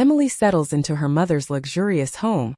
Emily settles into her mother's luxurious home,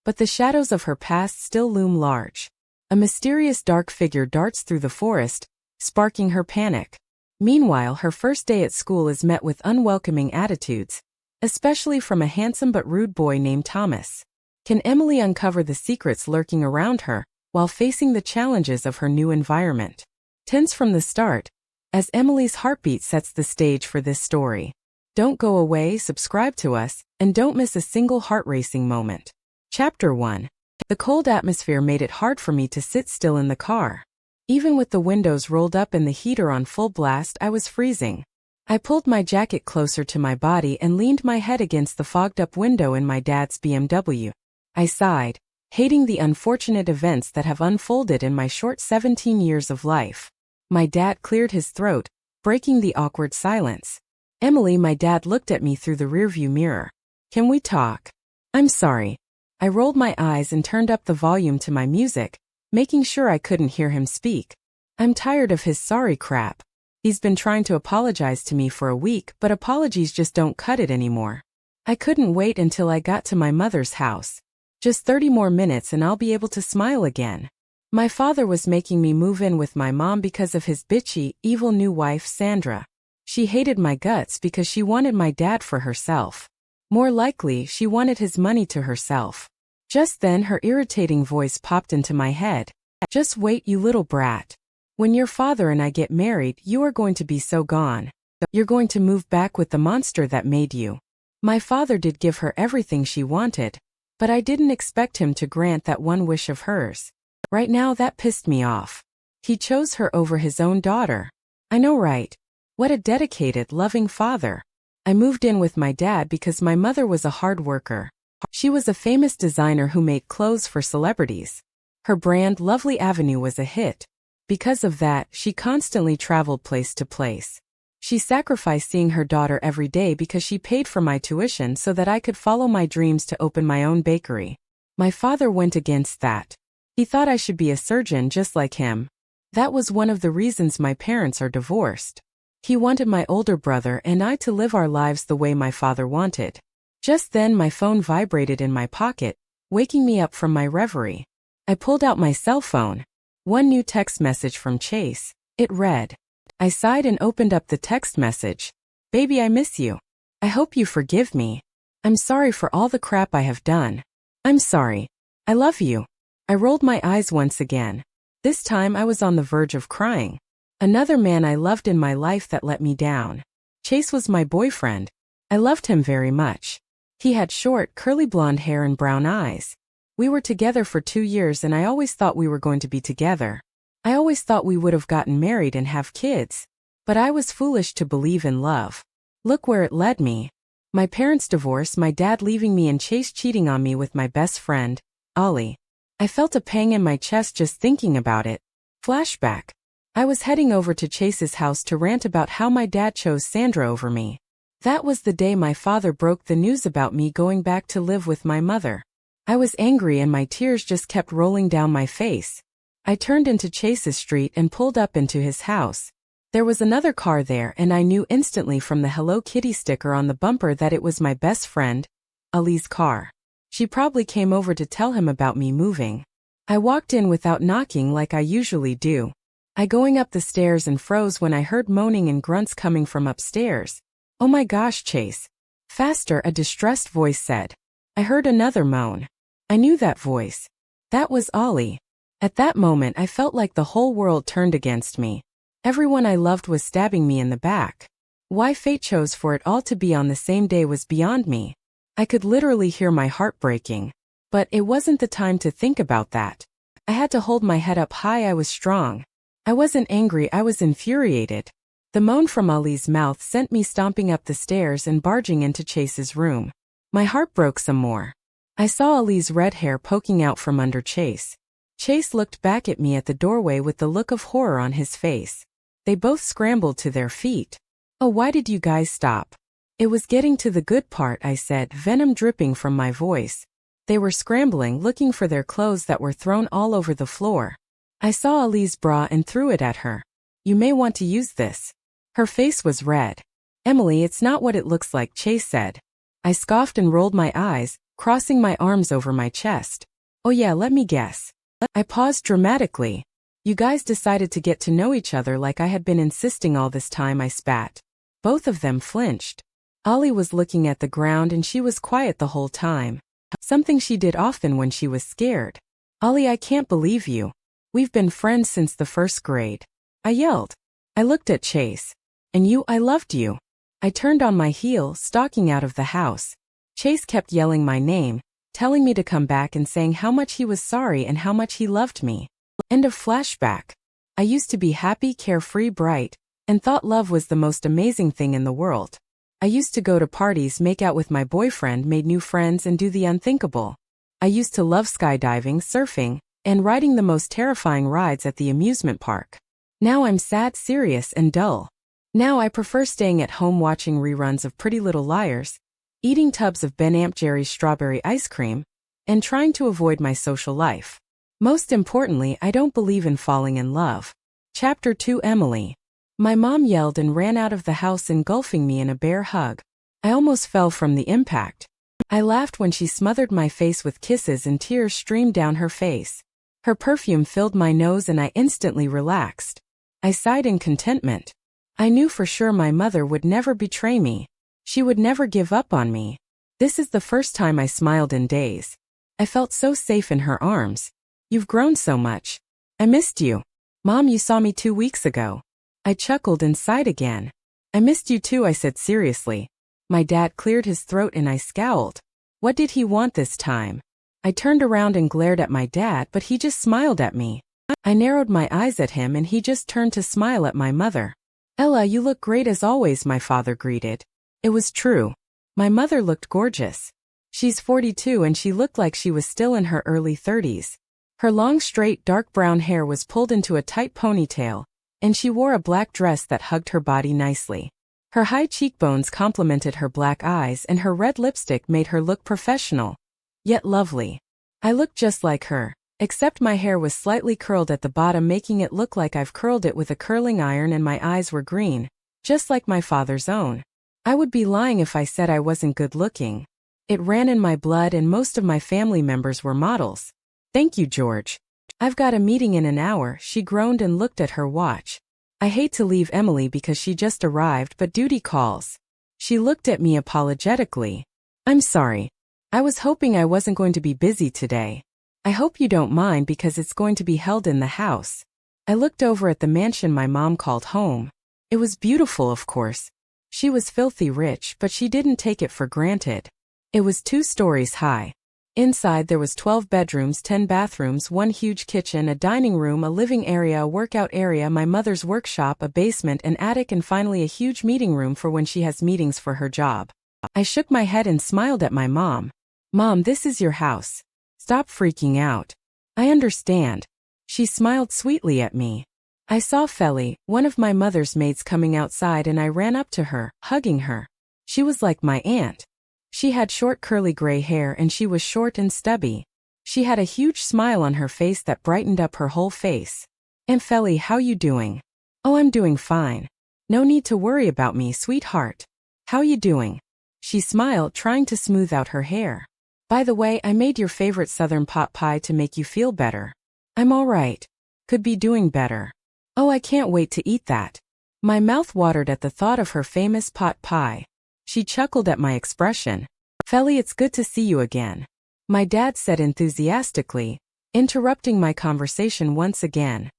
but the shadows of her past still loom large. A mysterious dark figure darts through the forest, sparking her panic. Meanwhile, her first day at school is met with unwelcoming attitudes, especially from a handsome but rude boy named Thomas. Can Emily uncover the secrets lurking around her, while facing the challenges of her new environment? Tense from the start, as Emily's heartbeat sets the stage for this story. Don't go away, subscribe to us, and don't miss a single heart-racing moment. Chapter 1. The cold atmosphere made it hard for me to sit still in the car. Even with the windows rolled up and the heater on full blast, I was freezing. I pulled my jacket closer to my body and leaned my head against the fogged-up window in my dad's BMW. I sighed, hating the unfortunate events that have unfolded in my short 17 years of life. My dad cleared his throat, breaking the awkward silence. Emily, my dad looked at me through the rearview mirror. Can we talk? I'm sorry. I rolled my eyes and turned up the volume to my music, making sure I couldn't hear him speak. I'm tired of his sorry crap. He's been trying to apologize to me for a week, but apologies just don't cut it anymore. I couldn't wait until I got to my mother's house. Just 30 more minutes and I'll be able to smile again. My father was making me move in with my mom because of his bitchy, evil new wife, Sandra. She hated my guts because she wanted my dad for herself. More likely, she wanted his money to herself. Just then her irritating voice popped into my head. Just wait, you little brat. When your father and I get married, you are going to be so gone. You're going to move back with the monster that made you. My father did give her everything she wanted, but I didn't expect him to grant that one wish of hers. Right now that pissed me off. He chose her over his own daughter. I know, right? What a dedicated, loving father. I moved in with my dad because my mother was a hard worker. She was a famous designer who made clothes for celebrities. Her brand Lovely Avenue was a hit. Because of that, she constantly traveled place to place. She sacrificed seeing her daughter every day because she paid for my tuition so that I could follow my dreams to open my own bakery. My father went against that. He thought I should be a surgeon just like him. That was one of the reasons my parents are divorced. He wanted my older brother and I to live our lives the way my father wanted. Just then my phone vibrated in my pocket, waking me up from my reverie. I pulled out my cell phone. One new text message from Chase. It read. I sighed and opened up the text message. Baby, I miss you. I hope you forgive me. I'm sorry for all the crap I have done. I'm sorry. I love you. I rolled my eyes once again. This time I was on the verge of crying. Another man I loved in my life that let me down. Chase was my boyfriend. I loved him very much. He had short, curly blonde hair and brown eyes. We were together for 2 years and I always thought we were going to be together. I always thought we would have gotten married and have kids. But I was foolish to believe in love. Look where it led me. My parents' divorce, my dad leaving me and Chase cheating on me with my best friend, Ollie. I felt a pang in my chest just thinking about it. Flashback. I was heading over to Chase's house to rant about how my dad chose Sandra over me. That was the day my father broke the news about me going back to live with my mother. I was angry and my tears just kept rolling down my face. I turned into Chase's street and pulled up into his house. There was another car there and I knew instantly from the Hello Kitty sticker on the bumper that it was my best friend, Ali's car. She probably came over to tell him about me moving. I walked in without knocking like I usually do. I going up the stairs and froze when I heard moaning and grunts coming from upstairs. Oh my gosh, Chase. Faster, a distressed voice said. I heard another moan. I knew that voice. That was Ollie. At that moment I felt like the whole world turned against me. Everyone I loved was stabbing me in the back. Why fate chose for it all to be on the same day was beyond me. I could literally hear my heart breaking. But it wasn't the time to think about that. I had to hold my head up high. I was strong. I wasn't angry, I was infuriated. The moan from Ali's mouth sent me stomping up the stairs and barging into Chase's room. My heart broke some more. I saw Ali's red hair poking out from under Chase. Chase looked back at me at the doorway with the look of horror on his face. They both scrambled to their feet. Oh, why did you guys stop? It was getting to the good part, I said, venom dripping from my voice. They were scrambling, looking for their clothes that were thrown all over the floor. I saw Ali's bra and threw it at her. You may want to use this. Her face was red. Emily, it's not what it looks like, Chase said. I scoffed and rolled my eyes, crossing my arms over my chest. Oh yeah, let me guess. I paused dramatically. You guys decided to get to know each other like I had been insisting all this time, I spat. Both of them flinched. Ollie was looking at the ground and she was quiet the whole time. Something she did often when she was scared. Ollie, I can't believe you. We've been friends since the first grade. I yelled. I looked at Chase. And you, I loved you. I turned on my heel, stalking out of the house. Chase kept yelling my name, telling me to come back and saying how much he was sorry and how much he loved me. End of flashback. I used to be happy, carefree, bright, and thought love was the most amazing thing in the world. I used to go to parties, make out with my boyfriend, made new friends, and do the unthinkable. I used to love skydiving, surfing, and riding the most terrifying rides at the amusement park. Now I'm sad, serious, and dull. Now I prefer staying at home watching reruns of Pretty Little Liars, eating tubs of Ben Jerry's strawberry ice cream, and trying to avoid my social life. Most importantly, I don't believe in falling in love. Chapter 2, Emily. My mom yelled and ran out of the house, engulfing me in a bear hug. I almost fell from the impact. I laughed when she smothered my face with kisses and tears streamed down her face. Her perfume filled my nose and I instantly relaxed. I sighed in contentment. I knew for sure my mother would never betray me. She would never give up on me. This is the first time I smiled in days. I felt so safe in her arms. You've grown so much. I missed you. Mom, you saw me 2 weeks ago. I chuckled and sighed again. I missed you too, I said seriously. My dad cleared his throat and I scowled. What did he want this time? I turned around and glared at my dad, but he just smiled at me. I narrowed my eyes at him and he just turned to smile at my mother. Ella, you look great as always, my father greeted. It was true. My mother looked gorgeous. She's 42 and she looked like she was still in her early 30s. Her long, straight, dark brown hair was pulled into a tight ponytail, and she wore a black dress that hugged her body nicely. Her high cheekbones complemented her black eyes and her red lipstick made her look professional, yet lovely. I looked just like her, except my hair was slightly curled at the bottom, making it look like I've curled it with a curling iron, and my eyes were green, just like my father's own. I would be lying if I said I wasn't good looking. It ran in my blood and most of my family members were models. Thank you, George. I've got a meeting in an hour, she groaned and looked at her watch. I hate to leave Emily because she just arrived, but duty calls. She looked at me apologetically. I'm sorry. I was hoping I wasn't going to be busy today. I hope you don't mind because it's going to be held in the house. I looked over at the mansion my mom called home. It was beautiful, of course. She was filthy rich, but she didn't take it for granted. It was 2 stories high. Inside there was 12 bedrooms, 10 bathrooms, 1 huge kitchen, a dining room, a living area, a workout area, my mother's workshop, a basement, an attic, and finally a huge meeting room for when she has meetings for her job. I shook my head and smiled at my mom. Mom, this is your house. Stop freaking out. I understand. She smiled sweetly at me. I saw Felly, one of my mother's maids, coming outside and I ran up to her, hugging her. She was like my aunt. She had short curly gray hair and she was short and stubby. She had a huge smile on her face that brightened up her whole face. Aunt Felly, how you doing? Oh, I'm doing fine. No need to worry about me, sweetheart. How you doing? She smiled, trying to smooth out her hair. By the way, I made your favorite southern pot pie to make you feel better. I'm all right. Could be doing better. Oh, I can't wait to eat that. My mouth watered at the thought of her famous pot pie. She chuckled at my expression. Felly, it's good to see you again. My dad said enthusiastically, interrupting my conversation once again.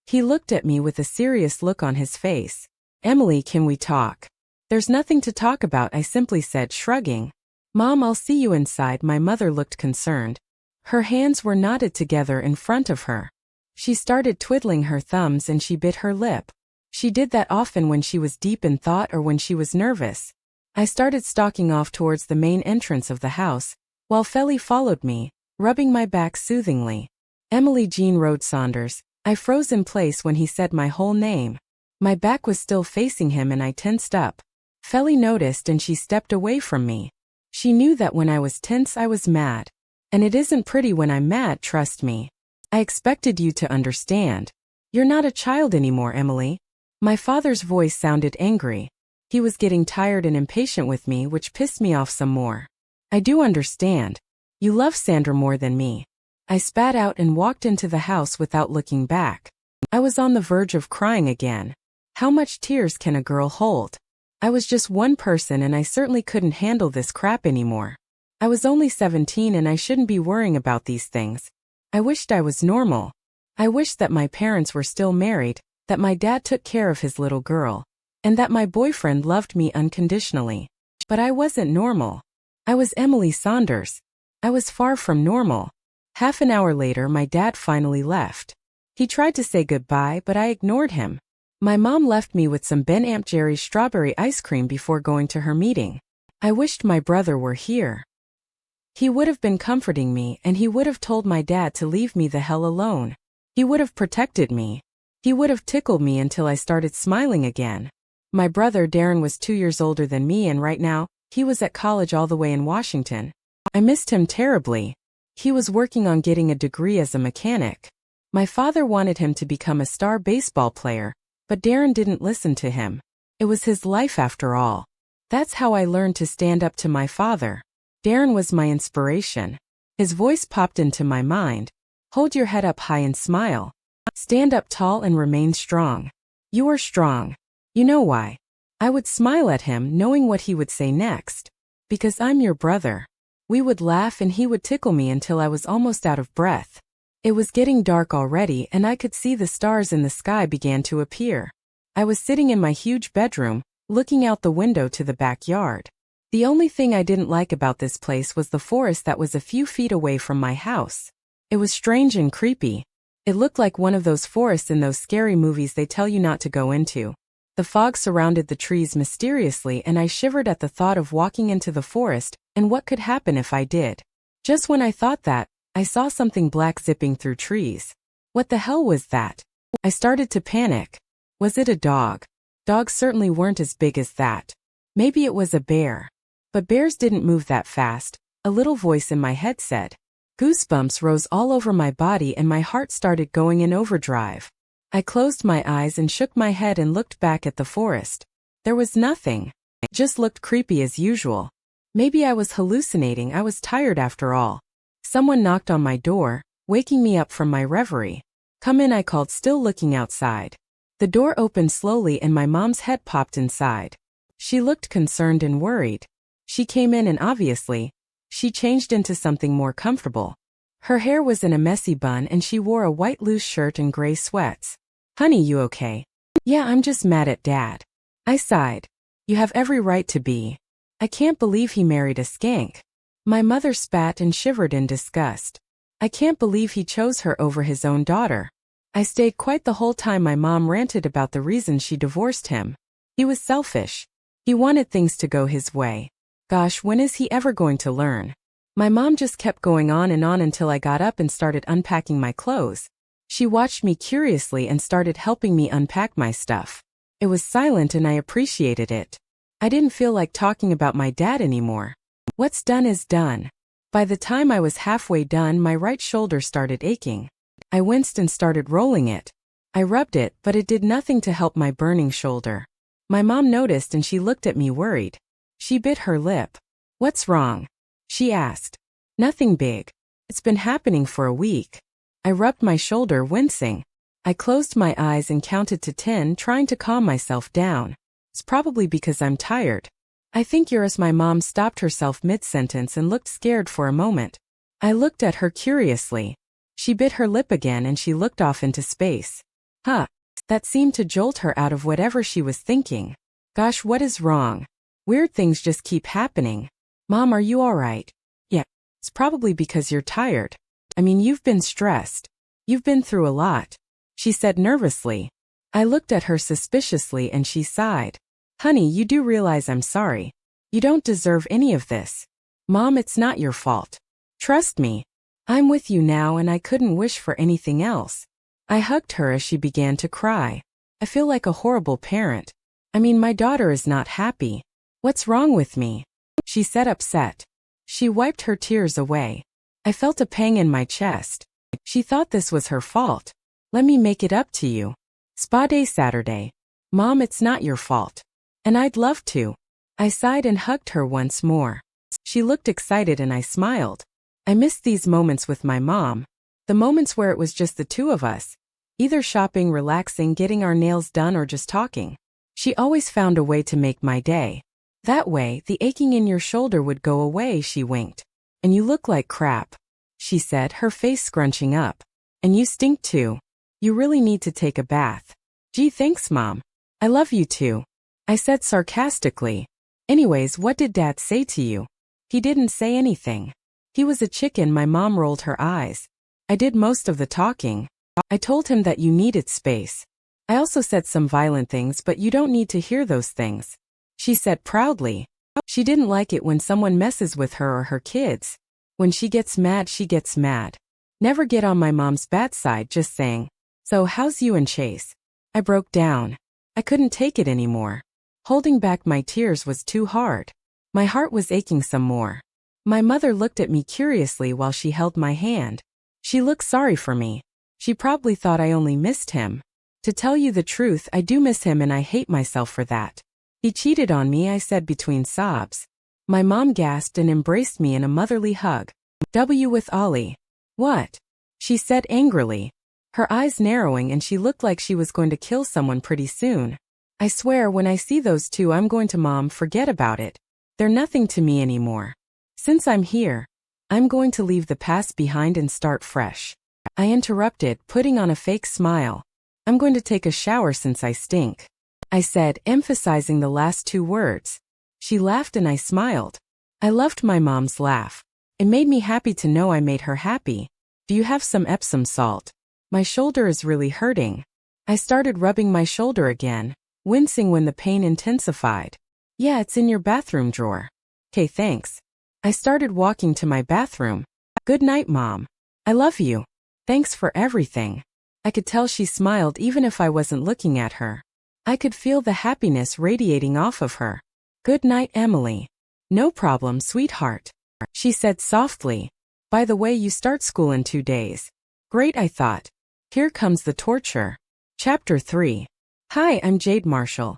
He looked at me with a serious look on his face. Emily, can we talk? There's nothing to talk about, I simply said, shrugging. Mom, I'll see you inside. My mother looked concerned. Her hands were knotted together in front of her. She started twiddling her thumbs and she bit her lip. She did that often when she was deep in thought or when she was nervous. I started stalking off towards the main entrance of the house, while Felly followed me, rubbing my back soothingly. Emily Jean Rhodes Saunders. I froze in place when he said my whole name. My back was still facing him and I tensed up. Felly noticed and she stepped away from me. She knew that when I was tense I was mad. And it isn't pretty when I'm mad, trust me. I expected you to understand. You're not a child anymore, Emily. My father's voice sounded angry. He was getting tired and impatient with me, which pissed me off some more. I do understand. You love Sandra more than me. I spat out and walked into the house without looking back. I was on the verge of crying again. How much tears can a girl hold? I was just one person and I certainly couldn't handle this crap anymore. I was only 17 and I shouldn't be worrying about these things. I wished I was normal. I wished that my parents were still married, that my dad took care of his little girl, and that my boyfriend loved me unconditionally. But I wasn't normal. I was Emily Saunders. I was far from normal. Half an hour later, my dad finally left. He tried to say goodbye, but I ignored him. My mom left me with some Ben Jerry's strawberry ice cream before going to her meeting. I wished my brother were here. He would have been comforting me and he would have told my dad to leave me the hell alone. He would have protected me. He would have tickled me until I started smiling again. My brother Darren was 2 years older than me and right now, he was at college all the way in Washington. I missed him terribly. He was working on getting a degree as a mechanic. My father wanted him to become a star baseball player, but Darren didn't listen to him. It was his life after all. That's how I learned to stand up to my father. Darren was my inspiration. His voice popped into my mind. Hold your head up high and smile. Stand up tall and remain strong. You are strong. You know why? I would smile at him knowing what he would say next. Because I'm your brother. We would laugh and he would tickle me until I was almost out of breath. It was getting dark already and I could see the stars in the sky began to appear. I was sitting in my huge bedroom, looking out the window to the backyard. The only thing I didn't like about this place was the forest that was a few feet away from my house. It was strange and creepy. It looked like one of those forests in those scary movies they tell you not to go into. The fog surrounded the trees mysteriously and I shivered at the thought of walking into the forest and what could happen if I did. Just when I thought that, I saw something black zipping through trees. What the hell was that? I started to panic. Was it a dog? Dogs certainly weren't as big as that. Maybe it was a bear. But bears didn't move that fast, a little voice in my head said. Goosebumps rose all over my body and my heart started going in overdrive. I closed my eyes and shook my head and looked back at the forest. There was nothing. It just looked creepy as usual. Maybe I was hallucinating. I was tired after all. Someone knocked on my door, waking me up from my reverie. Come in, I called, still looking outside. The door opened slowly and my mom's head popped inside. She looked concerned and worried. She came in and obviously, she changed into something more comfortable. Her hair was in a messy bun and she wore a white loose shirt and gray sweats. Honey, you okay? Yeah, I'm just mad at Dad. I sighed. You have every right to be. I can't believe he married a skank. My mother spat and shivered in disgust. I can't believe he chose her over his own daughter. I stayed quiet the whole time my mom ranted about the reasons she divorced him. He was selfish. He wanted things to go his way. Gosh, when is he ever going to learn? My mom just kept going on until I got up and started unpacking my clothes. She watched me curiously and started helping me unpack my stuff. It was silent and I appreciated it. I didn't feel like talking about my dad anymore. What's done is done. By the time I was halfway done, my right shoulder started aching. I winced and started rolling it. I rubbed it, but it did nothing to help my burning shoulder. My mom noticed and she looked at me worried. She bit her lip. What's wrong? She asked. Nothing big. It's been happening for a week. I rubbed my shoulder, wincing. I closed my eyes and counted to 10, trying to calm myself down. It's probably because I'm tired. I think you're. As my mom stopped herself mid-sentence and looked scared for a moment. I looked at her curiously. She bit her lip again and she looked off into space. Huh. That seemed to jolt her out of whatever she was thinking. Gosh, what is wrong? Weird things just keep happening. Mom, are you alright? Yeah. It's probably because you're tired. I mean, you've been stressed. You've been through a lot. She said nervously. I looked at her suspiciously and she sighed. Honey, you do realize I'm sorry. You don't deserve any of this. Mom, it's not your fault. Trust me. I'm with you now and I couldn't wish for anything else. I hugged her as she began to cry. I feel like a horrible parent. I mean, my daughter is not happy. What's wrong with me? She said, upset. She wiped her tears away. I felt a pang in my chest. She thought this was her fault. Let me make it up to you. Spa day Saturday. Mom, it's not your fault. And I'd love to. I sighed and hugged her once more. She looked excited and I smiled. I missed these moments with my mom. The moments where it was just the two of us. Either shopping, relaxing, getting our nails done, or just talking. She always found a way to make my day. That way, the aching in your shoulder would go away, she winked. And you look like crap, she said, her face scrunching up. And you stink too. You really need to take a bath. Gee, thanks, Mom. I love you too, I said sarcastically. Anyways, what did Dad say to you? He didn't say anything. He was a chicken. My mom rolled her eyes. I did most of the talking. I told him that you needed space. I also said some violent things, but you don't need to hear those things, she said proudly. She didn't like it when someone messes with her or her kids. When she gets mad, she gets mad. Never get on my mom's bad side, just saying. So how's you and Chase? I broke down. I couldn't take it anymore. Holding back my tears was too hard. My heart was aching some more. My mother looked at me curiously while she held my hand. She looked sorry for me. She probably thought I only missed him. To tell you the truth, I do miss him and I hate myself for that. He cheated on me, I said between sobs. My mom gasped and embraced me in a motherly hug. W with Ollie. What? She said angrily. Her eyes narrowing and she looked like she was going to kill someone pretty soon. I swear when I see those two I'm going to Mom, forget about it. They're nothing to me anymore. Since I'm here, I'm going to leave the past behind and start fresh. I interrupted, putting on a fake smile. I'm going to take a shower since I stink, I said, emphasizing the last two words. She laughed and I smiled. I loved my mom's laugh. It made me happy to know I made her happy. Do you have some Epsom salt? My shoulder is really hurting. I started rubbing my shoulder again, wincing when the pain intensified. Yeah, it's in your bathroom drawer. Okay, thanks. I started walking to my bathroom. Good night, Mom. I love you. Thanks for everything. I could tell she smiled even if I wasn't looking at her. I could feel the happiness radiating off of her. Good night, Emily. No problem, sweetheart, she said softly. By the way, you start school in 2 days. Great, I thought. Here comes the torture. Chapter 3. Hi, I'm Jade Marshall.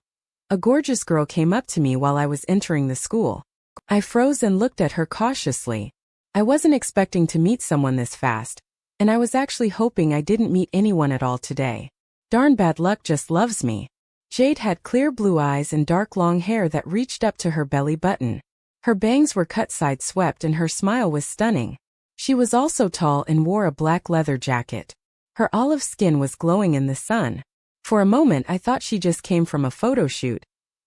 A gorgeous girl came up to me while I was entering the school. I froze and looked at her cautiously. I wasn't expecting to meet someone this fast, and I was actually hoping I didn't meet anyone at all today. Darn bad luck just loves me. Jade had clear blue eyes and dark long hair that reached up to her belly button. Her bangs were cut side swept and her smile was stunning. She was also tall and wore a black leather jacket. Her olive skin was glowing in the sun. For a moment I thought she just came from a photo shoot,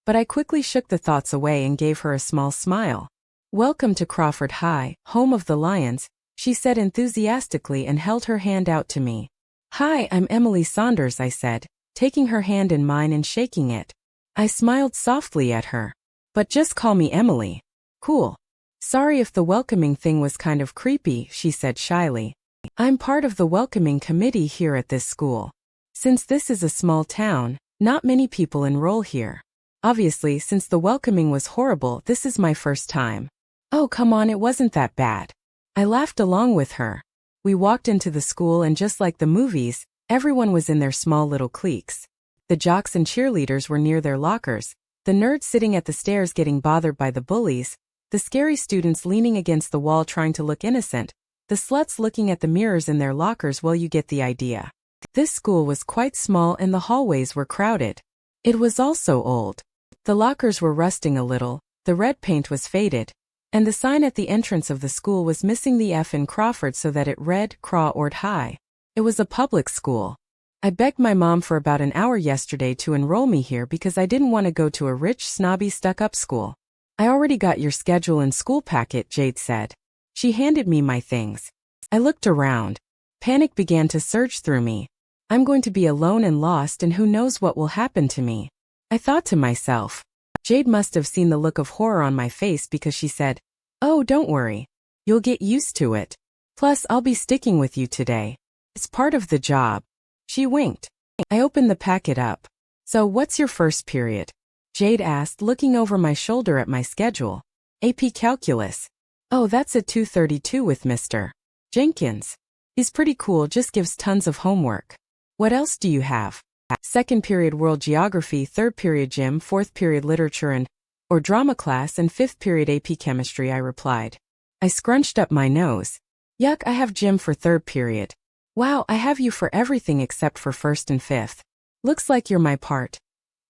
but I quickly shook the thoughts away and gave her a small smile. Welcome to Crawford High, home of the Lions, she said enthusiastically and held her hand out to me. Hi, I'm Emily Saunders, I said, taking her hand in mine and shaking it. I smiled softly at her. But just call me Emily. Cool. Sorry if the welcoming thing was kind of creepy, she said shyly. I'm part of the welcoming committee here at this school. Since this is a small town, not many people enroll here. Obviously, since the welcoming was horrible, this is my first time. Oh, come on, it wasn't that bad. I laughed along with her. We walked into the school and just like the movies, everyone was in their small little cliques. The jocks and cheerleaders were near their lockers, the nerds sitting at the stairs getting bothered by the bullies, the scary students leaning against the wall trying to look innocent, the sluts looking at the mirrors in their lockers. Well, you get the idea. This school was quite small and the hallways were crowded. It was also old. The lockers were rusting a little, the red paint was faded, and the sign at the entrance of the school was missing the F in Crawford so that it read Crawford High. It was a public school. I begged my mom for about an hour yesterday to enroll me here because I didn't want to go to a rich, snobby, stuck-up school. I already got your schedule and school packet, Jade said. She handed me my things. I looked around. Panic began to surge through me. I'm going to be alone and lost and who knows what will happen to me. I thought to myself. Jade must have seen the look of horror on my face because she said, "Oh, don't worry. You'll get used to it. Plus, I'll be sticking with you today. It's part of the job." She winked. I opened the packet up. So what's your first period? Jade asked, looking over my shoulder at my schedule. AP Calculus. Oh, that's at 2:32 with Mr. Jenkins. He's pretty cool, just gives tons of homework. What else do you have? Second period world geography, third period gym, fourth period literature and or drama class, and fifth period AP chemistry, I replied. I scrunched up my nose. Yuck, I have gym for third period. Wow, I have you for everything except for first and fifth. Looks like you're my part.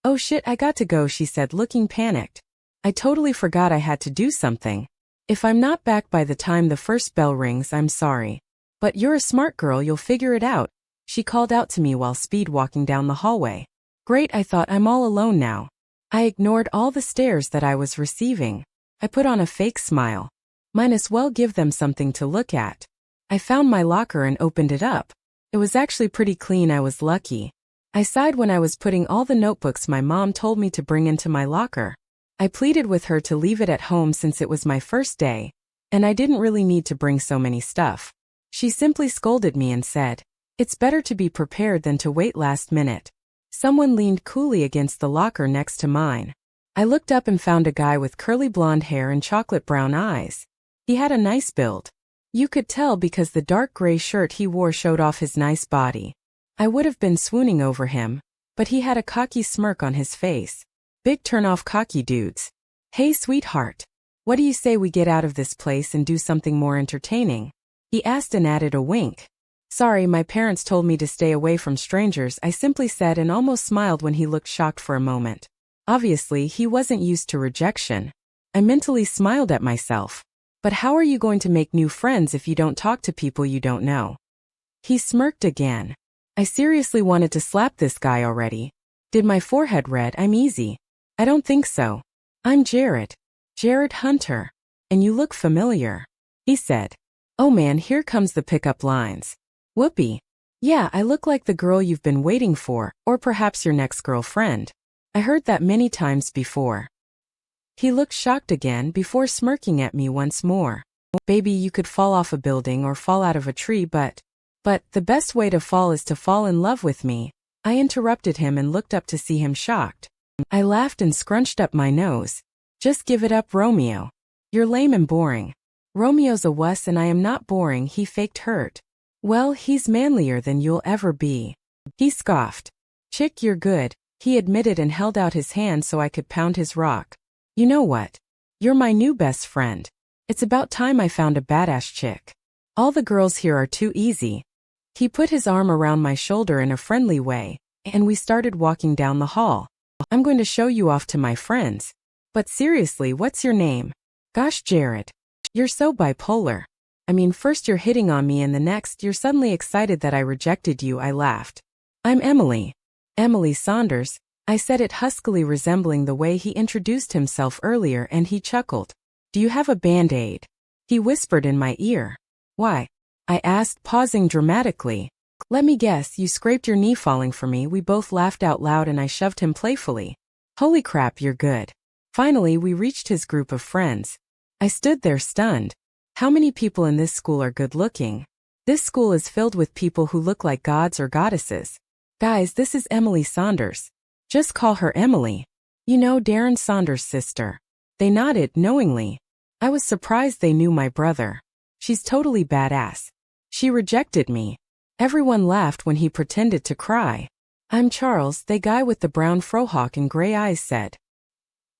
Oh shit, I got to go, she said, looking panicked. I totally forgot I had to do something. If I'm not back by the time the first bell rings, I'm sorry. But you're a smart girl, you'll figure it out, she called out to me while speed walking down the hallway. Great, I thought, I'm all alone now. I ignored all the stares that I was receiving. I put on a fake smile. Might as well give them something to look at. I found my locker and opened it up. It was actually pretty clean, I was lucky. I sighed when I was putting all the notebooks my mom told me to bring into my locker. I pleaded with her to leave it at home since it was my first day, and I didn't really need to bring so many stuff. She simply scolded me and said, "It's better to be prepared than to wait last minute." Someone leaned coolly against the locker next to mine. I looked up and found a guy with curly blonde hair and chocolate brown eyes. He had a nice build. You could tell because the dark gray shirt he wore showed off his nice body. I would have been swooning over him, but he had a cocky smirk on his face. Big turn-off cocky dudes. Hey sweetheart, what do you say we get out of this place and do something more entertaining? He asked and added a wink. Sorry, my parents told me to stay away from strangers, I simply said and almost smiled when he looked shocked for a moment. Obviously, he wasn't used to rejection. I mentally smiled at myself. But how are you going to make new friends if you don't talk to people you don't know? He smirked again. I seriously wanted to slap this guy already. Did my forehead red? I'm easy. I don't think so. I'm Jared. Jared Hunter. And you look familiar. He said. Oh man, here comes the pickup lines. Whoopee. Yeah, I look like the girl you've been waiting for, or perhaps your next girlfriend. I heard that many times before. He looked shocked again before smirking at me once more. Baby, you could fall off a building or fall out of a tree, but the best way to fall is to fall in love with me. I interrupted him and looked up to see him shocked. I laughed and scrunched up my nose. Just give it up, Romeo. You're lame and boring. Romeo's a wuss and I am not boring, he faked hurt. Well, he's manlier than you'll ever be. He scoffed. Chick, you're good, he admitted and held out his hand so I could pound his rock. You know what? You're my new best friend. It's about time I found a badass chick. All the girls here are too easy. He put his arm around my shoulder in a friendly way, and we started walking down the hall. I'm going to show you off to my friends. But seriously, what's your name? Gosh, Jared. You're so bipolar. I mean, first you're hitting on me and the next you're suddenly excited that I rejected you, I laughed. I'm Emily. Emily Saunders. I said it huskily, resembling the way he introduced himself earlier, and he chuckled. Do you have a Band-Aid? He whispered in my ear. Why? I asked, pausing dramatically. Let me guess, you scraped your knee falling for me. We both laughed out loud and I shoved him playfully. Holy crap, you're good. Finally, we reached his group of friends. I stood there stunned. How many people in this school are good looking? This school is filled with people who look like gods or goddesses. Guys, this is Emily Saunders. Just call her Emily. You know, Darren Saunders' sister. They nodded knowingly. I was surprised they knew my brother. She's totally badass. She rejected me. Everyone laughed when he pretended to cry. I'm Charles, the guy with the brown frohawk and gray eyes said.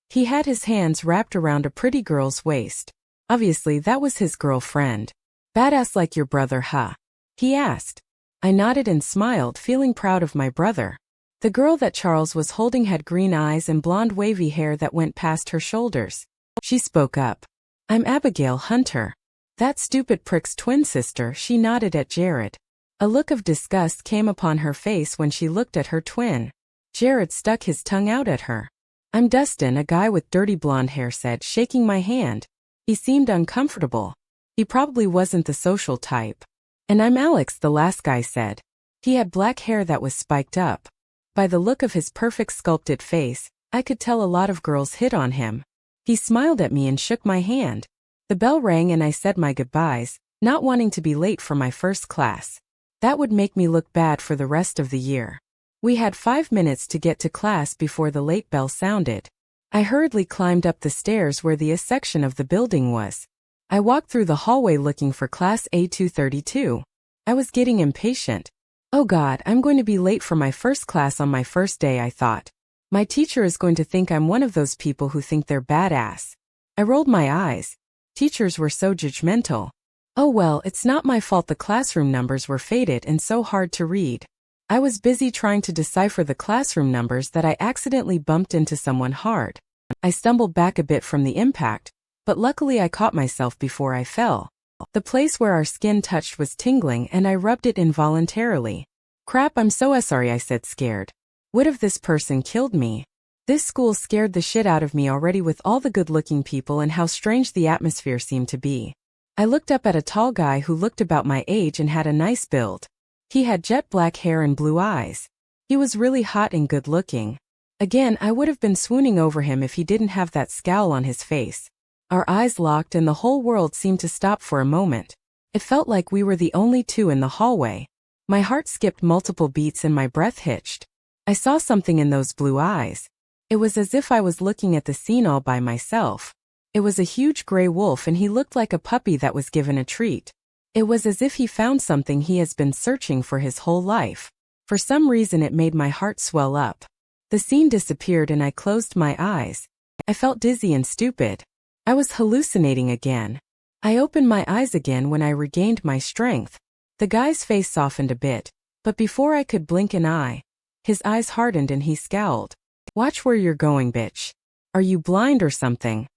He had his hands wrapped around a pretty girl's waist. Obviously, that was his girlfriend. Badass like your brother, huh? He asked. I nodded and smiled, feeling proud of my brother. The girl that Charles was holding had green eyes and blonde wavy hair that went past her shoulders. She spoke up. I'm Abigail Hunter. That stupid prick's twin sister, she nodded at Jared. A look of disgust came upon her face when she looked at her twin. Jared stuck his tongue out at her. I'm Dustin, a guy with dirty blonde hair said, shaking my hand. He seemed uncomfortable. He probably wasn't the social type. And I'm Alex, the last guy said. He had black hair that was spiked up. By the look of his perfect sculpted face, I could tell a lot of girls hit on him. He smiled at me and shook my hand. The bell rang and I said my goodbyes, not wanting to be late for my first class. That would make me look bad for the rest of the year. We had 5 minutes to get to class before the late bell sounded. I hurriedly climbed up the stairs where the A section of the building was. I walked through the hallway looking for class A232. I was getting impatient. Oh God, I'm going to be late for my first class on my first day, I thought. My teacher is going to think I'm one of those people who think they're badass. I rolled my eyes. Teachers were so judgmental. Oh well, it's not my fault the classroom numbers were faded and so hard to read. I was busy trying to decipher the classroom numbers that I accidentally bumped into someone hard. I stumbled back a bit from the impact, but luckily I caught myself before I fell. The place where our skin touched was tingling and I rubbed it involuntarily. Crap, I'm so sorry, I said, scared. What if this person killed me? This school scared the shit out of me already with all the good-looking people and how strange the atmosphere seemed to be. I looked up at a tall guy who looked about my age and had a nice build. He had jet black hair and blue eyes. He was really hot and good-looking. Again, I would have been swooning over him if he didn't have that scowl on his face. Our eyes locked and the whole world seemed to stop for a moment. It felt like we were the only two in the hallway. My heart skipped multiple beats and my breath hitched. I saw something in those blue eyes. It was as if I was looking at the scene all by myself. It was a huge gray wolf and he looked like a puppy that was given a treat. It was as if he found something he has been searching for his whole life. For some reason it made my heart swell up. The scene disappeared and I closed my eyes. I felt dizzy and stupid. I was hallucinating again. I opened my eyes again when I regained my strength. The guy's face softened a bit, but before I could blink an eye, his eyes hardened and he scowled. Watch where you're going, bitch. Are you blind or something?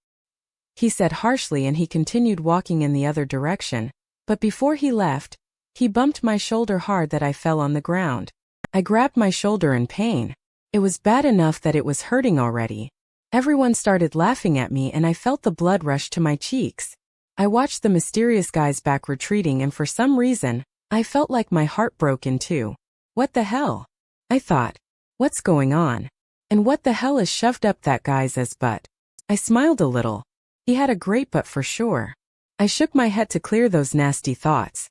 He said harshly and he continued walking in the other direction, but before he left, he bumped my shoulder hard that I fell on the ground. I grabbed my shoulder in pain. It was bad enough that it was hurting already. Everyone started laughing at me and I felt the blood rush to my cheeks. I watched the mysterious guy's back retreating and for some reason, I felt like my heart broke in two. What the hell? I thought. What's going on? And what the hell is shoved up that guy's butt? I smiled a little. He had a great butt for sure. I shook my head to clear those nasty thoughts.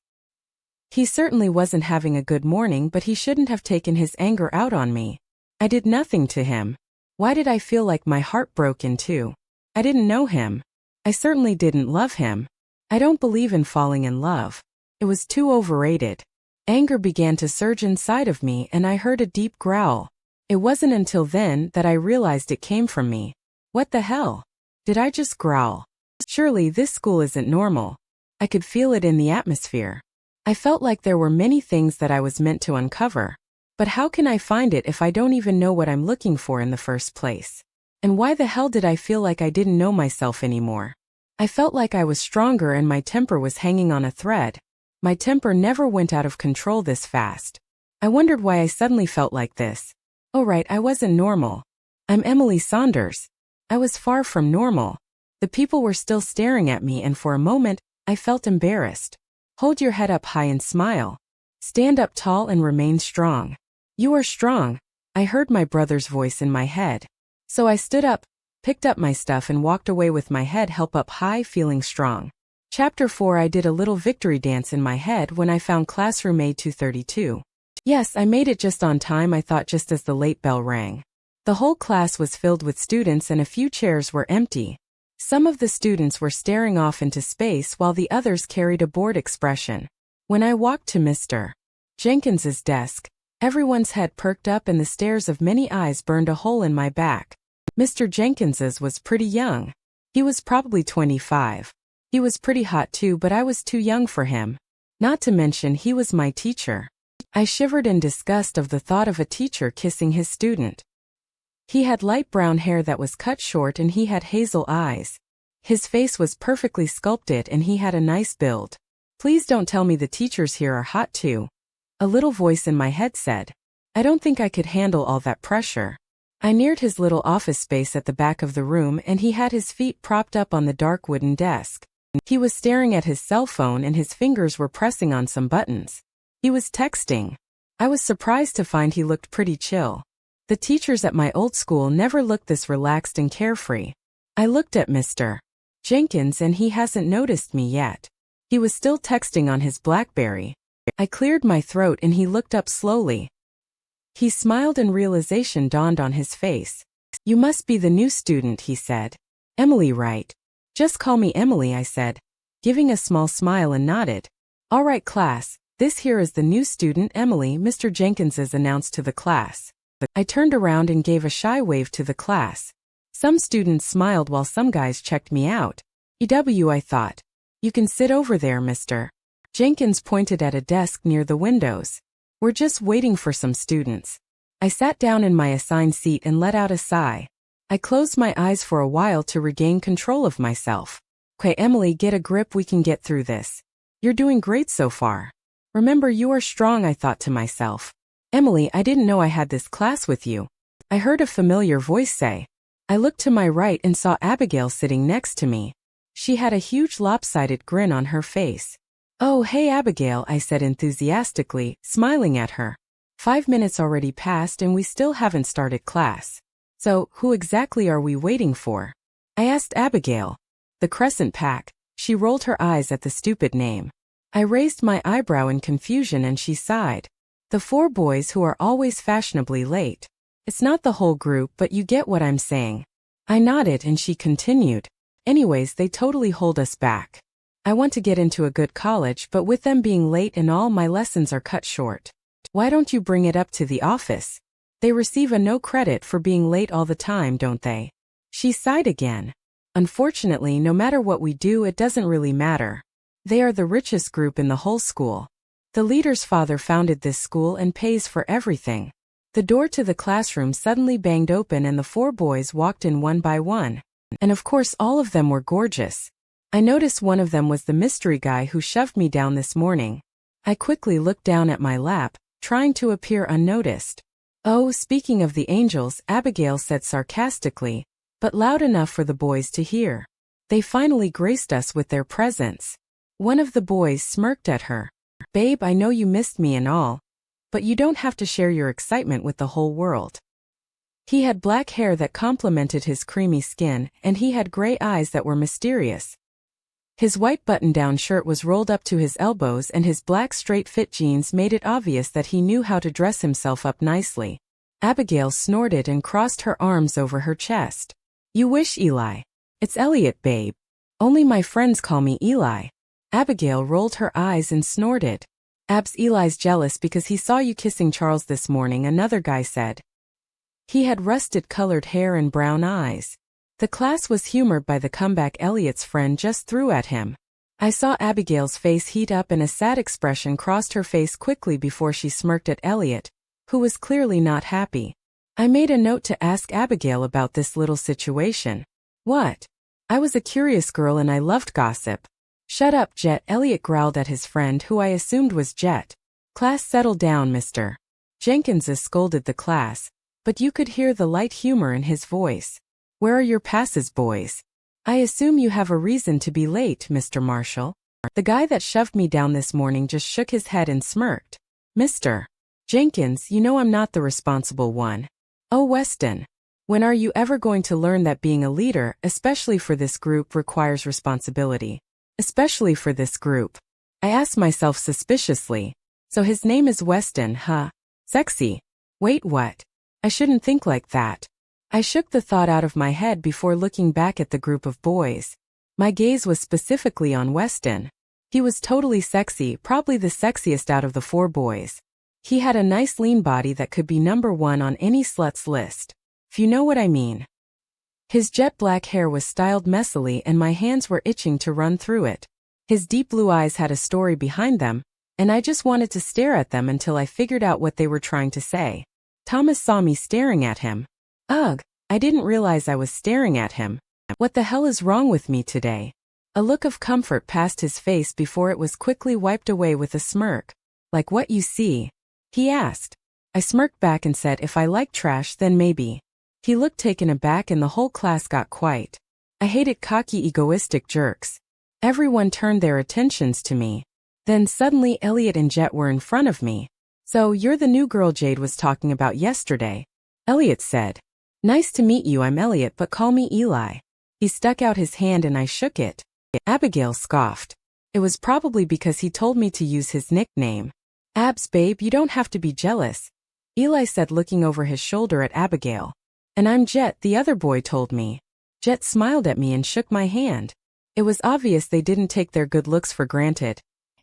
He certainly wasn't having a good morning, but he shouldn't have taken his anger out on me. I did nothing to him. Why did I feel like my heart broke in two? I didn't know him. I certainly didn't love him. I don't believe in falling in love. It was too overrated. Anger began to surge inside of me and I heard a deep growl. It wasn't until then that I realized it came from me. What the hell? Did I just growl? Surely this school isn't normal. I could feel it in the atmosphere. I felt like there were many things that I was meant to uncover. But how can I find it if I don't even know what I'm looking for in the first place? And why the hell did I feel like I didn't know myself anymore? I felt like I was stronger and my temper was hanging on a thread. My temper never went out of control this fast. I wondered why I suddenly felt like this. Oh right, I wasn't normal. I'm Emily Saunders. I was far from normal. The people were still staring at me and for a moment, I felt embarrassed. Hold your head up high and smile. Stand up tall and remain strong. You are strong. I heard my brother's voice in my head. So I stood up, picked up my stuff and walked away with my head held up high, feeling strong. Chapter 4. I did a little victory dance in my head when I found classroom A232. Yes, I made it just on time, I thought, just as the late bell rang. The whole class was filled with students and a few chairs were empty. Some of the students were staring off into space while the others carried a bored expression. When I walked to Mr. Jenkins's desk, everyone's head perked up and the stares of many eyes burned a hole in my back. Mr. Jenkins's was pretty young. He was probably 25. He was pretty hot too, but I was too young for him. Not to mention he was my teacher. I shivered in disgust of the thought of a teacher kissing his student. He had light brown hair that was cut short and he had hazel eyes. His face was perfectly sculpted and he had a nice build. Please don't tell me the teachers here are hot too. A little voice in my head said. I don't think I could handle all that pressure. I neared his little office space at the back of the room and he had his feet propped up on the dark wooden desk. He was staring at his cell phone and his fingers were pressing on some buttons. He was texting. I was surprised to find he looked pretty chill. The teachers at my old school never looked this relaxed and carefree. I looked at Mr. Jenkins and he hasn't noticed me yet. He was still texting on his BlackBerry. I cleared my throat and he looked up slowly. He smiled and realization dawned on his face. You must be the new student, he said. Emily, right? Just call me Emily, I said, giving a small smile and nodded. All right, class, "This here is the new student, Emily," Mr. Jenkins's announced to the class. I turned around and gave a shy wave to the class. Some students smiled while some guys checked me out. EW, I thought. "You can sit over there, Mr. Jenkins pointed at a desk near the windows. "We're just waiting for some students." I sat down in my assigned seat and let out a sigh. I closed my eyes for a while to regain control of myself. "Okay, Emily, get a grip, we can get through this. You're doing great so far. Remember, you are strong," I thought to myself. "Emily, I didn't know I had this class with you," I heard a familiar voice say. I looked to my right and saw Abigail sitting next to me. She had a huge lopsided grin on her face. "Oh, hey Abigail," I said enthusiastically, smiling at her. 5 minutes already passed and we still haven't started class. "So, who exactly are we waiting for?" I asked Abigail. "The Crescent Pack." She rolled her eyes at the stupid name. I raised my eyebrow in confusion and she sighed. "The 4 boys who are always fashionably late. It's not the whole group, but you get what I'm saying." I nodded and she continued. "Anyways, they totally hold us back. I want to get into a good college, but with them being late and all, my lessons are cut short. Why don't you bring it up to the office? They receive a no credit for being late all the time, don't they?" She sighed again. "Unfortunately, no matter what we do, it doesn't really matter. They are the richest group in the whole school. The leader's father founded this school and pays for everything." The door to the classroom suddenly banged open and the 4 boys walked in one by one. And of course all of them were gorgeous. I noticed one of them was the mystery guy who shoved me down this morning. I quickly looked down at my lap, trying to appear unnoticed. "Oh, speaking of the angels," Abigail said sarcastically, but loud enough for the boys to hear. "They finally graced us with their presence." One of the boys smirked at her. "Babe, I know you missed me and all, but you don't have to share your excitement with the whole world." He had black hair that complemented his creamy skin, and he had gray eyes that were mysterious. His white button-down shirt was rolled up to his elbows and his black straight-fit jeans made it obvious that he knew how to dress himself up nicely. Abigail snorted and crossed her arms over her chest. "You wish, Eli. It's Elliot, babe. Only my friends call me Eli." Abigail rolled her eyes and snorted. "Abs, Eli's jealous because he saw you kissing Charles this morning," another guy said. He had rusted-colored hair and brown eyes. The class was humored by the comeback Elliot's friend just threw at him. I saw Abigail's face heat up and a sad expression crossed her face quickly before she smirked at Elliot, who was clearly not happy. I made a note to ask Abigail about this little situation. "What?" I was a curious girl and I loved gossip. "Shut up, Jet," Elliot growled at his friend who I assumed was Jet. "Class, settle down, Mr. Jenkins scolded the class, but you could hear the light humor in his voice. "Where are your passes, boys? I assume you have a reason to be late, Mr. Marshall." The guy that shoved me down this morning just shook his head and smirked. "Mr. Jenkins, you know I'm not the responsible one." "Oh, Weston. When are you ever going to learn that being a leader, especially for this group, requires responsibility? Especially for this group." I asked myself suspiciously. "So his name is Weston, huh? Sexy. Wait, what? I shouldn't think like that." I shook the thought out of my head before looking back at the group of boys. My gaze was specifically on Weston. He was totally sexy, probably the sexiest out of the 4 boys. He had a nice lean body that could be number 1 on any slut's list, if you know what I mean. His jet black hair was styled messily and my hands were itching to run through it. His deep blue eyes had a story behind them, and I just wanted to stare at them until I figured out what they were trying to say. Thomas saw me staring at him. Ugh, I didn't realize I was staring at him. What the hell is wrong with me today? A look of comfort passed his face before it was quickly wiped away with a smirk. "Like what you see?" he asked. I smirked back and said, "If I like trash, then maybe." He looked taken aback and the whole class got quiet. I hated cocky, egoistic jerks. Everyone turned their attentions to me. Then suddenly Elliot and Jet were in front of me. "So you're the new girl Jade was talking about yesterday," Elliot said. "Nice to meet you, I'm Elliot, but call me Eli." He stuck out his hand and I shook it. Abigail scoffed. It was probably because he told me to use his nickname. "Abs, babe, you don't have to be jealous," Eli said, looking over his shoulder at Abigail. "And I'm Jet, the other boy told me." Jet smiled at me and shook my hand. It was obvious they didn't take their good looks for granted.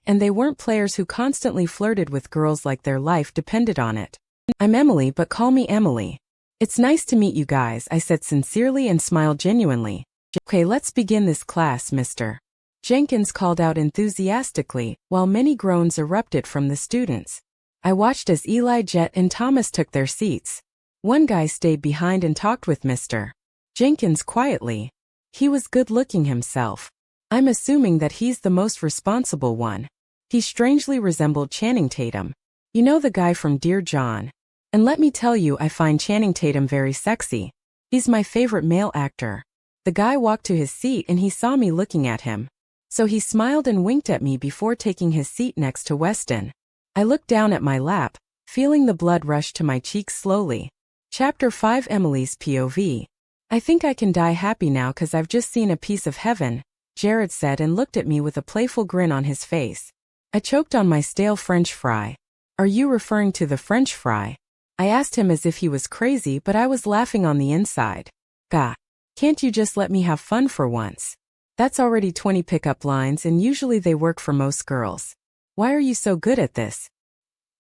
And they weren't players who constantly flirted with girls like their life depended on it. I'm Emily, but call me Emily. It's nice to meet you guys, I said sincerely and smiled genuinely. Okay, let's begin this class, Mr. Jenkins called out enthusiastically, while many groans erupted from the students. I watched as Eli, Jet, and Thomas took their seats. One guy stayed behind and talked with Mr. Jenkins quietly. He was good-looking himself. I'm assuming that he's the most responsible one. He strangely resembled Channing Tatum. You know, the guy from Dear John. And let me tell you, I find Channing Tatum very sexy. He's my favorite male actor. The guy walked to his seat and he saw me looking at him. So he smiled and winked at me before taking his seat next to Weston. I looked down at my lap, feeling the blood rush to my cheeks slowly. Chapter 5, Emily's POV. I think I can die happy now 'cause I've just seen a piece of heaven, Jared said and looked at me with a playful grin on his face. I choked on my stale French fry. Are you referring to the French fry? I asked him as if he was crazy, but I was laughing on the inside. Gah. Can't you just let me have fun for once? That's already 20 pickup lines and usually they work for most girls. Why are you so good at this?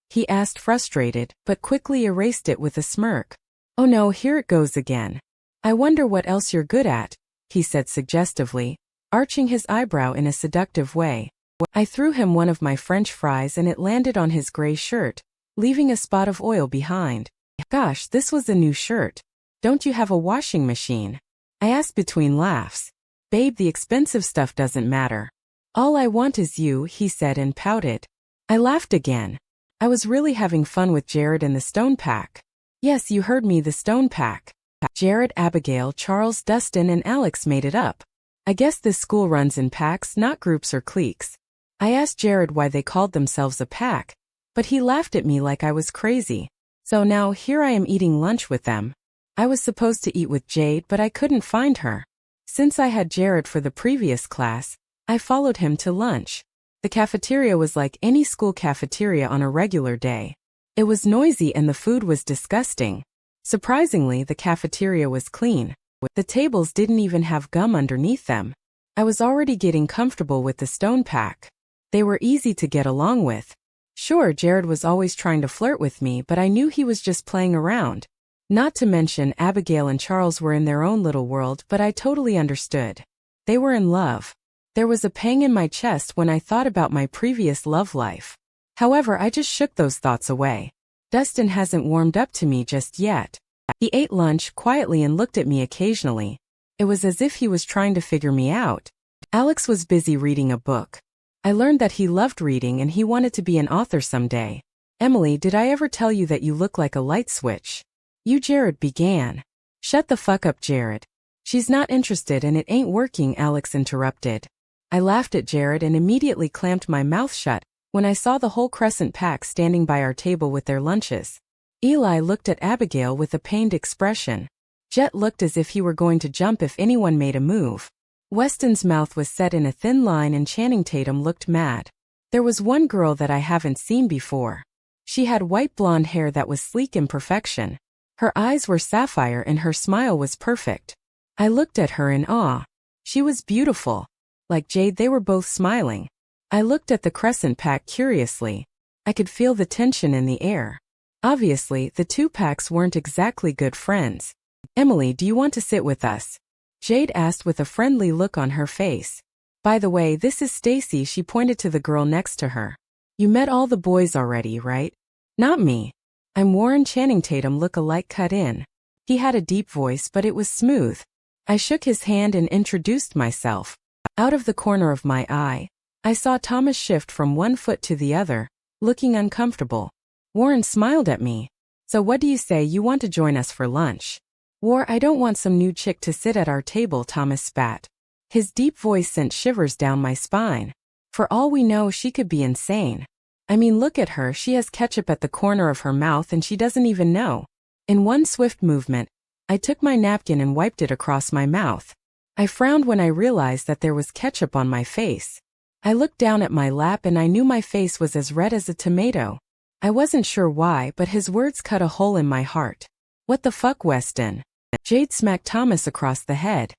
He asked, frustrated, but quickly erased it with a smirk. Oh no, here it goes again. I wonder what else you're good at, he said suggestively, arching his eyebrow in a seductive way. I threw him one of my French fries and it landed on his gray shirt, leaving a spot of oil behind. Gosh, this was a new shirt. Don't you have a washing machine? I asked between laughs. Babe, the expensive stuff doesn't matter. All I want is you, he said and pouted. I laughed again. I was really having fun with Jared and the Stone Pack. Yes, you heard me, the Stone Pack. Jared, Abigail, Charles, Dustin, and Alex made it up. I guess this school runs in packs, not groups or cliques. I asked Jared why they called themselves a pack, but he laughed at me like I was crazy. So now here I am eating lunch with them. I was supposed to eat with Jade, but I couldn't find her. Since I had Jared for the previous class, I followed him to lunch. The cafeteria was like any school cafeteria on a regular day. It was noisy and the food was disgusting. Surprisingly, the cafeteria was clean. The tables didn't even have gum underneath them. I was already getting comfortable with the Stone Pack. They were easy to get along with. Sure, Jared was always trying to flirt with me, but I knew he was just playing around. Not to mention Abigail and Charles were in their own little world, but I totally understood. They were in love. There was a pang in my chest when I thought about my previous love life. However, I just shook those thoughts away. Dustin hasn't warmed up to me just yet. He ate lunch quietly and looked at me occasionally. It was as if he was trying to figure me out. Alex was busy reading a book. I learned that he loved reading and he wanted to be an author someday. Emily, did I ever tell you that you look like a light switch? You, Jared began. Shut the fuck up, Jared. She's not interested and it ain't working, Alex interrupted. I laughed at Jared and immediately clamped my mouth shut when I saw the whole Crescent pack standing by our table with their lunches. Eli looked at Abigail with a pained expression. Jet looked as if he were going to jump if anyone made a move. Weston's mouth was set in a thin line and Channing Tatum looked mad. There was one girl that I haven't seen before. She had white blonde hair that was sleek in perfection. Her eyes were sapphire and her smile was perfect. I looked at her in awe. She was beautiful. Like Jade, they were both smiling. I looked at the Crescent pack curiously. I could feel the tension in the air. Obviously, the two packs weren't exactly good friends. Emily, do you want to sit with us? Jade asked with a friendly look on her face. By the way, this is Stacy, she pointed to the girl next to her. You met all the boys already, right? Not me. I'm Warren. Channing Tatum look-alike cut in. He had a deep voice, but it was smooth. I shook his hand and introduced myself. Out of the corner of my eye, I saw Thomas shift from one foot to the other, looking uncomfortable. Warren smiled at me. So what do you say, you want to join us for lunch? War, I don't want some new chick to sit at our table, Thomas spat. His deep voice sent shivers down my spine. For all we know, she could be insane. I mean, look at her, she has ketchup at the corner of her mouth and she doesn't even know. In one swift movement, I took my napkin and wiped it across my mouth. I frowned when I realized that there was ketchup on my face. I looked down at my lap and I knew my face was as red as a tomato. I wasn't sure why, but his words cut a hole in my heart. What the fuck, Weston? Jade smacked Thomas across the head.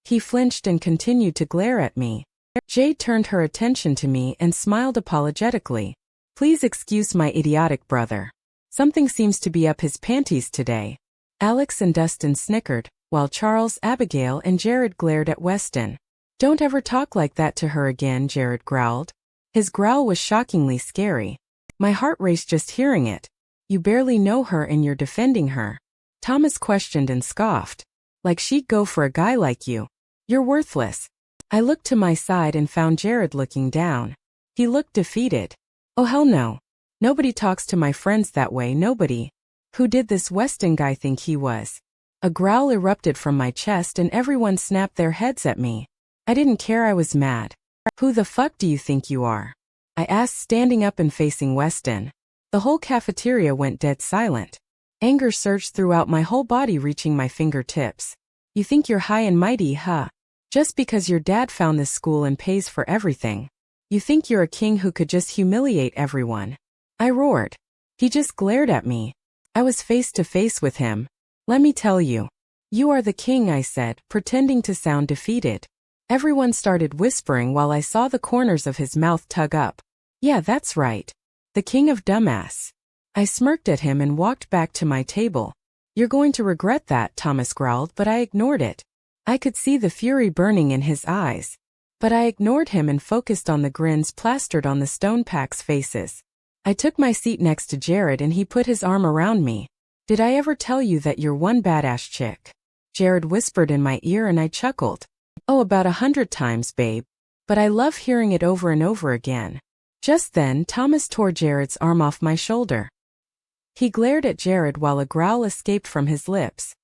He flinched and continued to glare at me. Jade turned her attention to me and smiled apologetically. Please excuse my idiotic brother. Something seems to be up his panties today. Alex and Dustin snickered, while Charles, Abigail, and Jared glared at Weston. Don't ever talk like that to her again, Jared growled. His growl was shockingly scary. My heart raced just hearing it. You barely know her and you're defending her. Thomas questioned and scoffed. Like she'd go for a guy like you. You're worthless. I looked to my side and found Jared looking down. He looked defeated. Oh hell no. Nobody talks to my friends that way, nobody. Who did this Weston guy think he was? A growl erupted from my chest and everyone snapped their heads at me. I didn't care, I was mad. Who the fuck do you think you are? I asked, standing up and facing Weston. The whole cafeteria went dead silent. Anger surged throughout my whole body, reaching my fingertips. You think you're high and mighty, huh? Just because your dad found this school and pays for everything. You think you're a king who could just humiliate everyone. I roared. He just glared at me. I was face to face with him. Let me tell you. You are the king, I said, pretending to sound defeated. Everyone started whispering while I saw the corners of his mouth tug up. Yeah, that's right. The king of dumbass. I smirked at him and walked back to my table. You're going to regret that, Thomas growled, but I ignored it. I could see the fury burning in his eyes. But I ignored him and focused on the grins plastered on the stone packs' faces. I took my seat next to Jared and he put his arm around me. Did I ever tell you that you're one badass chick? Jared whispered in my ear and I chuckled. Oh, about 100 times, babe. But I love hearing it over and over again. Just then, Thomas tore Jared's arm off my shoulder. He glared at Jared while a growl escaped from his lips.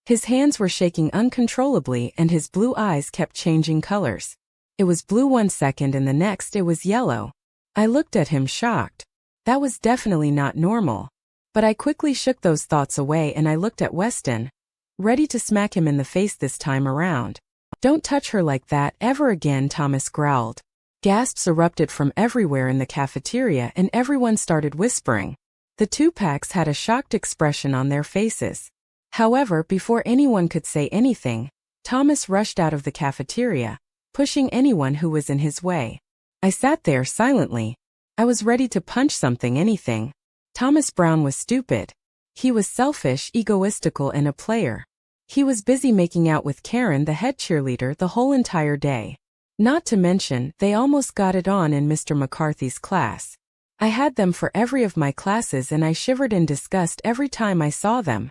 His hands were shaking uncontrollably and his blue eyes kept changing colors. It was blue one second and the next it was yellow. I looked at him shocked. That was definitely not normal. But I quickly shook those thoughts away and I looked at Weston, ready to smack him in the face this time around. Don't touch her like that ever again, Thomas growled. Gasps erupted from everywhere in the cafeteria and everyone started whispering. The two-packs had a shocked expression on their faces. However, before anyone could say anything, Thomas rushed out of the cafeteria, pushing anyone who was in his way. I sat there silently. I was ready to punch something, anything. Thomas Brown was stupid. He was selfish, egoistical, and a player. He was busy making out with Karen, the head cheerleader, the whole entire day. Not to mention, they almost got it on in Mr. McCarthy's class. I had them for every of my classes and I shivered in disgust every time I saw them.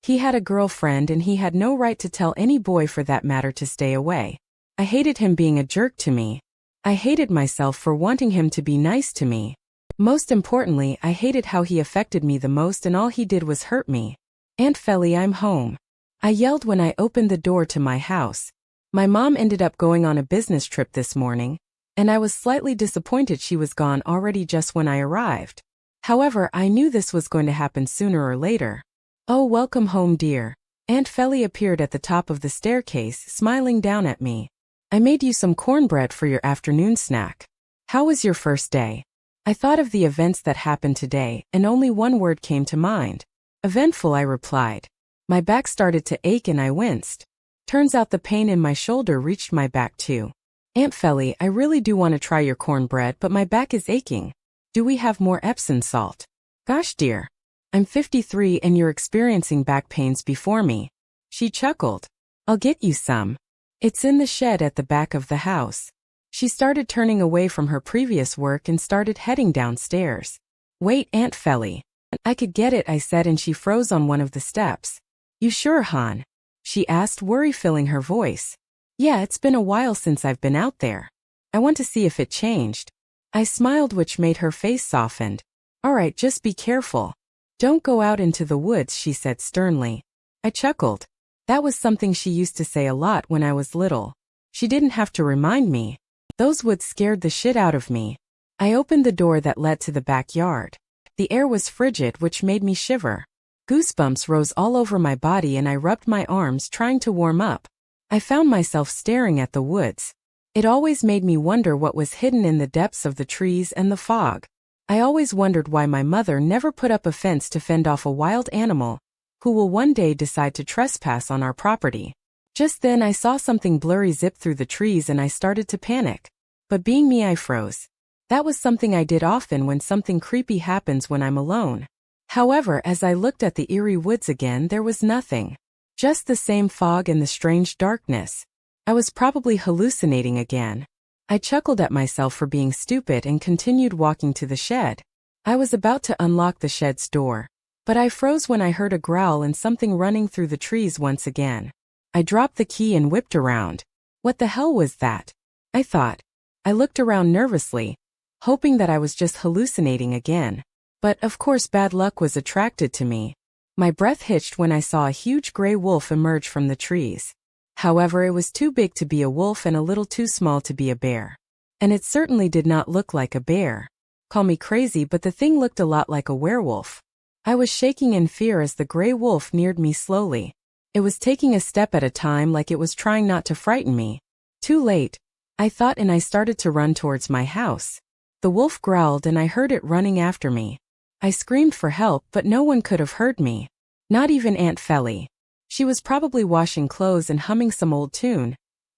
He had a girlfriend and he had no right to tell any boy for that matter to stay away. I hated him being a jerk to me. I hated myself for wanting him to be nice to me. Most importantly, I hated how he affected me the most and all he did was hurt me. Aunt Felly, I'm home. I yelled when I opened the door to my house. My mom ended up going on a business trip this morning, and I was slightly disappointed she was gone already just when I arrived. However, I knew this was going to happen sooner or later. Oh, welcome home, dear. Aunt Felly appeared at the top of the staircase, smiling down at me. I made you some cornbread for your afternoon snack. How was your first day? I thought of the events that happened today, and only one word came to mind. Eventful, I replied. My back started to ache and I winced. Turns out the pain in my shoulder reached my back too. Aunt Felly, I really do want to try your cornbread, but my back is aching. Do we have more Epsom salt? Gosh, dear. I'm 53 and you're experiencing back pains before me. She chuckled. I'll get you some. It's in the shed at the back of the house. She started turning away from her previous work and started heading downstairs. Wait, Aunt Felly. I could get it, I said, and she froze on one of the steps. You sure, hon? She asked, worry filling her voice. Yeah, it's been a while since I've been out there. I want to see if it changed. I smiled, which made her face soften. All right, just be careful. Don't go out into the woods, she said sternly. I chuckled. That was something she used to say a lot when I was little. She didn't have to remind me. Those woods scared the shit out of me. I opened the door that led to the backyard. The air was frigid, which made me shiver. Goosebumps rose all over my body and I rubbed my arms trying to warm up. I found myself staring at the woods. It always made me wonder what was hidden in the depths of the trees and the fog. I always wondered why my mother never put up a fence to fend off a wild animal who will one day decide to trespass on our property. Just then I saw something blurry zip through the trees and I started to panic. But being me, I froze. That was something I did often when something creepy happens when I'm alone. However, as I looked at the eerie woods again, there was nothing. Just the same fog and the strange darkness. I was probably hallucinating again. I chuckled at myself for being stupid and continued walking to the shed. I was about to unlock the shed's door, but I froze when I heard a growl and something running through the trees once again. I dropped the key and whipped around. What the hell was that? I thought. I looked around nervously, hoping that I was just hallucinating again. But, of course, bad luck was attracted to me. My breath hitched when I saw a huge gray wolf emerge from the trees. However, it was too big to be a wolf and a little too small to be a bear. And it certainly did not look like a bear. Call me crazy, but the thing looked a lot like a werewolf. I was shaking in fear as the gray wolf neared me slowly. It was taking a step at a time, like it was trying not to frighten me. Too late, I thought, and I started to run towards my house. The wolf growled and I heard it running after me. I screamed for help, but no one could have heard me. Not even Aunt Felly. She was probably washing clothes and humming some old tune,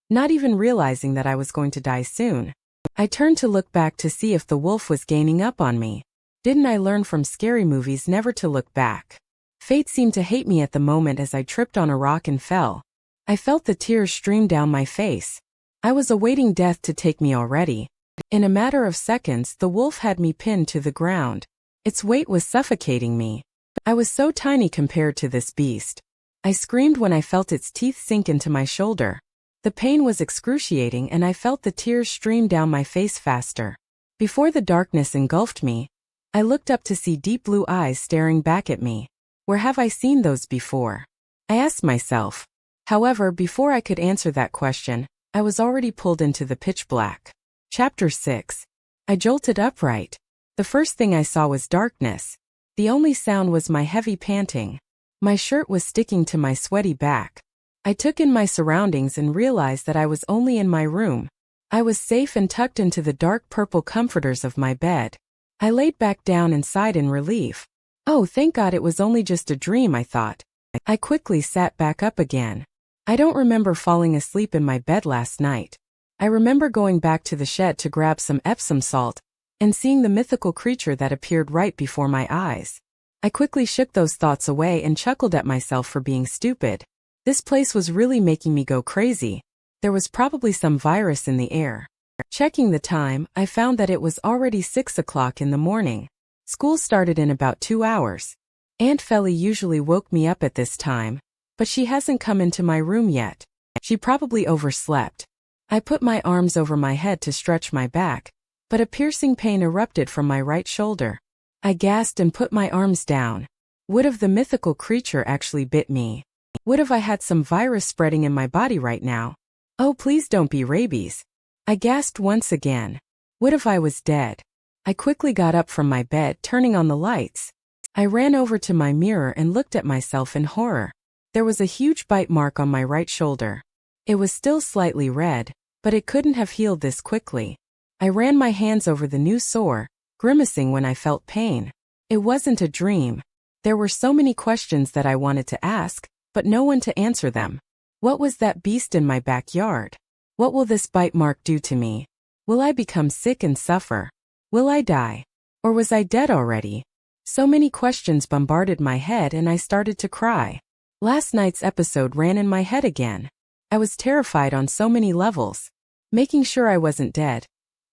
not even realizing that I was going to die soon. I turned to look back to see if the wolf was gaining up on me. Didn't I learn from scary movies never to look back? Fate seemed to hate me at the moment as I tripped on a rock and fell. I felt the tears stream down my face. I was awaiting death to take me already. In a matter of seconds, the wolf had me pinned to the ground. Its weight was suffocating me. I was so tiny compared to this beast. I screamed when I felt its teeth sink into my shoulder. The pain was excruciating and I felt the tears stream down my face faster. Before the darkness engulfed me, I looked up to see deep blue eyes staring back at me. Where have I seen those before? I asked myself. However, before I could answer that question, I was already pulled into the pitch black. Chapter 6. I jolted upright. The first thing I saw was darkness. The only sound was my heavy panting. My shirt was sticking to my sweaty back. I took in my surroundings and realized that I was only in my room. I was safe and tucked into the dark purple comforters of my bed. I laid back down and sighed in relief. Oh, thank God it was only just a dream, I thought. I quickly sat back up again. I don't remember falling asleep in my bed last night. I remember going back to the shed to grab some Epsom salt and seeing the mythical creature that appeared right before my eyes. I quickly shook those thoughts away and chuckled at myself for being stupid. This place was really making me go crazy. There was probably some virus in the air. Checking the time, I found that it was already 6 o'clock in the morning. School started in about 2 hours. Aunt Felly usually woke me up at this time, but she hasn't come into my room yet. She probably overslept. I put my arms over my head to stretch my back, but a piercing pain erupted from my right shoulder. I gasped and put my arms down. What if the mythical creature actually bit me? What if I had some virus spreading in my body right now? Oh, please don't be rabies. I gasped once again. What if I was dead? I quickly got up from my bed, turning on the lights. I ran over to my mirror and looked at myself in horror. There was a huge bite mark on my right shoulder. It was still slightly red, but it couldn't have healed this quickly. I ran my hands over the new sore, grimacing when I felt pain. It wasn't a dream. There were so many questions that I wanted to ask, but no one to answer them. What was that beast in my backyard? What will this bite mark do to me? Will I become sick and suffer? Will I die? Or was I dead already? So many questions bombarded my head and I started to cry. Last night's episode ran in my head again. I was terrified on so many levels. Making sure I wasn't dead,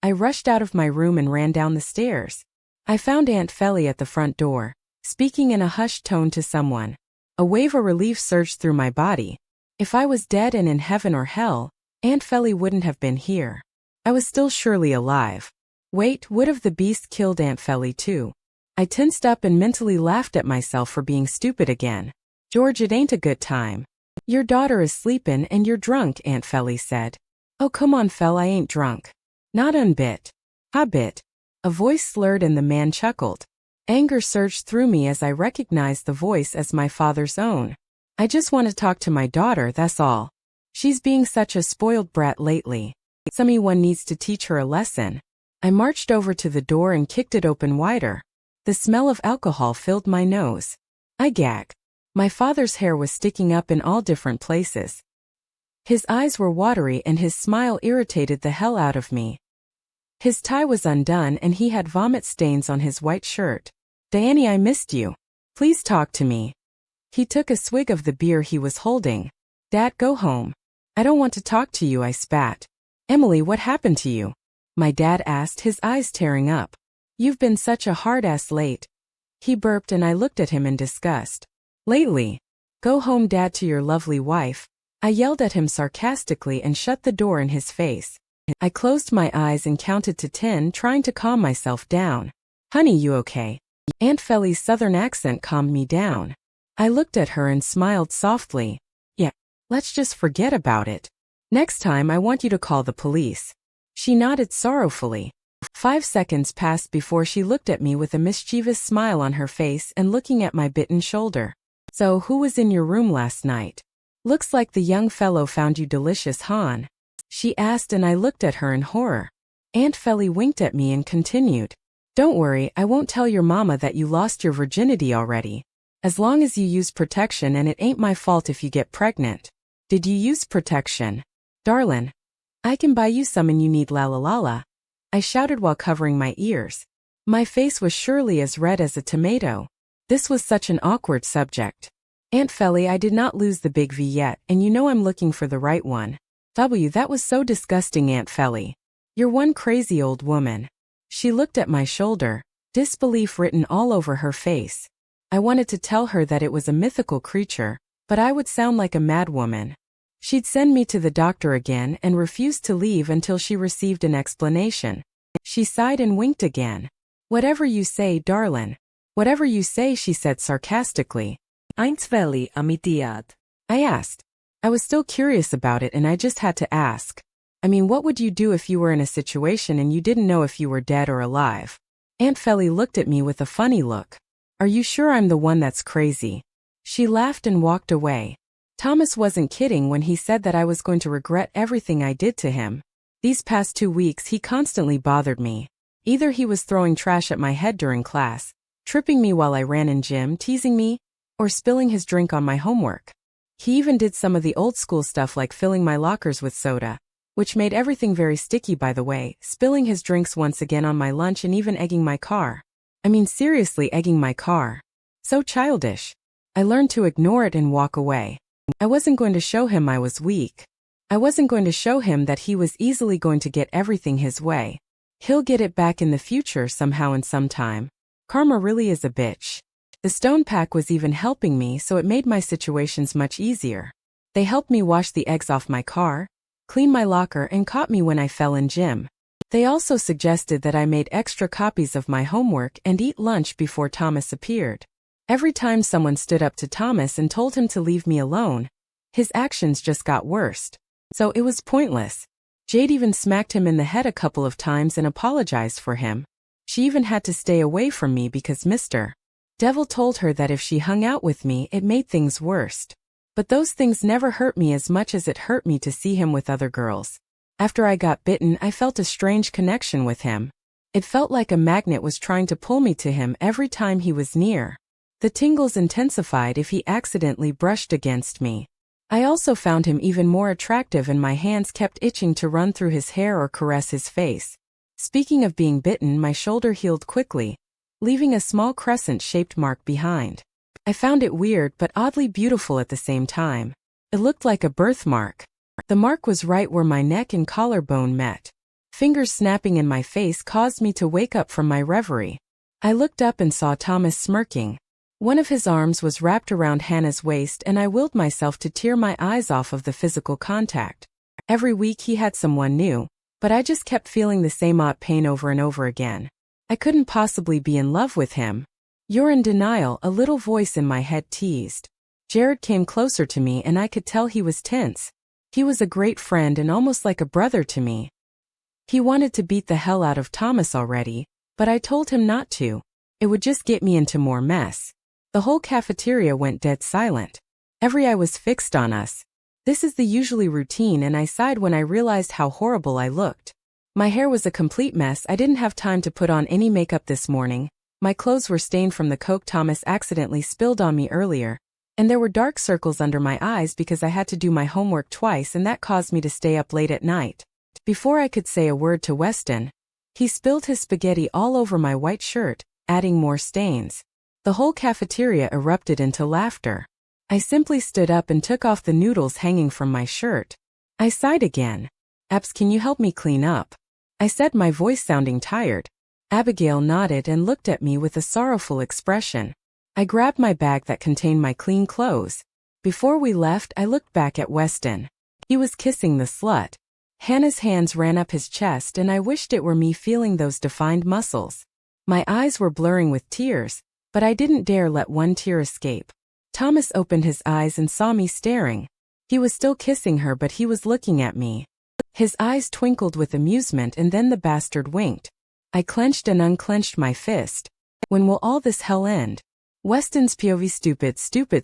I rushed out of my room and ran down the stairs. I found Aunt Felly at the front door, speaking in a hushed tone to someone. A wave of relief surged through my body. If I was dead and in heaven or hell, Aunt Felly wouldn't have been here. I was still surely alive. Wait, what if the beast killed Aunt Felly too? I tensed up and mentally laughed at myself for being stupid again. George, it ain't a good time. Your daughter is sleepin' and you're drunk, Aunt Felly said. Oh, come on, Fell, I ain't drunk. Not un bit. A bit. A voice slurred and the man chuckled. Anger surged through me as I recognized the voice as my father's own. I just want to talk to my daughter, that's all. She's being such a spoiled brat lately. Someone needs to teach her a lesson. I marched over to the door and kicked it open wider. The smell of alcohol filled my nose. I gagged. My father's hair was sticking up in all different places. His eyes were watery and his smile irritated the hell out of me. His tie was undone and he had vomit stains on his white shirt. Danny, I missed you. Please talk to me. He took a swig of the beer he was holding. Dad, go home. I don't want to talk to you, I spat. Emily, what happened to you? My dad asked, his eyes tearing up. You've been such a hard ass late. He burped and I looked at him in disgust. Lately? Go home, Dad, to your lovely wife. I yelled at him sarcastically and shut the door in his face. I closed my eyes and counted to 10, trying to calm myself down. Honey, you okay? Aunt Feli's southern accent calmed me down. I looked at her and smiled softly. Yeah, let's just forget about it. Next time I want you to call the police. She nodded sorrowfully. 5 seconds passed before she looked at me with a mischievous smile on her face and looking at my bitten shoulder. So who was in your room last night? Looks like the young fellow found you delicious, Han. She asked and I looked at her in horror. Aunt Feli winked at me and continued. Don't worry, I won't tell your mama that you lost your virginity already. As long as you use protection, and it ain't my fault if you get pregnant. Did you use protection? Darlin', I can buy you some and you need la la la la. I shouted while covering my ears. My face was surely as red as a tomato. This was such an awkward subject. Aunt Feli, I did not lose the big V yet, and you know I'm looking for the right one. That was so disgusting, Aunt Feli. You're one crazy old woman. She looked at my shoulder, disbelief written all over her face. I wanted to tell her that it was a mythical creature, but I would sound like a mad woman. She'd send me to the doctor again and refused to leave until she received an explanation. She sighed and winked again. Whatever you say, darlin'. Whatever you say, she said sarcastically. Aunt Feli, amitiad. I asked. I was still curious about it and I just had to ask. I mean, what would you do if you were in a situation and you didn't know if you were dead or alive? Aunt Feli looked at me with a funny look. Are you sure I'm the one that's crazy? She laughed and walked away. Thomas wasn't kidding when he said that I was going to regret everything I did to him. These past 2 weeks he constantly bothered me. Either he was throwing trash at my head during class, tripping me while I ran in gym, teasing me, or spilling his drink on my homework. He even did some of the old school stuff like filling my lockers with soda, which made everything very sticky, by the way, spilling his drinks once again on my lunch and even egging my car. I mean, seriously, egging my car. So childish. I learned to ignore it and walk away. I wasn't going to show him I was weak. I wasn't going to show him that he was easily going to get everything his way. He'll get it back in the future somehow and sometime. Karma really is a bitch. The stone pack was even helping me, so it made my situations much easier. They helped me wash the eggs off my car, clean my locker, and caught me when I fell in gym. They also suggested that I made extra copies of my homework and eat lunch before Thomas appeared. Every time someone stood up to Thomas and told him to leave me alone, his actions just got worse. So it was pointless. Jade even smacked him in the head a couple of times and apologized for him. She even had to stay away from me because Mr. Devil told her that if she hung out with me, it made things worse. But those things never hurt me as much as it hurt me to see him with other girls. After I got bitten, I felt a strange connection with him. It felt like a magnet was trying to pull me to him every time he was near. The tingles intensified if he accidentally brushed against me. I also found him even more attractive and my hands kept itching to run through his hair or caress his face. Speaking of being bitten, my shoulder healed quickly, leaving a small crescent-shaped mark behind. I found it weird but oddly beautiful at the same time. It looked like a birthmark. The mark was right where my neck and collarbone met. Fingers snapping in my face caused me to wake up from my reverie. I looked up and saw Thomas smirking. One of his arms was wrapped around Hannah's waist and I willed myself to tear my eyes off of the physical contact. Every week he had someone new, but I just kept feeling the same odd pain over and over again. I couldn't possibly be in love with him. You're in denial, a little voice in my head teased. Jared came closer to me and I could tell he was tense. He was a great friend and almost like a brother to me. He wanted to beat the hell out of Thomas already, but I told him not to. It would just get me into more mess. The whole cafeteria went dead silent. Every eye was fixed on us. This is the usually routine and I sighed when I realized how horrible I looked. My hair was a complete mess. I didn't have time to put on any makeup this morning. My clothes were stained from the Coke Thomas accidentally spilled on me earlier, And there were dark circles under my eyes because I had to do my homework twice and that caused me to stay up late at night. Before I could say a word to Weston, he spilled his spaghetti all over my white shirt, adding more stains. The whole cafeteria erupted into laughter. I simply stood up and took off the noodles hanging from my shirt. I sighed again. "Abs, can you help me clean up?" I said, my voice sounding tired. Abigail nodded and looked at me with a sorrowful expression. I grabbed my bag that contained my clean clothes. Before we left, I looked back at Weston. He was kissing the slut. Hannah's hands ran up his chest and I wished it were me feeling those defined muscles. My eyes were blurring with tears, but I didn't dare let one tear escape. Thomas opened his eyes and saw me staring. He was still kissing her but he was looking at me. His eyes twinkled with amusement and then the bastard winked. I clenched and unclenched my fist. When will all this hell end? Weston's POV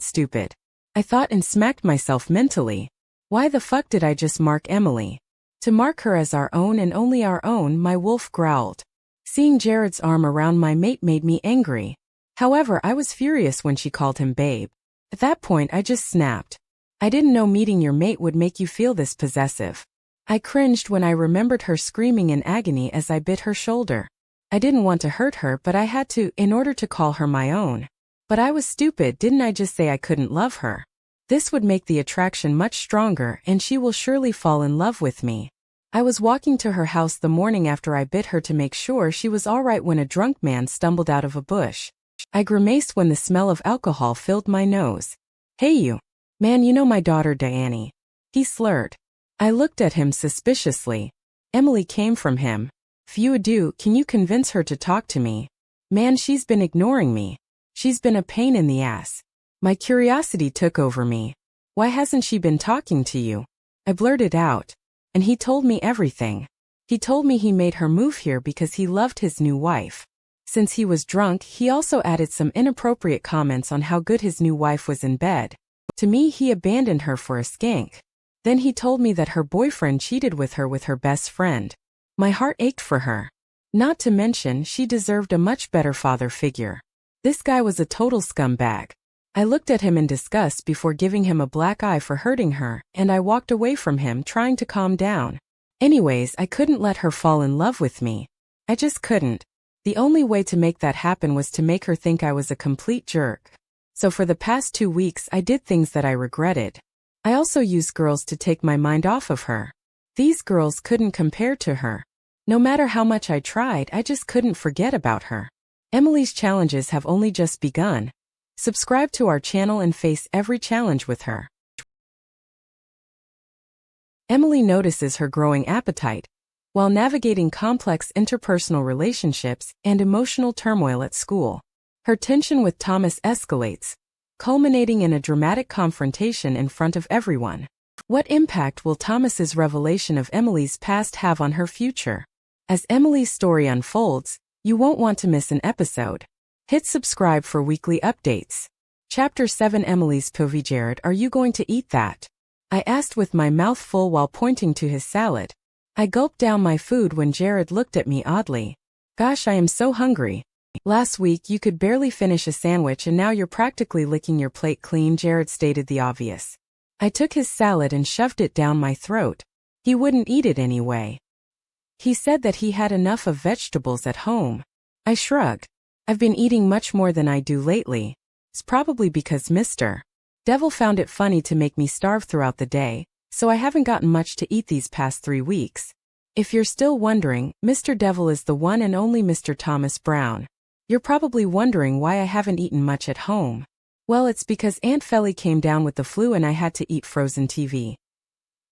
stupid. I thought and smacked myself mentally. Why the fuck did I just mark Emily? To mark her as our own and only our own, my wolf growled. Seeing Jared's arm around my mate made me angry. However, I was furious when she called him babe. At that point I just snapped. I didn't know meeting your mate would make you feel this possessive. I cringed when I remembered her screaming in agony as I bit her shoulder. I didn't want to hurt her but I had to in order to call her my own. But I was stupid, didn't I just say I couldn't love her? This would make the attraction much stronger and she will surely fall in love with me. I was walking to her house the morning after I bit her to make sure she was alright when a drunk man stumbled out of a bush. I grimaced when the smell of alcohol filled my nose. Hey you. Man, you know my daughter Diane. He slurred. I looked at him suspiciously. Emily came from him. Few do, can you convince her to talk to me? Man, she's been ignoring me. She's been a pain in the ass. My curiosity took over me. Why hasn't she been talking to you? I blurted out. And he told me everything. He told me he made her move here because he loved his new wife. Since he was drunk, he also added some inappropriate comments on how good his new wife was in bed. To me, he abandoned her for a skank. Then he told me that her boyfriend cheated with her best friend. My heart ached for her. Not to mention, she deserved a much better father figure. This guy was a total scumbag. I looked at him in disgust before giving him a black eye for hurting her, and I walked away from him trying to calm down. Anyways, I couldn't let her fall in love with me. I just couldn't. The only way to make that happen was to make her think I was a complete jerk. So for the past 2 weeks I did things that I regretted. I also used girls to take my mind off of her. These girls couldn't compare to her. No matter how much I tried, I just couldn't forget about her. Emily's challenges have only just begun. Subscribe to our channel and face every challenge with her. Emily notices her growing appetite while navigating complex interpersonal relationships and emotional turmoil at school. Her tension with Thomas escalates, culminating in a dramatic confrontation in front of everyone. What impact will Thomas's revelation of Emily's past have on her future? As Emily's story unfolds, you won't want to miss an episode. Hit subscribe for weekly updates. Chapter 7 Emily's POV. Jared, are you going to eat that? I asked with my mouth full while pointing to his salad. I gulped down my food when Jared looked at me oddly. Gosh, I am so hungry. Last week you could barely finish a sandwich and now you're practically licking your plate clean. Jared stated the obvious. I took his salad and shoved it down my throat. He wouldn't eat it anyway. He said that he had enough of vegetables at home. I shrugged. I've been eating much more than I do lately. It's probably because Mr. Devil found it funny to make me starve throughout the day, so I haven't gotten much to eat these past 3 weeks. If you're still wondering, Mr. Devil is the one and only Mr. Thomas Brown. You're probably wondering why I haven't eaten much at home. Well, it's because Aunt Felly came down with the flu and I had to eat frozen TV.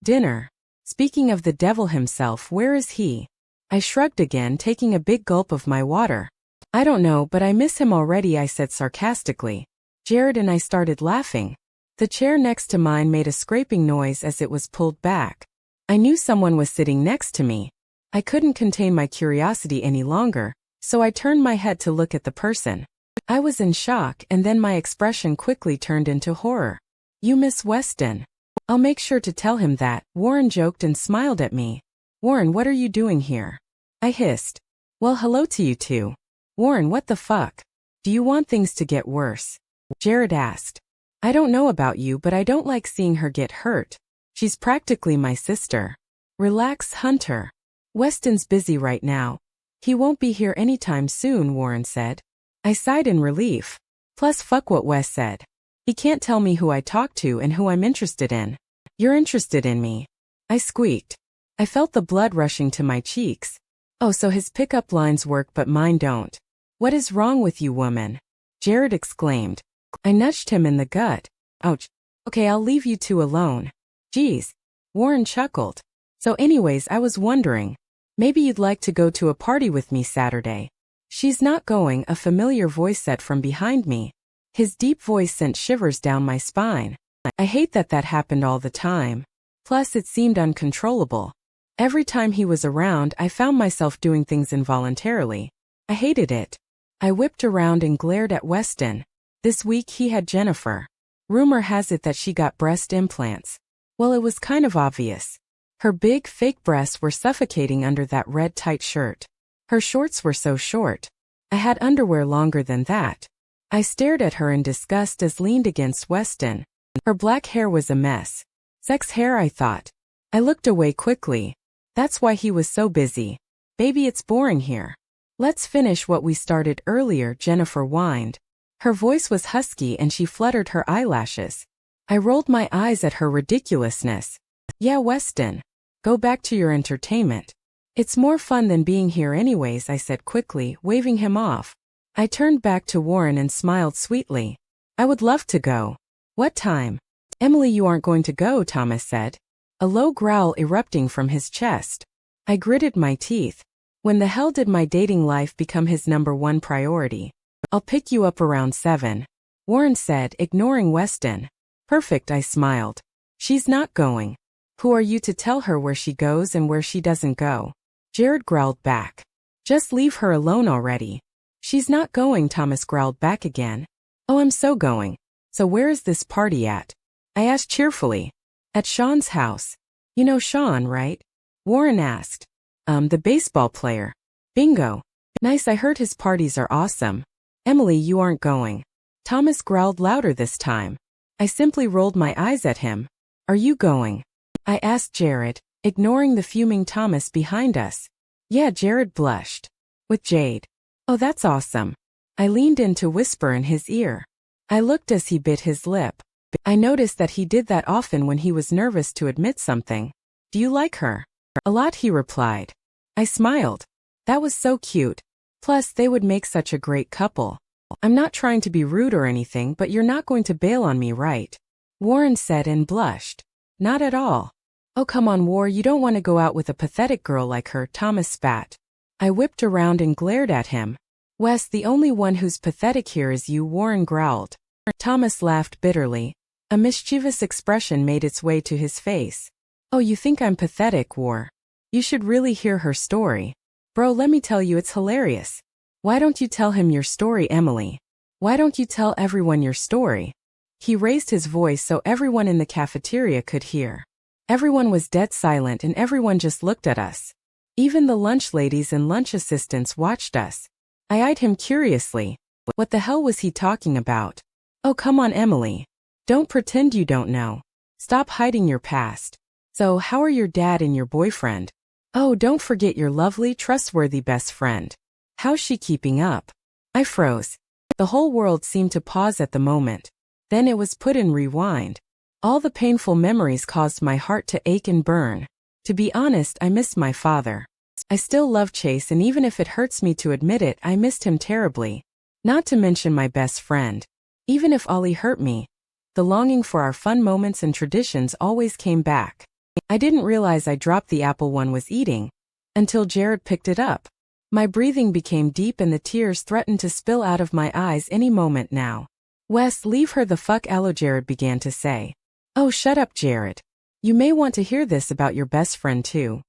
Dinner. Speaking of the devil himself, where is he? I shrugged again, taking a big gulp of my water. I don't know, but I miss him already, I said sarcastically. Jared and I started laughing. The chair next to mine made a scraping noise as it was pulled back. I knew someone was sitting next to me. I couldn't contain my curiosity any longer, so I turned my head to look at the person. I was in shock and then my expression quickly turned into horror. You miss Weston. I'll make sure to tell him that, Warren joked and smiled at me. Warren, what are you doing here? I hissed. Well, hello to you too. Warren, what the fuck? Do you want things to get worse? Jared asked. I don't know about you, but I don't like seeing her get hurt. She's practically my sister. Relax, Hunter. Weston's busy right now. He won't be here anytime soon, Warren said. I sighed in relief. Plus fuck what Wes said. He can't tell me who I talk to and who I'm interested in. You're interested in me. I squeaked. I felt the blood rushing to my cheeks. Oh, so his pickup lines work but mine don't. What is wrong with you, woman? Jared exclaimed. I nudged him in the gut. Ouch. Okay, I'll leave you two alone. Geez. Warren chuckled. So anyways, I was wondering. Maybe you'd like to go to a party with me Saturday. She's not going, a familiar voice said from behind me. His deep voice sent shivers down my spine. I hate that happened all the time. Plus, it seemed uncontrollable. Every time he was around, I found myself doing things involuntarily. I hated it. I whipped around and glared at Weston. This week he had Jennifer. Rumor has it that she got breast implants. Well, it was kind of obvious. Her big, fake breasts were suffocating under that red tight shirt. Her shorts were so short. I had underwear longer than that. I stared at her in disgust as leaned against Weston. Her black hair was a mess. Sex hair, I thought. I looked away quickly. That's why he was so busy. Baby, it's boring here. Let's finish what we started earlier, Jennifer whined. Her voice was husky and she fluttered her eyelashes. I rolled my eyes at her ridiculousness. Yeah, Weston. Go back to your entertainment. It's more fun than being here anyways, I said quickly, waving him off. I turned back to Warren and smiled sweetly. I would love to go. What time? Emily, you aren't going to go, Thomas said. A low growl erupting from his chest. I gritted my teeth. When the hell did my dating life become his #1 priority? I'll pick you up around 7. Warren said, ignoring Weston. Perfect, I smiled. She's not going. Who are you to tell her where she goes and where she doesn't go? Jared growled back. Just leave her alone already. She's not going, Thomas growled back again. Oh, I'm so going. So where is this party at? I asked cheerfully. At Sean's house. You know Sean, right? Warren asked. The baseball player. Bingo. Nice, I heard his parties are awesome. Emily, you aren't going. Thomas growled louder this time. I simply rolled my eyes at him. Are you going? I asked Jared, ignoring the fuming Thomas behind us. Yeah, Jared blushed. With Jade. Oh, that's awesome. I leaned in to whisper in his ear. I looked as he bit his lip. I noticed that he did that often when he was nervous to admit something. Do you like her? A lot, he replied. I smiled. That was so cute. Plus, they would make such a great couple. I'm not trying to be rude or anything, but you're not going to bail on me, right? Warren said and blushed. Not at all. Oh, come on, War, you don't want to go out with a pathetic girl like her, Thomas spat. I whipped around and glared at him. Wes, the only one who's pathetic here is you, Warren growled. Thomas laughed bitterly. A mischievous expression made its way to his face. Oh, you think I'm pathetic, War? You should really hear her story. Bro, let me tell you, it's hilarious. Why don't you tell him your story, Emily? Why don't you tell everyone your story? He raised his voice so everyone in the cafeteria could hear. Everyone was dead silent and everyone just looked at us. Even the lunch ladies and lunch assistants watched us. I eyed him curiously. What the hell was he talking about? Oh, come on, Emily. Don't pretend you don't know. Stop hiding your past. So, how are your dad and your boyfriend? Oh, don't forget your lovely, trustworthy best friend. How's she keeping up? I froze. The whole world seemed to pause at the moment. Then it was put in rewind. All the painful memories caused my heart to ache and burn. To be honest, I missed my father. I still love Chase, and even if it hurts me to admit it, I missed him terribly. Not to mention my best friend. Even if Ollie hurt me, the longing for our fun moments and traditions always came back. I didn't realize I dropped the apple one was eating until Jared picked it up. My breathing became deep and the tears threatened to spill out of my eyes any moment now. Wes, leave her the fuck alone, Jared began to say. Oh, shut up, Jared. You may want to hear this about your best friend too.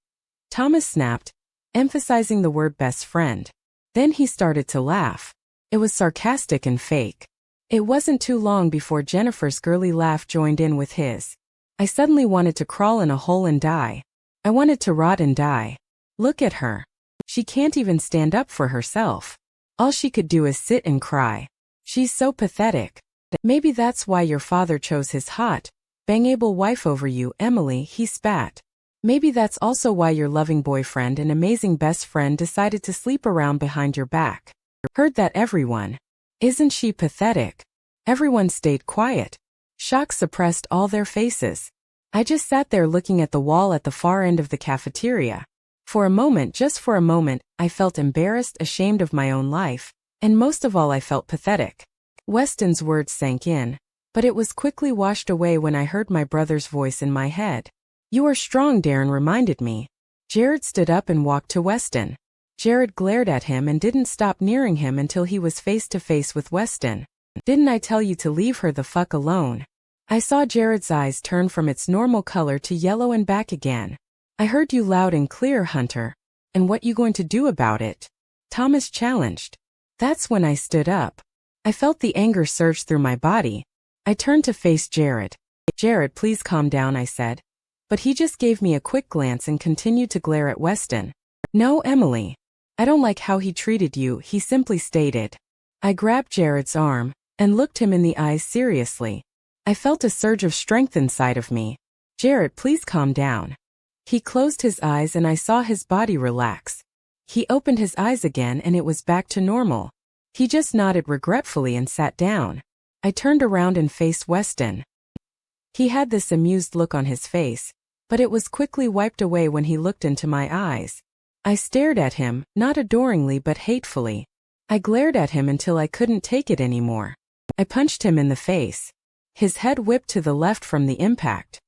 Thomas snapped, emphasizing the word best friend. Then he started to laugh. It was sarcastic and fake. It wasn't too long before Jennifer's girly laugh joined in with his. I suddenly wanted to crawl in a hole and die. I wanted to rot and die. Look at her. She can't even stand up for herself. All she could do is sit and cry. She's so pathetic. Maybe that's why your father chose his hot, bangable wife over you, Emily, he spat. Maybe that's also why your loving boyfriend and amazing best friend decided to sleep around behind your back. Heard that, everyone. Isn't she pathetic? Everyone stayed quiet. Shock suppressed all their faces. I just sat there looking at the wall at the far end of the cafeteria. For a moment, just for a moment, I felt embarrassed, ashamed of my own life, and most of all I felt pathetic. Weston's words sank in, but it was quickly washed away when I heard my brother's voice in my head. You are strong, Darren reminded me. Jared stood up and walked to Weston. Jared glared at him and didn't stop nearing him until he was face to face with Weston. Didn't I tell you to leave her the fuck alone? I saw Jared's eyes turn from its normal color to yellow and back again. I heard you loud and clear, Hunter. And what you going to do about it? Thomas challenged. That's when I stood up. I felt the anger surge through my body. I turned to face Jared. Jared, please calm down, I said. But he just gave me a quick glance and continued to glare at Weston. No, Emily. I don't like how he treated you, he simply stated. I grabbed Jared's arm and looked him in the eyes seriously. I felt a surge of strength inside of me. Jared, please calm down. He closed his eyes and I saw his body relax. He opened his eyes again and it was back to normal. He just nodded regretfully and sat down. I turned around and faced Weston. He had this amused look on his face, but it was quickly wiped away when he looked into my eyes. I stared at him, not adoringly but hatefully. I glared at him until I couldn't take it anymore. I punched him in the face. His head whipped to the left from the impact.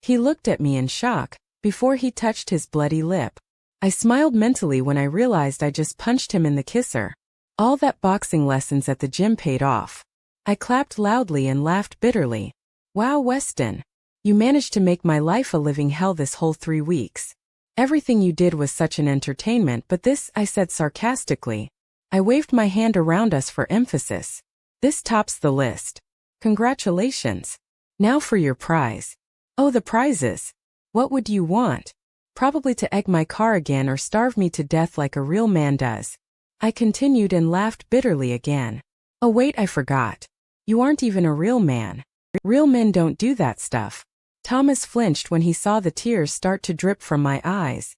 He looked at me in shock, before he touched his bloody lip. I smiled mentally when I realized I just punched him in the kisser. All that boxing lessons at the gym paid off. I clapped loudly and laughed bitterly. Wow, Weston. You managed to make my life a living hell this whole 3 weeks. Everything you did was such an entertainment, but this, I said sarcastically. I waved my hand around us for emphasis. This tops the list. Congratulations. Now for your prize. Oh, the prizes. What would you want? Probably to egg my car again or starve me to death like a real man does. I continued and laughed bitterly again. Oh wait, I forgot. You aren't even a real man. Real men don't do that stuff. Thomas flinched when he saw the tears start to drip from my eyes.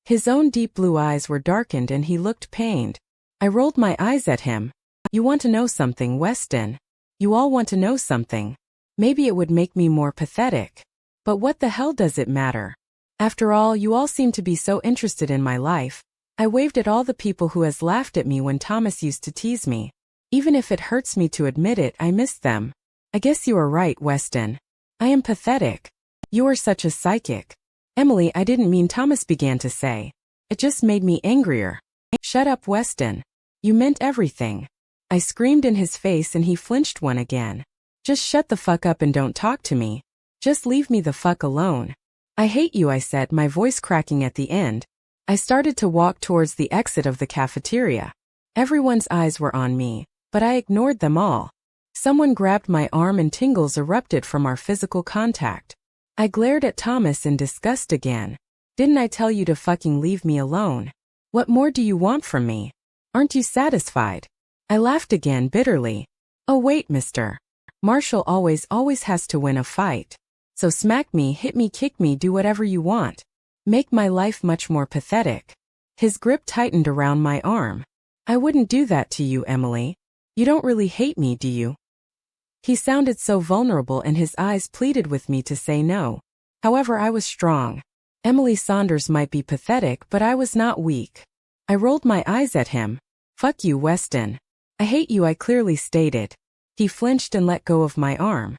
His own deep blue eyes were darkened and he looked pained. I rolled my eyes at him. You want to know something, Weston? You all want to know something. Maybe it would make me more pathetic. But what the hell does it matter? After all, you all seem to be so interested in my life. I waved at all the people who has laughed at me when Thomas used to tease me. Even if it hurts me to admit it, I missed them. I guess you are right, Weston. I am pathetic. You are such a psychic. Emily, I didn't mean, Thomas began to say. It just made me angrier. Shut up, Weston. You meant everything. I screamed in his face and he flinched one again. Just shut the fuck up and don't talk to me. Just leave me the fuck alone. I hate you, I said, my voice cracking at the end. I started to walk towards the exit of the cafeteria. Everyone's eyes were on me, but I ignored them all. Someone grabbed my arm and tingles erupted from our physical contact. I glared at Thomas in disgust again. Didn't I tell you to fucking leave me alone? What more do you want from me? Aren't you satisfied? I laughed again bitterly. Oh wait, mister. Marshall always has to win a fight. So smack me, hit me, kick me, do whatever you want. Make my life much more pathetic. His grip tightened around my arm. I wouldn't do that to you, Emily. You don't really hate me, do you? He sounded so vulnerable and his eyes pleaded with me to say no. However, I was strong. Emily Saunders might be pathetic, but I was not weak. I rolled my eyes at him. Fuck you, Weston. I hate you, I clearly stated. He flinched and let go of my arm.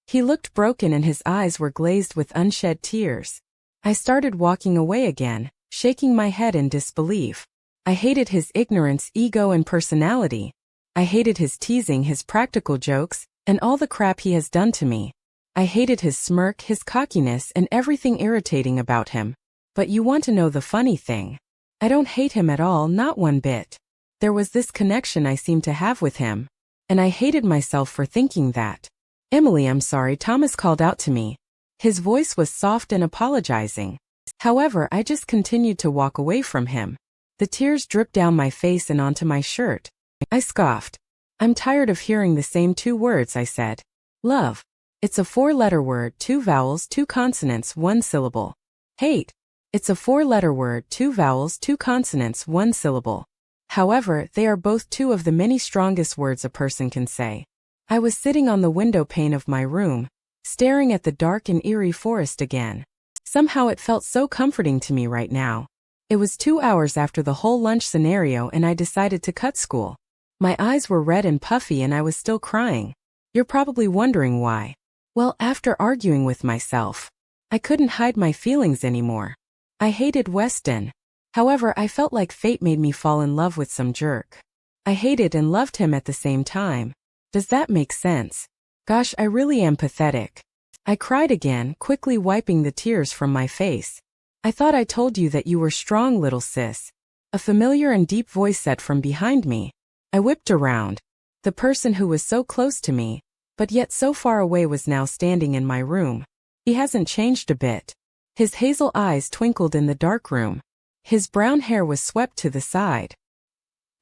He looked broken and his eyes were glazed with unshed tears. I started walking away again, shaking my head in disbelief. I hated his ignorance, ego, and personality. I hated his teasing, his practical jokes, and all the crap he has done to me. I hated his smirk, his cockiness, and everything irritating about him. But you want to know the funny thing? I don't hate him at all, not one bit. There was this connection I seemed to have with him. And I hated myself for thinking that. Emily, I'm sorry, Thomas called out to me. His voice was soft and apologizing. However, I just continued to walk away from him. The tears dripped down my face and onto my shirt. I scoffed. I'm tired of hearing the same 2 words, I said. Love. It's a 4-letter word, 2 vowels, 2 consonants, 1 syllable. Hate. It's a 4-letter word, 2 vowels, 2 consonants, 1 syllable. However, they are both 2 of the many strongest words a person can say. I was sitting on the window pane of my room, staring at the dark and eerie forest again. Somehow it felt so comforting to me right now. It was 2 hours after the whole lunch scenario and I decided to cut school. My eyes were red and puffy and I was still crying. You're probably wondering why. Well, after arguing with myself, I couldn't hide my feelings anymore. I hated Weston. However, I felt like fate made me fall in love with some jerk. I hated and loved him at the same time. Does that make sense? Gosh, I really am pathetic. I cried again, quickly wiping the tears from my face. I thought I told you that you were strong, little sis. A familiar and deep voice said from behind me. I whipped around. The person who was so close to me, but yet so far away, was now standing in my room. He hasn't changed a bit. His hazel eyes twinkled in the dark room. His brown hair was swept to the side.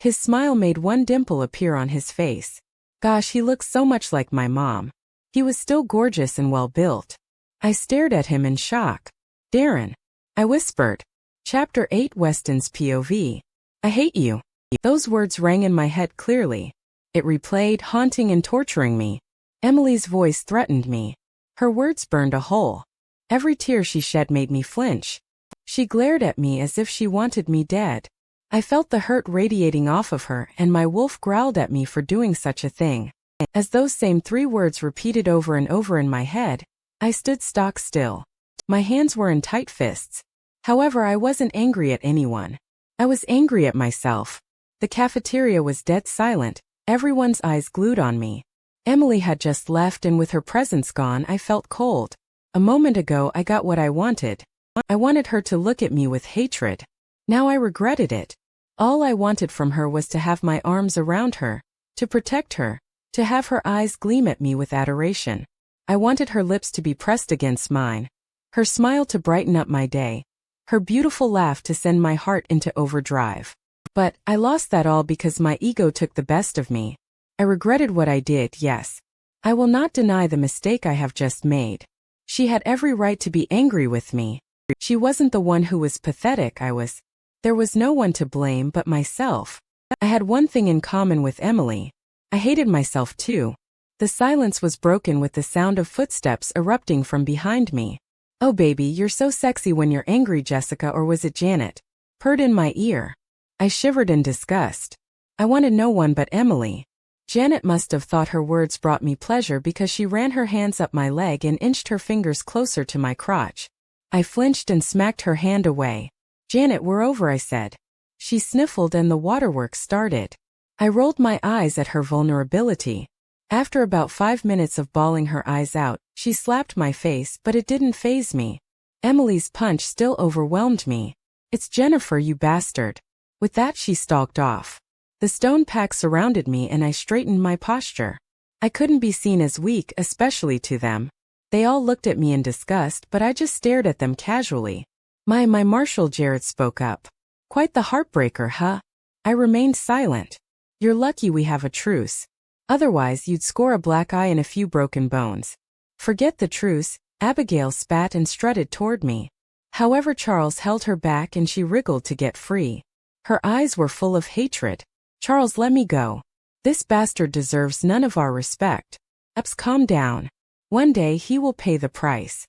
His smile made one dimple appear on his face. Gosh, he looks so much like my mom. He was still gorgeous and well-built. I stared at him in shock. Darren. I whispered. Chapter 8, Weston's POV. I hate you. Those words rang in my head clearly. It replayed, haunting and torturing me. Emily's voice threatened me. Her words burned a hole. Every tear she shed made me flinch. She glared at me as if she wanted me dead. I felt the hurt radiating off of her, and my wolf growled at me for doing such a thing. As those same 3 words repeated over and over in my head, I stood stock still. My hands were in tight fists. However, I wasn't angry at anyone. I was angry at myself. The cafeteria was dead silent, everyone's eyes glued on me. Emily had just left, and with her presence gone, I felt cold. A moment ago, I got what I wanted. I wanted her to look at me with hatred. Now I regretted it. All I wanted from her was to have my arms around her, to protect her, to have her eyes gleam at me with adoration. I wanted her lips to be pressed against mine, her smile to brighten up my day, her beautiful laugh to send my heart into overdrive. But I lost that all because my ego took the best of me. I regretted what I did, yes. I will not deny the mistake I have just made. She had every right to be angry with me. She wasn't the one who was pathetic, I was. There was no one to blame but myself. I had one thing in common with Emily. I hated myself too. The silence was broken with the sound of footsteps erupting from behind me. Oh baby, you're so sexy when you're angry, Jessica, or was it Janet? Purred in my ear. I shivered in disgust. I wanted no one but Emily. Janet must have thought her words brought me pleasure because she ran her hands up my leg and inched her fingers closer to my crotch. I flinched and smacked her hand away. Janet, we're over, I said. She sniffled and the waterworks started. I rolled my eyes at her vulnerability. After about 5 minutes of bawling her eyes out, she slapped my face, but it didn't faze me. Emily's punch still overwhelmed me. It's Jennifer, you bastard. With that, she stalked off. The stone pack surrounded me and I straightened my posture. I couldn't be seen as weak, especially to them. They all looked at me in disgust, but I just stared at them casually. My Marshall, Jared spoke up. Quite the heartbreaker, huh? I remained silent. You're lucky we have a truce. Otherwise, you'd score a black eye and a few broken bones. Forget the truce, Abigail spat and strutted toward me. However, Charles held her back and she wriggled to get free. Her eyes were full of hatred. Charles, let me go. This bastard deserves none of our respect. Ups, calm down. One day he will pay the price.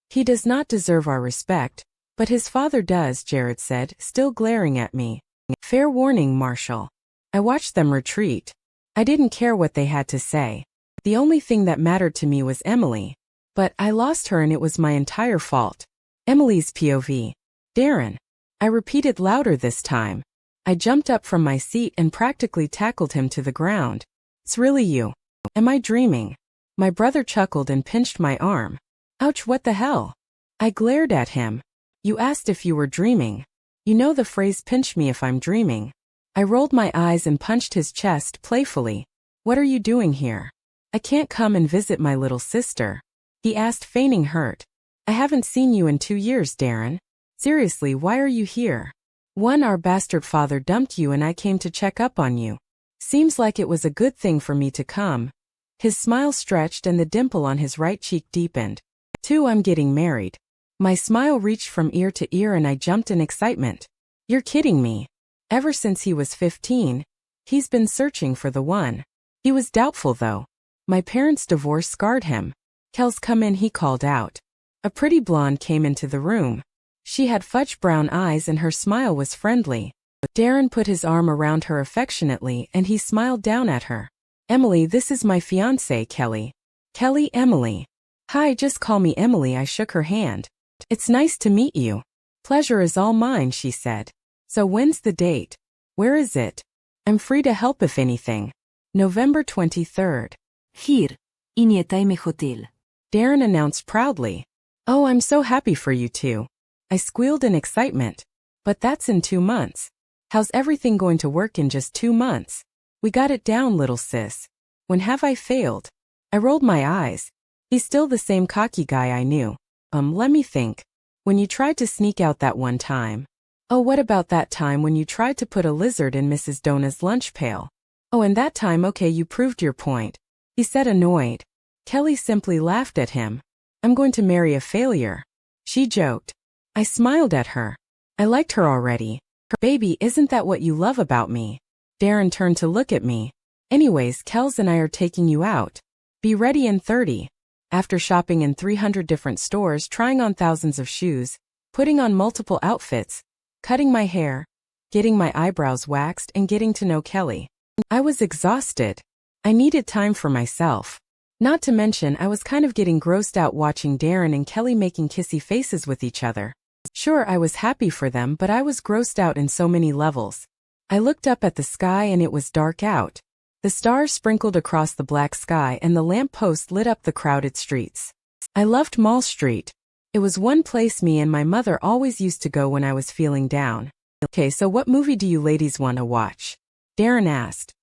He does not deserve our respect, but his father does, Jared said, still glaring at me. Fair warning, Marshall. I watched them retreat. I didn't care what they had to say. The only thing that mattered to me was Emily. But I lost her and it was my entire fault. Emily's POV. Darren. I repeated louder this time. I jumped up from my seat and practically tackled him to the ground. It's really you. Am I dreaming? My brother chuckled and pinched my arm. Ouch, what the hell? I glared at him. You asked if you were dreaming. You know the phrase pinch me if I'm dreaming. I rolled my eyes and punched his chest playfully. What are you doing here? I can't come and visit my little sister. He asked, feigning hurt. I haven't seen you in 2 years, Darren. Seriously, why are you here? Our bastard father dumped you and I came to check up on you. Seems like it was a good thing for me to come. His smile stretched and the dimple on his right cheek deepened. 2. I'm getting married. My smile reached from ear to ear and I jumped in excitement. You're kidding me. Ever since he was 15, he's been searching for the one. He was doubtful though. My parents' divorce scarred him. Kels, come in, he called out. A pretty blonde came into the room. She had fudge brown eyes and her smile was friendly. Darren put his arm around her affectionately and he smiled down at her. Emily, this is my fiancé, Kelly. Kelly, Emily. Hi, just call me Emily. I shook her hand. It's nice to meet you. Pleasure is all mine, she said. So when's the date? Where is it? I'm free to help if anything. November 23rd. Here, injetajme hotel. Darren announced proudly. Oh, I'm so happy for you two. I squealed in excitement. But that's in 2 months. How's everything going to work in just 2 months? We got it down, little sis. When have I failed? I rolled my eyes. He's still the same cocky guy I knew. Let me think. When you tried to sneak out that one time. Oh, what about that time when you tried to put a lizard in Mrs. Donna's lunch pail? Oh, and that time, okay, you proved your point. He said, annoyed. Kelly simply laughed at him. I'm going to marry a failure. She joked. I smiled at her. I liked her already. Baby, isn't that what you love about me? Darren turned to look at me. Anyways, Kels and I are taking you out. Be ready in 30. After shopping in 300 different stores, trying on thousands of shoes, putting on multiple outfits, cutting my hair, getting my eyebrows waxed and getting to know Kelly. I was exhausted. I needed time for myself. Not to mention I was kind of getting grossed out watching Darren and Kelly making kissy faces with each other. Sure, I was happy for them, but I was grossed out in so many levels. I looked up at the sky and it was dark out. The stars sprinkled across the black sky and the lamp post lit up the crowded streets. I loved Mall Street. It was one place me and my mother always used to go when I was feeling down. Okay, so what movie do you ladies want to watch? Darren asked.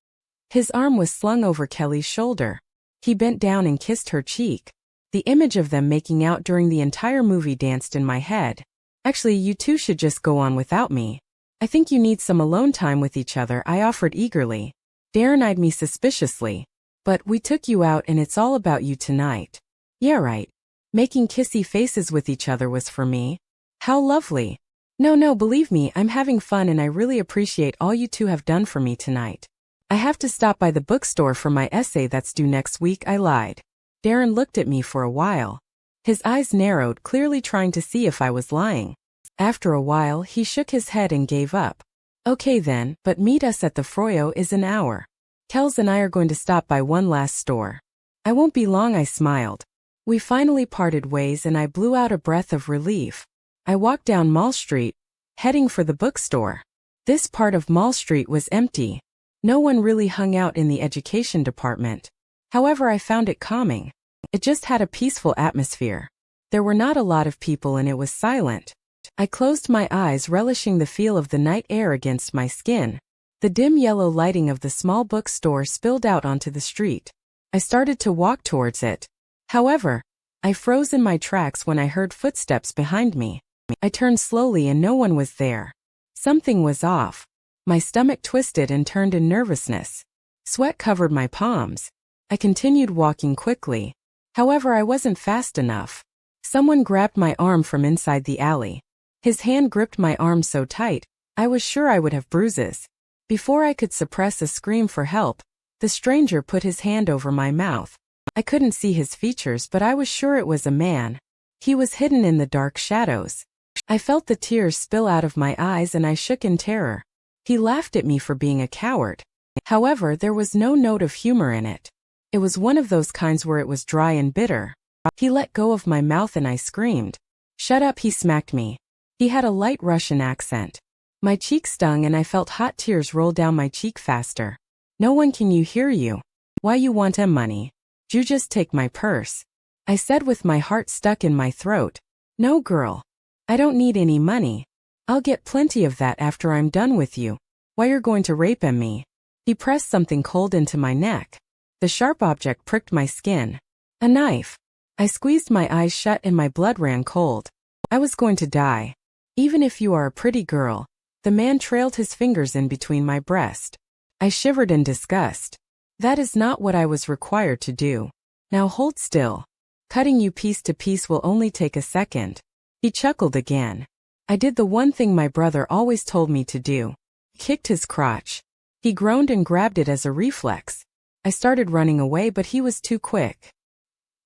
His arm was slung over Kelly's shoulder. He bent down and kissed her cheek. The image of them making out during the entire movie danced in my head. Actually, you two should just go on without me. I think you need some alone time with each other, I offered eagerly. Darren eyed me suspiciously. But we took you out and it's all about you tonight. Yeah, right. Making kissy faces with each other was for me. How lovely. No, believe me, I'm having fun and I really appreciate all you two have done for me tonight. I have to stop by the bookstore for my essay that's due next week, I lied. Darren looked at me for a while. His eyes narrowed, clearly trying to see if I was lying. After a while, he shook his head and gave up. Okay then, but meet us at the Froyo is an hour. Kels and I are going to stop by one last store. I won't be long, I smiled. We finally parted ways and I blew out a breath of relief. I walked down Mall Street, heading for the bookstore. This part of Mall Street was empty. No one really hung out in the education department. However, I found it calming. It just had a peaceful atmosphere. There were not a lot of people and it was silent. I closed my eyes, relishing the feel of the night air against my skin. The dim yellow lighting of the small bookstore spilled out onto the street. I started to walk towards it. However, I froze in my tracks when I heard footsteps behind me. I turned slowly and no one was there. Something was off. My stomach twisted and turned in nervousness. Sweat covered my palms. I continued walking quickly. However, I wasn't fast enough. Someone grabbed my arm from inside the alley. His hand gripped my arm so tight, I was sure I would have bruises. Before I could suppress a scream for help, the stranger put his hand over my mouth. I couldn't see his features, but I was sure it was a man. He was hidden in the dark shadows. I felt the tears spill out of my eyes and I shook in terror. He laughed at me for being a coward. However, there was no note of humor in it. It was one of those kinds where it was dry and bitter. He let go of my mouth and I screamed. Shut up, he smacked me. He had a light Russian accent. My cheek stung and I felt hot tears roll down my cheek faster. No one can you hear you. Why you want money? You just take my purse. I said with my heart stuck in my throat. No girl. I don't need any money. I'll get plenty of that after I'm done with you. Why you're going to rape me? He pressed something cold into my neck. The sharp object pricked my skin. A knife. I squeezed my eyes shut and my blood ran cold. I was going to die. Even if you are a pretty girl. The man trailed his fingers in between my breast. I shivered in disgust. That is not what I was required to do. Now hold still. Cutting you piece to piece will only take a second. He chuckled again. I did the one thing my brother always told me to do. Kicked his crotch. He groaned and grabbed it as a reflex. I started running away, but he was too quick.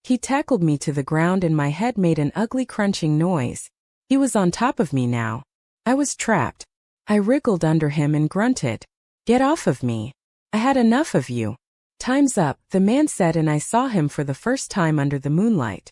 He tackled me to the ground and my head made an ugly crunching noise. He was on top of me now. I was trapped. I wriggled under him and grunted. Get off of me. I had enough of you. Time's up, the man said, and I saw him for the first time under the moonlight.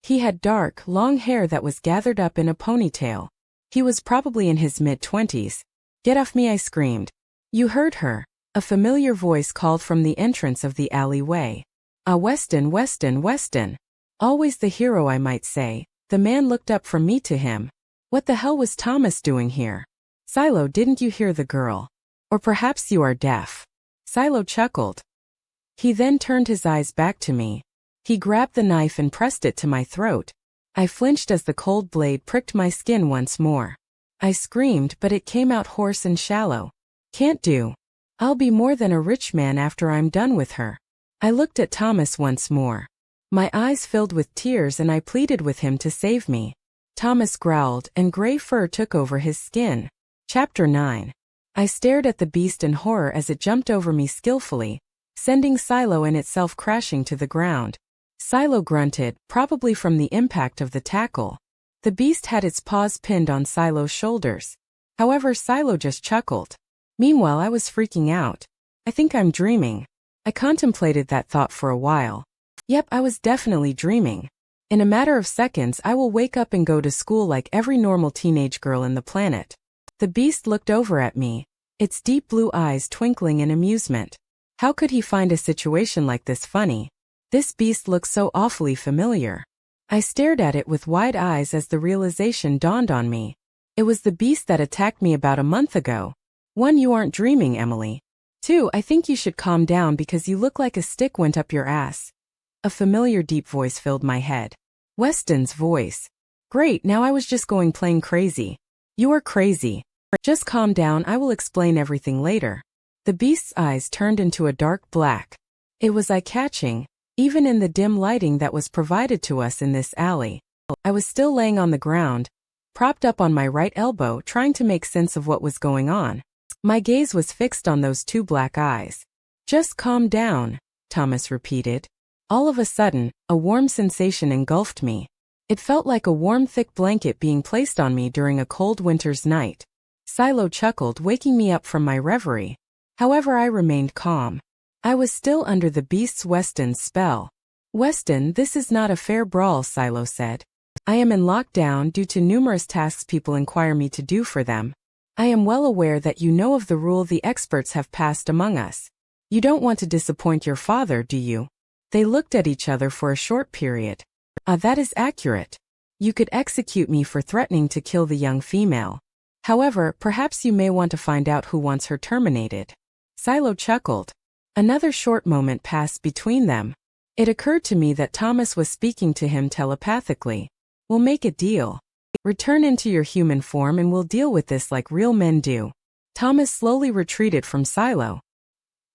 He had dark, long hair that was gathered up in a ponytail. He was probably in his mid-20s. Get off me, I screamed. You heard her. A familiar voice called from the entrance of the alleyway. Ah, Weston, Weston, Weston. Always the hero, I might say. The man looked up from me to him. What the hell was Thomas doing here? Silo, didn't you hear the girl? Or perhaps you are deaf. Silo chuckled. He then turned his eyes back to me. He grabbed the knife and pressed it to my throat. I flinched as the cold blade pricked my skin once more. I screamed, but it came out hoarse and shallow. Can't do. I'll be more than a rich man after I'm done with her. I looked at Thomas once more. My eyes filled with tears and I pleaded with him to save me. Thomas growled and gray fur took over his skin. Chapter 9. I stared at the beast in horror as it jumped over me skillfully, sending Silo and itself crashing to the ground. Silo grunted, probably from the impact of the tackle. The beast had its paws pinned on Silo's shoulders. However, Silo just chuckled. Meanwhile, I was freaking out. I think I'm dreaming. I contemplated that thought for a while. Yep, I was definitely dreaming. In a matter of seconds, I will wake up and go to school like every normal teenage girl in the planet. The beast looked over at me, its deep blue eyes twinkling in amusement. How could he find a situation like this funny? This beast looked so awfully familiar. I stared at it with wide eyes as the realization dawned on me. It was the beast that attacked me about a month ago. 1. You aren't dreaming, Emily. 2. I think you should calm down because you look like a stick went up your ass. A familiar deep voice filled my head. Weston's voice. Great, now I was just going plain crazy. You are crazy. Just calm down, I will explain everything later. The beast's eyes turned into a dark black. It was eye-catching, even in the dim lighting that was provided to us in this alley. I was still laying on the ground, propped up on my right elbow, trying to make sense of what was going on. My gaze was fixed on those two black eyes. Just calm down, Thomas repeated. All of a sudden, a warm sensation engulfed me. It felt like a warm, thick blanket being placed on me during a cold winter's night. Silo chuckled, waking me up from my reverie. However, I remained calm. I was still under the beast's Weston's spell. Weston, this is not a fair brawl, Silo said. I am in lockdown due to numerous tasks people inquire me to do for them. I am well aware that you know of the rule the experts have passed among us. You don't want to disappoint your father, do you? They looked at each other for a short period. Ah, that is accurate. You could execute me for threatening to kill the young female. However, perhaps you may want to find out who wants her terminated. Silo chuckled. Another short moment passed between them. It occurred to me that Thomas was speaking to him telepathically. We'll make a deal. Return into your human form and we'll deal with this like real men do. Thomas slowly retreated from Silo.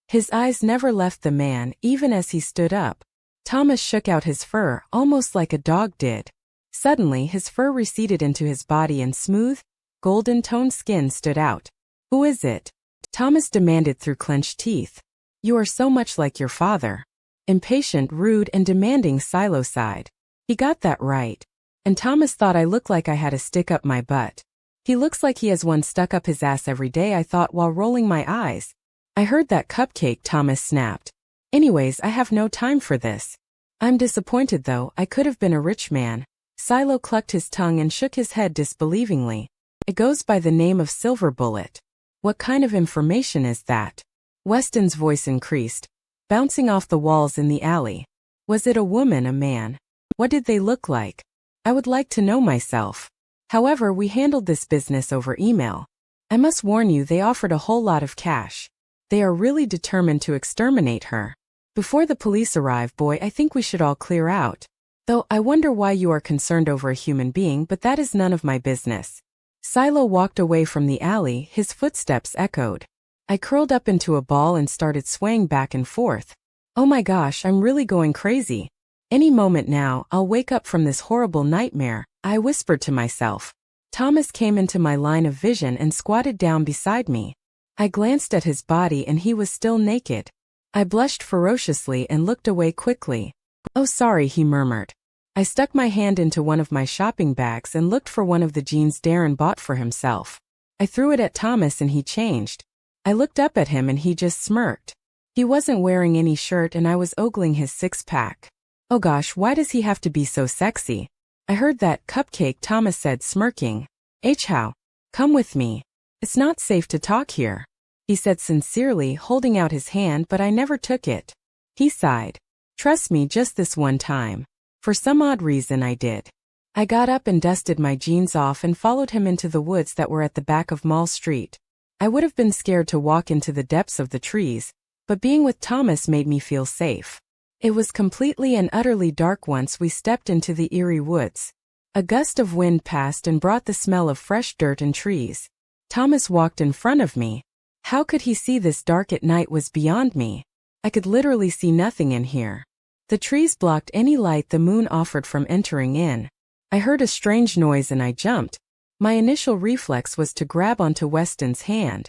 His eyes never left the man, even as he stood up. Thomas shook out his fur, almost like a dog did. Suddenly, his fur receded into his body and smooth, golden-toned skin stood out. Who is it? Thomas demanded through clenched teeth. You are so much like your father. Impatient, rude, and demanding, Silo sighed. He got that right. And Thomas thought I looked like I had a stick up my butt. He looks like he has one stuck up his ass every day, I thought while rolling my eyes. I heard that cupcake, Thomas snapped. Anyways, I have no time for this. I'm disappointed though, I could have been a rich man. Silo clucked his tongue and shook his head disbelievingly. It goes by the name of Silver Bullet. What kind of information is that? Weston's voice increased, bouncing off the walls in the alley. Was it a woman, a man? What did they look like? I would like to know myself. However, we handled this business over email. I must warn you, they offered a whole lot of cash. They are really determined to exterminate her. Before the police arrive, boy, I think we should all clear out. Though, I wonder why you are concerned over a human being, but that is none of my business. Silo walked away from the alley, his footsteps echoed. I curled up into a ball and started swaying back and forth. Oh my gosh, I'm really going crazy. Any moment now, I'll wake up from this horrible nightmare, I whispered to myself. Thomas came into my line of vision and squatted down beside me. I glanced at his body and he was still naked. I blushed ferociously and looked away quickly. Oh sorry, he murmured. I stuck my hand into one of my shopping bags and looked for one of the jeans Darren bought for himself. I threw it at Thomas and he changed. I looked up at him and he just smirked. He wasn't wearing any shirt and I was ogling his six-pack. Oh gosh, why does he have to be so sexy? I heard that, cupcake, Thomas said, smirking. How? Come with me. It's not safe to talk here. He said sincerely, holding out his hand, but I never took it. He sighed. Trust me, just this one time. For some odd reason I did. I got up and dusted my jeans off and followed him into the woods that were at the back of Mall Street. I would have been scared to walk into the depths of the trees, but being with Thomas made me feel safe. It was completely and utterly dark once we stepped into the eerie woods. A gust of wind passed and brought the smell of fresh dirt and trees. Thomas walked in front of me. How could he see this dark at night was beyond me. I could literally see nothing in here. The trees blocked any light the moon offered from entering in. I heard a strange noise and I jumped. My initial reflex was to grab onto Weston's hand.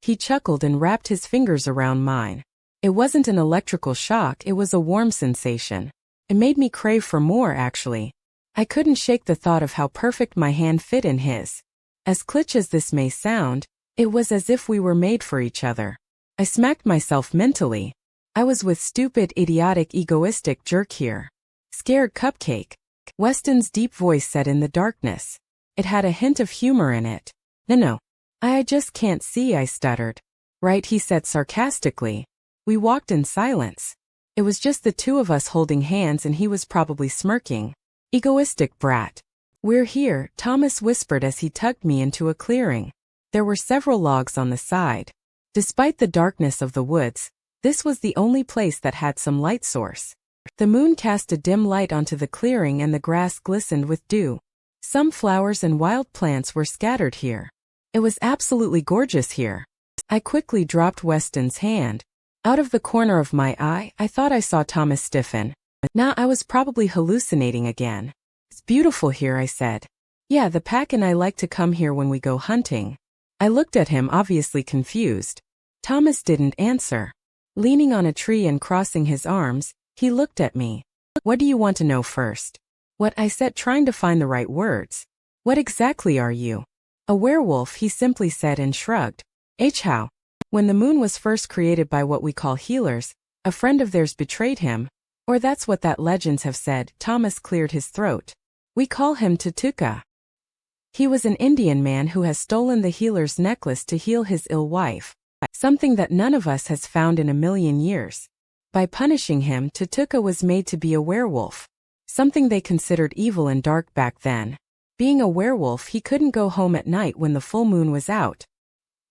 He chuckled and wrapped his fingers around mine. It wasn't an electrical shock, it was a warm sensation. It made me crave for more, actually. I couldn't shake the thought of how perfect my hand fit in his. As cliché as this may sound, it was as if we were made for each other. I smacked myself mentally. I was with stupid, idiotic, egoistic jerk here. Scared cupcake. Weston's deep voice said in the darkness. It had a hint of humor in it. No. I just can't see, I stuttered. Right, he said sarcastically. We walked in silence. It was just the two of us holding hands and he was probably smirking. Egoistic brat. We're here, Thomas whispered as he tugged me into a clearing. There were several logs on the side. Despite the darkness of the woods, this was the only place that had some light source. The moon cast a dim light onto the clearing and the grass glistened with dew. Some flowers and wild plants were scattered here. It was absolutely gorgeous here. I quickly dropped Weston's hand. Out of the corner of my eye, I thought I saw Thomas stiffen. Nah, I was probably hallucinating again. It's beautiful here, I said. Yeah, the pack and I like to come here when we go hunting. I looked at him, obviously confused. Thomas didn't answer. Leaning on a tree and crossing his arms, he looked at me. What do you want to know first? What, I said, trying to find the right words. What exactly are you? A werewolf, he simply said and shrugged. How? When the moon was first created by what we call healers, a friend of theirs betrayed him. Or that's what that legends have said. Thomas cleared his throat. We call him Tatuka. He was an Indian man who has stolen the healer's necklace to heal his ill wife. Something that none of us has found in a million years. By punishing him, Tatuka was made to be a werewolf. Something they considered evil and dark back then. Being a werewolf, he couldn't go home at night when the full moon was out.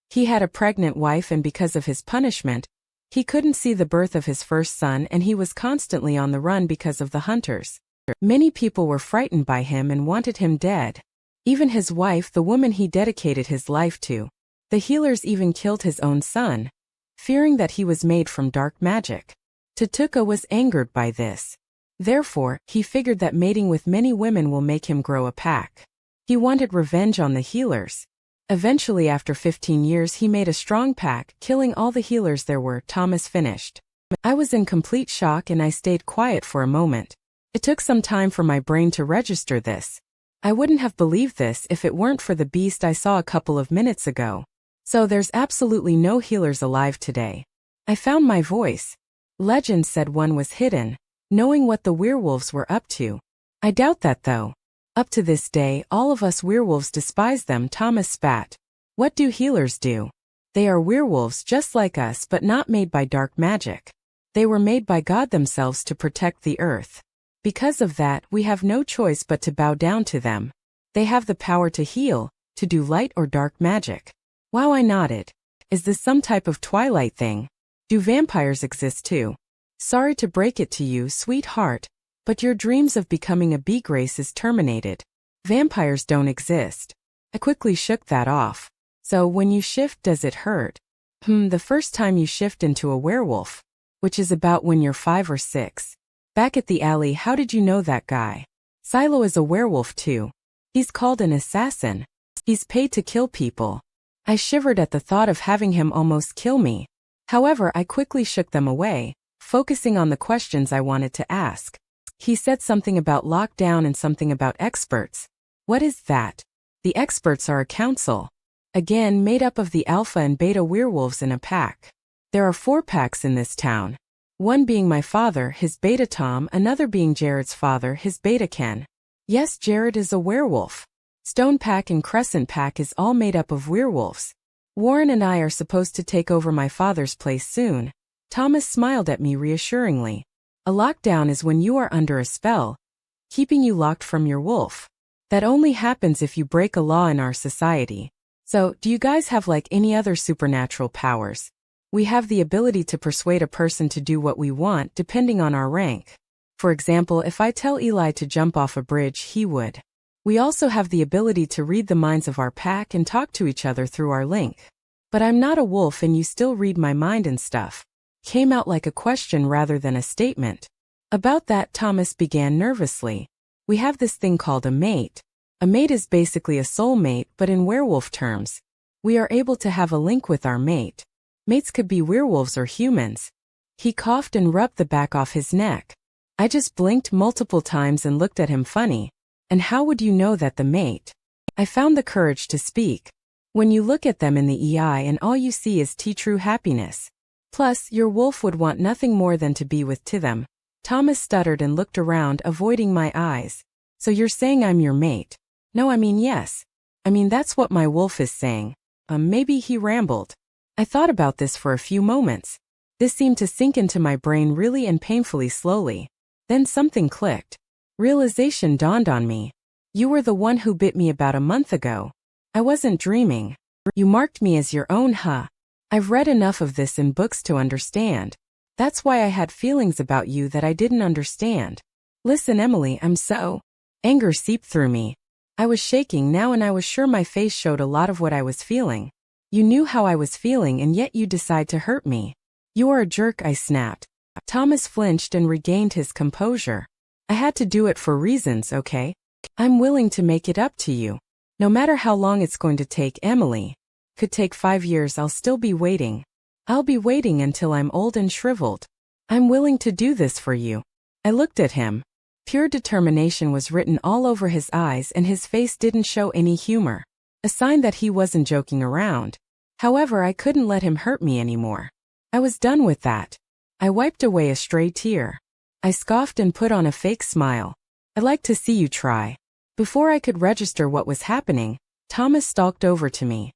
He had a pregnant wife and because of his punishment, he couldn't see the birth of his first son and he was constantly on the run because of the hunters. Many people were frightened by him and wanted him dead. Even his wife, the woman he dedicated his life to. The healers even killed his own son, fearing that he was made from dark magic. Tatuka was angered by this. Therefore, he figured that mating with many women will make him grow a pack. He wanted revenge on the healers. Eventually, after 15 years, he made a strong pack, killing all the healers there were. Thomas finished. I was in complete shock and I stayed quiet for a moment. It took some time for my brain to register this. I wouldn't have believed this if it weren't for the beast I saw a couple of minutes ago. So there's absolutely no healers alive today. I found my voice. Legend said one was hidden, knowing what the werewolves were up to. I doubt that though. Up to this day, all of us werewolves despise them. Thomas spat. What do healers do? They are werewolves just like us but not made by dark magic. They were made by God themselves to protect the earth. Because of that, we have no choice but to bow down to them. They have the power to heal, to do light or dark magic. Wow, I nodded. Is this some type of Twilight thing? Do vampires exist too? Sorry to break it to you, sweetheart, but your dreams of becoming a bee-grace is terminated. Vampires don't exist. I quickly shook that off. So when you shift, does it hurt? The first time you shift into a werewolf, which is about when you're 5 or 6. Back at the alley, how did you know that guy? Silo is a werewolf too. He's called an assassin. He's paid to kill people. I shivered at the thought of having him almost kill me. However, I quickly shook them away, focusing on the questions I wanted to ask. He said something about lockdown and something about experts. What is that? The experts are a council. Again, made up of the alpha and beta werewolves in a pack. There are 4 packs in this town. One being my father, his beta Tom, another being Jared's father, his beta Ken. Yes, Jared is a werewolf. Stone Pack and Crescent Pack is all made up of werewolves. Warren and I are supposed to take over my father's place soon. Thomas smiled at me reassuringly. A lockdown is when you are under a spell, keeping you locked from your wolf. That only happens if you break a law in our society. So, do you guys have like any other supernatural powers? We have the ability to persuade a person to do what we want depending on our rank. For example, if I tell Eli to jump off a bridge, he would. We also have the ability to read the minds of our pack and talk to each other through our link. But I'm not a wolf and you still read my mind and stuff. Came out like a question rather than a statement. About that, Thomas began nervously. We have this thing called a mate. A mate is basically a soulmate, but in werewolf terms. We are able to have a link with our mate. Mates could be werewolves or humans. He coughed and rubbed the back off his neck. I just blinked multiple times and looked at him funny. And how would you know that the mate? I found the courage to speak. When you look at them in the EI and all you see is true happiness. Plus, your wolf would want nothing more than to be with them. Thomas stuttered and looked around, avoiding my eyes. So you're saying I'm your mate? No, I mean yes. I mean that's what my wolf is saying. Maybe he rambled. I thought about this for a few moments. This seemed to sink into my brain really and painfully slowly. Then something clicked. Realization dawned on me. You were the one who bit me about a month ago. I wasn't dreaming. You marked me as your own, huh? I've read enough of this in books to understand. That's why I had feelings about you that I didn't understand. Listen, Emily, I'm so... Anger seeped through me. I was shaking now and I was sure my face showed a lot of what I was feeling. You knew how I was feeling and yet you decide to hurt me. You are a jerk, I snapped. Thomas flinched and regained his composure. I had to do it for reasons, okay? I'm willing to make it up to you. No matter how long it's going to take, Emily. Could take 5 years, I'll still be waiting. I'll be waiting until I'm old and shriveled. I'm willing to do this for you. I looked at him. Pure determination was written all over his eyes and his face didn't show any humor. A sign that he wasn't joking around. However, I couldn't let him hurt me anymore. I was done with that. I wiped away a stray tear. I scoffed and put on a fake smile. I'd like to see you try. Before I could register what was happening, Thomas stalked over to me.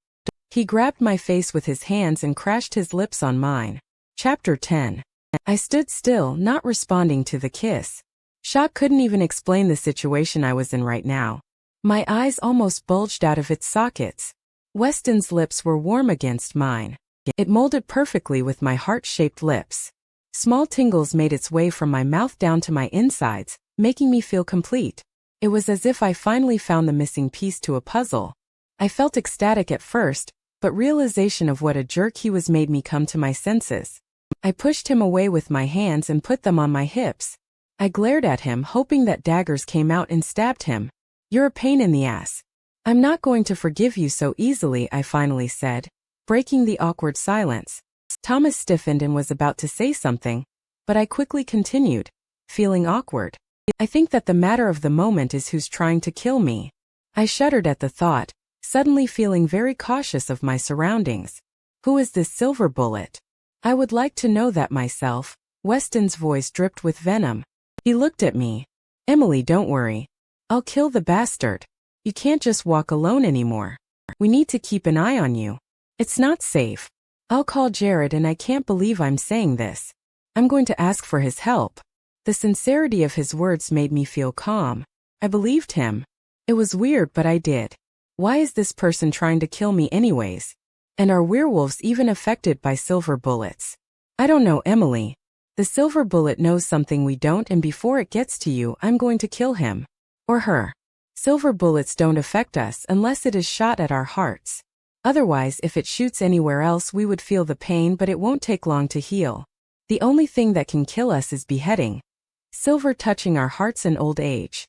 He grabbed my face with his hands and crashed his lips on mine. Chapter 10. I stood still, not responding to the kiss. Shock couldn't even explain the situation I was in right now. My eyes almost bulged out of its sockets. Weston's lips were warm against mine. It molded perfectly with my heart-shaped lips. Small tingles made its way from my mouth down to my insides, making me feel complete. It was as if I finally found the missing piece to a puzzle. I felt ecstatic at first, but realization of what a jerk he was made me come to my senses. I pushed him away with my hands and put them on my hips. I glared at him, hoping that daggers came out and stabbed him. You're a pain in the ass. I'm not going to forgive you so easily, I finally said, breaking the awkward silence. Thomas stiffened and was about to say something, but I quickly continued, feeling awkward. I think that the matter of the moment is who's trying to kill me. I shuddered at the thought, suddenly feeling very cautious of my surroundings. Who is this silver bullet? I would like to know that myself. Weston's voice dripped with venom. He looked at me. Emily, don't worry. I'll kill the bastard. You can't just walk alone anymore. We need to keep an eye on you. It's not safe. I'll call Jared and I can't believe I'm saying this. I'm going to ask for his help. The sincerity of his words made me feel calm. I believed him. It was weird, but I did. Why is this person trying to kill me anyways? And are werewolves even affected by silver bullets? I don't know, Emily. The silver bullet knows something we don't, and before it gets to you, I'm going to kill him. Or her. Silver bullets don't affect us unless it is shot at our hearts. Otherwise, if it shoots anywhere else, we would feel the pain, but it won't take long to heal. The only thing that can kill us is beheading. Silver touching our hearts in old age.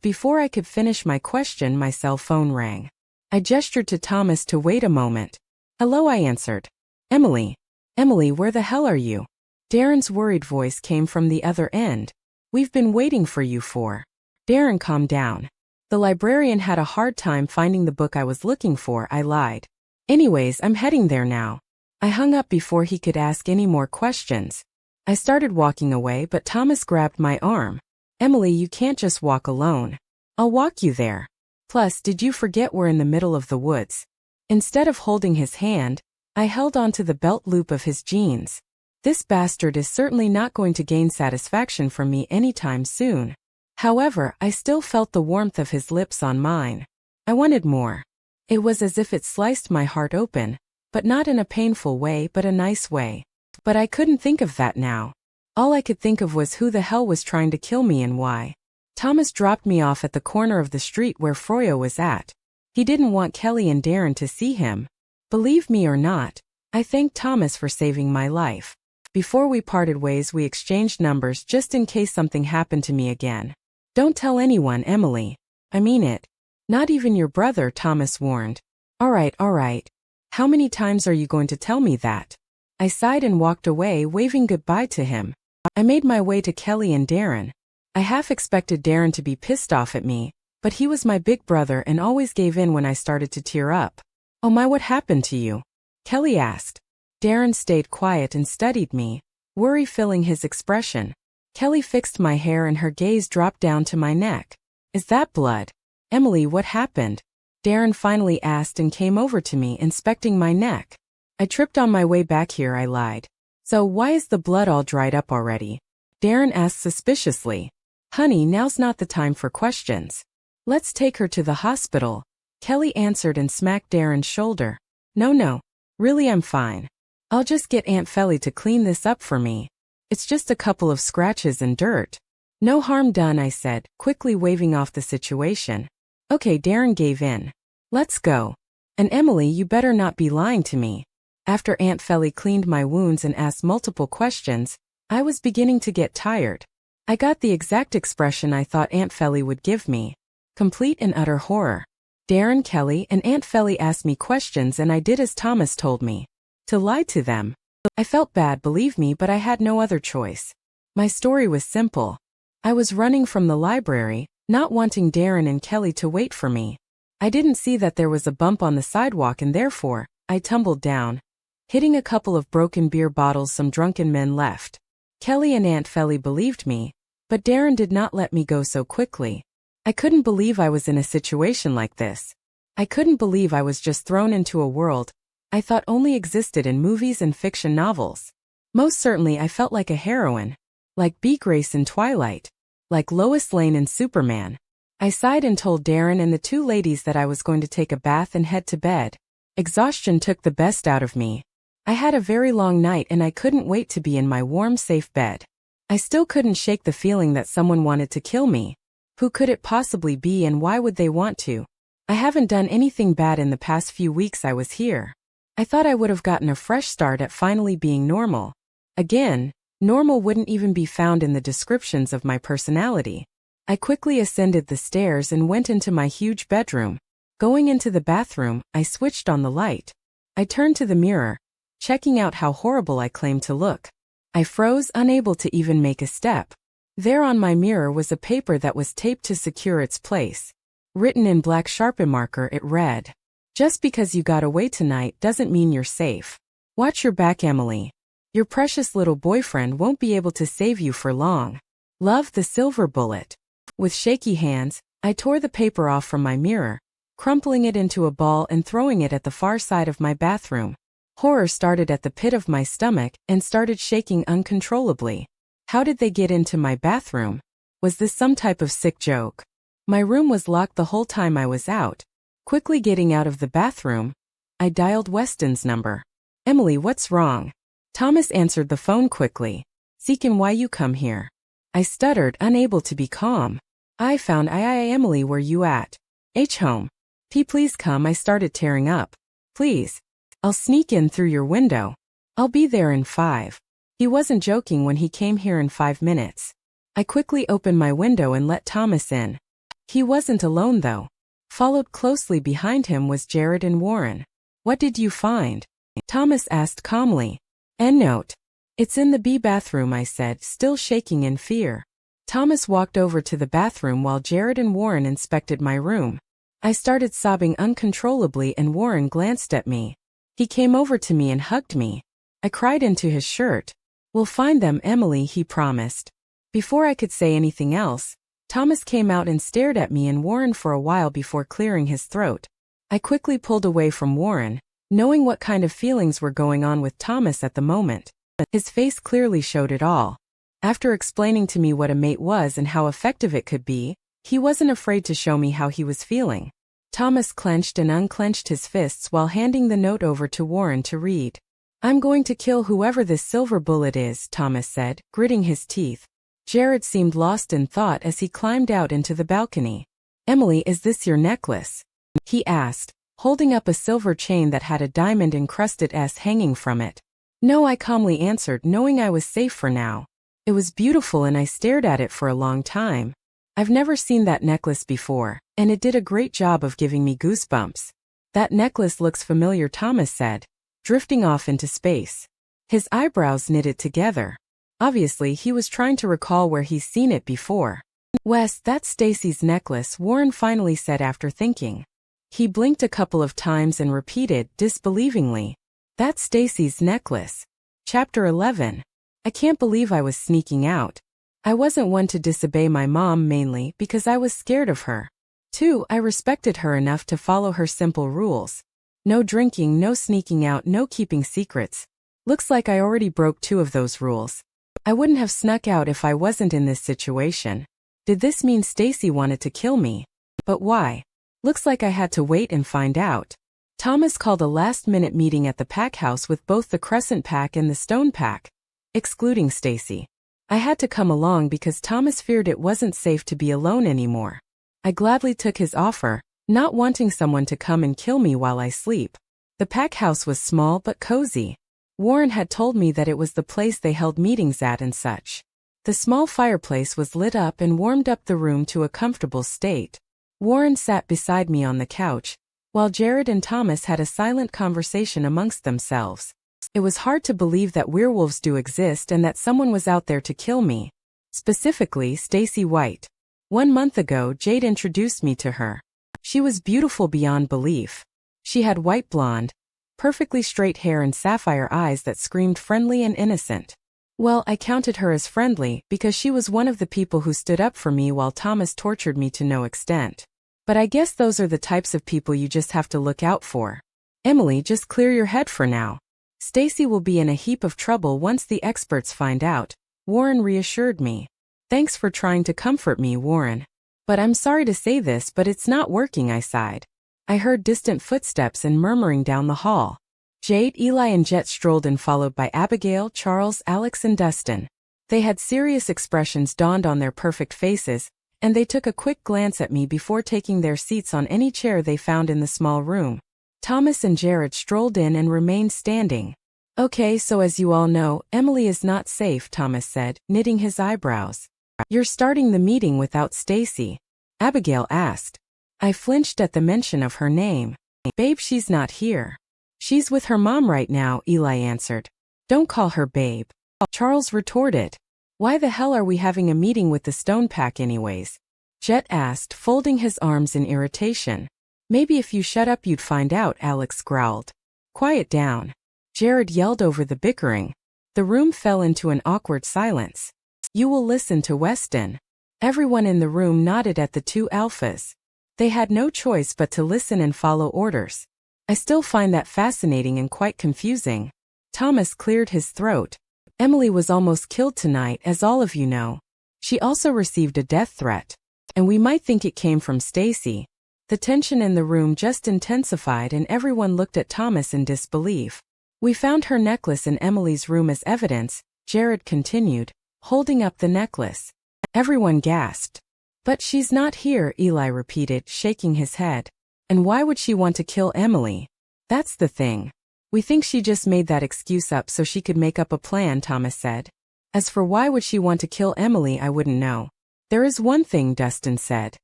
Before I could finish my question, my cell phone rang. I gestured to Thomas to wait a moment. Hello, I answered. Emily. Emily, where the hell are you? Darren's worried voice came from the other end. We've been waiting for you for. Darren, calm down. The librarian had a hard time finding the book I was looking for, I lied. Anyways, I'm heading there now. I hung up before he could ask any more questions. I started walking away, but Thomas grabbed my arm. Emily, you can't just walk alone. I'll walk you there. Plus, did you forget we're in the middle of the woods? Instead of holding his hand, I held onto the belt loop of his jeans. This bastard is certainly not going to gain satisfaction from me anytime soon. However, I still felt the warmth of his lips on mine. I wanted more. It was as if it sliced my heart open, but not in a painful way, but a nice way. But I couldn't think of that now. All I could think of was who the hell was trying to kill me and why. Thomas dropped me off at the corner of the street where Froyo was at. He didn't want Kelly and Darren to see him. Believe me or not, I thanked Thomas for saving my life. Before we parted ways, we exchanged numbers just in case something happened to me again. Don't tell anyone, Emily. I mean it. Not even your brother, Thomas warned. All right. How many times are you going to tell me that? I sighed and walked away, waving goodbye to him. I made my way to Kelly and Darren. I half expected Darren to be pissed off at me, but he was my big brother and always gave in when I started to tear up. Oh my, what happened to you? Kelly asked. Darren stayed quiet and studied me, worry filling his expression. Kelly fixed my hair and her gaze dropped down to my neck. Is that blood? Emily, what happened? Darren finally asked and came over to me, inspecting my neck. I tripped on my way back here, I lied. So why is the blood all dried up already? Darren asked suspiciously. Honey, now's not the time for questions. Let's take her to the hospital. Kelly answered and smacked Darren's shoulder. No. Really, I'm fine. I'll just get Aunt Felly to clean this up for me. It's just a couple of scratches and dirt. No harm done, I said, quickly waving off the situation. Okay, Darren gave in. Let's go. And Emily, you better not be lying to me. After Aunt Felly cleaned my wounds and asked multiple questions, I was beginning to get tired. I got the exact expression I thought Aunt Felly would give me. Complete and utter horror. Darren, Kelly, and Aunt Felly asked me questions and I did as Thomas told me. To lie to them. I felt bad, believe me, but I had no other choice. My story was simple. I was running from the library, not wanting Darren and Kelly to wait for me. I didn't see that there was a bump on the sidewalk and therefore, I tumbled down, hitting a couple of broken beer bottles some drunken men left. Kelly and Aunt Felly believed me, but Darren did not let me go so quickly. I couldn't believe I was in a situation like this. I couldn't believe I was just thrown into a world I thought only existed in movies and fiction novels. Most certainly I felt like a heroine. Like Bea Grace in Twilight. Like Lois Lane in Superman. I sighed and told Darren and the two ladies that I was going to take a bath and head to bed. Exhaustion took the best out of me. I had a very long night and I couldn't wait to be in my warm, safe bed. I still couldn't shake the feeling that someone wanted to kill me. Who could it possibly be and why would they want to? I haven't done anything bad in the past few weeks I was here. I thought I would have gotten a fresh start at finally being normal. Again, normal wouldn't even be found in the descriptions of my personality. I quickly ascended the stairs and went into my huge bedroom. Going into the bathroom, I switched on the light. I turned to the mirror, checking out how horrible I claimed to look. I froze, unable to even make a step. There on my mirror was a paper that was taped to secure its place. Written in black Sharpie marker, it read, "Just because you got away tonight doesn't mean you're safe. Watch your back, Emily. Your precious little boyfriend won't be able to save you for long. Love, the silver bullet." With shaky hands, I tore the paper off from my mirror, crumpling it into a ball and throwing it at the far side of my bathroom. Horror started at the pit of my stomach and started shaking uncontrollably. How did they get into my bathroom? Was this some type of sick joke? My room was locked the whole time I was out. Quickly getting out of the bathroom, I dialed Weston's number. "Emily, what's wrong?" Thomas answered the phone quickly. "Seeking why you come here." I stuttered, unable to be calm. "I found Emily, where you at?" "H home." "P please come," I started tearing up. Please. I'll sneak in through your window. I'll be there in 5. He wasn't joking when he came here in 5 minutes. I quickly opened my window and let Thomas in. He wasn't alone though. Followed closely behind him was Jared and Warren. What did you find? Thomas asked calmly. Endnote. It's in the B bathroom, I said, still shaking in fear. Thomas walked over to the bathroom while Jared and Warren inspected my room. I started sobbing uncontrollably and Warren glanced at me. He came over to me and hugged me. I cried into his shirt. We'll find them, Emily, he promised. Before I could say anything else, Thomas came out and stared at me and Warren for a while before clearing his throat. I quickly pulled away from Warren, knowing what kind of feelings were going on with Thomas at the moment. His face clearly showed it all. After explaining to me what a mate was and how effective it could be, he wasn't afraid to show me how he was feeling. Thomas clenched and unclenched his fists while handing the note over to Warren to read. I'm going to kill whoever this silver bullet is, Thomas said, gritting his teeth. Jared seemed lost in thought as he climbed out into the balcony. Emily, is this your necklace? He asked, holding up a silver chain that had a diamond-encrusted S hanging from it. No, I calmly answered, knowing I was safe for now. It was beautiful and I stared at it for a long time. I've never seen that necklace before, and it did a great job of giving me goosebumps. That necklace looks familiar, Thomas said, drifting off into space. His eyebrows knitted together. Obviously, he was trying to recall where he's seen it before. Wes, that's Stacy's necklace, Warren finally said after thinking. He blinked a couple of times and repeated, disbelievingly. That's Stacy's necklace. Chapter 11. I can't believe I was sneaking out. I wasn't one to disobey my mom mainly because I was scared of her. 2. I respected her enough to follow her simple rules. No drinking, no sneaking out, no keeping secrets. Looks like I already broke 2 of those rules. I wouldn't have snuck out if I wasn't in this situation. Did this mean Stacy wanted to kill me? But why? Looks like I had to wait and find out. Thomas called a last-minute meeting at the pack house with both the Crescent Pack and the Stone Pack, excluding Stacy. I had to come along because Thomas feared it wasn't safe to be alone anymore. I gladly took his offer, not wanting someone to come and kill me while I sleep. The pack house was small but cozy. Warren had told me that it was the place they held meetings at and such. The small fireplace was lit up and warmed up the room to a comfortable state. Warren sat beside me on the couch, while Jared and Thomas had a silent conversation amongst themselves. It was hard to believe that werewolves do exist and that someone was out there to kill me. Specifically, Stacy White. 1 month ago, Jade introduced me to her. She was beautiful beyond belief. She had white blonde, perfectly straight hair and sapphire eyes that screamed friendly and innocent. Well, I counted her as friendly because she was one of the people who stood up for me while Thomas tortured me to no extent. But I guess those are the types of people you just have to look out for. Emily, just clear your head for now. Stacy will be in a heap of trouble once the experts find out, Warren reassured me. Thanks for trying to comfort me, Warren. But I'm sorry to say this, but it's not working, I sighed. I heard distant footsteps and murmuring down the hall. Jade, Eli and Jet strolled in, followed by Abigail, Charles, Alex and Dustin. They had serious expressions dawned on their perfect faces, and they took a quick glance at me before taking their seats on any chair they found in the small room. Thomas and Jared strolled in and remained standing. Okay, so as you all know, Emily is not safe, Thomas said, knitting his eyebrows. You're starting the meeting without Stacy? Abigail asked. I flinched at the mention of her name. Babe, she's not here. She's with her mom right now, Eli answered. Don't call her babe. Charles retorted. Why the hell are we having a meeting with the Stone Pack anyways? Jet asked, folding his arms in irritation. Maybe if you shut up you'd find out, Alex growled. Quiet down. Jared yelled over the bickering. The room fell into an awkward silence. You will listen to Weston. Everyone in the room nodded at the 2 alphas. They had no choice but to listen and follow orders. I still find that fascinating and quite confusing. Thomas cleared his throat. Emily was almost killed tonight, as all of you know. She also received a death threat. And we might think it came from Stacy. The tension in the room just intensified and everyone looked at Thomas in disbelief. We found her necklace in Emily's room as evidence, Jared continued, holding up the necklace. Everyone gasped. But she's not here, Eli repeated, shaking his head. And why would she want to kill Emily? That's the thing. We think she just made that excuse up so she could make up a plan, Thomas said. As for why would she want to kill Emily, I wouldn't know. There is one thing, Dustin said.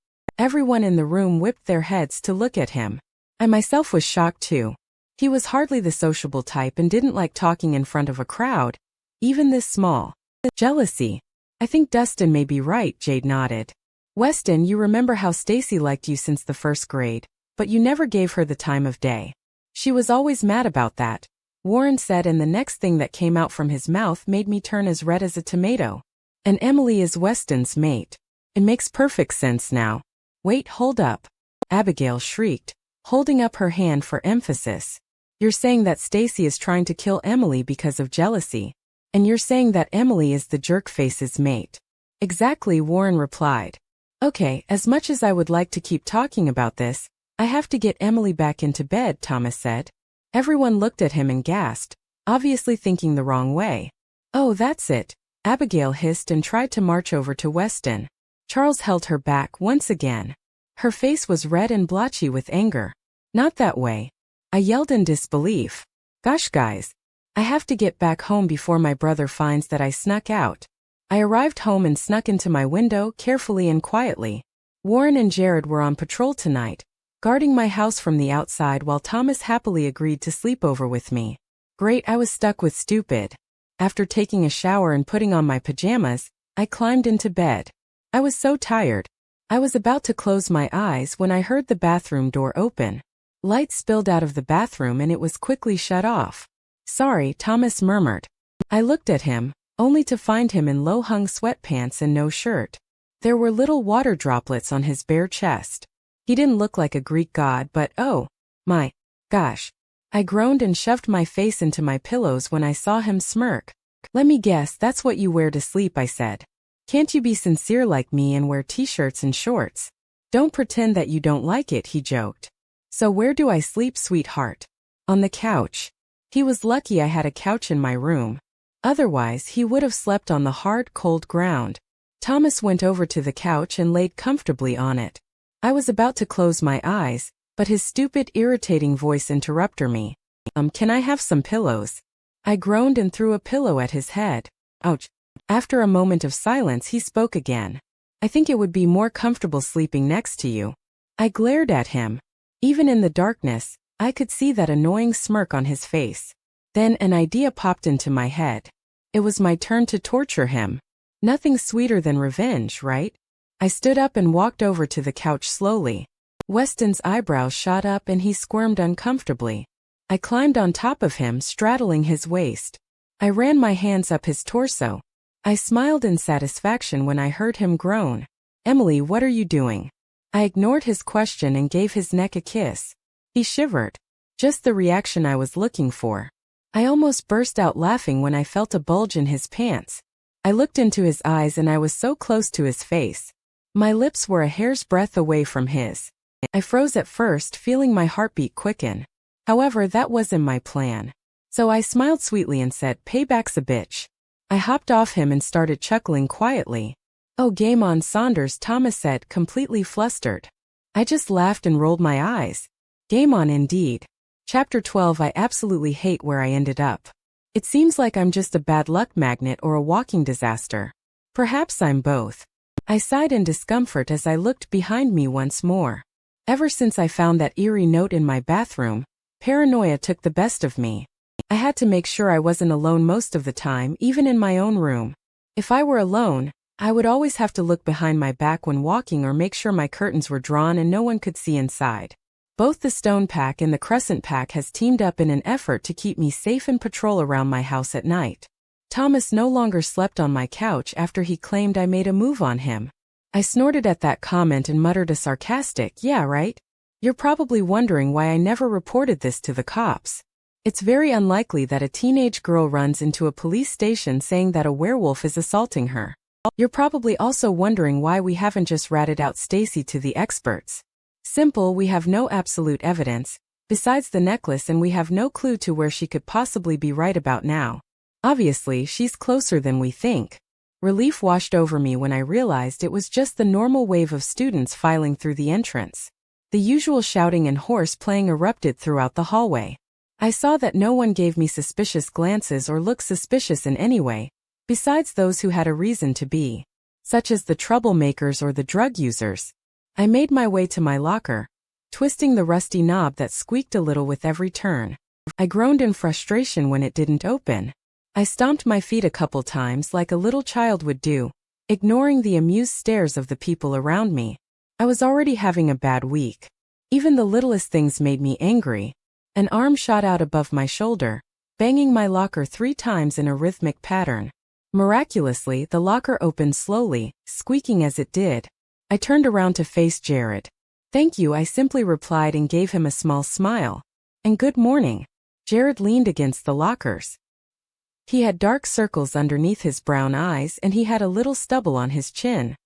Everyone in the room whipped their heads to look at him. I myself was shocked too. He was hardly the sociable type and didn't like talking in front of a crowd, even this small. Jealousy. I think Dustin may be right, Jade nodded. Weston, you remember how Stacy liked you since the first grade, but you never gave her the time of day. She was always mad about that, Warren said, and the next thing that came out from his mouth made me turn as red as a tomato. And Emily is Weston's mate. It makes perfect sense now. Wait, hold up. Abigail shrieked, holding up her hand for emphasis. You're saying that Stacy is trying to kill Emily because of jealousy. And you're saying that Emily is the jerkface's mate. Exactly, Warren replied. Okay, as much as I would like to keep talking about this, I have to get Emily back into bed, Thomas said. Everyone looked at him and gasped, obviously thinking the wrong way. Oh, that's it, Abigail hissed and tried to march over to Weston. Charles held her back once again. Her face was red and blotchy with anger. Not that way. I yelled in disbelief. Gosh, guys. I have to get back home before my brother finds that I snuck out. I arrived home and snuck into my window carefully and quietly. Warren and Jared were on patrol tonight, guarding my house from the outside while Thomas happily agreed to sleep over with me. Great, I was stuck with stupid. After taking a shower and putting on my pajamas, I climbed into bed. I was so tired. I was about to close my eyes when I heard the bathroom door open. Light spilled out of the bathroom and it was quickly shut off. Sorry, Thomas murmured. I looked at him, only to find him in low-hung sweatpants and no shirt. There were little water droplets on his bare chest. He didn't look like a Greek god, but oh, my gosh. I groaned and shoved my face into my pillows when I saw him smirk. Let me guess, that's what you wear to sleep, I said. Can't you be sincere like me and wear t-shirts and shorts? Don't pretend that you don't like it, he joked. So where do I sleep, sweetheart? On the couch. He was lucky I had a couch in my room. Otherwise, he would have slept on the hard, cold ground. Thomas went over to the couch and laid comfortably on it. I was about to close my eyes, but his stupid, irritating voice interrupted me. Can I have some pillows? I groaned and threw a pillow at his head. Ouch. After a moment of silence, he spoke again. I think it would be more comfortable sleeping next to you. I glared at him. Even in the darkness, I could see that annoying smirk on his face. Then an idea popped into my head. It was my turn to torture him. Nothing sweeter than revenge, right? I stood up and walked over to the couch slowly. Weston's eyebrows shot up and he squirmed uncomfortably. I climbed on top of him, straddling his waist. I ran my hands up his torso. I smiled in satisfaction when I heard him groan. Emily, what are you doing? I ignored his question and gave his neck a kiss. He shivered. Just the reaction I was looking for. I almost burst out laughing when I felt a bulge in his pants. I looked into his eyes and I was so close to his face. My lips were a hair's breadth away from his. I froze at first, feeling my heartbeat quicken. However, that wasn't my plan. So I smiled sweetly and said, "Payback's a bitch." I hopped off him and started chuckling quietly. "Oh, game on, Saunders," Thomas said, completely flustered. I just laughed and rolled my eyes. Game on indeed. Chapter 12. I absolutely hate where I ended up. It seems like I'm just a bad luck magnet or a walking disaster. Perhaps I'm both. I sighed in discomfort as I looked behind me once more. Ever since I found that eerie note in my bathroom, paranoia took the best of me. I had to make sure I wasn't alone most of the time, even in my own room. If I were alone, I would always have to look behind my back when walking or make sure my curtains were drawn and no one could see inside. Both the Stone Pack and the Crescent Pack has teamed up in an effort to keep me safe and patrol around my house at night. Thomas no longer slept on my couch after he claimed I made a move on him. I snorted at that comment and muttered a sarcastic, "Yeah, right? You're probably wondering why I never reported this to the cops. It's very unlikely that a teenage girl runs into a police station saying that a werewolf is assaulting her. You're probably also wondering why we haven't just ratted out Stacy to the experts. Simple, we have no absolute evidence, besides the necklace, and we have no clue to where she could possibly be right about now. Obviously, she's closer than we think." Relief washed over me when I realized it was just the normal wave of students filing through the entrance. The usual shouting and horse playing erupted throughout the hallway. I saw that no one gave me suspicious glances or looked suspicious in any way, besides those who had a reason to be, such as the troublemakers or the drug users. I made my way to my locker, twisting the rusty knob that squeaked a little with every turn. I groaned in frustration when it didn't open. I stomped my feet a couple times like a little child would do, ignoring the amused stares of the people around me. I was already having a bad week. Even the littlest things made me angry. An arm shot out above my shoulder, banging my locker 3 times in a rhythmic pattern. Miraculously, the locker opened slowly, squeaking as it did. I turned around to face Jared. "Thank you," I simply replied and gave him a small smile. "And good morning." Jared leaned against the lockers. He had dark circles underneath his brown eyes and he had a little stubble on his chin.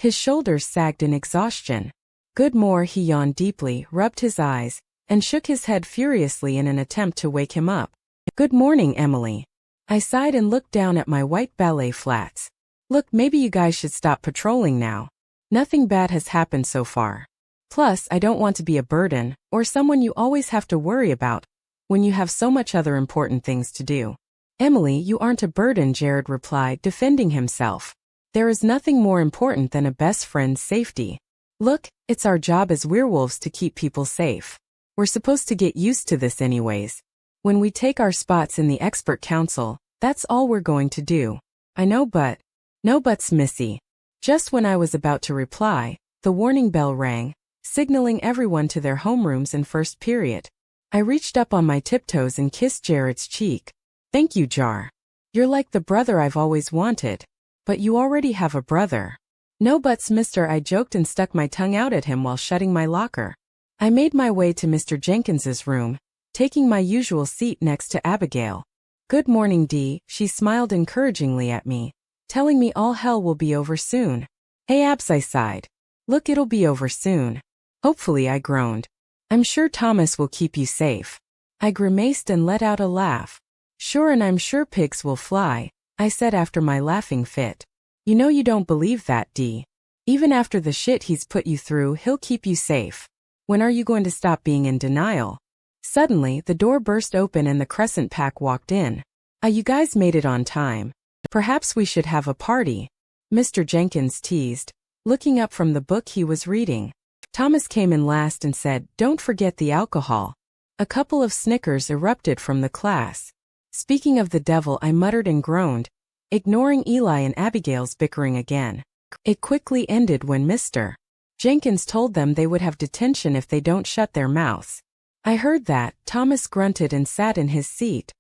His shoulders sagged in exhaustion. "Good more," he yawned deeply, rubbed his eyes, and shook his head furiously in an attempt to wake him up. "Good morning, Emily." I sighed and looked down at my white ballet flats. "Look, maybe you guys should stop patrolling now. Nothing bad has happened so far. Plus, I don't want to be a burden, or someone you always have to worry about, when you have so much other important things to do." "Emily, you aren't a burden," Jared replied, defending himself. "There is nothing more important than a best friend's safety. Look, it's our job as werewolves to keep people safe. We're supposed to get used to this anyways. When we take our spots in the expert council, that's all we're going to do." "I know, but..." "No buts, Missy." Just when I was about to reply, the warning bell rang, signaling everyone to their homerooms in first period. I reached up on my tiptoes and kissed Jared's cheek. "Thank you, Jar. You're like the brother I've always wanted. But you already have a brother." "No buts, mister," I joked and stuck my tongue out at him while shutting my locker. I made my way to Mr. Jenkins's room, taking my usual seat next to Abigail. "Good morning, Dee," she smiled encouragingly at me, telling me all hell will be over soon. "Hey Abs," I sighed. "Look, it'll be over soon." "Hopefully," I groaned. "I'm sure Thomas will keep you safe." I grimaced and let out a laugh. "Sure, and I'm sure pigs will fly," I said after my laughing fit. "You know you don't believe that, Dee. Even after the shit he's put you through, he'll keep you safe. When are you going to stop being in denial?" Suddenly, the door burst open and the Crescent Pack walked in. You guys made it on time. Perhaps we should have a party," Mr. Jenkins teased, looking up from the book he was reading. Thomas came in last and said, "Don't forget the alcohol." A couple of snickers erupted from the class. Speaking of the devil, I muttered and groaned, ignoring Eli and Abigail's bickering again. It quickly ended when Mr. Jenkins told them they would have detention if they don't shut their mouths. I heard that. Thomas grunted and sat in his seat.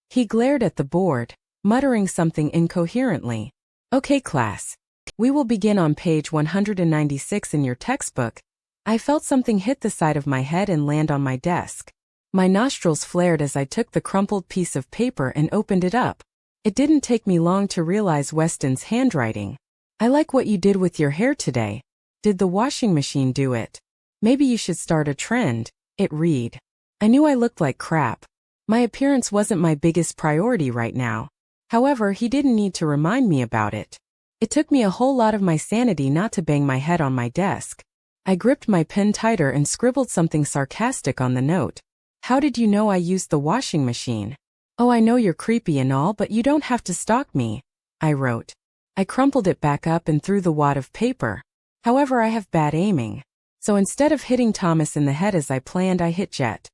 He glared at the board, muttering something incoherently. "Okay, class. We will begin on page 196 in your textbook." I felt something hit the side of my head and land on my desk. My nostrils flared as I took the crumpled piece of paper and opened it up. It didn't take me long to realize Weston's handwriting. "I like what you did with your hair today. Did the washing machine do it? Maybe you should start a trend," it read. I knew I looked like crap. My appearance wasn't my biggest priority right now. However, he didn't need to remind me about it. It took me a whole lot of my sanity not to bang my head on my desk. I gripped my pen tighter and scribbled something sarcastic on the note. "How did you know I used the washing machine?" "Oh, I know you're creepy and all, but you don't have to stalk me," I wrote. I crumpled it back up and threw the wad of paper. However, I have bad aiming. So instead of hitting Thomas in the head as I planned, I hit Jet.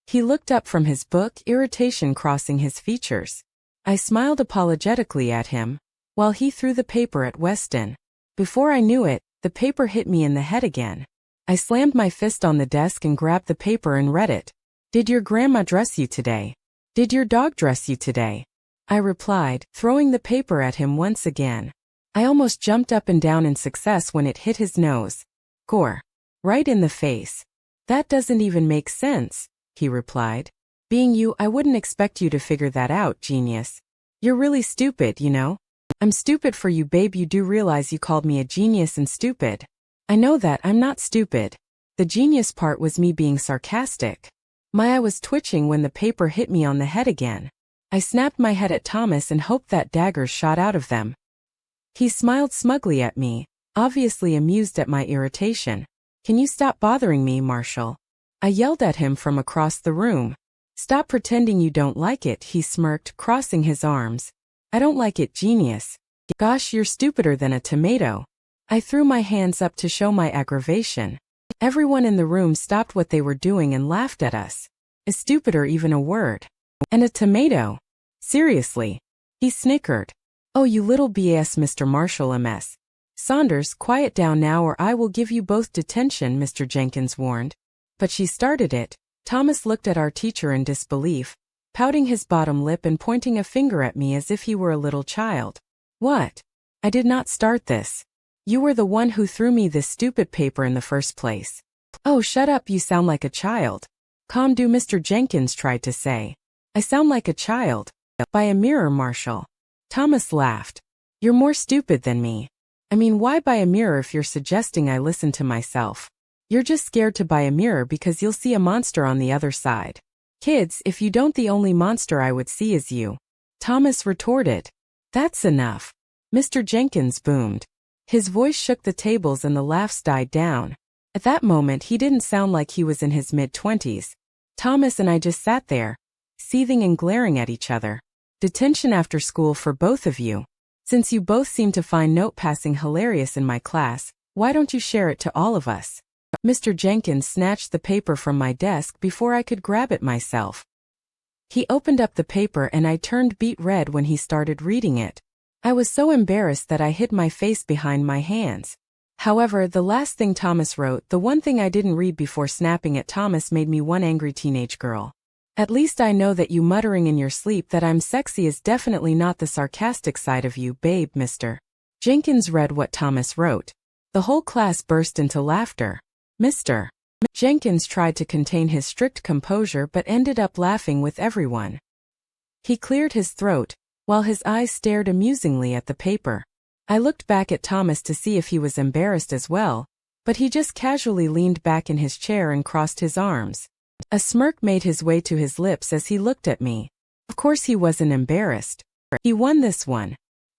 He looked up from his book, irritation crossing his features. I smiled apologetically at him, while he threw the paper at Weston. Before I knew it, the paper hit me in the head again. I slammed my fist on the desk and grabbed the paper and read it. "Did your grandma dress you today? Did your dog dress you today?" I replied, throwing the paper at him once again. I almost jumped up and down in success when it hit his nose. Gore. Right in the face. "That doesn't even make sense," he replied. "Being you, I wouldn't expect you to figure that out, genius. You're really stupid, you know." "I'm stupid for you, babe. You do realize you called me a genius and stupid." "I know that. I'm not stupid. The genius part was me being sarcastic." My eye was twitching when the paper hit me on the head again. I snapped my head at Thomas and hoped that daggers shot out of them. He smiled smugly at me, obviously amused at my irritation. Can you stop bothering me, Marshall? I yelled at him from across the room. Stop pretending you don't like it, he smirked, crossing his arms. I don't like it, genius. Gosh, you're stupider than a tomato. I threw my hands up to show my aggravation. Everyone in the room stopped what they were doing and laughed at us. Is stupider even a word? And a tomato? Seriously? He snickered. Oh, you little BS, Mr. Marshall MS. Saunders, quiet down now or I will give you both detention, Mr. Jenkins warned. But she started it. Thomas looked at our teacher in disbelief, pouting his bottom lip and pointing a finger at me as if he were a little child. What? I did not start this. You were the one who threw me this stupid paper in the first place. Oh, shut up, you sound like a child. Calm down, Mr. Jenkins tried to say. I sound like a child. By a mirror, Marshall. Thomas laughed. You're more stupid than me. I mean, why buy a mirror if you're suggesting I listen to myself? You're just scared to buy a mirror because you'll see a monster on the other side. Kids, if you don't, the only monster I would see is you. Thomas retorted. That's enough. Mr. Jenkins boomed. His voice shook the tables and the laughs died down. At that moment he didn't sound like he was in his mid-20s. Thomas and I just sat there, seething and glaring at each other. Detention after school for both of you. Since you both seem to find note passing hilarious in my class, why don't you share it to all of us? Mr. Jenkins snatched the paper from my desk before I could grab it myself. He opened up the paper and I turned beet red when he started reading it. I was so embarrassed that I hid my face behind my hands. However, the last thing Thomas wrote, the one thing I didn't read before snapping at Thomas, made me one angry teenage girl. At least I know that you muttering in your sleep that I'm sexy is definitely not the sarcastic side of you, babe, Mr. Jenkins read what Thomas wrote. The whole class burst into laughter. Mr. Jenkins tried to contain his strict composure but ended up laughing with everyone. He cleared his throat, while his eyes stared amusingly at the paper. I looked back at Thomas to see if he was embarrassed as well, but he just casually leaned back in his chair and crossed his arms. A smirk made his way to his lips as he looked at me. Of course he wasn't embarrassed. He won this one.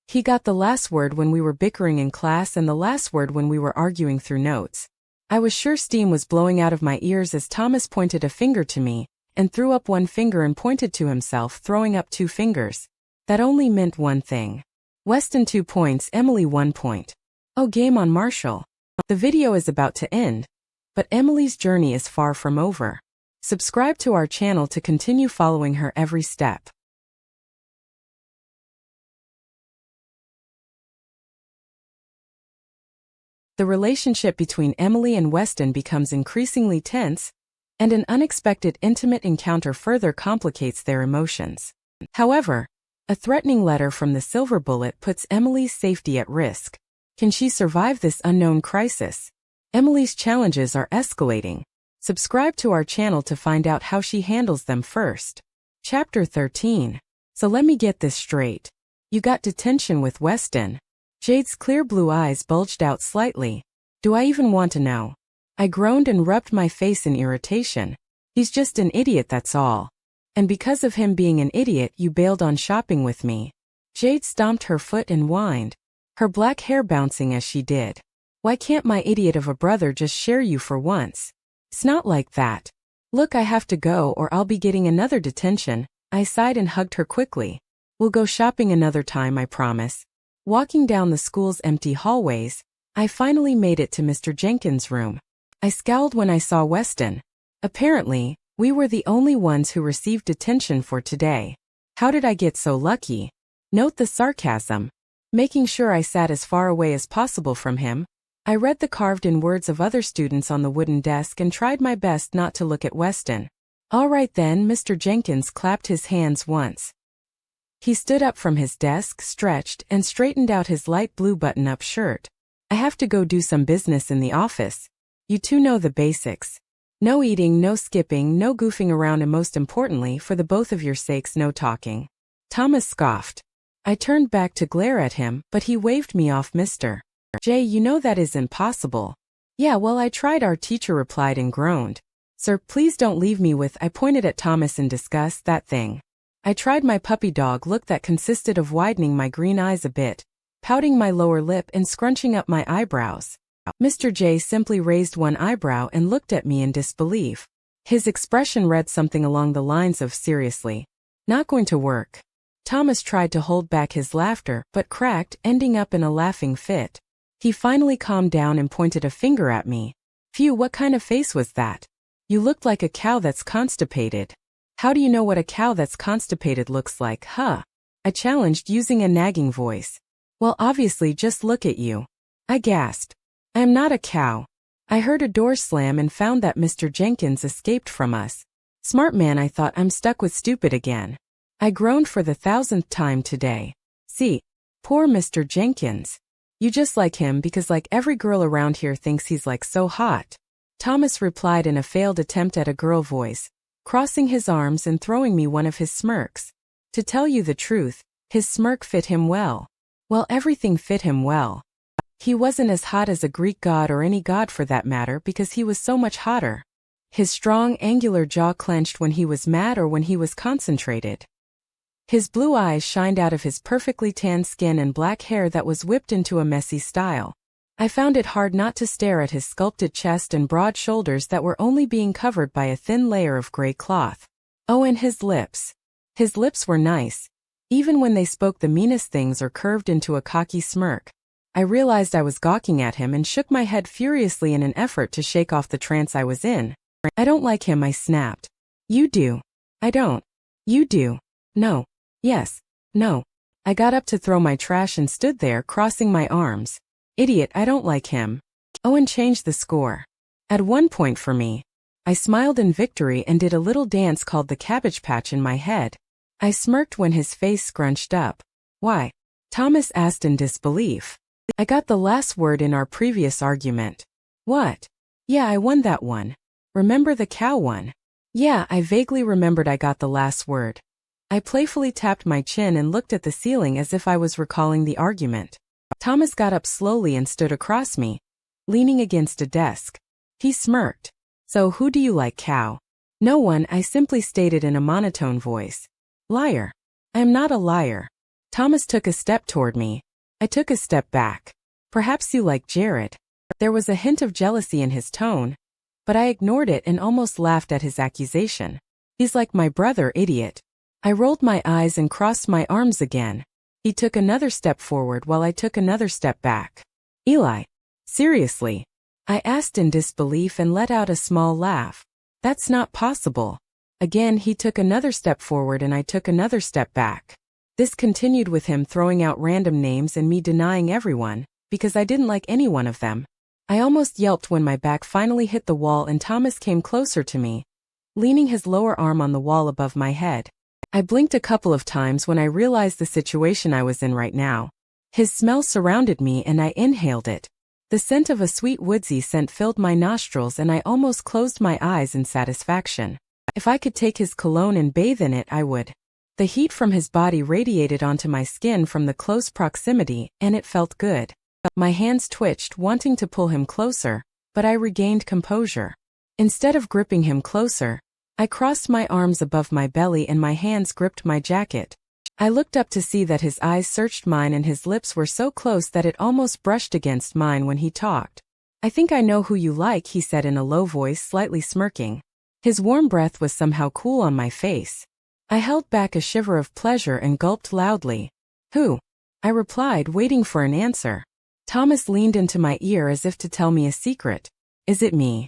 He got the last word when we were bickering in class and the last word when we were arguing through notes. I was sure steam was blowing out of my ears as Thomas pointed a finger to me, and threw up one finger and pointed to himself, throwing up 2 fingers. That only meant one thing. Weston 2 points, Emily 1 point. Oh, game on, Marshall. The video is about to end, but Emily's journey is far from over. Subscribe to our channel to continue following her every step. The relationship between Emily and Weston becomes increasingly tense, and an unexpected intimate encounter further complicates their emotions. However, a threatening letter from the Silver Bullet puts Emily's safety at risk. Can she survive this unknown crisis? Emily's challenges are escalating. Subscribe to our channel to find out how she handles them first. Chapter 13. So let me get this straight. You got detention with Weston. Jade's clear blue eyes bulged out slightly. Do I even want to know? I groaned and rubbed my face in irritation. He's just an idiot, that's all. And because of him being an idiot, you bailed on shopping with me. Jade stomped her foot and whined, her black hair bouncing as she did. Why can't my idiot of a brother just share you for once? It's not like that. Look, I have to go or I'll be getting another detention. I sighed and hugged her quickly. We'll go shopping another time, I promise. Walking down the school's empty hallways, I finally made it to Mr. Jenkins' room. I scowled when I saw Weston. Apparently, we were the only ones who received detention for today. How did I get so lucky? Note the sarcasm. Making sure I sat as far away as possible from him, I read the carved-in words of other students on the wooden desk and tried my best not to look at Weston. All right then, Mr. Jenkins clapped his hands once. He stood up from his desk, stretched, and straightened out his light blue button-up shirt. I have to go do some business in the office. You two know the basics. No eating, no skipping, no goofing around, and most importantly, for the both of your sakes, no talking. Thomas scoffed. I turned back to glare at him, but he waved me off. Mr. J, you know that isn't possible. Yeah, well, I tried, our teacher replied and groaned. Sir, please don't leave me with, I pointed at Thomas in disgust, that thing. I tried my puppy dog look that consisted of widening my green eyes a bit, pouting my lower lip and scrunching up my eyebrows. Mr. J simply raised one eyebrow and looked at me in disbelief. His expression read something along the lines of seriously. Not going to work. Thomas tried to hold back his laughter, but cracked, ending up in a laughing fit. He finally calmed down and pointed a finger at me. Phew, what kind of face was that? You looked like a cow that's constipated. How do you know what a cow that's constipated looks like, huh? I challenged using a nagging voice. Well, obviously, just look at you. I gasped. I am not a cow. I heard a door slam and found that Mr. Jenkins escaped from us. Smart man, I thought. I'm stuck with stupid again. I groaned for the 1000th time today. See, poor Mr. Jenkins. You just like him because like every girl around here thinks he's like so hot. Thomas replied in a failed attempt at a girl voice, crossing his arms and throwing me one of his smirks. To tell you the truth, his smirk fit him well. Well, everything fit him well. He wasn't as hot as a Greek god or any god for that matter because he was so much hotter. His strong, angular jaw clenched when he was mad or when he was concentrated. His blue eyes shined out of his perfectly tanned skin and black hair that was whipped into a messy style. I found it hard not to stare at his sculpted chest and broad shoulders that were only being covered by a thin layer of gray cloth. Oh, and his lips. His lips were nice. Even when they spoke the meanest things or curved into a cocky smirk. I realized I was gawking at him and shook my head furiously in an effort to shake off the trance I was in. I don't like him, I snapped. You do. I don't. You do. No. Yes. No. I got up to throw my trash and stood there crossing my arms. Idiot, I don't like him. Owen changed the score. At one point for me. I smiled in victory and did a little dance called the Cabbage Patch in my head. I smirked when his face scrunched up. Why? Thomas asked in disbelief. I got the last word in our previous argument. What? Yeah, I won that one. Remember the cow one? Yeah, I vaguely remembered I got the last word. I playfully tapped my chin and looked at the ceiling as if I was recalling the argument. Thomas got up slowly and stood across me, leaning against a desk. He smirked. So who do you like, cow? No one, I simply stated in a monotone voice. Liar. I am not a liar. Thomas took a step toward me. I took a step back. Perhaps you like Jared. There was a hint of jealousy in his tone, but I ignored it and almost laughed at his accusation. He's like my brother, idiot. I rolled my eyes and crossed my arms again. He took another step forward while I took another step back. Eli. Seriously? I asked in disbelief and let out a small laugh. That's not possible. Again he took another step forward and I took another step back. This continued with him throwing out random names and me denying everyone, because I didn't like any one of them. I almost yelped when my back finally hit the wall and Thomas came closer to me, leaning his lower arm on the wall above my head. I blinked a couple of times when I realized the situation I was in right now. His smell surrounded me and I inhaled it. The scent of a sweet woodsy scent filled my nostrils and I almost closed my eyes in satisfaction. If I could take his cologne and bathe in it, I would. The heat from his body radiated onto my skin from the close proximity, and it felt good. My hands twitched, wanting to pull him closer, but I regained composure. Instead of gripping him closer, I crossed my arms above my belly and my hands gripped my jacket. I looked up to see that his eyes searched mine and his lips were so close that it almost brushed against mine when he talked. I think I know who you like, he said in a low voice, slightly smirking. His warm breath was somehow cool on my face. I held back a shiver of pleasure and gulped loudly. Who? I replied, waiting for an answer. Thomas leaned into my ear as if to tell me a secret. Is it me?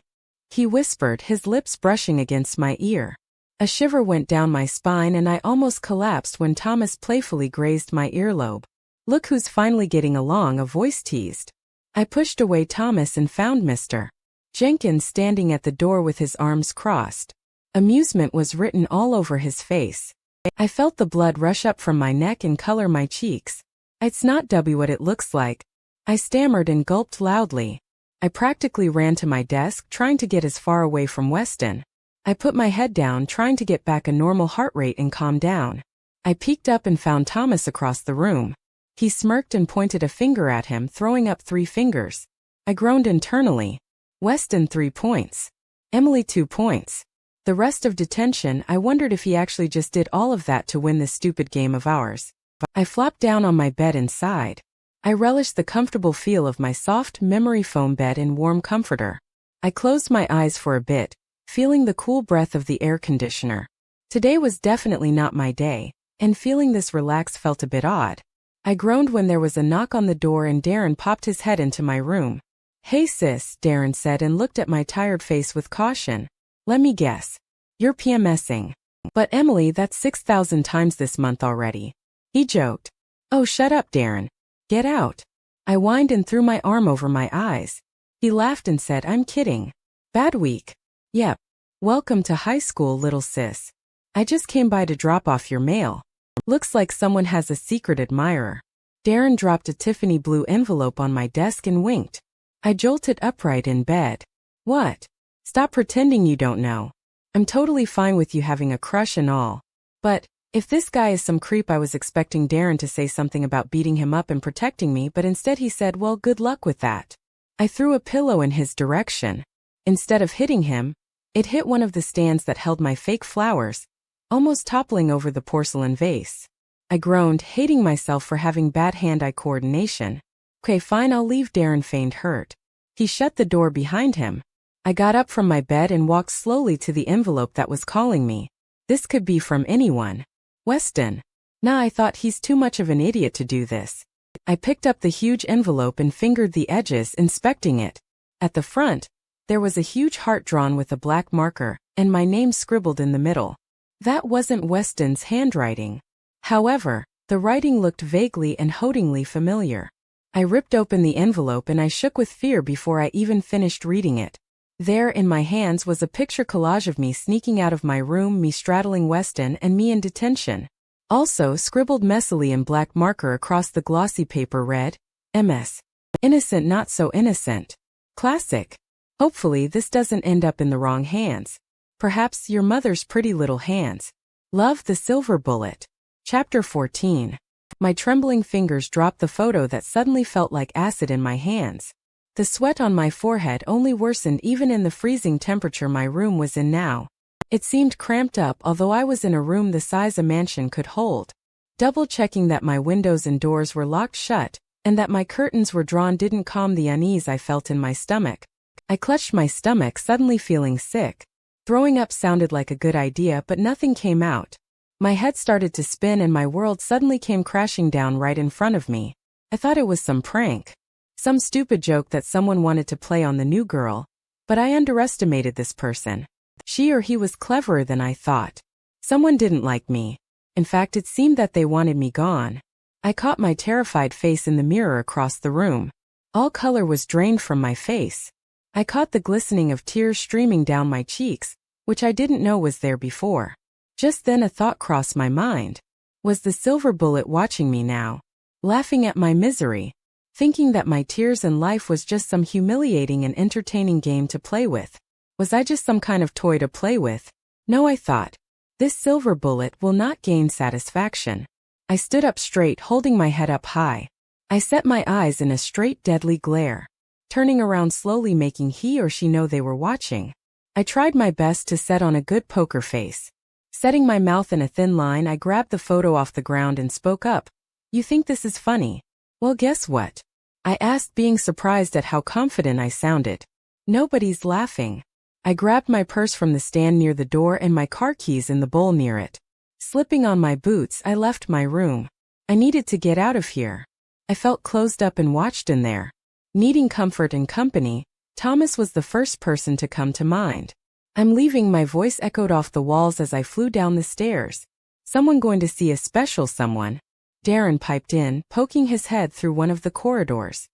He whispered, his lips brushing against my ear. A shiver went down my spine and I almost collapsed when Thomas playfully grazed my earlobe. Look who's finally getting along, a voice teased. I pushed away Thomas and found Mr. Jenkins standing at the door with his arms crossed. Amusement was written all over his face. I felt the blood rush up from my neck and color my cheeks. It's not what it looks like. I stammered and gulped loudly. I practically ran to my desk, trying to get as far away from Weston. I put my head down, trying to get back a normal heart rate and calm down. I peeked up and found Thomas across the room. He smirked and pointed a finger at him, throwing up 3 fingers. I groaned internally. Weston 3 points. Emily 2 points. The rest of detention, I wondered if he actually just did all of that to win this stupid game of ours. I flopped down on my bed and sighed. I relished the comfortable feel of my soft memory foam bed and warm comforter. I closed my eyes for a bit, feeling the cool breath of the air conditioner. Today was definitely not my day, and feeling this relaxed felt a bit odd. I groaned when there was a knock on the door and Darren popped his head into my room. "Hey sis," Darren said and looked at my tired face with caution. "Let me guess. You're PMSing. But Emily, that's 6,000 times this month already." He joked. "Oh, shut up, Darren. Get out." I whined and threw my arm over my eyes. He laughed and said, "I'm kidding. Bad week." "Yep. Welcome to high school, little sis. I just came by to drop off your mail. Looks like someone has a secret admirer." Darren dropped a Tiffany blue envelope on my desk and winked. I jolted upright in bed. "What? Stop pretending you don't know. I'm totally fine with you having a crush and all. But if this guy is some creep," I was expecting Darren to say something about beating him up and protecting me, but instead he said, "Well, good luck with that." I threw a pillow in his direction. Instead of hitting him, it hit one of the stands that held my fake flowers, almost toppling over the porcelain vase. I groaned, hating myself for having bad hand-eye coordination. "Okay, fine, I'll leave." Darren feigned hurt. He shut the door behind him. I got up from my bed and walked slowly to the envelope that was calling me. This could be from anyone. Weston. Nah, I thought he's too much of an idiot to do this. I picked up the huge envelope and fingered the edges, inspecting it. At the front, there was a huge heart drawn with a black marker, and my name scribbled in the middle. That wasn't Weston's handwriting. However, the writing looked vaguely and hauntingly familiar. I ripped open the envelope and I shook with fear before I even finished reading it. There in my hands was a picture collage of me sneaking out of my room, me straddling Weston, and me in detention. Also, scribbled messily in black marker across the glossy paper read, "MS. Innocent not so innocent. Classic. Hopefully this doesn't end up in the wrong hands. Perhaps your mother's pretty little hands. Love, the silver bullet." Chapter 14. My trembling fingers dropped the photo that suddenly felt like acid in my hands. The sweat on my forehead only worsened even in the freezing temperature my room was in now. It seemed cramped up, although I was in a room the size a mansion could hold. Double-checking that my windows and doors were locked shut, and that my curtains were drawn didn't calm the unease I felt in my stomach. I clutched my stomach, suddenly feeling sick. Throwing up sounded like a good idea, but nothing came out. My head started to spin and my world suddenly came crashing down right in front of me. I thought it was some prank. Some stupid joke that someone wanted to play on the new girl. But I underestimated this person. She or he was cleverer than I thought. Someone didn't like me. In fact, it seemed that they wanted me gone. I caught my terrified face in the mirror across the room. All color was drained from my face. I caught the glistening of tears streaming down my cheeks, which I didn't know was there before. Just then a thought crossed my mind. Was the silver bullet watching me now? Laughing at my misery? Thinking that my tears and life was just some humiliating and entertaining game to play with? Was I just some kind of toy to play with? No, I thought. This silver bullet will not gain satisfaction. I stood up straight, holding my head up high. I set my eyes in a straight, deadly glare. Turning around slowly, making he or she know they were watching. I tried my best to set on a good poker face. Setting my mouth in a thin line, I grabbed the photo off the ground and spoke up. "You think this is funny? Well, guess what?" I asked, being surprised at how confident I sounded. "Nobody's laughing." I grabbed my purse from the stand near the door and my car keys in the bowl near it. Slipping on my boots, I left my room. I needed to get out of here. I felt closed up and watched in there. Needing comfort and company, Thomas was the first person to come to mind. "I'm leaving," my voice echoed off the walls as I flew down the stairs. "Someone going to see a special someone?" Darren piped in, poking his head through one of the corridors.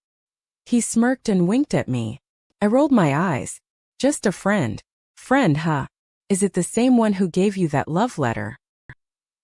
He smirked and winked at me. I rolled my eyes. "Just a friend." "Friend, huh? Is it the same one who gave you that love letter?"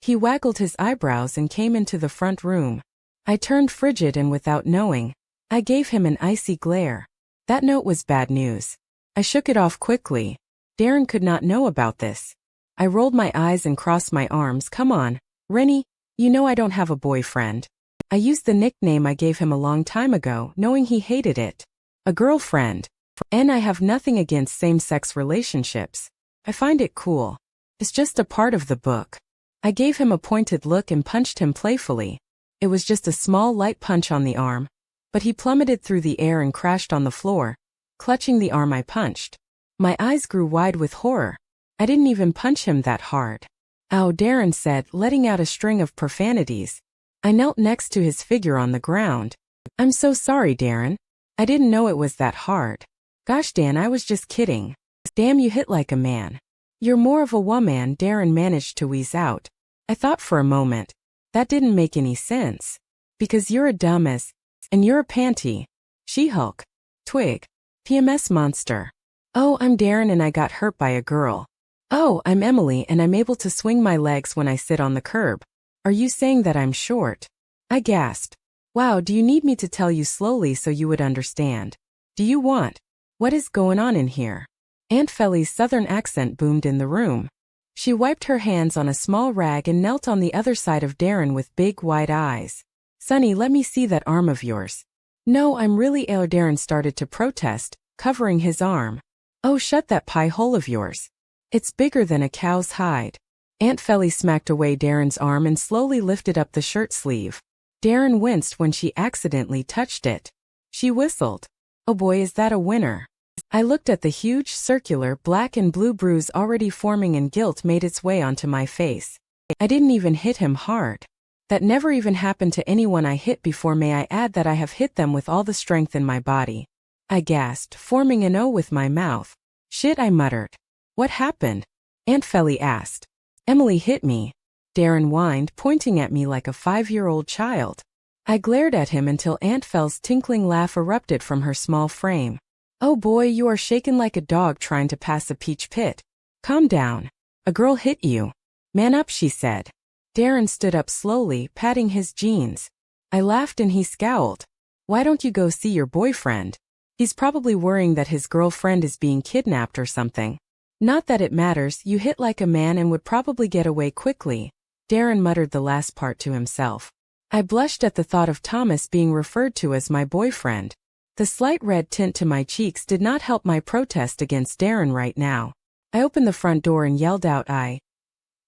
He waggled his eyebrows and came into the front room. I turned frigid and without knowing, I gave him an icy glare. That note was bad news. I shook it off quickly. Darren could not know about this. I rolled my eyes and crossed my arms. "Come on, Rennie, you know I don't have a boyfriend." I used the nickname I gave him a long time ago, knowing he hated it. "A girlfriend. And I have nothing against same-sex relationships. I find it cool. It's just a part of the book." I gave him a pointed look and punched him playfully. It was just a small, light punch on the arm, but he plummeted through the air and crashed on the floor, clutching the arm I punched. My eyes grew wide with horror. I didn't even punch him that hard. Ow, Darren said, letting out a string of profanities. I knelt next to his figure on the ground. I'm so sorry, Darren. I didn't know it was that hard. Gosh, Dan, I was just kidding. Damn, you hit like a man. You're more of a woman, Darren managed to wheeze out. I thought for a moment. That didn't make any sense. Because you're a dumbass, and you're a panty. She-Hulk. Twig. PMS monster. Oh, I'm Darren and I got hurt by a girl. Oh, I'm Emily and I'm able to swing my legs when I sit on the curb. Are you saying that I'm short? I gasped. Wow, do you need me to tell you slowly so you would understand? Do you want? What is going on in here? Aunt Feli's southern accent boomed in the room. She wiped her hands on a small rag and knelt on the other side of Darren with big wide eyes. Sonny, let me see that arm of yours. No, I'm really ill. Darren started to protest, covering his arm. Oh, shut that pie hole of yours. It's bigger than a cow's hide. Aunt Feli smacked away Darren's arm and slowly lifted up the shirt sleeve. Darren winced when she accidentally touched it. She whistled. Oh boy, is that a winner. I looked at the huge, circular, black and blue bruise already forming and guilt made its way onto my face. I didn't even hit him hard. That never even happened to anyone I hit before. May I add that I have hit them with all the strength in my body. I gasped, forming an O with my mouth. Shit, I muttered. What happened? Aunt Feli asked. Emily hit me. Darren whined, pointing at me like a 5-year-old child. I glared at him until Aunt Fel's tinkling laugh erupted from her small frame. Oh boy, you are shaken like a dog trying to pass a peach pit. Calm down. A girl hit you. Man up, she said. Darren stood up slowly, patting his jeans. I laughed and he scowled. Why don't you go see your boyfriend? He's probably worrying that his girlfriend is being kidnapped or something. Not that it matters, you hit like a man and would probably get away quickly. Darren muttered the last part to himself. I blushed at the thought of Thomas being referred to as my boyfriend. The slight red tint to my cheeks did not help my protest against Darren right now. I opened the front door and yelled out, I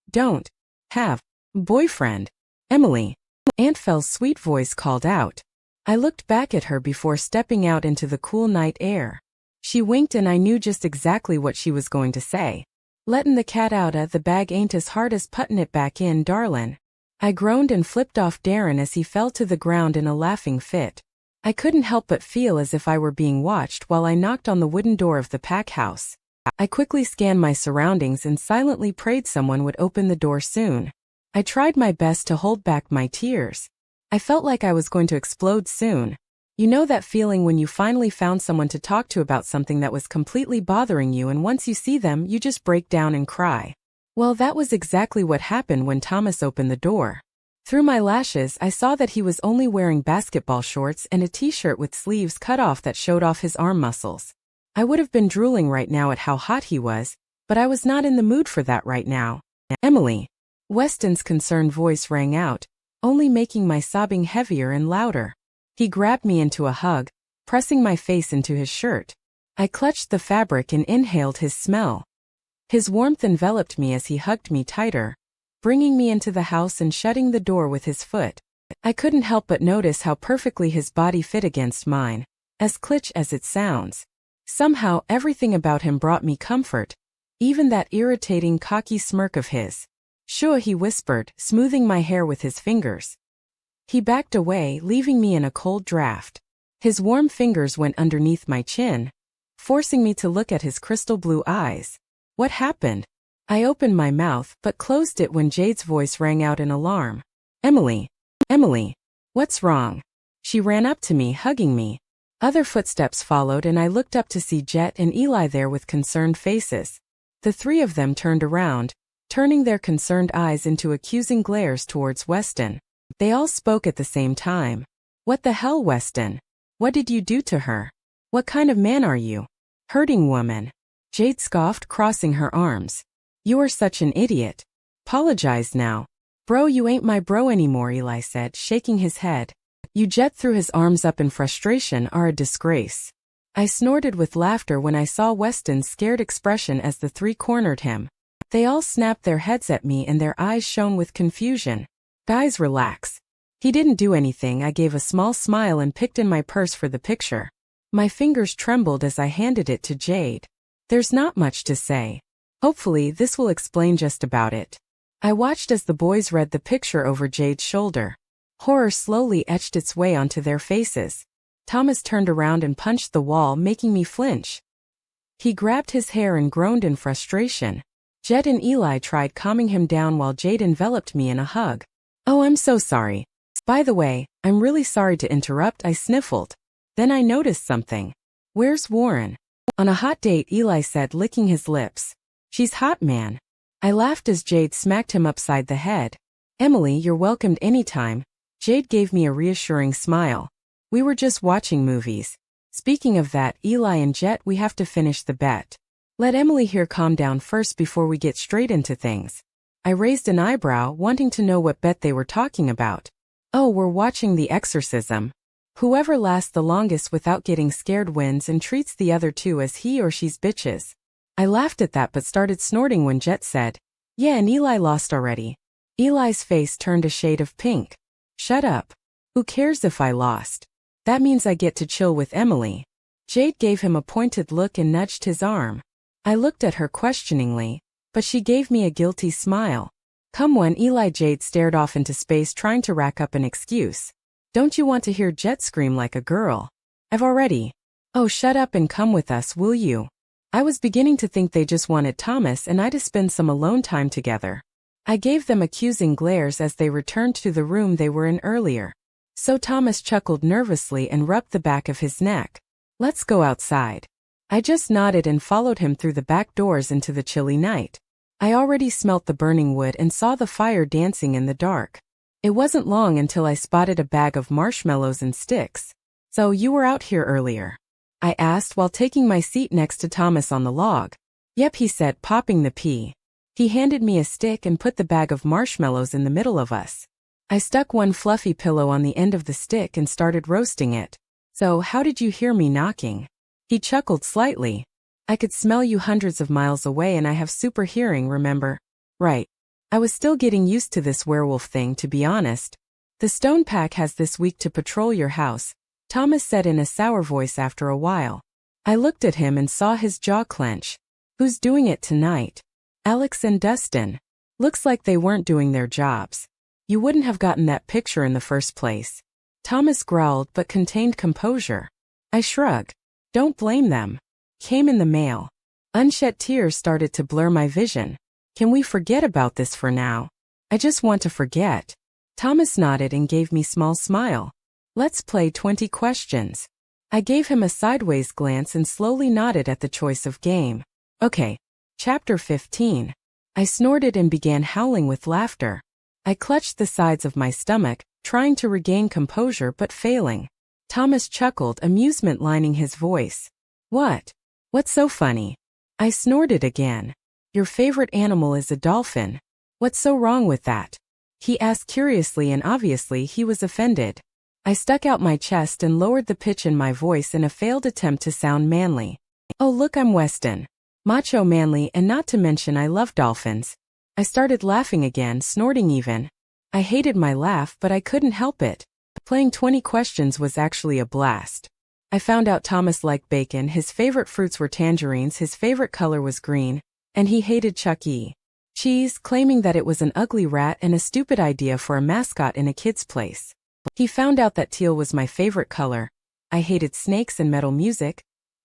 don't have a boyfriend. Emily. Aunt Fel's sweet voice called out. I looked back at her before stepping out into the cool night air. She winked and I knew just exactly what she was going to say. Lettin' the cat outta the bag ain't as hard as puttin' it back in, darlin'. I groaned and flipped off Darren as he fell to the ground in a laughing fit. I couldn't help but feel as if I were being watched while I knocked on the wooden door of the pack house. I quickly scanned my surroundings and silently prayed someone would open the door soon. I tried my best to hold back my tears. I felt like I was going to explode soon. You know that feeling when you finally found someone to talk to about something that was completely bothering you and once you see them, you just break down and cry. Well, that was exactly what happened when Thomas opened the door. Through my lashes, I saw that he was only wearing basketball shorts and a t-shirt with sleeves cut off that showed off his arm muscles. I would have been drooling right now at how hot he was, but I was not in the mood for that right now. Emily. Weston's concerned voice rang out, only making my sobbing heavier and louder. He grabbed me into a hug, pressing my face into his shirt. I clutched the fabric and inhaled his smell. His warmth enveloped me as he hugged me tighter, bringing me into the house and shutting the door with his foot. I couldn't help but notice how perfectly his body fit against mine, as clitch as it sounds. Somehow, everything about him brought me comfort, even that irritating cocky smirk of his. Sure, he whispered, smoothing my hair with his fingers. He backed away, leaving me in a cold draft. His warm fingers went underneath my chin, forcing me to look at his crystal blue eyes. What happened? I opened my mouth, but closed it when Jade's voice rang out in alarm. Emily. Emily. What's wrong? She ran up to me, hugging me. Other footsteps followed and I looked up to see Jet and Eli there with concerned faces. The three of them turned around, turning their concerned eyes into accusing glares towards Weston. They all spoke at the same time. What the hell, Weston? What did you do to her? What kind of man are you? Hurting woman. Jade scoffed, crossing her arms. You are such an idiot. Apologize now. Bro, you ain't my bro anymore, Eli said, shaking his head. You. Jet threw his arms up in frustration, are a disgrace. I snorted with laughter when I saw Weston's scared expression as the three cornered him. They all snapped their heads at me and their eyes shone with confusion. Guys, relax. He didn't do anything. I gave a small smile and picked in my purse for the picture. My fingers trembled as I handed it to Jade. There's not much to say. Hopefully this will explain just about it. I watched as the boys read the picture over Jade's shoulder. Horror slowly etched its way onto their faces. Thomas turned around and punched the wall, making me flinch. He grabbed his hair and groaned in frustration. Jet and Eli tried calming him down while Jade enveloped me in a hug. Oh, I'm so sorry. By the way, I'm really sorry to interrupt, I sniffled. Then I noticed something. Where's Warren? On a hot date, Eli said, licking his lips. She's hot, man. I laughed as Jade smacked him upside the head. Emily, you're welcomed anytime. Jade gave me a reassuring smile. We were just watching movies. Speaking of that, Eli and Jet, we have to finish the bet. Let Emily here calm down first before we get straight into things. I raised an eyebrow, wanting to know what bet they were talking about. Oh, we're watching The Exorcism. Whoever lasts the longest without getting scared wins and treats the other two as he or she's bitches. I laughed at that but started snorting when Jet said, yeah, and Eli lost already. Eli's face turned a shade of pink. Shut up. Who cares if I lost? That means I get to chill with Emily. Jade gave him a pointed look and nudged his arm. I looked at her questioningly, but she gave me a guilty smile. Come on, Eli. Jade stared off into space, trying to rack up an excuse. Don't you want to hear Jet scream like a girl? I've already. Oh, shut up and come with us, will you? I was beginning to think they just wanted Thomas and I to spend some alone time together. I gave them accusing glares as they returned to the room they were in earlier. So Thomas chuckled nervously and rubbed the back of his neck. Let's go outside. I just nodded and followed him through the back doors into the chilly night. I already smelt the burning wood and saw the fire dancing in the dark. It wasn't long until I spotted a bag of marshmallows and sticks. So you were out here earlier? I asked while taking my seat next to Thomas on the log. Yep, he said, popping the pea. He handed me a stick and put the bag of marshmallows in the middle of us. I stuck one fluffy pillow on the end of the stick and started roasting it. So how did you hear me knocking? He chuckled slightly. I could smell you hundreds of miles away and I have super hearing, remember? Right. I was still getting used to this werewolf thing, to be honest. The Stone Pack has this week to patrol your house, Thomas said in a sour voice after a while. I looked at him and saw his jaw clench. Who's doing it tonight? Alex and Dustin. Looks like they weren't doing their jobs. You wouldn't have gotten that picture in the first place. Thomas growled but contained composure. I shrugged. Don't blame them. Came in the mail. Unshed tears started to blur my vision. Can we forget about this for now? I just want to forget. Thomas nodded and gave me a small smile. Let's play 20 questions. I gave him a sideways glance and slowly nodded at the choice of game. Okay. Chapter 15. I snorted and began howling with laughter. I clutched the sides of my stomach, trying to regain composure but failing. Thomas chuckled, amusement lining his voice. What? What's so funny? I snorted again. Your favorite animal is a dolphin. What's so wrong with that? He asked curiously and obviously he was offended. I stuck out my chest and lowered the pitch in my voice in a failed attempt to sound manly. Oh look, I'm Weston. Macho manly, and not to mention I love dolphins. I started laughing again, snorting even. I hated my laugh but I couldn't help it. Playing 20 questions was actually a blast. I found out Thomas liked bacon, his favorite fruits were tangerines, his favorite color was green, and he hated Chuck E. Cheese, claiming that it was an ugly rat and a stupid idea for a mascot in a kid's place. He found out that teal was my favorite color. I hated snakes and metal music.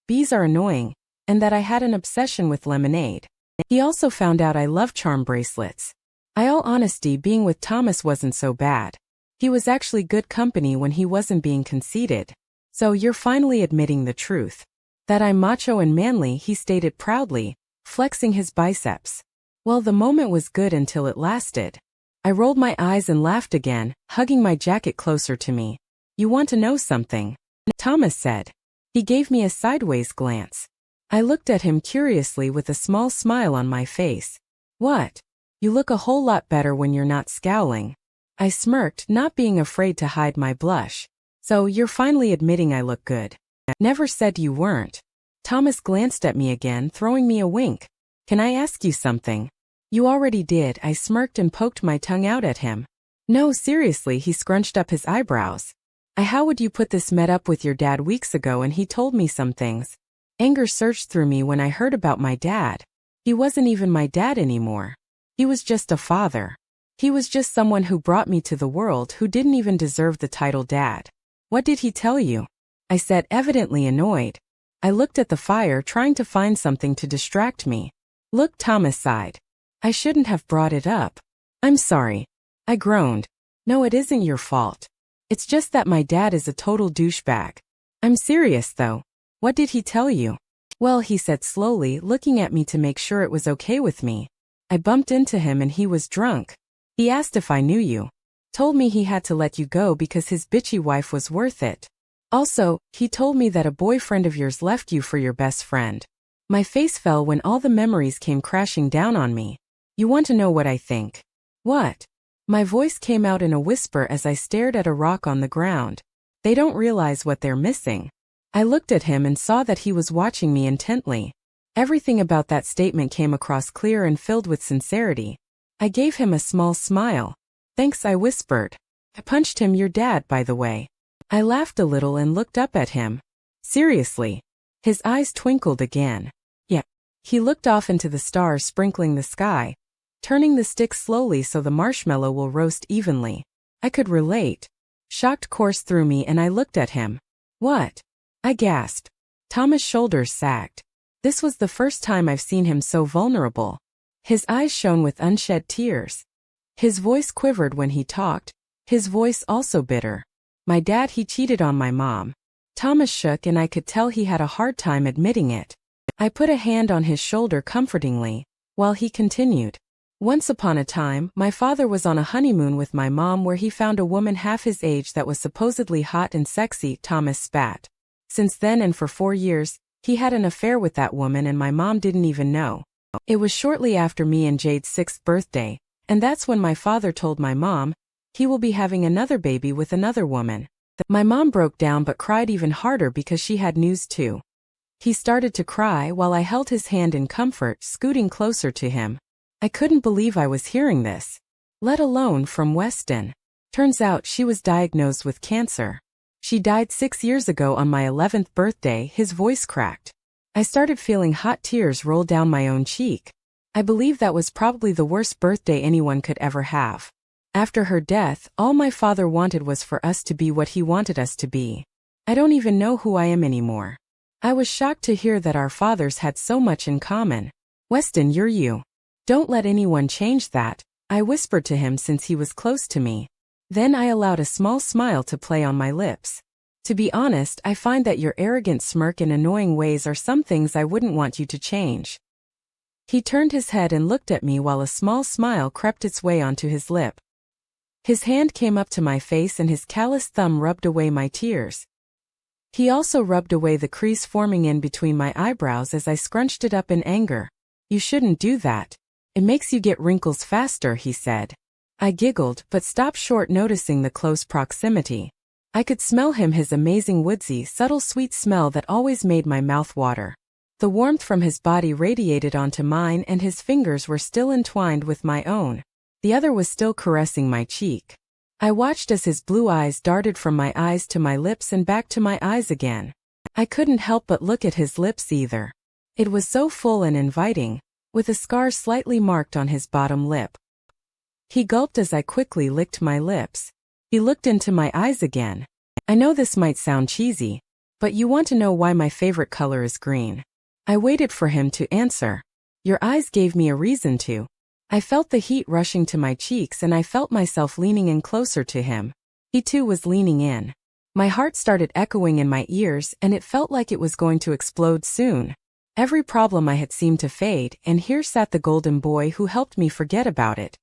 Bees are annoying, and that I had an obsession with lemonade. He also found out I love charm bracelets. All honesty, being with Thomas wasn't so bad. He was actually good company when he wasn't being conceited. So you're finally admitting the truth. That I'm macho and manly, he stated proudly, flexing his biceps. Well, the moment was good until it lasted. I rolled my eyes and laughed again, hugging my jacket closer to me. You want to know something? Thomas said. He gave me a sideways glance. I looked at him curiously with a small smile on my face. What? You look a whole lot better when you're not scowling. I smirked, not being afraid to hide my blush. So you're finally admitting I look good. Never said you weren't. Thomas glanced at me again, throwing me a wink. Can I ask you something? You already did. I smirked and poked my tongue out at him. No, seriously, he scrunched up his eyebrows. How would you put this? Met up with your dad weeks ago and he told me some things. Anger surged through me when I heard about my dad. He wasn't even my dad anymore. He was just a father. He was just someone who brought me to the world who didn't even deserve the title dad. What did he tell you? I said, evidently annoyed. I looked at the fire, trying to find something to distract me. Look, Thomas sighed. I shouldn't have brought it up. I'm sorry. I groaned. No, it isn't your fault. It's just that my dad is a total douchebag. I'm serious though. What did he tell you? Well, he said slowly, looking at me to make sure it was okay with me. I bumped into him and he was drunk. He asked if I knew you. Told me he had to let you go because his bitchy wife was worth it. Also, he told me that a boyfriend of yours left you for your best friend. My face fell when all the memories came crashing down on me. You want to know what I think? What? My voice came out in a whisper as I stared at a rock on the ground. They don't realize what they're missing. I looked at him and saw that he was watching me intently. Everything about that statement came across clear and filled with sincerity. I gave him a small smile. Thanks, I whispered. I punched him, your dad, by the way. I laughed a little and looked up at him. Seriously? His eyes twinkled again. Yeah. He looked off into the stars sprinkling the sky, turning the stick slowly so the marshmallow will roast evenly. I could relate. Shocked coursed through me and I looked at him. What? I gasped. Thomas' shoulders sagged. This was the first time I've seen him so vulnerable. His eyes shone with unshed tears. His voice quivered when he talked, his voice also bitter. My dad, he cheated on my mom. Thomas shook and I could tell he had a hard time admitting it. I put a hand on his shoulder comfortingly, while he continued. Once upon a time, my father was on a honeymoon with my mom where he found a woman half his age that was supposedly hot and sexy. Thomas spat. Since then and for 4 years, he had an affair with that woman and my mom didn't even know. It was shortly after me and Jade's 6th birthday, and that's when my father told my mom he will be having another baby with another woman. My mom broke down but cried even harder because she had news too. He started to cry while I held his hand in comfort, scooting closer to him. I couldn't believe I was hearing this. Let alone from Weston. Turns out she was diagnosed with cancer. She died 6 years ago on my 11th birthday. His voice cracked. I started feeling hot tears roll down my own cheek. I believe that was probably the worst birthday anyone could ever have. After her death, all my father wanted was for us to be what he wanted us to be. I don't even know who I am anymore. I was shocked to hear that our fathers had so much in common. Weston, you're you. Don't let anyone change that, I whispered to him since he was close to me. Then I allowed a small smile to play on my lips. To be honest, I find that your arrogant smirk and annoying ways are some things I wouldn't want you to change. He turned his head and looked at me while a small smile crept its way onto his lip. His hand came up to my face and his calloused thumb rubbed away my tears. He also rubbed away the crease forming in between my eyebrows as I scrunched it up in anger. You shouldn't do that. It makes you get wrinkles faster, he said. I giggled, but stopped short noticing the close proximity. I could smell him, his amazing woodsy, subtle sweet smell that always made my mouth water. The warmth from his body radiated onto mine and his fingers were still entwined with my own. The other was still caressing my cheek. I watched as his blue eyes darted from my eyes to my lips and back to my eyes again. I couldn't help but look at his lips either. It was so full and inviting, with a scar slightly marked on his bottom lip. He gulped as I quickly licked my lips. He looked into my eyes again. I know this might sound cheesy, but you want to know why my favorite color is green. I waited for him to answer. Your eyes gave me a reason to. I felt the heat rushing to my cheeks and I felt myself leaning in closer to him. He too was leaning in. My heart started echoing in my ears and it felt like it was going to explode soon. Every problem I had seemed to fade, and here sat the golden boy who helped me forget about it.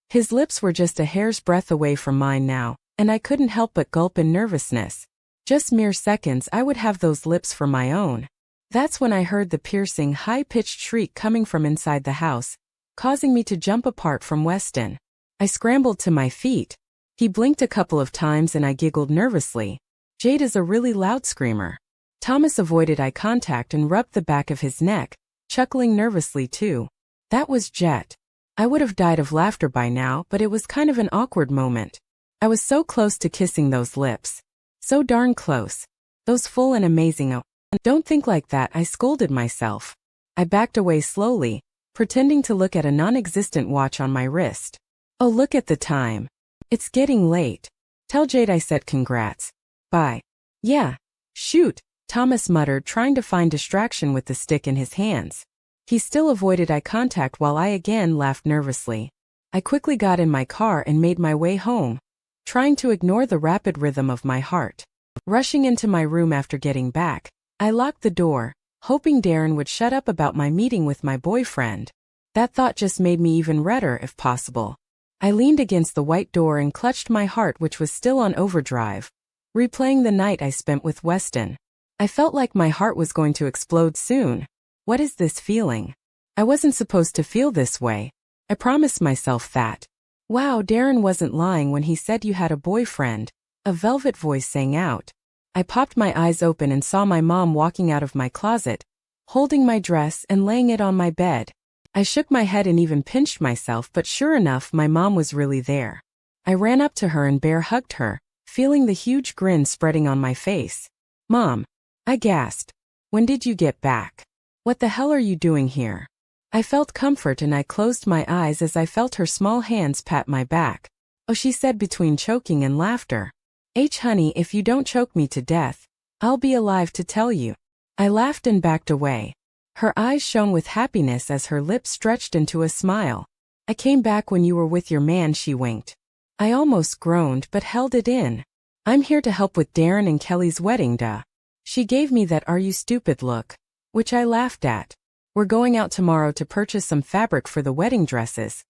His lips were just a hair's breadth away from mine now, and I couldn't help but gulp in nervousness. Just mere seconds I would have those lips for my own. That's when I heard the piercing, high-pitched shriek coming from inside the house, causing me to jump apart from Weston. I scrambled to my feet. He blinked a couple of times and I giggled nervously. Jade is a really loud screamer. Thomas avoided eye contact and rubbed the back of his neck, chuckling nervously too. That was Jet. I would have died of laughter by now, but it was kind of an awkward moment. I was so close to kissing those lips. So darn close. Those full and amazing. Oh, don't think like that, I scolded myself. I backed away slowly, pretending to look at a non-existent watch on my wrist. Oh, look at the time. It's getting late. Tell Jade I said congrats. Bye. Yeah. Shoot, Thomas muttered, trying to find distraction with the stick in his hands. He still avoided eye contact while I again laughed nervously. I quickly got in my car and made my way home, trying to ignore the rapid rhythm of my heart. Rushing into my room after getting back, I locked the door, hoping Darren would shut up about my meeting with my boyfriend. That thought just made me even redder if possible. I leaned against the white door and clutched my heart, which was still on overdrive, replaying the night I spent with Weston. I felt like my heart was going to explode soon. What is this feeling? I wasn't supposed to feel this way. I promised myself that. Wow, Darren wasn't lying when he said you had a boyfriend, a velvet voice sang out. I popped my eyes open and saw my mom walking out of my closet, holding my dress and laying it on my bed. I shook my head and even pinched myself, but sure enough, my mom was really there. I ran up to her and bear hugged her, feeling the huge grin spreading on my face. Mom, I gasped. When did you get back? What the hell are you doing here? I felt comfort and I closed my eyes as I felt her small hands pat my back. Oh, she said between choking and laughter. Honey, if you don't choke me to death, I'll be alive to tell you. I laughed and backed away. Her eyes shone with happiness as her lips stretched into a smile. I came back when you were with your man, she winked. I almost groaned but held it in. I'm here to help with Darren and Kelly's wedding, duh. She gave me that "are you stupid" look, which I laughed at. We're going out tomorrow to purchase some fabric for the wedding dresses,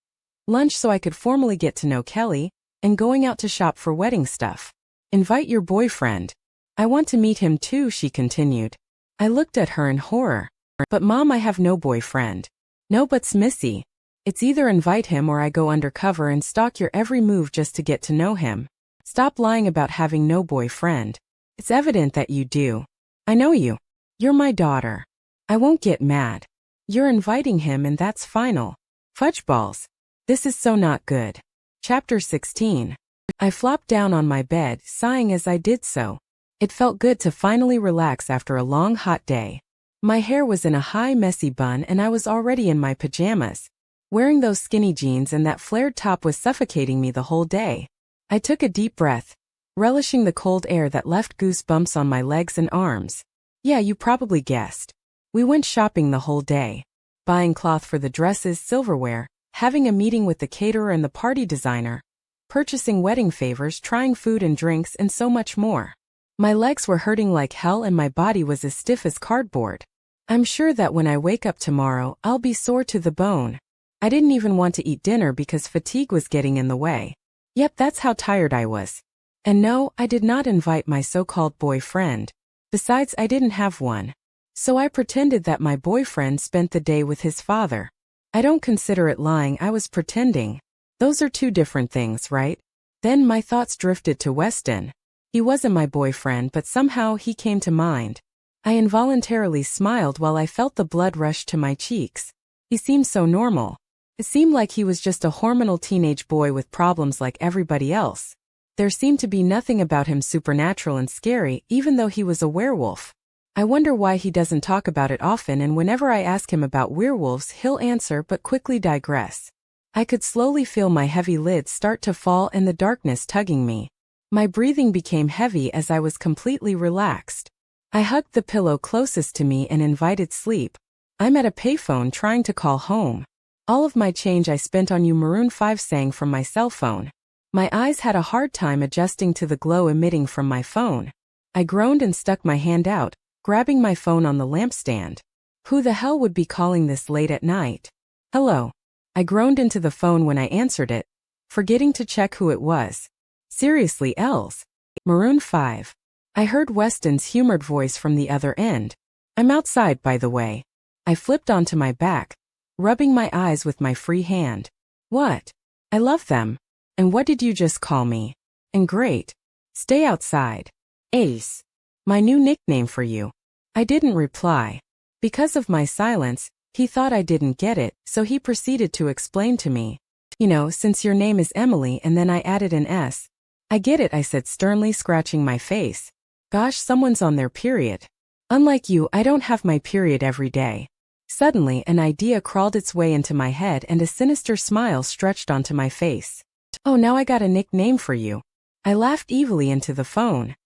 lunch so I could formally get to know Kelly, and going out to shop for wedding stuff. Invite your boyfriend. I want to meet him too, she continued. I looked at her in horror. But Mom, I have no boyfriend. No buts, Missy. It's either invite him or I go undercover and stalk your every move just to get to know him. Stop lying about having no boyfriend. It's evident that you do. I know you. You're my daughter. I won't get mad. You're inviting him and that's final. Fudge balls. This is so not good. Chapter 16. I flopped down on my bed, sighing as I did so. It felt good to finally relax after a long hot day. My hair was in a high messy bun and I was already in my pajamas. Wearing those skinny jeans and that flared top was suffocating me the whole day. I took a deep breath, relishing the cold air that left goosebumps on my legs and arms. Yeah, you probably guessed. We went shopping the whole day. Buying cloth for the dresses, silverware, having a meeting with the caterer and the party designer, purchasing wedding favors, trying food and drinks, and so much more. My legs were hurting like hell and my body was as stiff as cardboard. I'm sure that when I wake up tomorrow, I'll be sore to the bone. I didn't even want to eat dinner because fatigue was getting in the way. Yep, that's how tired I was. And no, I did not invite my so-called boyfriend. Besides, I didn't have one. So I pretended that my boyfriend spent the day with his father. I don't consider it lying, I was pretending. Those are two different things, right? Then my thoughts drifted to Weston. He wasn't my boyfriend, but somehow he came to mind. I involuntarily smiled while I felt the blood rush to my cheeks. He seemed so normal. It seemed like he was just a hormonal teenage boy with problems like everybody else. There seemed to be nothing about him supernatural and scary, even though he was a werewolf. I wonder why he doesn't talk about it often, and whenever I ask him about werewolves, he'll answer but quickly digress. I could slowly feel my heavy lids start to fall and the darkness tugging me. My breathing became heavy as I was completely relaxed. I hugged the pillow closest to me and invited sleep. I'm at a payphone trying to call home. All of my change I spent on you, Maroon 5 sang from my cell phone. My eyes had a hard time adjusting to the glow emitting from my phone. I groaned and stuck my hand out, grabbing my phone on the lampstand. Who the hell would be calling this late at night? Hello. I groaned into the phone when I answered it, forgetting to check who it was. Seriously, Els? Maroon 5. I heard Weston's humored voice from the other end. I'm outside, by the way. I flipped onto my back, rubbing my eyes with my free hand. What? I love them. And what did you just call me? And great. Stay outside. Ace. My new nickname for you. I didn't reply. Because of my silence, He thought I didn't get it, so he proceeded to explain to me. You know, since your name is Emily and then I added an S. I get it, I said sternly, scratching my face. Gosh, someone's on their period. Unlike you, I don't have my period every day. Suddenly, an idea crawled its way into my head and a sinister smile stretched onto my face. Oh, now I got a nickname for you. I laughed evilly into the phone.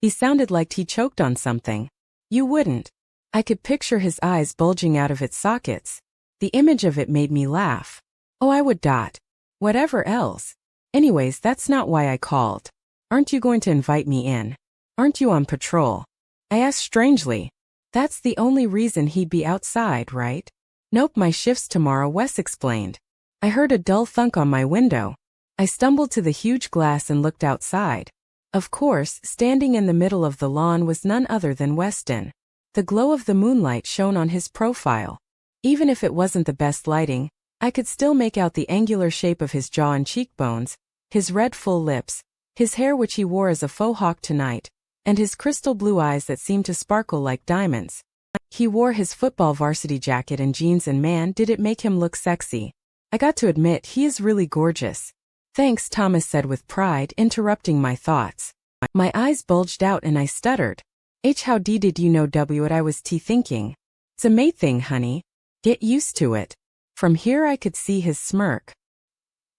He sounded like he choked on something. You wouldn't. I could picture his eyes bulging out of its sockets. The image of it made me laugh. Oh, I would. Whatever else. Anyways, that's not why I called. Aren't you going to invite me in? Aren't you on patrol? I asked strangely. That's the only reason he'd be outside, right? Nope, my shift's tomorrow, Wes explained. I heard a dull thunk on my window. I stumbled to the huge glass and looked outside. Of course, standing in the middle of the lawn was none other than Weston. The glow of the moonlight shone on his profile. Even if it wasn't the best lighting, I could still make out the angular shape of his jaw and cheekbones, his red full lips, his hair which he wore as a faux hawk tonight, and his crystal blue eyes that seemed to sparkle like diamonds. He wore his football varsity jacket and jeans, and man, did it make him look sexy. I got to admit, he is really gorgeous. Thanks, Thomas said with pride, interrupting my thoughts. My eyes bulged out and I stuttered. How did you know what I was thinking? It's a mate thing, honey. Get used to it. From here I could see his smirk.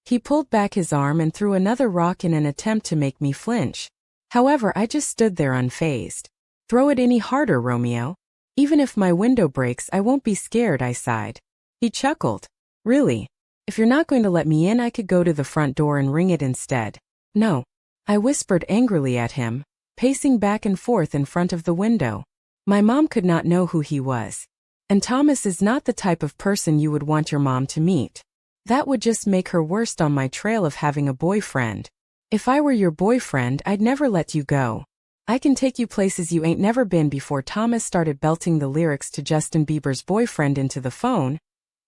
He pulled back his arm and threw another rock in an attempt to make me flinch. However, I just stood there unfazed. Throw it any harder, Romeo. Even if my window breaks, I won't be scared, I sighed. He chuckled. Really? If you're not going to let me in, I could go to the front door and ring it instead. No. I whispered angrily at him, pacing back and forth in front of the window. My mom could not know who he was. And Thomas is not the type of person you would want your mom to meet. That would just make her worst on my trail of having a boyfriend. If I were your boyfriend, I'd never let you go. I can take you places you ain't never been before. Thomas started belting the lyrics to Justin Bieber's Boyfriend into the phone,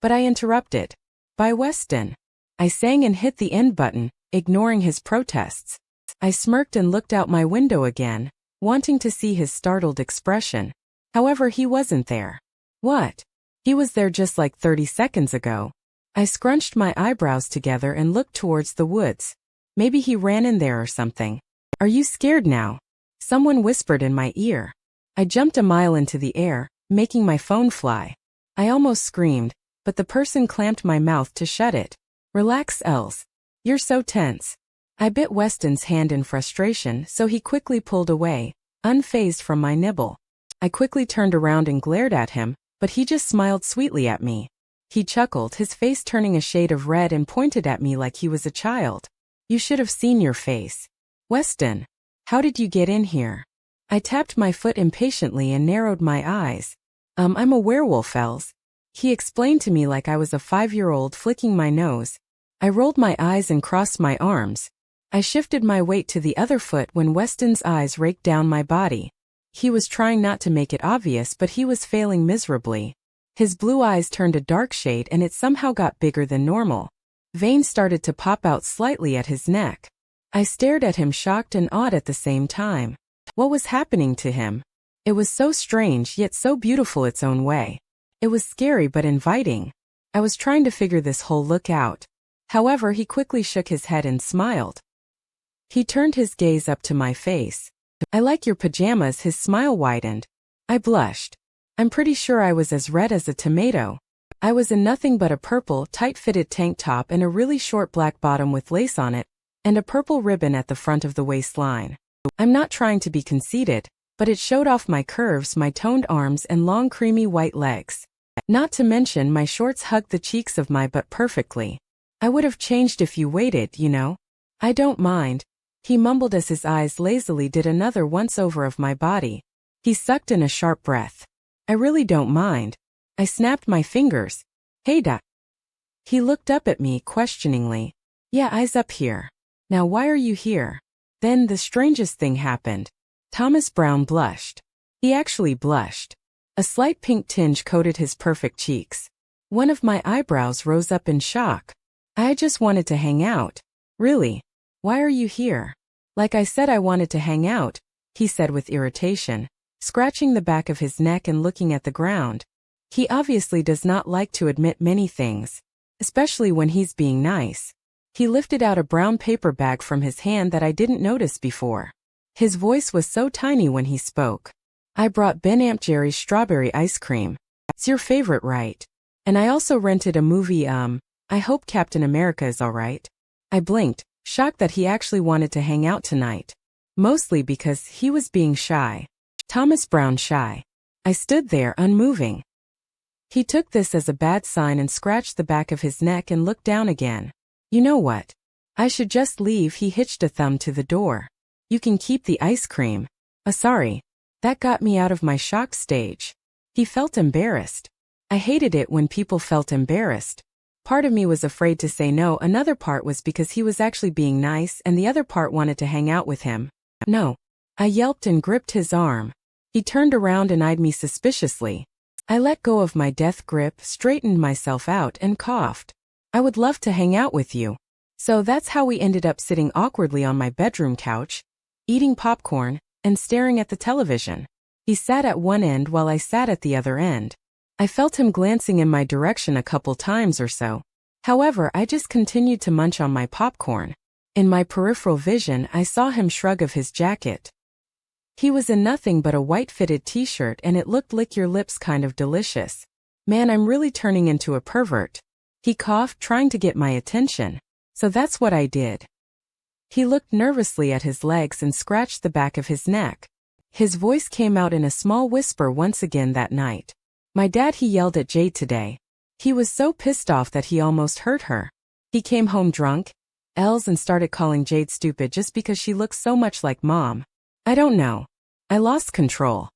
but I interrupted. By Weston. I sang and hit the end button, ignoring his protests. I smirked and looked out my window again, wanting to see his startled expression. However, he wasn't there. What? He was there just like 30 seconds ago. I scrunched my eyebrows together and looked towards the woods. Maybe he ran in there or something. Are you scared now? Someone whispered in my ear. I jumped a mile into the air, making my phone fly. I almost screamed, but the person clamped my mouth to shut it. Relax, Els. You're so tense. I bit Weston's hand in frustration, so he quickly pulled away, unfazed from my nibble. I quickly turned around and glared at him, but he just smiled sweetly at me. He chuckled, his face turning a shade of red, and pointed at me like he was a child. You should have seen your face. Weston, how did you get in here? I tapped my foot impatiently and narrowed my eyes. I'm a werewolf, Els. He explained to me like I was a 5-year-old, flicking my nose. I rolled my eyes and crossed my arms. I shifted my weight to the other foot when Weston's eyes raked down my body. He was trying not to make it obvious, but he was failing miserably. His blue eyes turned a dark shade and it somehow got bigger than normal. Veins started to pop out slightly at his neck. I stared at him, shocked and awed at the same time. What was happening to him? It was so strange, yet so beautiful its own way. It was scary but inviting. I was trying to figure this whole look out. However, he quickly shook his head and smiled. He turned his gaze up to my face. I like your pajamas. His smile widened. I blushed. I'm pretty sure I was as red as a tomato. I was in nothing but a purple, tight-fitted tank top and a really short black bottom with lace on it, and a purple ribbon at the front of the waistline. I'm not trying to be conceited, but it showed off my curves, my toned arms, and long creamy white legs. Not to mention my shorts hugged the cheeks of my butt perfectly. I would have changed if you waited, you know. I don't mind. He mumbled as his eyes lazily did another once-over of my body. He sucked in a sharp breath. I really don't mind. I snapped my fingers. Hey, Doc. He looked up at me questioningly. Yeah, eyes up here. Now why are you here? Then the strangest thing happened. Thomas Brown blushed. He actually blushed. A slight pink tinge coated his perfect cheeks. One of my eyebrows rose up in shock. I just wanted to hang out. Really? Why are you here? Like I said, I wanted to hang out, he said with irritation, scratching the back of his neck and looking at the ground. He obviously does not like to admit many things, especially when he's being nice. He lifted out a brown paper bag from his hand that I didn't notice before. His voice was so tiny when he spoke. I brought Ben Aunt Jerry's strawberry ice cream. It's your favorite, right? And I also rented a movie, I hope Captain America is alright. I blinked, shocked that he actually wanted to hang out tonight. Mostly because he was being shy. Thomas Brown shy. I stood there unmoving. He took this as a bad sign and scratched the back of his neck and looked down again. You know what? I should just leave. He hitched a thumb to the door. You can keep the ice cream. Sorry. That got me out of my shock stage. He felt embarrassed. I hated it when people felt embarrassed. Part of me was afraid to say no, another part was because he was actually being nice, and the other part wanted to hang out with him. No. I yelped and gripped his arm. He turned around and eyed me suspiciously. I let go of my death grip, straightened myself out, and coughed. I would love to hang out with you. So that's how we ended up sitting awkwardly on my bedroom couch, eating popcorn, and staring at the television. He sat at one end while I sat at the other end. I felt him glancing in my direction a couple times or so. However, I just continued to munch on my popcorn. In my peripheral vision, I saw him shrug of his jacket. He was in nothing but a white-fitted t-shirt, and it looked lick your lips kind of delicious. Man, I'm really turning into a pervert. He coughed, trying to get my attention. So that's what I did. He looked nervously at his legs and scratched the back of his neck. His voice came out in a small whisper once again that night. My dad, he yelled at Jade today. He was so pissed off that he almost hurt her. He came home drunk, and started calling Jade stupid just because she looks so much like Mom. I don't know. I lost control.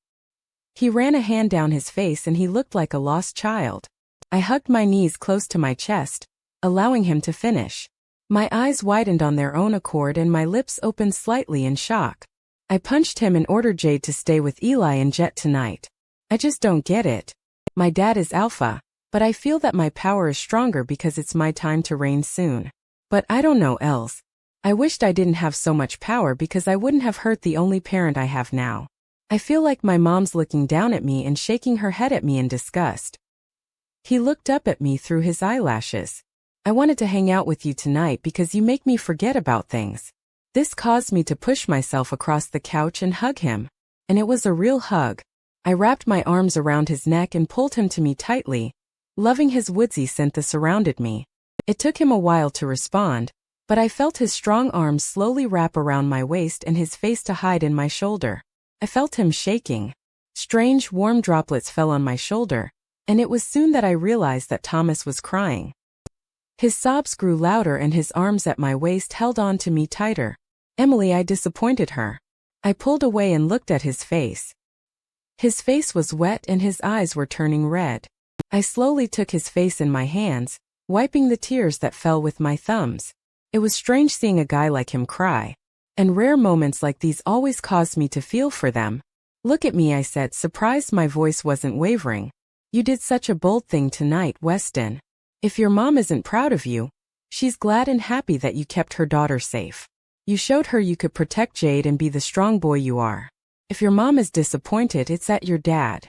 He ran a hand down his face and he looked like a lost child. I hugged my knees close to my chest, allowing him to finish. My eyes widened on their own accord and my lips opened slightly in shock. I punched him and ordered Jade to stay with Eli and Jet tonight. I just don't get it. My dad is alpha, but I feel that my power is stronger because it's my time to reign soon. But I don't know else. I wished I didn't have so much power because I wouldn't have hurt the only parent I have now. I feel like my mom's looking down at me and shaking her head at me in disgust. He looked up at me through his eyelashes. I wanted to hang out with you tonight because you make me forget about things. This caused me to push myself across the couch and hug him. And it was a real hug. I wrapped my arms around his neck and pulled him to me tightly, loving his woodsy scent that surrounded me. It took him a while to respond, but I felt his strong arms slowly wrap around my waist and his face to hide in my shoulder. I felt him shaking. Strange, warm droplets fell on my shoulder, and it was soon that I realized that Thomas was crying. His sobs grew louder and his arms at my waist held on to me tighter. Emily, I disappointed her. I pulled away and looked at his face. His face was wet and his eyes were turning red. I slowly took his face in my hands, wiping the tears that fell with my thumbs. It was strange seeing a guy like him cry, and rare moments like these always caused me to feel for them. Look at me, I said, surprised my voice wasn't wavering. You did such a bold thing tonight, Weston. If your mom isn't proud of you, she's glad and happy that you kept her daughter safe. You showed her you could protect Jade and be the strong boy you are. If your mom is disappointed, it's at your dad.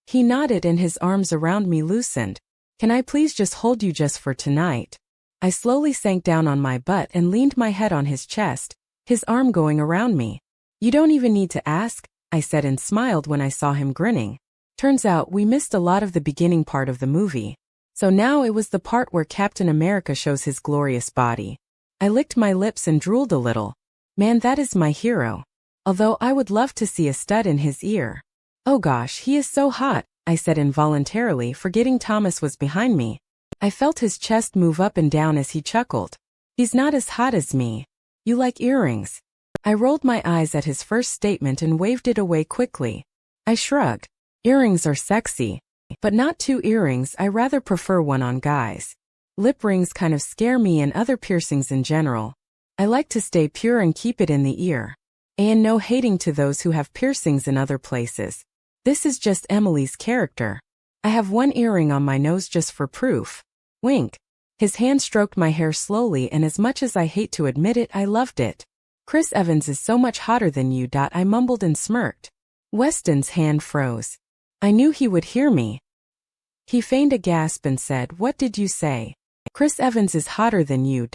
He nodded and his arms around me loosened. Can I please just hold you just for tonight? I slowly sank down on my butt and leaned my head on his chest, his arm going around me. You don't even need to ask, I said and smiled when I saw him grinning. Turns out we missed a lot of the beginning part of the movie. So now it was the part where Captain America shows his glorious body. I licked my lips and drooled a little. Man, that is my hero. Although I would love to see a stud in his ear. Oh gosh, he is so hot, I said involuntarily, forgetting Thomas was behind me. I felt his chest move up and down as he chuckled. He's not as hot as me. You like earrings? I rolled my eyes at his first statement and waved it away quickly. I shrugged. Earrings are sexy. But not 2 earrings, I rather prefer one on guys. Lip rings kind of scare me and other piercings in general. I like to stay pure and keep it in the ear. And no hating to those who have piercings in other places. This is just Emily's character. I have 1 earring on my nose just for proof. Wink. His hand stroked my hair slowly, and as much as I hate to admit it, I loved it. Chris Evans is so much hotter than you. I mumbled and smirked. Weston's hand froze. I knew he would hear me. He feigned a gasp and said, "What did you say?" "Chris Evans is hotter than you.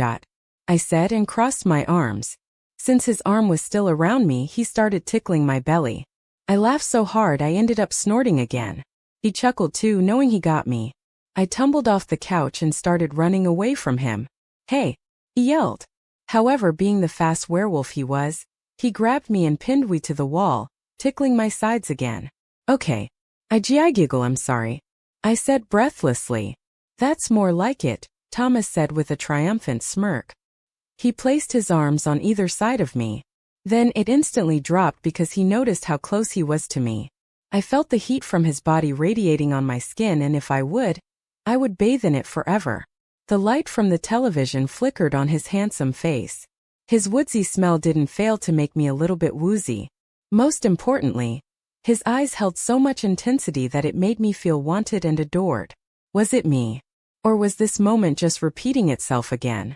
I said and crossed my arms. Since his arm was still around me, he started tickling my belly. I laughed so hard I ended up snorting again. He chuckled too, knowing he got me. I tumbled off the couch and started running away from him. "Hey!" he yelled. However, being the fast werewolf he was, he grabbed me and pinned me to the wall, tickling my sides again. "Okay. I giggle, I'm sorry," I said breathlessly. "That's more like it," Thomas said with a triumphant smirk. He placed his arms on either side of me. Then it instantly dropped because he noticed how close he was to me. I felt the heat from his body radiating on my skin, and if I would bathe in it forever. The light from the television flickered on his handsome face. His woodsy smell didn't fail to make me a little bit woozy. Most importantly, his eyes held so much intensity that it made me feel wanted and adored. Was it me? Or was this moment just repeating itself again?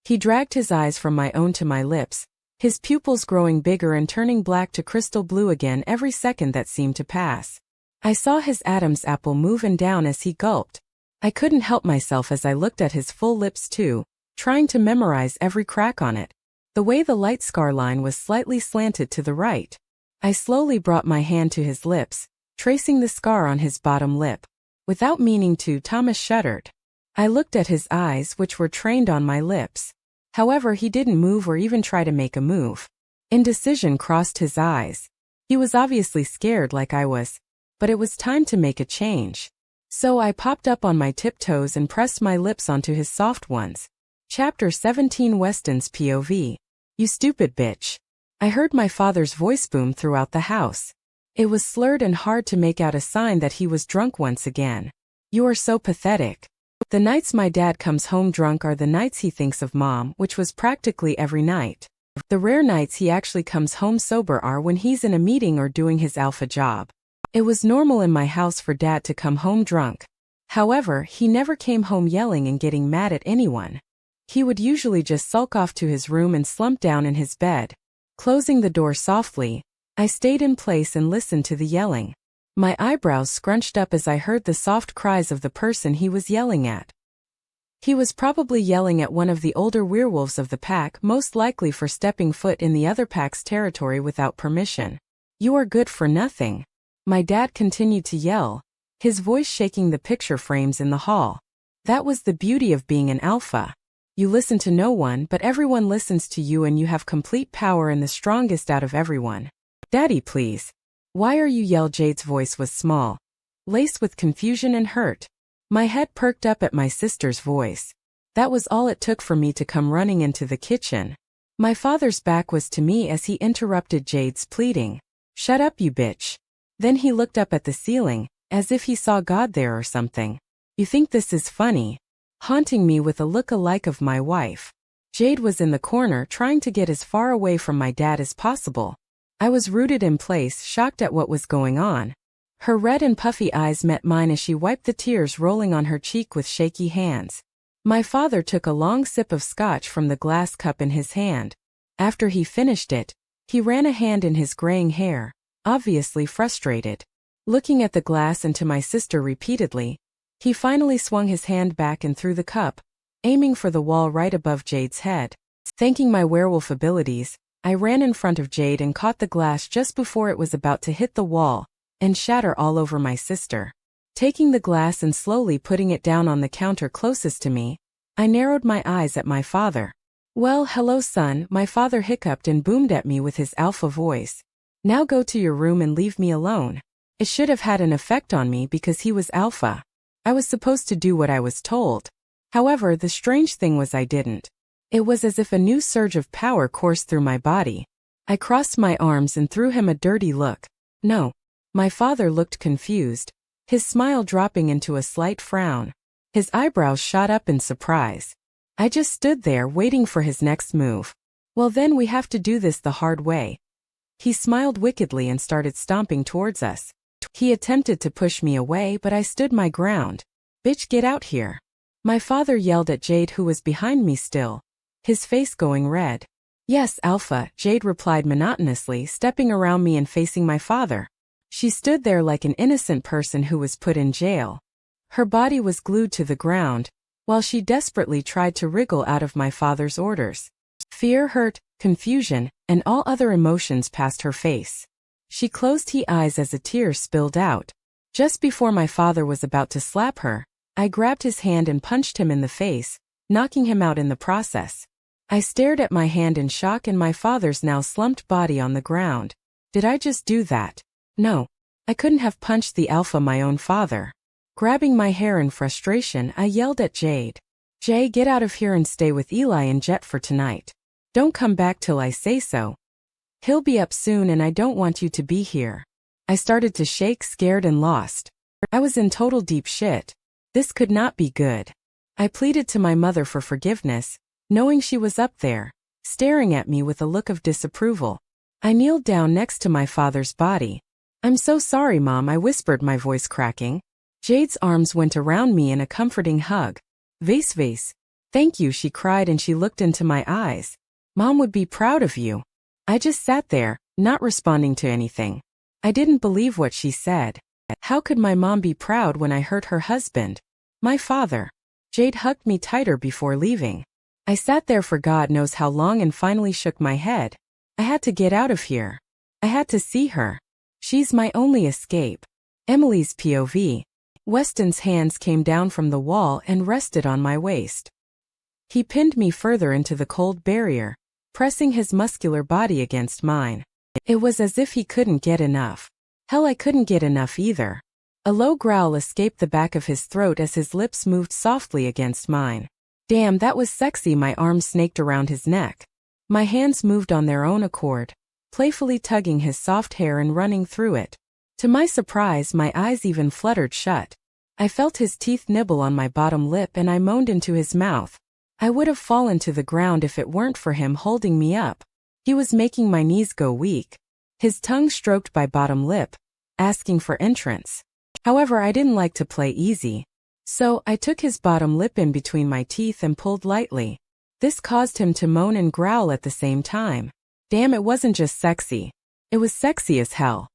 He dragged his eyes from my own to my lips, his pupils growing bigger and turning black to crystal blue again every second that seemed to pass. I saw his Adam's apple move and down as he gulped. I couldn't help myself as I looked at his full lips too, trying to memorize every crack on it. The way the light scar line was slightly slanted to the right. I slowly brought my hand to his lips, tracing the scar on his bottom lip. Without meaning to, Thomas shuddered. I looked at his eyes, which were trained on my lips. However, he didn't move or even try to make a move. Indecision crossed his eyes. He was obviously scared like I was, but it was time to make a change. So I popped up on my tiptoes and pressed my lips onto his soft ones. Chapter 17 Weston's POV. "You stupid bitch." I heard my father's voice boom throughout the house. It was slurred and hard to make out, a sign that he was drunk once again. "You are so pathetic." The nights my dad comes home drunk are the nights he thinks of mom, which was practically every night. The rare nights he actually comes home sober are when he's in a meeting or doing his alpha job. It was normal in my house for dad to come home drunk. However, he never came home yelling and getting mad at anyone. He would usually just sulk off to his room and slump down in his bed. Closing the door softly, I stayed in place and listened to the yelling. My eyebrows scrunched up as I heard the soft cries of the person he was yelling at. He was probably yelling at one of the older werewolves of the pack, most likely for stepping foot in the other pack's territory without permission. "You are good for nothing," my dad continued to yell, his voice shaking the picture frames in the hall. That was the beauty of being an alpha. You listen to no one, but everyone listens to you, and you have complete power and the strongest out of everyone. "Daddy, please. Why are you yell?" Jade's voice was small, laced with confusion and hurt. My head perked up at my sister's voice. That was all it took for me to come running into the kitchen. My father's back was to me as he interrupted Jade's pleading. "Shut up, you bitch." Then he looked up at the ceiling, as if he saw God there or something. "You think this is funny?" Haunting me with a look-alike of my wife. Jade was in the corner trying to get as far away from my dad as possible. I was rooted in place, shocked at what was going on. Her red and puffy eyes met mine as she wiped the tears rolling on her cheek with shaky hands. My father took a long sip of scotch from the glass cup in his hand. After he finished it, he ran a hand in his graying hair, obviously frustrated. Looking at the glass and to my sister repeatedly, he finally swung his hand back and threw the cup, aiming for the wall right above Jade's head. Thanking my werewolf abilities, I ran in front of Jade and caught the glass just before it was about to hit the wall and shatter all over my sister. Taking the glass and slowly putting it down on the counter closest to me, I narrowed my eyes at my father. "Well, hello son," my father hiccuped and boomed at me with his alpha voice. "Now go to your room and leave me alone." It should have had an effect on me because he was alpha. I was supposed to do what I was told. However, the strange thing was I didn't. It was as if a new surge of power coursed through my body. I crossed my arms and threw him a dirty look. "No." My father looked confused, his smile dropping into a slight frown. His eyebrows shot up in surprise. I just stood there waiting for his next move. "Well then we have to do this the hard way." He smiled wickedly and started stomping towards us. He attempted to push me away, but I stood my ground. "Bitch, get out here." My father yelled at Jade, who was behind me still, his face going red. "Yes, Alpha," Jade replied monotonously, stepping around me and facing my father. She stood there like an innocent person who was put in jail. Her body was glued to the ground, while she desperately tried to wriggle out of my father's orders. Fear, hurt, confusion, and all other emotions passed her face. She closed her eyes as a tear spilled out. Just before my father was about to slap her, I grabbed his hand and punched him in the face, knocking him out in the process. I stared at my hand in shock and my father's now slumped body on the ground. Did I just do that? No. I couldn't have punched the alpha, my own father. Grabbing my hair in frustration, I yelled at Jade. Jay, get out of here and stay with Eli and Jet for tonight. Don't come back till I say so. He'll be up soon and I don't want you to be here. I started to shake, scared and lost. I was in total deep shit. This could not be good. I pleaded to my mother for forgiveness, knowing she was up there, staring at me with a look of disapproval. I kneeled down next to my father's body. I'm so sorry, Mom, I whispered, my voice cracking. Jade's arms went around me in a comforting hug. Vase. Thank you, she cried and she looked into my eyes. Mom would be proud of you. I just sat there, not responding to anything. I didn't believe what she said. How could my mom be proud when I hurt her husband? My father. Jade hugged me tighter before leaving. I sat there for God knows how long and finally shook my head. I had to get out of here. I had to see her. She's my only escape. Emily's POV. Weston's hands came down from the wall and rested on my waist. He pinned me further into the cold barrier, pressing his muscular body against mine. It was as if he couldn't get enough. Hell, I couldn't get enough either. A low growl escaped the back of his throat as his lips moved softly against mine. Damn, that was sexy. My arms snaked around his neck. My hands moved on their own accord, playfully tugging his soft hair and running through it. To my surprise, my eyes even fluttered shut. I felt his teeth nibble on my bottom lip and I moaned into his mouth. I would have fallen to the ground if it weren't for him holding me up. He was making my knees go weak. His tongue stroked my bottom lip, asking for entrance. However, I didn't like to play easy. So, I took his bottom lip in between my teeth and pulled lightly. This caused him to moan and growl at the same time. Damn, it wasn't just sexy. It was sexy as hell.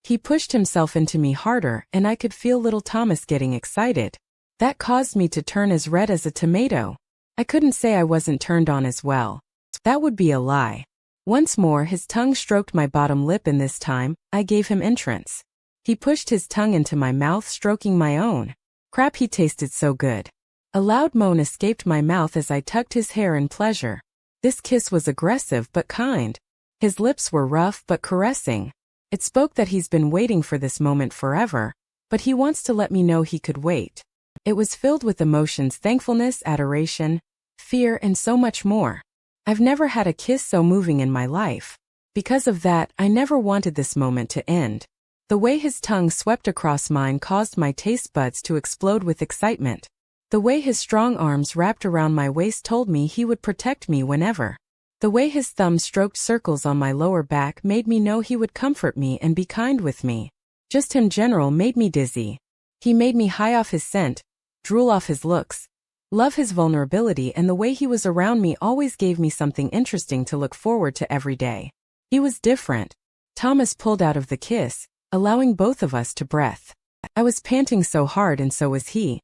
He pushed himself into me harder and I could feel little Thomas getting excited. That caused me to turn as red as a tomato. I couldn't say I wasn't turned on as well. That would be a lie. Once more his tongue stroked my bottom lip and this time, I gave him entrance. He pushed his tongue into my mouth, stroking my own. Crap, he tasted so good. A loud moan escaped my mouth as I tugged his hair in pleasure. This kiss was aggressive but kind. His lips were rough but caressing. It spoke that he's been waiting for this moment forever, but he wants to let me know he could wait. It was filled with emotions, thankfulness, adoration, fear, and so much more. I've never had a kiss so moving in my life. Because of that, I never wanted this moment to end. The way his tongue swept across mine caused my taste buds to explode with excitement. The way his strong arms wrapped around my waist told me he would protect me whenever. The way his thumb stroked circles on my lower back made me know he would comfort me and be kind with me. Just him general made me dizzy. He made me high off his scent, drool off his looks, love his vulnerability, and the way he was around me always gave me something interesting to look forward to every day. He was different. Thomas pulled out of the kiss, allowing both of us to breath. I was panting so hard and so was he.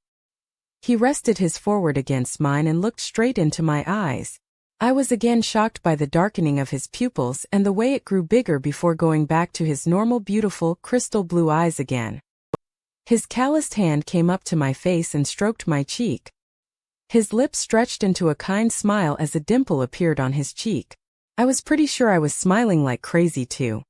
He rested his forehead against mine and looked straight into my eyes. I was again shocked by the darkening of his pupils and the way it grew bigger before going back to his normal, beautiful, crystal blue eyes again. His calloused hand came up to my face and stroked my cheek. His lips stretched into a kind smile as a dimple appeared on his cheek. I was pretty sure I was smiling like crazy too.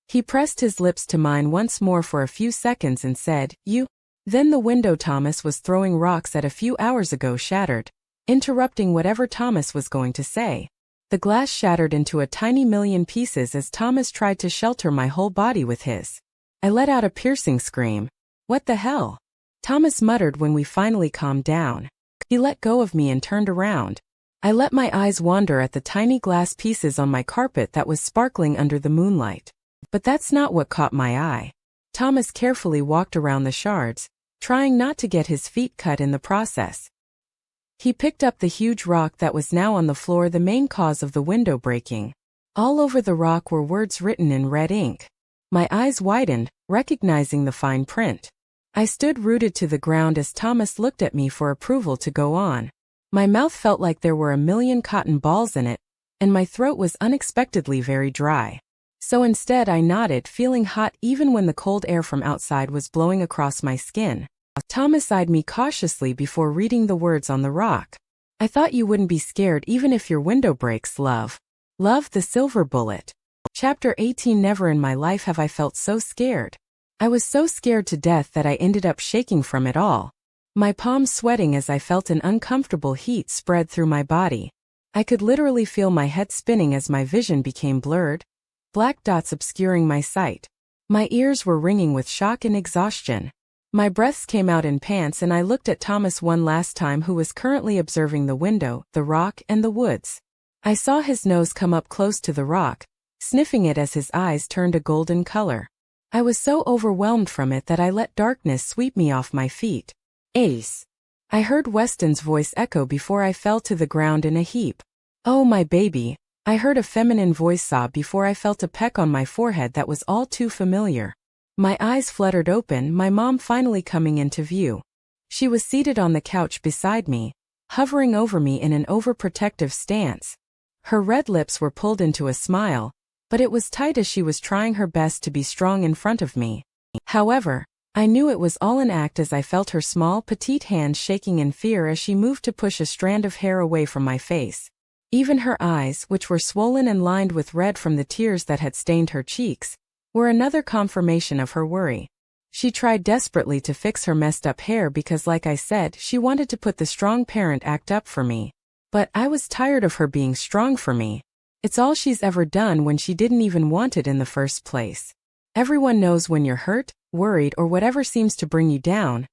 He pressed his lips to mine once more for a few seconds and said, "You." Then the window Thomas was throwing rocks at a few hours ago shattered, interrupting whatever Thomas was going to say. The glass shattered into a tiny million pieces as Thomas tried to shelter my whole body with his. I let out a piercing scream. What the hell? Thomas muttered when we finally calmed down. He let go of me and turned around. I let my eyes wander at the tiny glass pieces on my carpet that was sparkling under the moonlight. But that's not what caught my eye. Thomas carefully walked around the shards, trying not to get his feet cut in the process. He picked up the huge rock that was now on the floor, the main cause of the window breaking. All over the rock were words written in red ink. My eyes widened, recognizing the fine print. I stood rooted to the ground as Thomas looked at me for approval to go on. My mouth felt like there were a million cotton balls in it, and my throat was unexpectedly very dry. So instead I nodded, feeling hot even when the cold air from outside was blowing across my skin. Thomas eyed me cautiously before reading the words on the rock. I thought you wouldn't be scared even if your window breaks, love. Love the silver bullet. Chapter 18. Never in my life have I felt so scared. I was so scared to death that I ended up shaking from it all. My palms sweating as I felt an uncomfortable heat spread through my body. I could literally feel my head spinning as my vision became blurred, black dots obscuring my sight. My ears were ringing with shock and exhaustion. My breaths came out in pants and I looked at Thomas one last time, who was currently observing the window, the rock, and the woods. I saw his nose come up close to the rock, sniffing it as his eyes turned a golden color. I was so overwhelmed from it that I let darkness sweep me off my feet. Ace. I heard Weston's voice echo before I fell to the ground in a heap. Oh, my baby. I heard a feminine voice sob before I felt a peck on my forehead that was all too familiar. My eyes fluttered open, my mom finally coming into view. She was seated on the couch beside me, hovering over me in an overprotective stance. Her red lips were pulled into a smile, but it was tight as she was trying her best to be strong in front of me. However, I knew it was all an act as I felt her small, petite hands shaking in fear as she moved to push a strand of hair away from my face. Even her eyes, which were swollen and lined with red from the tears that had stained her cheeks, were another confirmation of her worry. She tried desperately to fix her messed up hair because, like I said, she wanted to put the strong parent act up for me. But I was tired of her being strong for me. It's all she's ever done when she didn't even want it in the first place. Everyone knows when you're hurt, worried, or whatever seems to bring you down,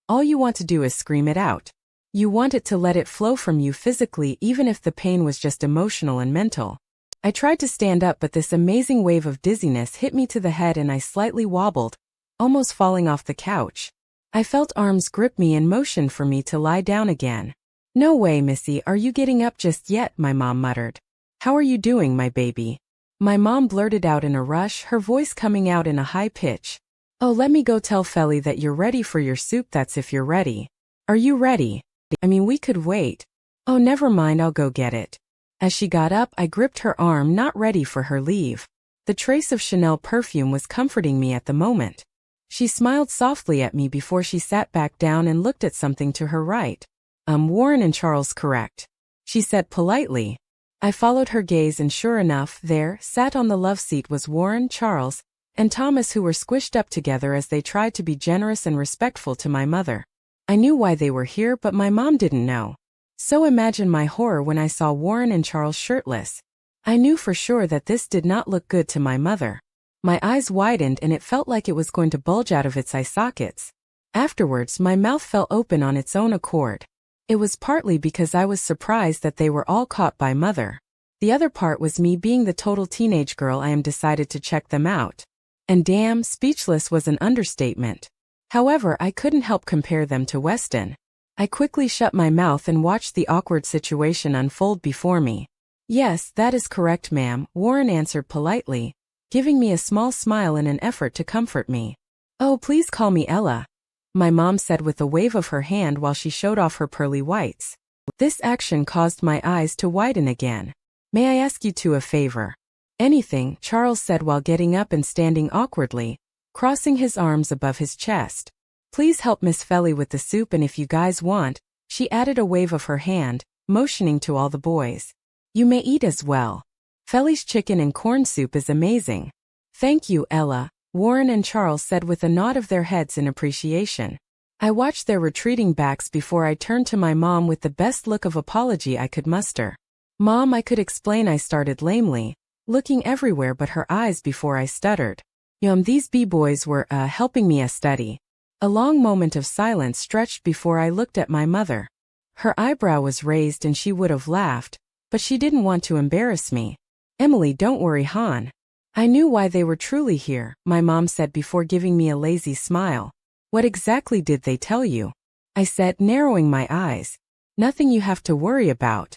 all you want to do is scream it out. You want it to let it flow from you physically, even if the pain was just emotional and mental. I tried to stand up, but this amazing wave of dizziness hit me to the head and I slightly wobbled, almost falling off the couch. I felt arms grip me and motion for me to lie down again. No way, Missy, are you getting up just yet? My mom muttered. How are you doing, my baby? My mom blurted out in a rush, her voice coming out in a high pitch. Oh, let me go tell Felly that you're ready for your soup. That's if you're ready. Are you ready? I mean, we could wait. Oh, never mind, I'll go get it. As she got up, I gripped her arm, not ready for her leave. The trace of Chanel perfume was comforting me at the moment. She smiled softly at me before she sat back down and looked at something to her right. Warren and Charles, correct? She said politely. I followed her gaze and sure enough, there, sat on the love seat was Warren, Charles, and Thomas, who were squished up together as they tried to be generous and respectful to my mother. I knew why they were here, but my mom didn't know. So imagine my horror when I saw Warren and Charles shirtless. I knew for sure that this did not look good to my mother. My eyes widened and it felt like it was going to bulge out of its eye sockets. Afterwards, my mouth fell open on its own accord. It was partly because I was surprised that they were all caught by mother. The other part was me being the total teenage girl I am, decided to check them out. And damn, speechless was an understatement. However, I couldn't help compare them to Weston. I quickly shut my mouth and watched the awkward situation unfold before me. Yes, that is correct, ma'am, Warren answered politely, giving me a small smile in an effort to comfort me. Oh, please call me Ella, my mom said with a wave of her hand while she showed off her pearly whites. This action caused my eyes to widen again. May I ask you a favor? Anything, Charles said while getting up and standing awkwardly, crossing his arms above his chest. Please help Miss Felly with the soup, and if you guys want, she added a wave of her hand, motioning to all the boys. You may eat as well. Felly's chicken and corn soup is amazing. Thank you, Ella, Warren and Charles said with a nod of their heads in appreciation. I watched their retreating backs before I turned to my mom with the best look of apology I could muster. Mom, I could explain, I started lamely, looking everywhere but her eyes before I stuttered. These b-boys were, helping me study. A long moment of silence stretched before I looked at my mother. Her eyebrow was raised and she would have laughed, but she didn't want to embarrass me. Emily, don't worry, hon. I knew why they were truly here, my mom said before giving me a lazy smile. What exactly did they tell you? I said, narrowing my eyes. Nothing you have to worry about.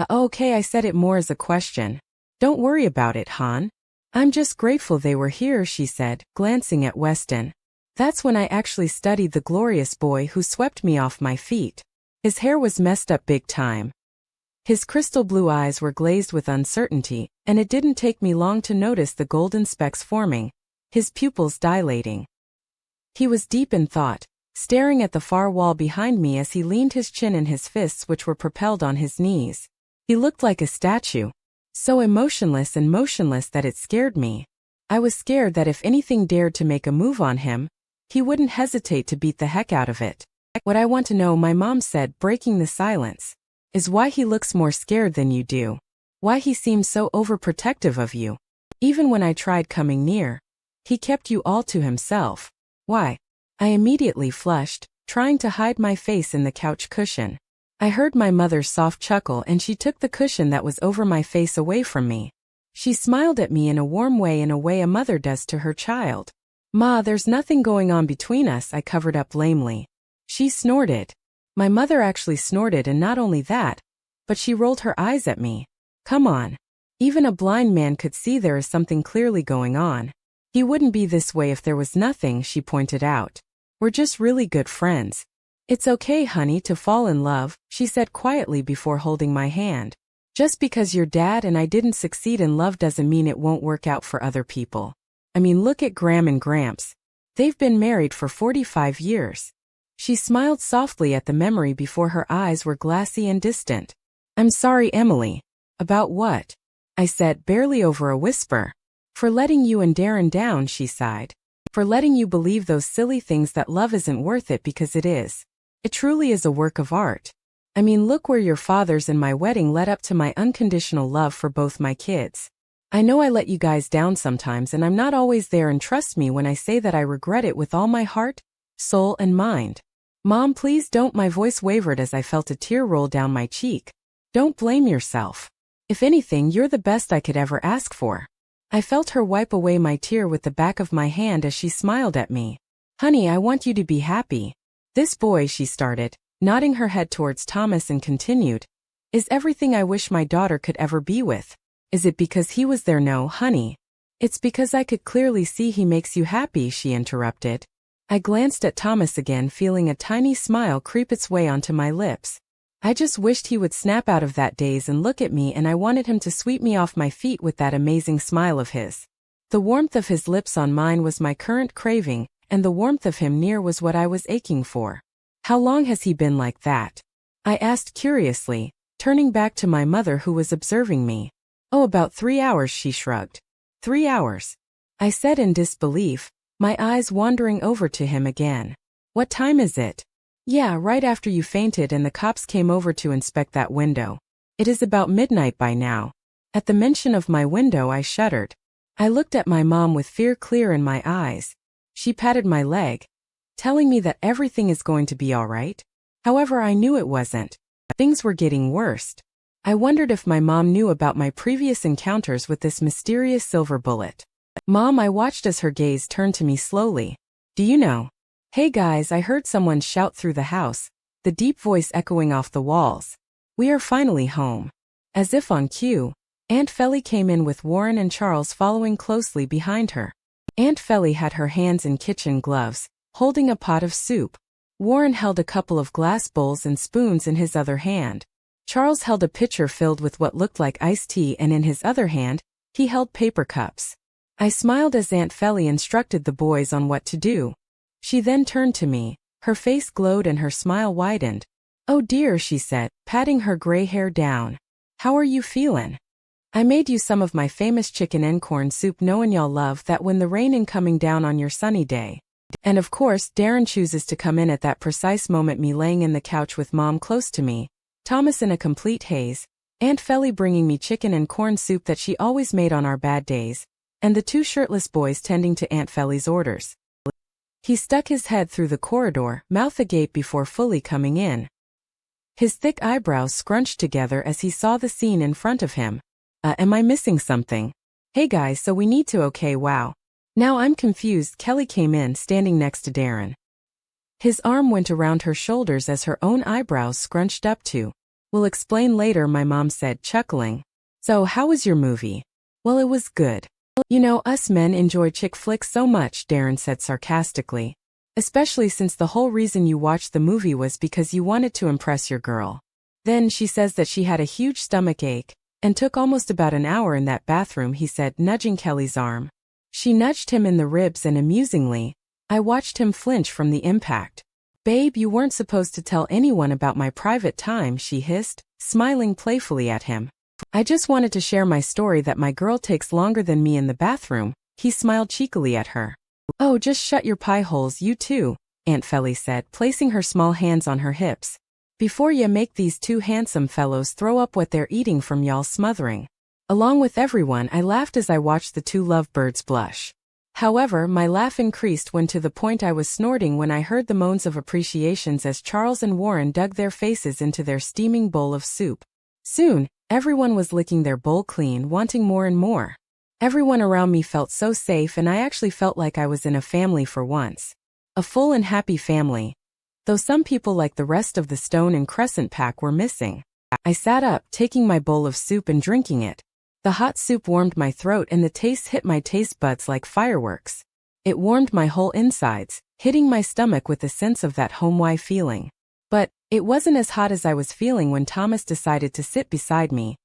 Okay, I said it more as a question. Don't worry about it, hon. I'm just grateful they were here, she said, glancing at Weston. That's when I actually studied the glorious boy who swept me off my feet. His hair was messed up big time. His crystal blue eyes were glazed with uncertainty, and it didn't take me long to notice the golden specks forming, his pupils dilating. He was deep in thought, staring at the far wall behind me as he leaned his chin in his fists which were propelled on his knees. He looked like a statue, so emotionless and motionless that it scared me. I was scared that if anything dared to make a move on him, he wouldn't hesitate to beat the heck out of it. What I want to know, my mom said, breaking the silence, is why he looks more scared than you do. Why he seems so overprotective of you. Even when I tried coming near, he kept you all to himself. Why? I immediately flushed, trying to hide my face in the couch cushion. I heard my mother's soft chuckle and she took the cushion that was over my face away from me. She smiled at me in a warm way, in a way a mother does to her child. Ma, there's nothing going on between us, I covered up lamely. She snorted. My mother actually snorted, and not only that, but she rolled her eyes at me. Come on. Even a blind man could see there is something clearly going on. He wouldn't be this way if there was nothing, she pointed out. We're just really good friends. It's okay, honey, to fall in love, she said quietly before holding my hand. Just because your dad and I didn't succeed in love doesn't mean it won't work out for other people. I mean, look at Graham and Gramps. They've been married for 45 years. She smiled softly at the memory before her eyes were glassy and distant. I'm sorry, Emily. About what? I said, barely over a whisper. For letting you and Darren down, she sighed. For letting you believe those silly things that love isn't worth it, because it is. It truly is a work of art. I mean, look where your fathers and my wedding led up to my unconditional love for both my kids. I know I let you guys down sometimes, and I'm not always there, and trust me when I say that I regret it with all my heart, soul, and mind. Mom, please don't. My voice wavered as I felt a tear roll down my cheek. Don't blame yourself. If anything, you're the best I could ever ask for. I felt her wipe away my tear with the back of my hand as she smiled at me. Honey, I want you to be happy. This boy, she started, nodding her head towards Thomas, and continued, is everything I wish my daughter could ever be with. Is it because he was there? No, honey. It's because I could clearly see he makes you happy, she interrupted. I glanced at Thomas again, feeling a tiny smile creep its way onto my lips. I just wished he would snap out of that daze and look at me, and I wanted him to sweep me off my feet with that amazing smile of his. The warmth of his lips on mine was my current craving, and the warmth of him near was what I was aching for. How long has he been like that? I asked curiously, turning back to my mother who was observing me. Oh, about 3 hours, she shrugged. 3 hours? I said in disbelief, my eyes wandering over to him again. What time is it? Yeah, right after you fainted and the cops came over to inspect that window. It is about midnight by now. At the mention of my window, I shuddered. I looked at my mom with fear clear in my eyes. She patted my leg, telling me that everything is going to be all right. However, I knew it wasn't. Things were getting worse. I wondered if my mom knew about my previous encounters with this mysterious silver bullet. Mom, I watched as her gaze turned to me slowly. Do you know? Hey guys, I heard someone shout through the house, the deep voice echoing off the walls. We are finally home. As if on cue, Aunt Felly came in with Warren and Charles following closely behind her. Aunt Felly had her hands in kitchen gloves, holding a pot of soup. Warren held a couple of glass bowls and spoons in his other hand. Charles held a pitcher filled with what looked like iced tea, and in his other hand, he held paper cups. I smiled as Aunt Felly instructed the boys on what to do. She then turned to me, her face glowed and her smile widened. Oh dear, she said, patting her gray hair down. How are you feelin'? I made you some of my famous chicken and corn soup, knowin' y'all love that when the rain in coming down on your sunny day. And of course, Darren chooses to come in at that precise moment, me laying in the couch with Mom close to me, Thomas in a complete haze, Aunt Felly bringing me chicken and corn soup that she always made on our bad days, and the two shirtless boys tending to Aunt Felly's orders. He stuck his head through the corridor, mouth agape before fully coming in. His thick eyebrows scrunched together as he saw the scene in front of him. Am I missing something? Hey guys, so we need to okay, wow. Now I'm confused. Kelly came in, standing next to Darren. His arm went around her shoulders as her own eyebrows scrunched up too. We'll explain later, my mom said, chuckling. So how was your movie? Well, it was good. You know, us men enjoy chick flicks so much, Darren said sarcastically. Especially since the whole reason you watched the movie was because you wanted to impress your girl. Then she says that she had a huge stomach ache, and took almost about an hour in that bathroom, he said, nudging Kelly's arm. She nudged him in the ribs and amusingly, I watched him flinch from the impact. Babe, you weren't supposed to tell anyone about my private time, she hissed, smiling playfully at him. I just wanted to share my story that my girl takes longer than me in the bathroom, he smiled cheekily at her. Oh, just shut your pie holes, you too, Aunt Felly said, placing her small hands on her hips. Before ya make these two handsome fellows throw up what they're eating from y'all smothering. Along with everyone, I laughed as I watched the two lovebirds blush. However, my laugh increased when to the point I was snorting when I heard the moans of appreciations as Charles and Warren dug their faces into their steaming bowl of soup. Soon, everyone was licking their bowl clean, wanting more and more. Everyone around me felt so safe, and I actually felt like I was in a family for once. A full and happy family. Though some people like the rest of the Stone and Crescent pack were missing. I sat up, taking my bowl of soup and drinking it. The hot soup warmed my throat and the taste hit my taste buds like fireworks. It warmed my whole insides, hitting my stomach with a sense of that home-y feeling. But it wasn't as hot as I was feeling when Thomas decided to sit beside me,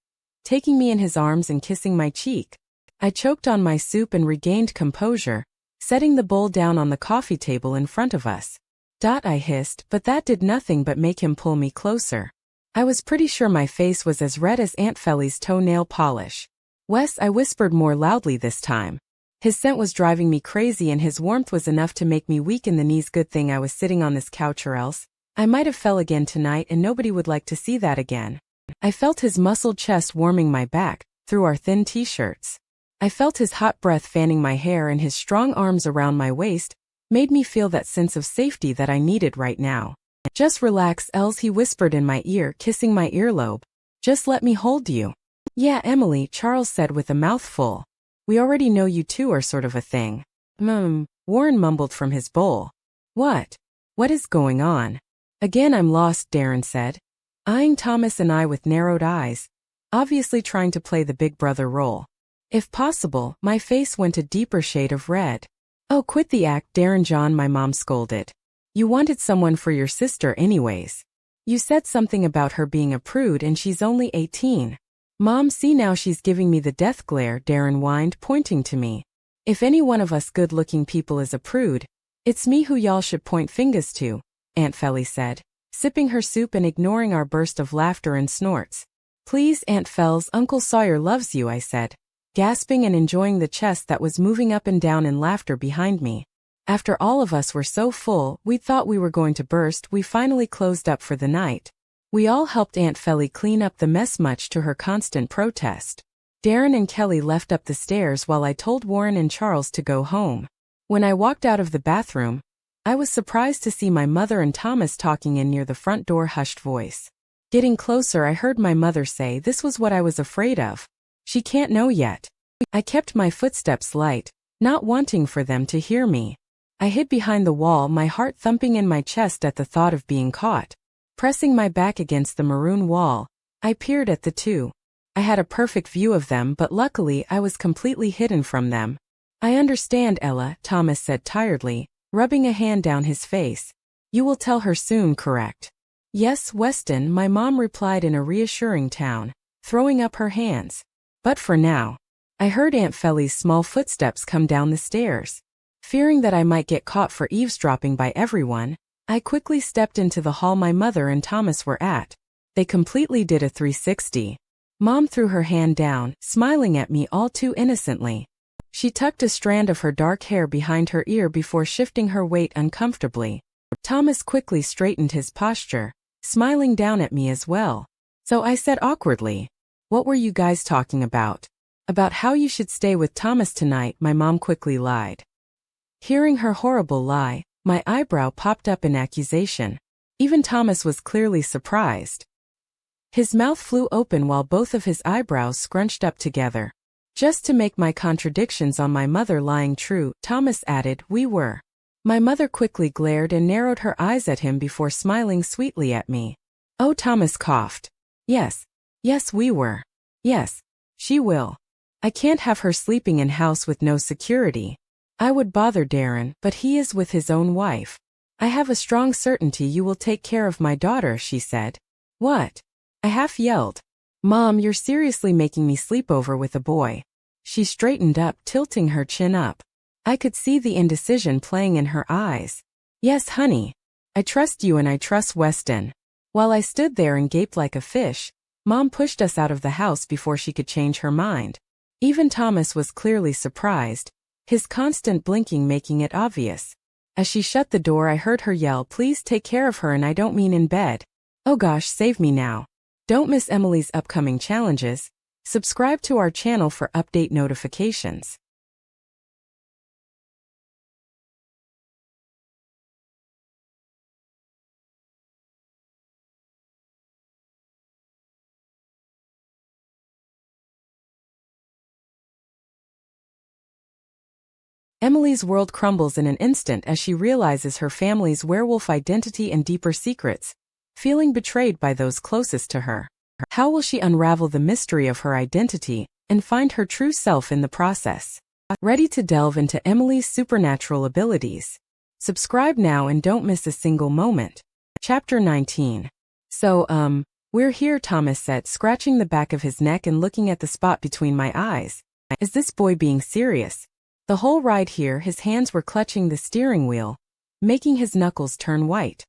taking me in his arms and kissing my cheek. I choked on my soup and regained composure, setting the bowl down on the coffee table in front of us. I hissed, but that did nothing but make him pull me closer. I was pretty sure my face was as red as Aunt Felly's toenail polish. Wes, I whispered more loudly this time. His scent was driving me crazy and his warmth was enough to make me weak in the knees. Good thing I was sitting on this couch, or else I might have fell again tonight and nobody would like to see that again. I felt his muscled chest warming my back, through our thin t-shirts. I felt his hot breath fanning my hair, and his strong arms around my waist made me feel that sense of safety that I needed right now. Just relax, Els, he whispered in my ear, kissing my earlobe. Just let me hold you. Yeah, Emily, Charles said with a mouthful. We already know you two are sort of a thing. Warren mumbled from his bowl. What? What is going on? Again, I'm lost, Darren said, eyeing Thomas and I with narrowed eyes, obviously trying to play the big brother role. If possible, my face went a deeper shade of red. Oh, quit the act, Darren John, my mom scolded. You wanted someone for your sister anyways. You said something about her being a prude and she's only 18. Mom, see now she's giving me the death glare, Darren whined, pointing to me. If any one of us good-looking people is a prude, it's me who y'all should point fingers to, Aunt Felly said, sipping her soup and ignoring our burst of laughter and snorts. Please, Aunt Fells, Uncle Sawyer loves you, I said, gasping and enjoying the chest that was moving up and down in laughter behind me. After all of us were so full, we thought we were going to burst, we finally closed up for the night. We all helped Aunt Felly clean up the mess, much to her constant protest. Darren and Kelly left up the stairs while I told Warren and Charles to go home. When I walked out of the bathroom, I was surprised to see my mother and Thomas talking in near the front door, hushed voice. Getting closer, I heard my mother say, "This was what I was afraid of. She can't know yet." I kept my footsteps light, not wanting for them to hear me. I hid behind the wall, my heart thumping in my chest at the thought of being caught. Pressing my back against the maroon wall, I peered at the two. I had a perfect view of them, but luckily I was completely hidden from them. I understand, Ella, Thomas said tiredly, rubbing a hand down his face. You will tell her soon, correct? Yes, Weston, my mom replied in a reassuring tone, throwing up her hands. But for now. I heard Aunt Felly's small footsteps come down the stairs. Fearing that I might get caught for eavesdropping by everyone, I quickly stepped into the hall my mother and Thomas were at. They completely did a 360. Mom threw her hand down, smiling at me all too innocently. She tucked a strand of her dark hair behind her ear before shifting her weight uncomfortably. Thomas quickly straightened his posture, smiling down at me as well. So I said awkwardly, "What were you guys talking about?" "About how you should stay with Thomas tonight," my mom quickly lied. Hearing her horrible lie, my eyebrow popped up in accusation. Even Thomas was clearly surprised. His mouth flew open while both of his eyebrows scrunched up together. Just to make my contradictions on my mother lying true, Thomas added, "We were." My mother quickly glared and narrowed her eyes at him before smiling sweetly at me. Oh, Thomas coughed. Yes, we were. Yes, she will. I can't have her sleeping in house with no security. I would bother Darren, but he is with his own wife. I have a strong certainty you will take care of my daughter, she said. What? I half yelled. Mom, you're seriously making me sleep over with a boy. She straightened up, tilting her chin up. I could see the indecision playing in her eyes. Yes, honey. I trust you and I trust Weston. While I stood there and gaped like a fish, Mom pushed us out of the house before she could change her mind. Even Thomas was clearly surprised, his constant blinking making it obvious. As she shut the door, I heard her yell, "Please take care of her, and I don't mean in bed. Oh gosh, save me now." Don't miss Emily's upcoming challenges. Subscribe to our channel for update notifications. Emily's world crumbles in an instant as she realizes her family's werewolf identity and deeper secrets, feeling betrayed by those closest to her. How will she unravel the mystery of her identity and find her true self in the process? Ready to delve into Emily's supernatural abilities? Subscribe now and don't miss a single moment. Chapter 19. So, we're here, Thomas said, scratching the back of his neck and looking at the spot between my eyes. Is this boy being serious? The whole ride here, his hands were clutching the steering wheel, making his knuckles turn white.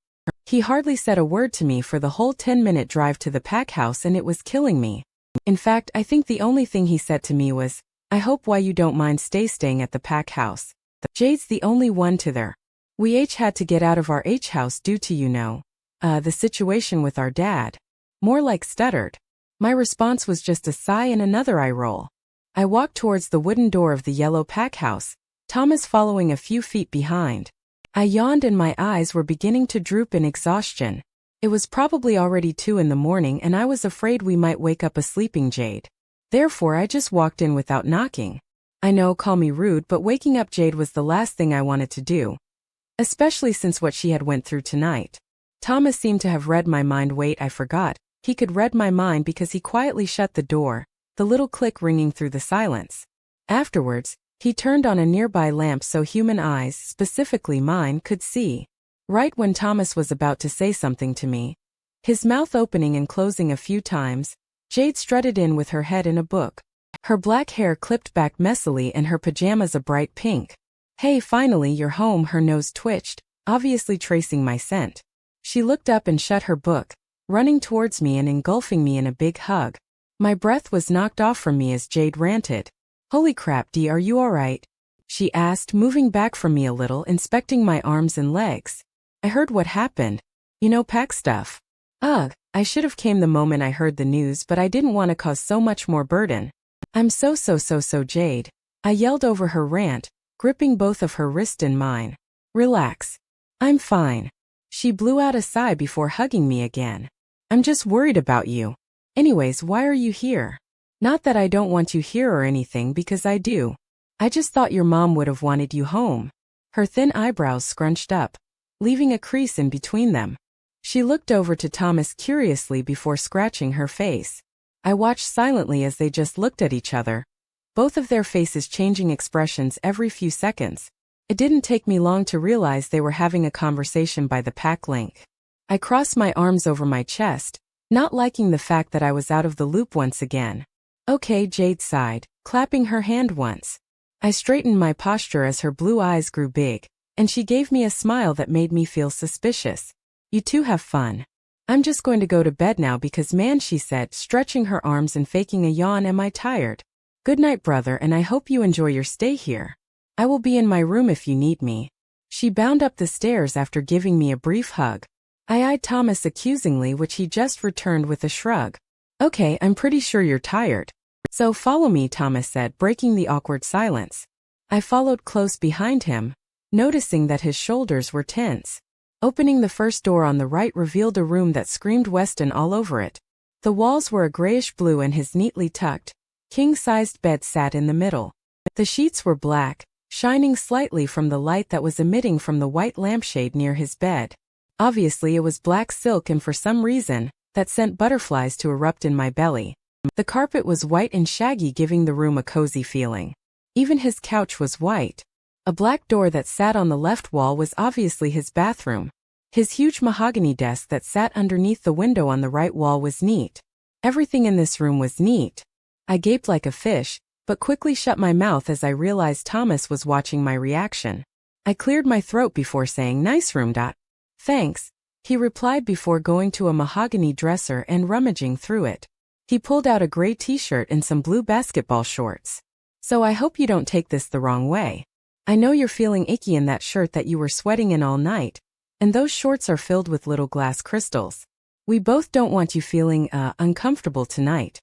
He hardly said a word to me for the whole 10-minute drive to the pack house, and it was killing me. In fact, I think the only thing he said to me was, "I hope why you don't mind staying at the pack house. Jade's the only one to there. We had to get out of our house due to, the situation with our dad." More like stuttered. My response was just a sigh and another eye roll. I walked towards the wooden door of the yellow pack house, Thomas following a few feet behind. I yawned and my eyes were beginning to droop in exhaustion. It was probably already 2 in the morning and I was afraid we might wake up a sleeping Jade. Therefore I just walked in without knocking. I know, call me rude, but waking up Jade was the last thing I wanted to do. Especially since what she had went through tonight. Thomas seemed to have read my mind. Wait, I forgot. He could read my mind because he quietly shut the door, the little click ringing through the silence. Afterwards, he turned on a nearby lamp so human eyes, specifically mine, could see. Right when Thomas was about to say something to me, his mouth opening and closing a few times, Jade strutted in with her head in a book. Her black hair clipped back messily and her pajamas a bright pink. "Hey, finally you're home," her nose twitched, obviously tracing my scent. She looked up and shut her book, running towards me and engulfing me in a big hug. My breath was knocked off from me as Jade ranted. "Holy crap, Dee, are you alright?" she asked, moving back from me a little, inspecting my arms and legs. "I heard what happened. Pack stuff." Ugh, I should have came the moment I heard the news, but I didn't want to cause so much more burden. "I'm so Jade." I yelled over her rant, gripping both of her wrists in mine. "Relax. I'm fine." She blew out a sigh before hugging me again. "I'm just worried about you. Anyways, why are you here? Not that I don't want you here or anything, because I do. I just thought your mom would have wanted you home." Her thin eyebrows scrunched up, leaving a crease in between them. She looked over to Thomas curiously before scratching her face. I watched silently as they just looked at each other, both of their faces changing expressions every few seconds. It didn't take me long to realize they were having a conversation by the pack link. I crossed my arms over my chest, not liking the fact that I was out of the loop once again. "Okay," Jade sighed, clapping her hand once. I straightened my posture as her blue eyes grew big, and she gave me a smile that made me feel suspicious. "You two have fun. I'm just going to go to bed now because man," she said, stretching her arms and faking a yawn, "am I tired? Good night, brother, and I hope you enjoy your stay here. I will be in my room if you need me." She bounded up the stairs after giving me a brief hug. I eyed Thomas accusingly, which he just returned with a shrug. "Okay, I'm pretty sure you're tired. So follow me," Thomas said, breaking the awkward silence. I followed close behind him, noticing that his shoulders were tense. Opening the first door on the right revealed a room that screamed Weston all over it. The walls were a grayish blue and his neatly tucked, king-sized bed sat in the middle. The sheets were black, shining slightly from the light that was emitting from the white lampshade near his bed. Obviously it was black silk, and for some reason, that sent butterflies to erupt in my belly. The carpet was white and shaggy, giving the room a cozy feeling. Even his couch was white. A black door that sat on the left wall was obviously his bathroom. His huge mahogany desk that sat underneath the window on the right wall was neat. Everything in this room was neat. I gaped like a fish, but quickly shut my mouth as I realized Thomas was watching my reaction. I cleared my throat before saying, "Nice room. Thanks," he replied before going to a mahogany dresser and rummaging through it. He pulled out a gray t-shirt and some blue basketball shorts. "So I hope you don't take this the wrong way. I know you're feeling icky in that shirt that you were sweating in all night, and those shorts are filled with little glass crystals. We both don't want you feeling, uncomfortable tonight."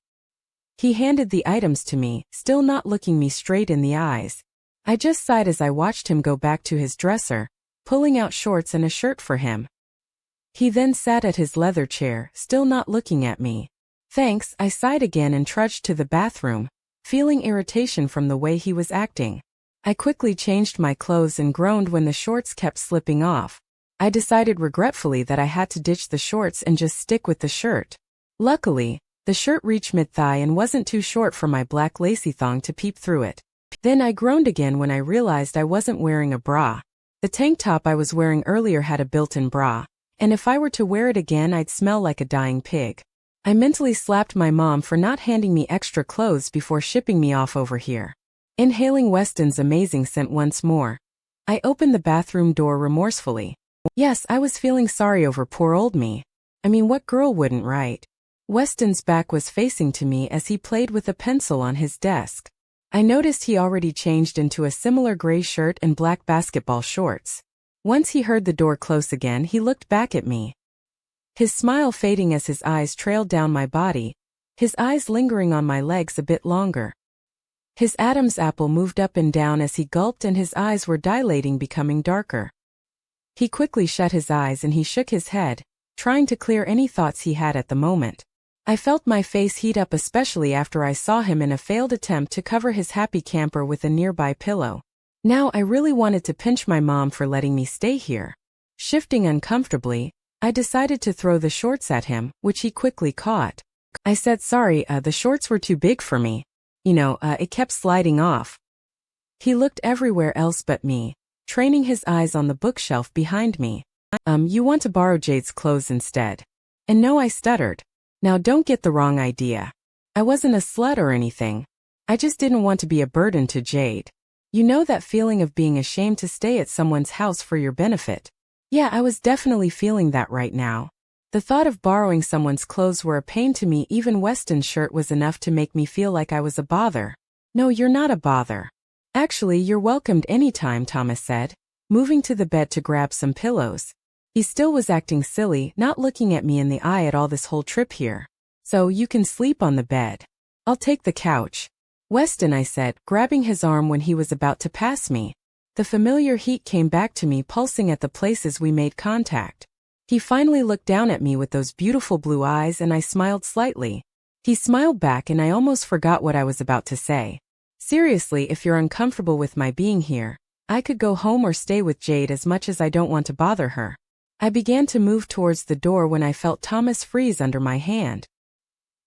He handed the items to me, still not looking me straight in the eyes. I just sighed as I watched him go back to his dresser, pulling out shorts and a shirt for him. He then sat at his leather chair, still not looking at me. "Thanks," I sighed again and trudged to the bathroom, feeling irritation from the way he was acting. I quickly changed my clothes and groaned when the shorts kept slipping off. I decided regretfully that I had to ditch the shorts and just stick with the shirt. Luckily, the shirt reached mid-thigh and wasn't too short for my black lacy thong to peep through it. Then I groaned again when I realized I wasn't wearing a bra. The tank top I was wearing earlier had a built-in bra, and if I were to wear it again I'd smell like a dying pig. I mentally slapped my mom for not handing me extra clothes before shipping me off over here. Inhaling Weston's amazing scent once more, I opened the bathroom door remorsefully. Yes, I was feeling sorry over poor old me. I mean, what girl wouldn't, right? Weston's back was facing to me as he played with a pencil on his desk. I noticed he already changed into a similar gray shirt and black basketball shorts. Once he heard the door close again, he looked back at me. His smile fading as his eyes trailed down my body, his eyes lingering on my legs a bit longer. His Adam's apple moved up and down as he gulped and his eyes were dilating, becoming darker. He quickly shut his eyes and he shook his head, trying to clear any thoughts he had at the moment. I felt my face heat up, especially after I saw him in a failed attempt to cover his happy camper with a nearby pillow. Now I really wanted to pinch my mom for letting me stay here. Shifting uncomfortably, I decided to throw the shorts at him, which he quickly caught. I said, "Sorry, the shorts were too big for me. It kept sliding off." He looked everywhere else but me, training his eyes on the bookshelf behind me. You want to borrow Jade's clothes instead?" And no, I stuttered. Now don't get the wrong idea. I wasn't a slut or anything. I just didn't want to be a burden to Jade. You know that feeling of being ashamed to stay at someone's house for your benefit? Yeah, I was definitely feeling that right now. The thought of borrowing someone's clothes were a pain to me. Even Weston's shirt was enough to make me feel like I was a bother. "No, you're not a bother. Actually, you're welcomed anytime," Thomas said, moving to the bed to grab some pillows. He still was acting silly, not looking at me in the eye at all this whole trip here. "So you can sleep on the bed. I'll take the couch." "Weston," I said, grabbing his arm when he was about to pass me. The familiar heat came back to me, pulsing at the places we made contact. He finally looked down at me with those beautiful blue eyes and I smiled slightly. He smiled back and I almost forgot what I was about to say. "Seriously, if you're uncomfortable with my being here, I could go home or stay with Jade, as much as I don't want to bother her." I began to move towards the door when I felt Thomas freeze under my hand.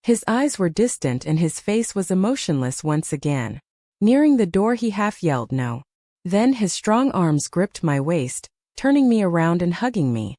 His eyes were distant and his face was emotionless once again. Nearing the door, he half yelled no. Then his strong arms gripped my waist, turning me around and hugging me.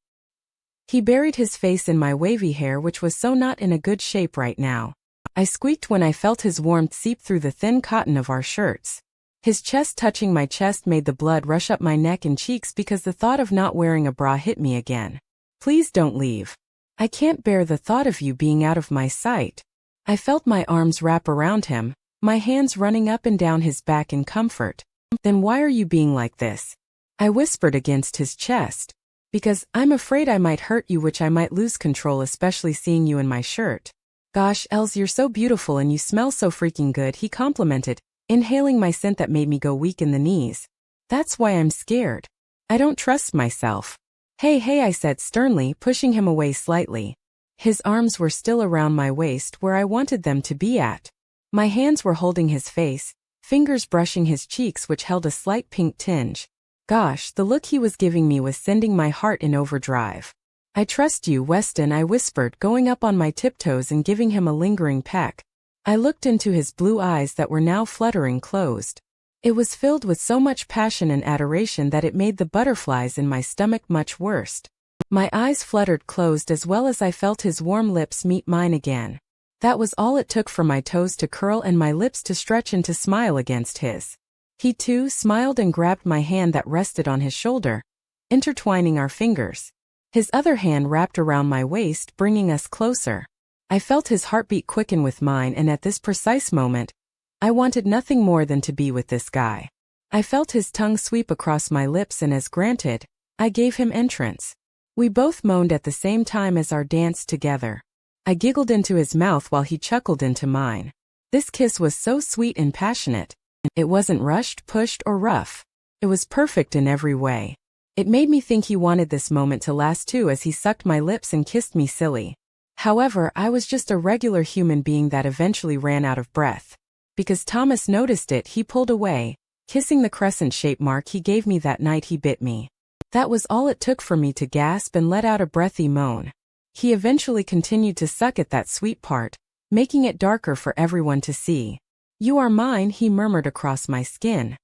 He buried his face in my wavy hair, which was so not in a good shape right now. I squeaked when I felt his warmth seep through the thin cotton of our shirts. His chest touching my chest made the blood rush up my neck and cheeks because the thought of not wearing a bra hit me again. "Please don't leave. I can't bear the thought of you being out of my sight." I felt my arms wrap around him, my hands running up and down his back in comfort. "Then why are you being like this?" I whispered against his chest. "Because I'm afraid I might hurt you, which I might lose control, especially seeing you in my shirt." "Gosh, Els, you're so beautiful and you smell so freaking good," he complimented, inhaling my scent that made me go weak in the knees. "That's why I'm scared. I don't trust myself." Hey, I said sternly, pushing him away slightly. His arms were still around my waist where I wanted them to be at. My hands were holding his face, fingers brushing his cheeks, which held a slight pink tinge. Gosh, the look he was giving me was sending my heart in overdrive. "I trust you, Weston," I whispered, going up on my tiptoes and giving him a lingering peck. I looked into his blue eyes that were now fluttering closed. It was filled with so much passion and adoration that it made the butterflies in my stomach much worse. My eyes fluttered closed as well as I felt his warm lips meet mine again. That was all it took for my toes to curl and my lips to stretch and to smile against his. He too smiled and grabbed my hand that rested on his shoulder, intertwining our fingers. His other hand wrapped around my waist, bringing us closer. I felt his heartbeat quicken with mine, and at this precise moment, I wanted nothing more than to be with this guy. I felt his tongue sweep across my lips, and as granted, I gave him entrance. We both moaned at the same time as our danced together. I giggled into his mouth while he chuckled into mine. This kiss was so sweet and passionate. It wasn't rushed, pushed, or rough. It was perfect in every way. It made me think he wanted this moment to last too as he sucked my lips and kissed me silly. However, I was just a regular human being that eventually ran out of breath. Because Thomas noticed it, he pulled away, kissing the crescent-shaped mark he gave me that night he bit me. That was all it took for me to gasp and let out a breathy moan. He eventually continued to suck at that sweet part, making it darker for everyone to see. "You are mine," he murmured across my skin.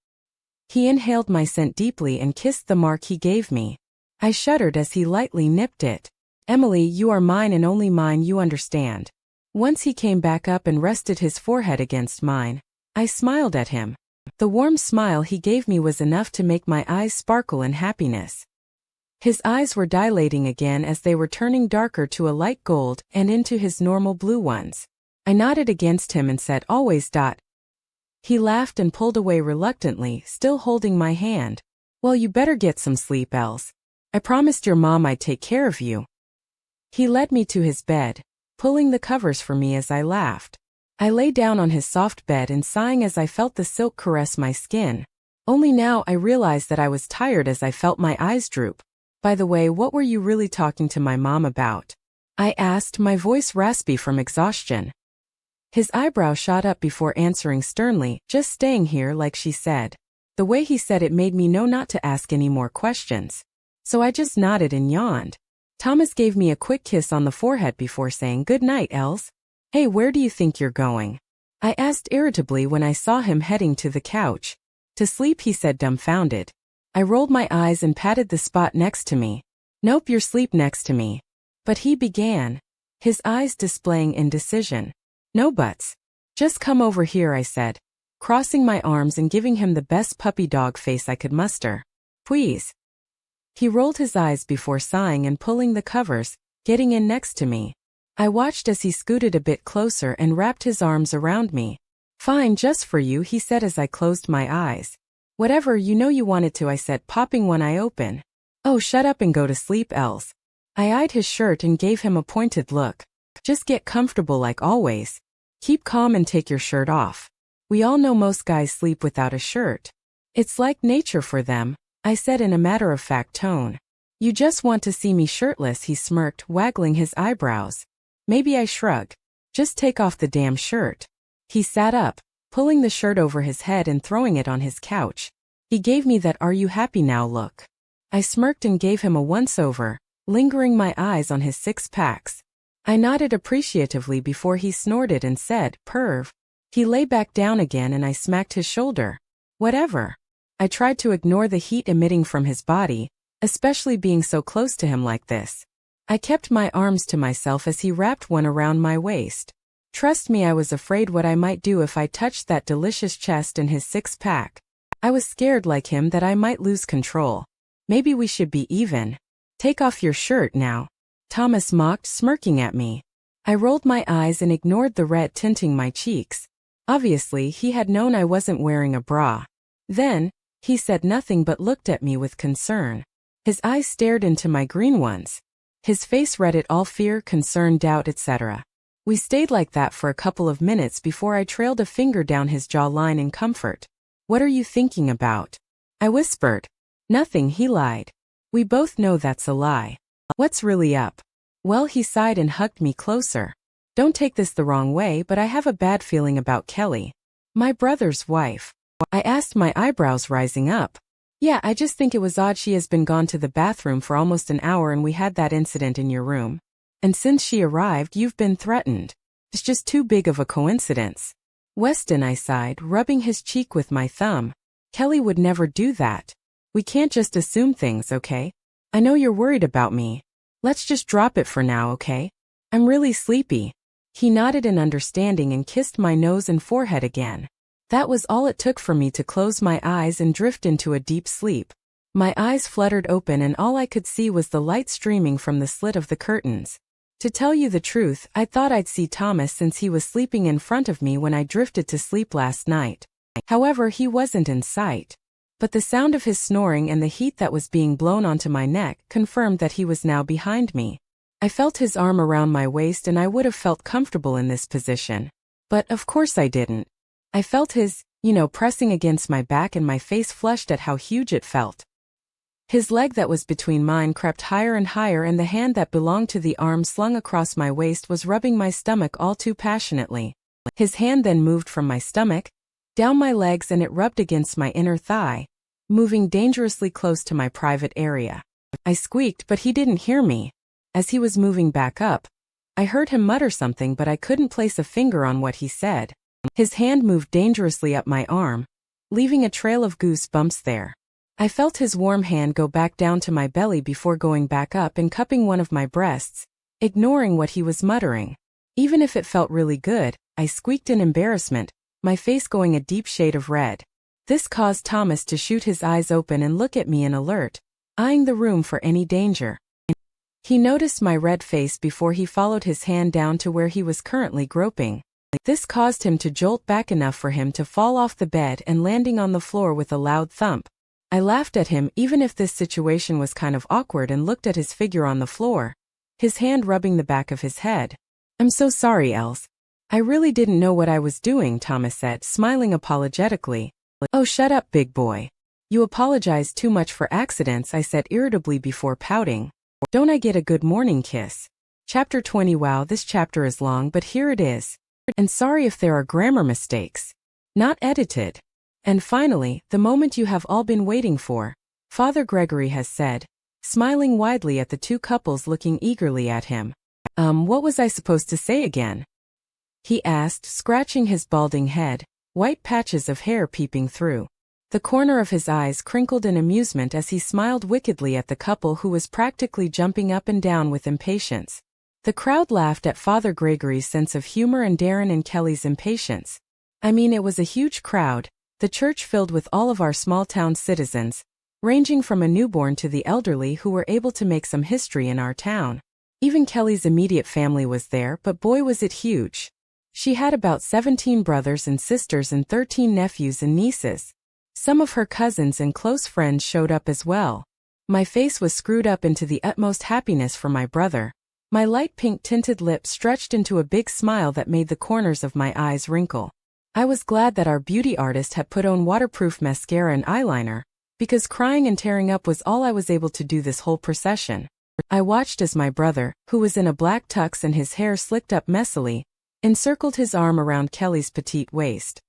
He inhaled my scent deeply and kissed the mark he gave me. I shuddered as he lightly nipped it. "Emily, you are mine and only mine, you understand." Once he came back up and rested his forehead against mine, I smiled at him. The warm smile he gave me was enough to make my eyes sparkle in happiness. His eyes were dilating again as they were turning darker to a light gold and into his normal blue ones. I nodded against him and said, "Always. He laughed and pulled away reluctantly, still holding my hand. "Well, you better get some sleep, Els. I promised your mom I'd take care of you." He led me to his bed, pulling the covers for me as I laughed. I lay down on his soft bed and sighing as I felt the silk caress my skin. Only now I realized that I was tired as I felt my eyes droop. "By the way, what were you really talking to my mom about?" I asked, my voice raspy from exhaustion. His eyebrow shot up before answering sternly, "Just staying here like she said." The way he said it made me know not to ask any more questions. So I just nodded and yawned. Thomas gave me a quick kiss on the forehead before saying, "Good night, Els." "Hey, where do you think you're going?" I asked irritably when I saw him heading to the couch. "To sleep," he said, dumbfounded. I rolled my eyes and patted the spot next to me. "Nope, you're asleep next to me." But he began, his eyes displaying indecision. "No buts. Just come over here," I said, crossing my arms and giving him the best puppy dog face I could muster. "Please." He rolled his eyes before sighing and pulling the covers, getting in next to me. I watched as he scooted a bit closer and wrapped his arms around me. "Fine, just for you," he said as I closed my eyes. "Whatever, you know you wanted to," I said, popping one eye open. "Oh, shut up and go to sleep, Els." I eyed his shirt and gave him a pointed look. "Just get comfortable like always. Keep calm and take your shirt off. We all know most guys sleep without a shirt. It's like nature for them," I said in a matter-of-fact tone. "You just want to see me shirtless," he smirked, waggling his eyebrows. Maybe I shrugged. "Just take off the damn shirt." He sat up, pulling the shirt over his head and throwing it on his couch. He gave me that "are you happy now" look. I smirked and gave him a once-over, lingering my eyes on his six-packs. I nodded appreciatively before he snorted and said, "Perv." He lay back down again and I smacked his shoulder. "Whatever." I tried to ignore the heat emitting from his body, especially being so close to him like this. I kept my arms to myself as he wrapped one around my waist. Trust me, I was afraid what I might do if I touched that delicious chest and his six-pack. I was scared like him that I might lose control. "Maybe we should be even. Take off your shirt now," Thomas mocked, smirking at me. I rolled my eyes and ignored the red tinting my cheeks. Obviously, he had known I wasn't wearing a bra. Then, he said nothing but looked at me with concern. His eyes stared into my green ones. His face read it all: fear, concern, doubt, etc. We stayed like that for a couple of minutes before I trailed a finger down his jawline in comfort. "What are you thinking about?" I whispered. "Nothing," he lied. "We both know that's a lie." "What's really up?" "Well," he sighed and hugged me closer. "Don't take this the wrong way, but I have a bad feeling about Kelly. My brother's wife." I asked, my eyebrows rising up. "Yeah, I just think it was odd. She has been gone to the bathroom for almost an hour and we had that incident in your room. And since she arrived, you've been threatened. It's just too big of a coincidence." "Weston," I sighed, rubbing his cheek with my thumb. Kelly would never do that. We can't just assume things, okay? I know you're worried about me. Let's just drop it for now, okay? I'm really sleepy. He nodded in understanding and kissed my nose and forehead again. That was all it took for me to close my eyes and drift into a deep sleep. My eyes fluttered open and all I could see was the light streaming from the slit of the curtains. To tell you the truth, I thought I'd see Thomas since he was sleeping in front of me when I drifted to sleep last night. However, he wasn't in sight. But the sound of his snoring and the heat that was being blown onto my neck confirmed that he was now behind me. I felt his arm around my waist and I would have felt comfortable in this position. But of course I didn't. I felt his, pressing against my back and my face flushed at how huge it felt. His leg that was between mine crept higher and higher and the hand that belonged to the arm slung across my waist was rubbing my stomach all too passionately. His hand then moved from my stomach, down my legs and it rubbed against my inner thigh, moving dangerously close to my private area. I squeaked but he didn't hear me. As he was moving back up, I heard him mutter something but I couldn't place a finger on what he said. His hand moved dangerously up my arm, leaving a trail of goosebumps there. I felt his warm hand go back down to my belly before going back up and cupping one of my breasts, ignoring what he was muttering. Even if it felt really good, I squeaked in embarrassment, my face going a deep shade of red. This caused Thomas to shoot his eyes open and look at me in alert, eyeing the room for any danger. He noticed my red face before he followed his hand down to where he was currently groping. This caused him to jolt back enough for him to fall off the bed and landing on the floor with a loud thump. I laughed at him even if this situation was kind of awkward and looked at his figure on the floor, his hand rubbing the back of his head. I'm so sorry, Els. I really didn't know what I was doing, Thomas said, smiling apologetically. Oh, shut up, big boy. You apologize too much for accidents, I said irritably before pouting. Don't I get a good morning kiss? Chapter 20. Wow, this chapter is long, but here it is. And sorry if there are grammar mistakes. Not edited. And finally, the moment you have all been waiting for, Father Gregory has said, smiling widely at the two couples looking eagerly at him. What was I supposed to say again? He asked, scratching his balding head, white patches of hair peeping through. The corner of his eyes crinkled in amusement as he smiled wickedly at the couple who was practically jumping up and down with impatience. The crowd laughed at Father Gregory's sense of humor and Darren and Kelly's impatience. I mean, it was a huge crowd, the church filled with all of our small-town citizens, ranging from a newborn to the elderly who were able to make some history in our town. Even Kelly's immediate family was there, but boy was it huge. She had about 17 brothers and sisters and 13 nephews and nieces. Some of her cousins and close friends showed up as well. My face was screwed up into the utmost happiness for my brother. My light pink tinted lips stretched into a big smile that made the corners of my eyes wrinkle. I was glad that our beauty artist had put on waterproof mascara and eyeliner, because crying and tearing up was all I was able to do this whole procession. I watched as my brother, who was in a black tux and his hair slicked up messily, encircled his arm around Kelly's petite waist.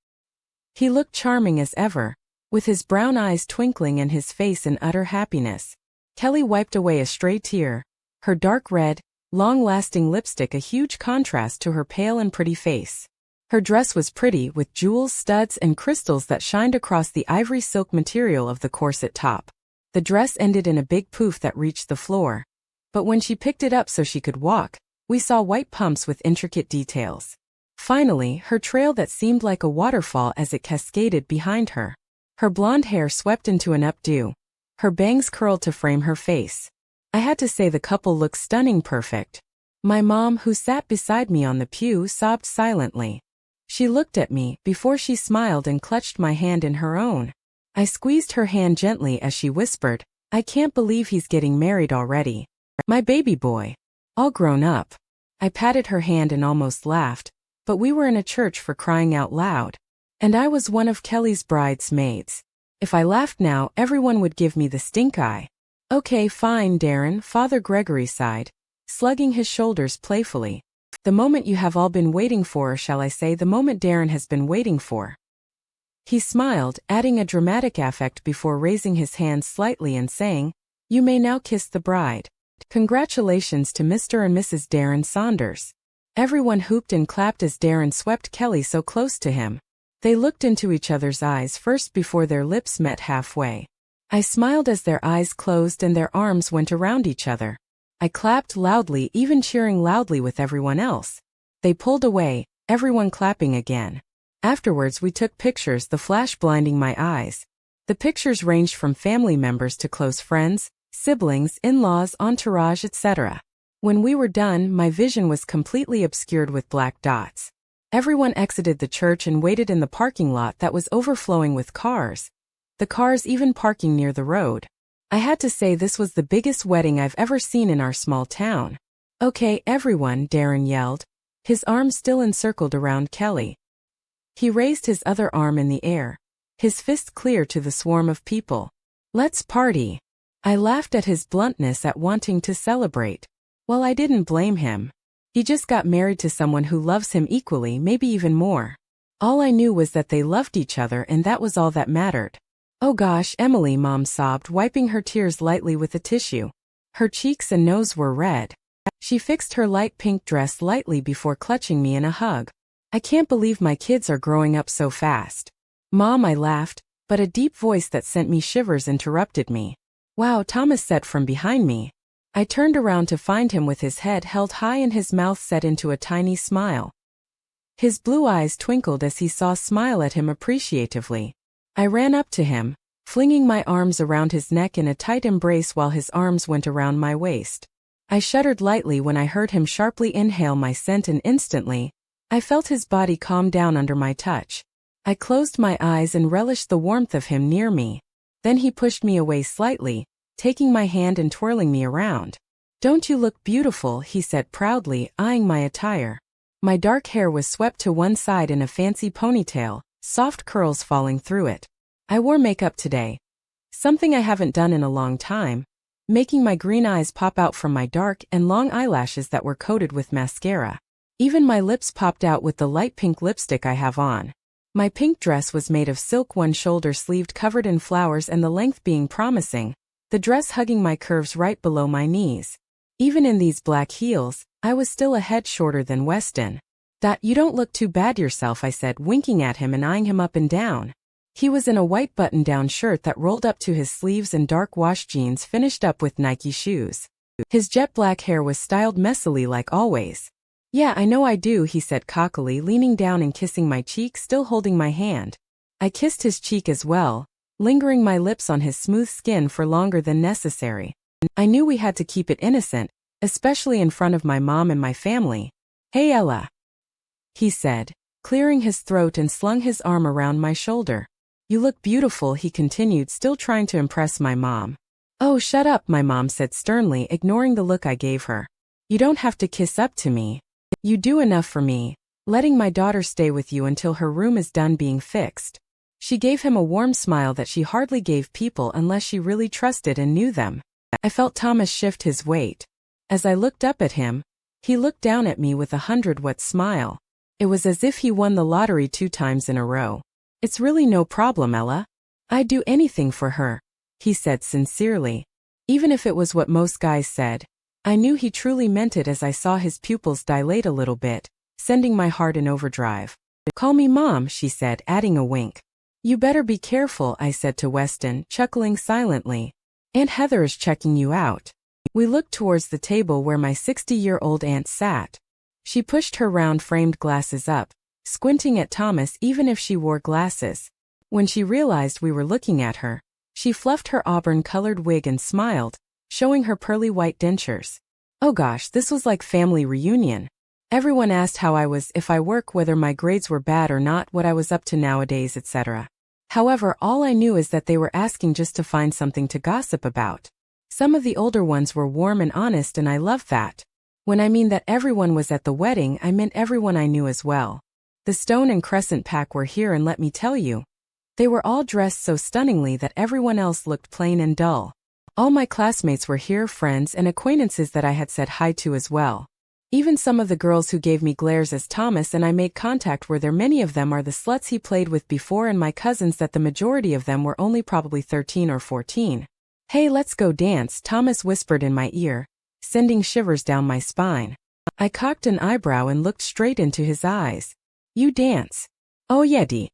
He looked charming as ever, with his brown eyes twinkling and his face in utter happiness. Kelly wiped away a stray tear, her dark red, long-lasting lipstick a huge contrast to her pale and pretty face. Her dress was pretty, with jewels, studs, and crystals that shined across the ivory silk material of the corset top. The dress ended in a big poof that reached the floor. But when she picked it up so she could walk, we saw white pumps with intricate details. Finally, her trail that seemed like a waterfall as it cascaded behind her. Her blonde hair swept into an updo. Her bangs curled to frame her face. I had to say the couple looked stunning perfect. My mom, who sat beside me on the pew, sobbed silently. She looked at me before she smiled and clutched my hand in her own. I squeezed her hand gently as she whispered, I can't believe he's getting married already. My baby boy. All grown up. I patted her hand and almost laughed, but we were in a church for crying out loud. And I was one of Kelly's bridesmaids. If I laughed now, everyone would give me the stink eye. Okay, fine, Darren, Father Gregory sighed, slugging his shoulders playfully. The moment you have all been waiting for, or shall I say the moment Darren has been waiting for. He smiled, adding a dramatic affect before raising his hand slightly and saying, You may now kiss the bride. Congratulations to Mr. and Mrs. Darren Saunders. Everyone hooped and clapped as Darren swept Kelly so close to him. They looked into each other's eyes first before their lips met halfway. I smiled as their eyes closed and their arms went around each other. I clapped loudly, even cheering loudly with everyone else. They pulled away, everyone clapping again. Afterwards we took pictures, the flash blinding my eyes. The pictures ranged from family members to close friends, siblings, in-laws, entourage, etc. When we were done, my vision was completely obscured with black dots. Everyone exited the church and waited in the parking lot that was overflowing with cars. The cars even parking near the road. I had to say this was the biggest wedding I've ever seen in our small town. "Okay, everyone," Darren yelled, his arm still encircled around Kelly. He raised his other arm in the air, his fist clear to the swarm of people. "Let's party." I laughed at his bluntness at wanting to celebrate. Well, I didn't blame him. He just got married to someone who loves him equally, maybe even more. All I knew was that they loved each other and that was all that mattered. "Oh gosh, Emily," Mom sobbed, wiping her tears lightly with a tissue. Her cheeks and nose were red. She fixed her light pink dress lightly before clutching me in a hug. "I can't believe my kids are growing up so fast." "Mom," I laughed, but a deep voice that sent me shivers interrupted me. "Wow," Thomas said from behind me. I turned around to find him with his head held high and his mouth set into a tiny smile. His blue eyes twinkled as he saw smile at him appreciatively. I ran up to him, flinging my arms around his neck in a tight embrace while his arms went around my waist. I shuddered lightly when I heard him sharply inhale my scent and instantly, I felt his body calm down under my touch. I closed my eyes and relished the warmth of him near me. Then he pushed me away slightly, taking my hand and twirling me around. "Don't you look beautiful?" he said proudly, eyeing my attire. My dark hair was swept to one side in a fancy ponytail, soft curls falling through it. I wore makeup today. Something I haven't done in a long time, making my green eyes pop out from my dark and long eyelashes that were coated with mascara. Even my lips popped out with the light pink lipstick I have on. My pink dress was made of silk, one shoulder sleeved covered in flowers and the length being promising, the dress hugging my curves right below my knees. Even in these black heels, I was still a head shorter than Weston. "You don't look too bad yourself," I said, winking at him and eyeing him up and down. He was in a white button-down shirt that rolled up to his sleeves and dark wash jeans finished up with Nike shoes. His jet black hair was styled messily like always. "Yeah, I know I do," he said cockily, leaning down and kissing my cheek, still holding my hand. I kissed his cheek as well, lingering my lips on his smooth skin for longer than necessary. I knew we had to keep it innocent, especially in front of my mom and my family. "Hey Ella," he said, clearing his throat and slung his arm around my shoulder. "You look beautiful," he continued, still trying to impress my mom. "Oh, shut up," my mom said sternly, ignoring the look I gave her. "You don't have to kiss up to me. You do enough for me, letting my daughter stay with you until her room is done being fixed." She gave him a warm smile that she hardly gave people unless she really trusted and knew them. I felt Thomas shift his weight. As I looked up at him, he looked down at me with a 100-watt smile. It was as if he won the lottery 2 times in a row. "It's really no problem, Ella. I'd do anything for her," he said sincerely. Even if it was what most guys said, I knew he truly meant it as I saw his pupils dilate a little bit, sending my heart in overdrive. "Call me Mom," she said, adding a wink. "You better be careful," I said to Weston, chuckling silently. "Aunt Heather is checking you out." We looked towards the table where my 60-year-old aunt sat. She pushed her round framed glasses up, squinting at Thomas even if she wore glasses. When she realized we were looking at her, she fluffed her auburn-colored wig and smiled, showing her pearly white dentures. Oh gosh, this was like family reunion. Everyone asked how I was, if I work, whether my grades were bad or not, what I was up to nowadays, etc. However, all I knew is that they were asking just to find something to gossip about. Some of the older ones were warm and honest, and I loved that. When I mean that everyone was at the wedding, I meant everyone I knew as well. The Stone and Crescent pack were here, and let me tell you, they were all dressed so stunningly that everyone else looked plain and dull. All my classmates were here, friends and acquaintances that I had said hi to as well. Even some of the girls who gave me glares as Thomas and I made contact were there. Many of them are the sluts he played with before, and my cousins that the majority of them were only probably 13 or 14. "Hey, let's go dance," Thomas whispered in my ear, sending shivers down my spine. I cocked an eyebrow and looked straight into his eyes. "You dance?" "Oh yeah, Dee.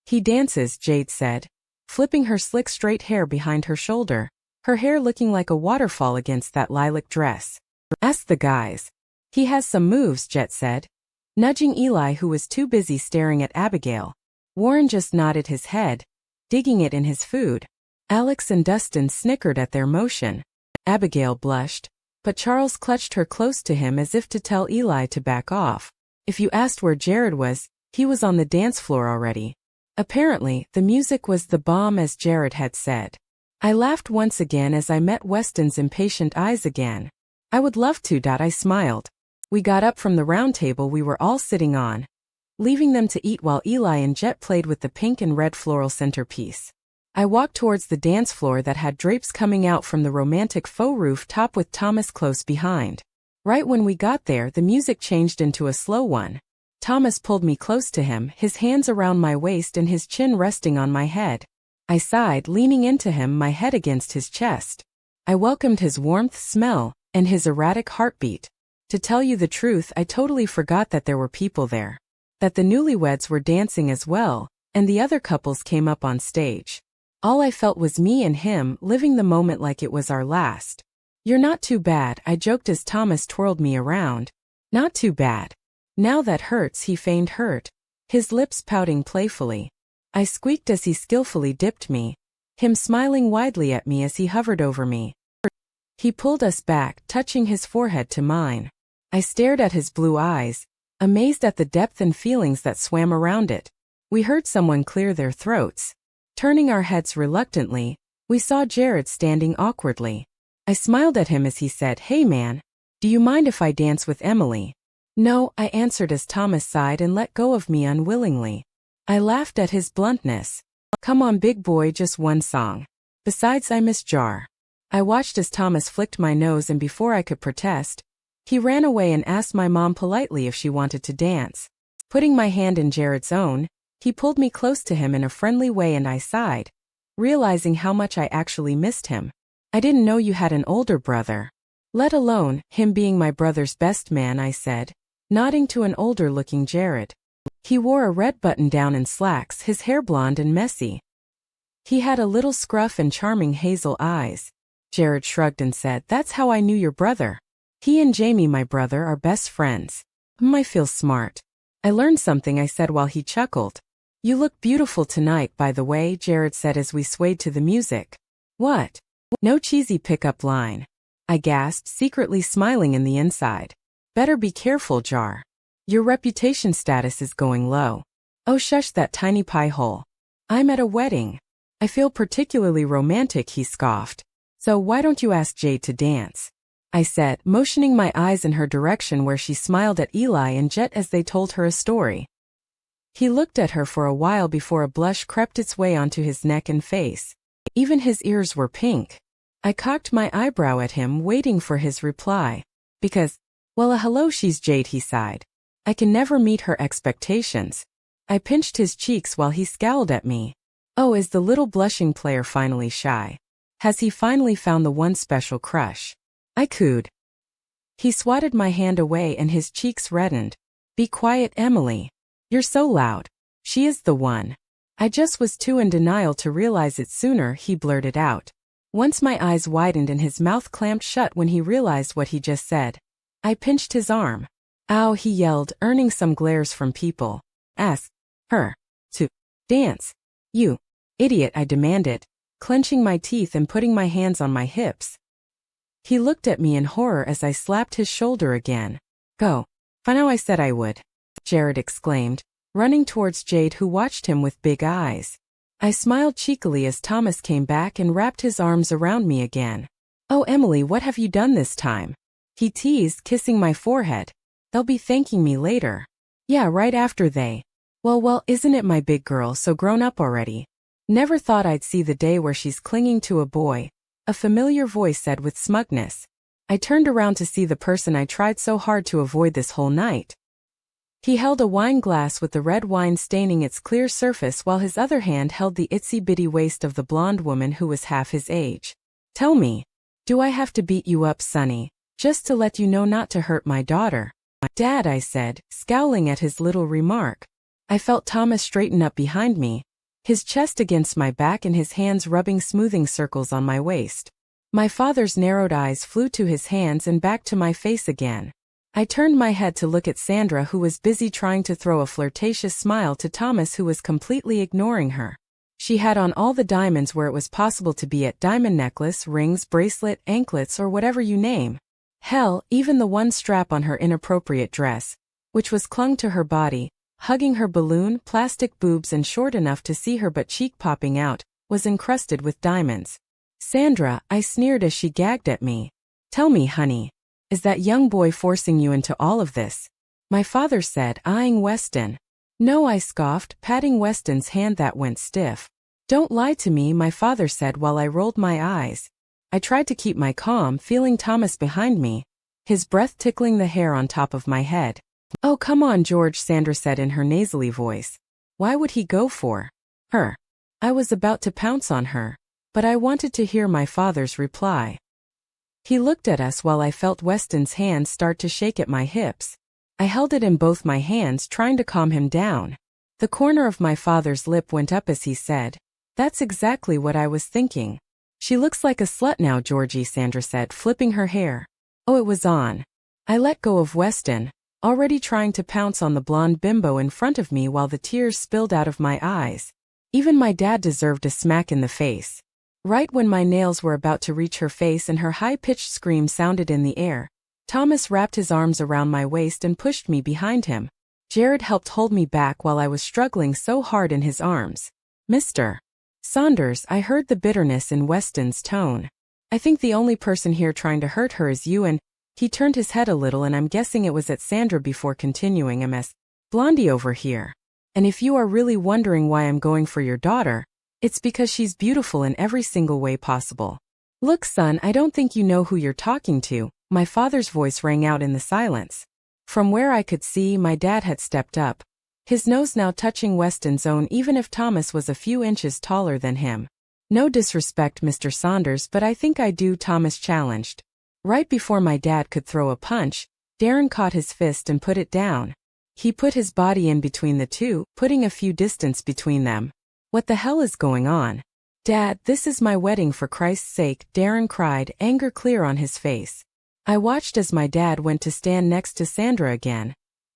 He dances, Jade said, flipping her slick straight hair behind her shoulder, her hair looking like a waterfall against that lilac dress. Ask the guys. He has some moves, Jet said, nudging Eli, who was too busy staring at Abigail. Warren just nodded his head, digging it in his food. Alex and Dustin snickered at their motion. Abigail blushed, but Charles clutched her close to him as if to tell Eli to back off. If you asked where Jared was, he was on the dance floor already. Apparently, the music was the bomb, as Jared had said. I laughed once again as I met Weston's impatient eyes again. I would love to. I smiled. We got up from the round table we were all sitting on, leaving them to eat while Eli and Jet played with the pink and red floral centerpiece. I walked towards the dance floor that had drapes coming out from the romantic faux roof top with Thomas close behind. Right when we got there, the music changed into a slow one. Thomas pulled me close to him, his hands around my waist and his chin resting on my head. I sighed, leaning into him, my head against his chest. I welcomed his warmth, smell, and his erratic heartbeat. To tell you the truth, I totally forgot that there were people there. That the newlyweds were dancing as well, and the other couples came up on stage. All I felt was me and him, living the moment like it was our last. You're not too bad, I joked as Thomas twirled me around. Not too bad. Now that hurts, he feigned hurt, his lips pouting playfully. I squeaked as he skillfully dipped me, him smiling widely at me as he hovered over me. He pulled us back, touching his forehead to mine. I stared at his blue eyes, amazed at the depth and feelings that swam around it. We heard someone clear their throats. Turning our heads reluctantly, we saw Jared standing awkwardly. I smiled at him as he said, "Hey man, do you mind if I dance with Emily?" "No," I answered as Thomas sighed and let go of me unwillingly. I laughed at his bluntness. "Come on big boy, just one song. Besides, I miss Jar." I watched as Thomas flicked my nose, and before I could protest, he ran away and asked my mom politely if she wanted to dance. Putting my hand in Jared's own, he pulled me close to him in a friendly way and I sighed, realizing how much I actually missed him. "I didn't know you had an older brother." "Let alone him being my brother's best man," I said, nodding to an older-looking Jared. He wore a red button-down and slacks, his hair blonde and messy. He had a little scruff and charming hazel eyes. Jared shrugged and said, "That's how I knew your brother. He and Jamie, my brother, are best friends." I feel smart. "I learned something," I said while he chuckled. "You look beautiful tonight, by the way," Jared said as we swayed to the music. "What?" "No cheesy pickup line," I gasped, secretly smiling in the inside. "Better be careful, Jar. Your reputation status is going low." "Oh shush that tiny pie hole. I'm at a wedding." "I feel particularly romantic," he scoffed. "So why don't you ask Jade to dance?" I said, motioning my eyes in her direction where she smiled at Eli and Jet as they told her a story. He looked at her for a while before a blush crept its way onto his neck and face. Even his ears were pink. I cocked my eyebrow at him, waiting for his reply. "Because, well, hello, she's Jade," he sighed. "I can never meet her expectations." I pinched his cheeks while he scowled at me. "Oh, is the little blushing player finally shy? Has he finally found the one special crush?" I cooed. He swatted my hand away and his cheeks reddened. "Be quiet, Emily. You're so loud. She is the one." I just was too in denial to realize it sooner, he blurted out. Once my eyes widened and his mouth clamped shut when he realized what he just said. I pinched his arm. "Ow," he yelled, earning some glares from people. "Ask her to dance. You idiot," I demanded, clenching my teeth and putting my hands on my hips. He looked at me in horror as I slapped his shoulder again. "Go. Fine, how I said I would," Jared exclaimed, running towards Jade, who watched him with big eyes. I smiled cheekily as Thomas came back and wrapped his arms around me again. "Oh, Emily, what have you done this time?" he teased, kissing my forehead. "They'll be thanking me later." "Yeah, right after they." Well, isn't it my big girl so grown up already? Never thought I'd see the day where she's clinging to a boy," a familiar voice said with smugness. I turned around to see the person I tried so hard to avoid this whole night. He held a wine glass with the red wine staining its clear surface while his other hand held the itsy-bitty waist of the blonde woman who was half his age. "Tell me, do I have to beat you up, Sonny, just to let you know not to hurt my daughter?" "Dad," I said, scowling at his little remark. I felt Thomas straighten up behind me, his chest against my back and his hands rubbing smoothing circles on my waist. My father's narrowed eyes flew to his hands and back to my face again. I turned my head to look at Sandra, who was busy trying to throw a flirtatious smile to Thomas, who was completely ignoring her. She had on all the diamonds where it was possible to be at: diamond necklace, rings, bracelet, anklets, or whatever you name. Hell, even the one strap on her inappropriate dress, which was clung to her body, hugging her balloon, plastic boobs and short enough to see her butt cheek popping out, was encrusted with diamonds. Sandra, I sneered as she gagged at me. Tell me, honey, is that young boy forcing you into all of this? My father said, eyeing Weston. No, I scoffed, patting Weston's hand that went stiff. Don't lie to me, my father said while I rolled my eyes. I tried to keep my calm, feeling Thomas behind me, his breath tickling the hair on top of my head. Oh, come on, George, Sandra said in her nasally voice. Why would he go for her? I was about to pounce on her, but I wanted to hear my father's reply. He looked at us while I felt Weston's hand start to shake at my hips. I held it in both my hands, trying to calm him down. The corner of my father's lip went up as he said, "That's exactly what I was thinking." She looks like a slut now, Georgie, Sandra said, flipping her hair. Oh, it was on. I let go of Weston, already trying to pounce on the blonde bimbo in front of me while the tears spilled out of my eyes. Even my dad deserved a smack in the face. Right when my nails were about to reach her face and her high-pitched scream sounded in the air, Thomas wrapped his arms around my waist and pushed me behind him. Jared helped hold me back while I was struggling so hard in his arms. Mr. Saunders, I heard the bitterness in Weston's tone. I think the only person here trying to hurt her is you, and he turned his head a little and I'm guessing it was at Sandra before continuing, Ms. Blondie over here. And if you are really wondering why I'm going for your daughter, it's because she's beautiful in every single way possible. Look, son, I don't think you know who you're talking to. My father's voice rang out in the silence. From where I could see, my dad had stepped up, his nose now touching Weston's own even if Thomas was a few inches taller than him. No disrespect, Mr. Saunders, but I think I do, Thomas challenged. Right before my dad could throw a punch, Darren caught his fist and put it down. He put his body in between the two, putting a few distance between them. What the hell is going on? Dad, this is my wedding, for Christ's sake, Darren cried, anger clear on his face. I watched as my dad went to stand next to Sandra again,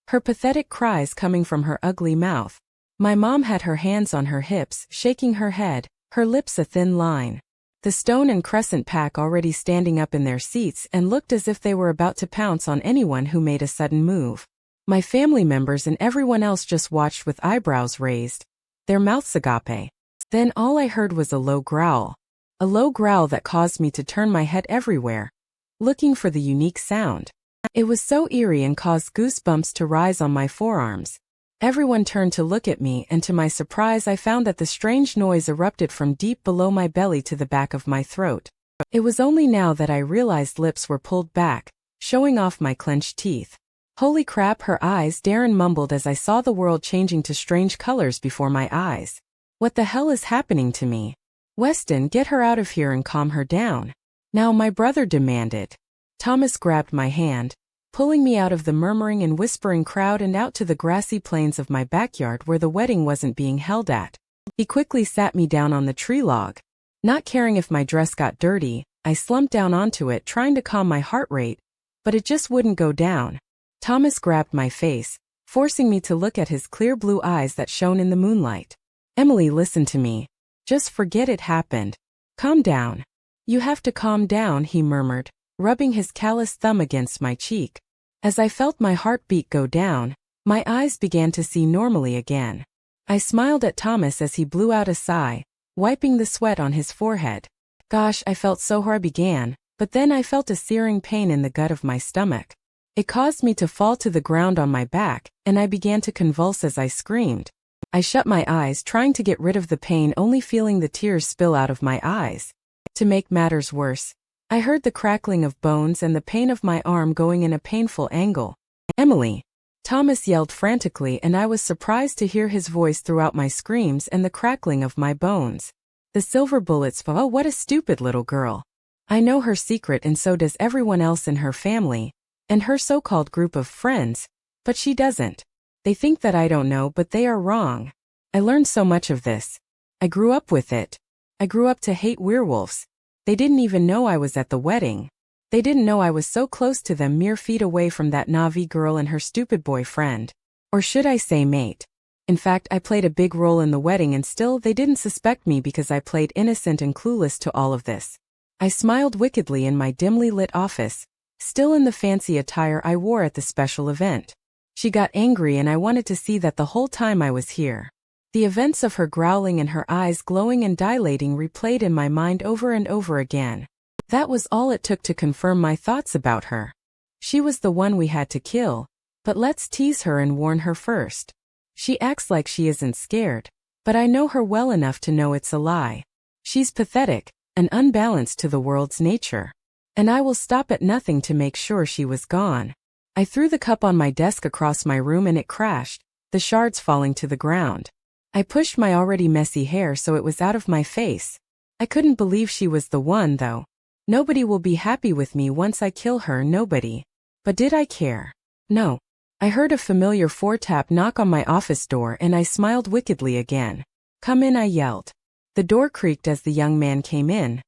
her pathetic cries coming from her ugly mouth. My mom had her hands on her hips, shaking her head, her lips a thin line. The Stone and Crescent pack already standing up in their seats and looked as if they were about to pounce on anyone who made a sudden move. My family members and everyone else just watched with eyebrows raised, their mouths agape. Then all I heard was a low growl that caused me to turn my head everywhere, looking for the unique sound. It was so eerie and caused goosebumps to rise on my forearms. Everyone turned to look at me, and to my surprise I found that the strange noise erupted from deep below my belly to the back of my throat. It was only now that I realized lips were pulled back, showing off my clenched teeth. Holy crap, her eyes, Darren mumbled as I saw the world changing to strange colors before my eyes. What the hell is happening to me? Weston, get her out of here and calm her down. Now, my brother demanded. Thomas grabbed my hand, pulling me out of the murmuring and whispering crowd and out to the grassy plains of my backyard where the wedding wasn't being held at. He quickly sat me down on the tree log. Not caring if my dress got dirty, I slumped down onto it trying to calm my heart rate, but it just wouldn't go down. Thomas grabbed my face, forcing me to look at his clear blue eyes that shone in the moonlight. Emily, listen to me. Just forget it happened. Calm down. You have to calm down, he murmured, rubbing his calloused thumb against my cheek. As I felt my heartbeat go down, my eyes began to see normally again. I smiled at Thomas as he blew out a sigh, wiping the sweat on his forehead. Gosh, I felt so hard, I began, but then I felt a searing pain in the gut of my stomach. It caused me to fall to the ground on my back, and I began to convulse as I screamed. I shut my eyes trying to get rid of the pain, only feeling the tears spill out of my eyes. To make matters worse, I heard the crackling of bones and the pain of my arm going in a painful angle. Emily! Thomas yelled frantically, and I was surprised to hear his voice throughout my screams and the crackling of my bones. The silver bullets. Oh, what a stupid little girl. I know her secret, and so does everyone else in her family, and her so-called group of friends, but she doesn't. They think that I don't know, but they are wrong. I learned so much of this. I grew up with it. I grew up to hate werewolves. They didn't even know I was at the wedding. They didn't know I was so close to them, mere feet away from that Na'vi girl and her stupid boyfriend. Or should I say mate? In fact, I played a big role in the wedding and still they didn't suspect me because I played innocent and clueless to all of this. I smiled wickedly in my dimly lit office, still in the fancy attire I wore at the special event. She got angry and I wanted to see that the whole time I was here. The events of her growling and her eyes glowing and dilating replayed in my mind over and over again. That was all it took to confirm my thoughts about her. She was the one we had to kill, but let's tease her and warn her first. She acts like she isn't scared, but I know her well enough to know it's a lie. She's pathetic and unbalanced to the world's nature. And I will stop at nothing to make sure she was gone. I threw the cup on my desk across my room and it crashed, the shards falling to the ground. I pushed my already messy hair so it was out of my face. I couldn't believe she was the one, though. Nobody will be happy with me once I kill her, nobody. But did I care? No. I heard a familiar four-tap knock on my office door and I smiled wickedly again. Come in, I yelled. The door creaked as the young man came in.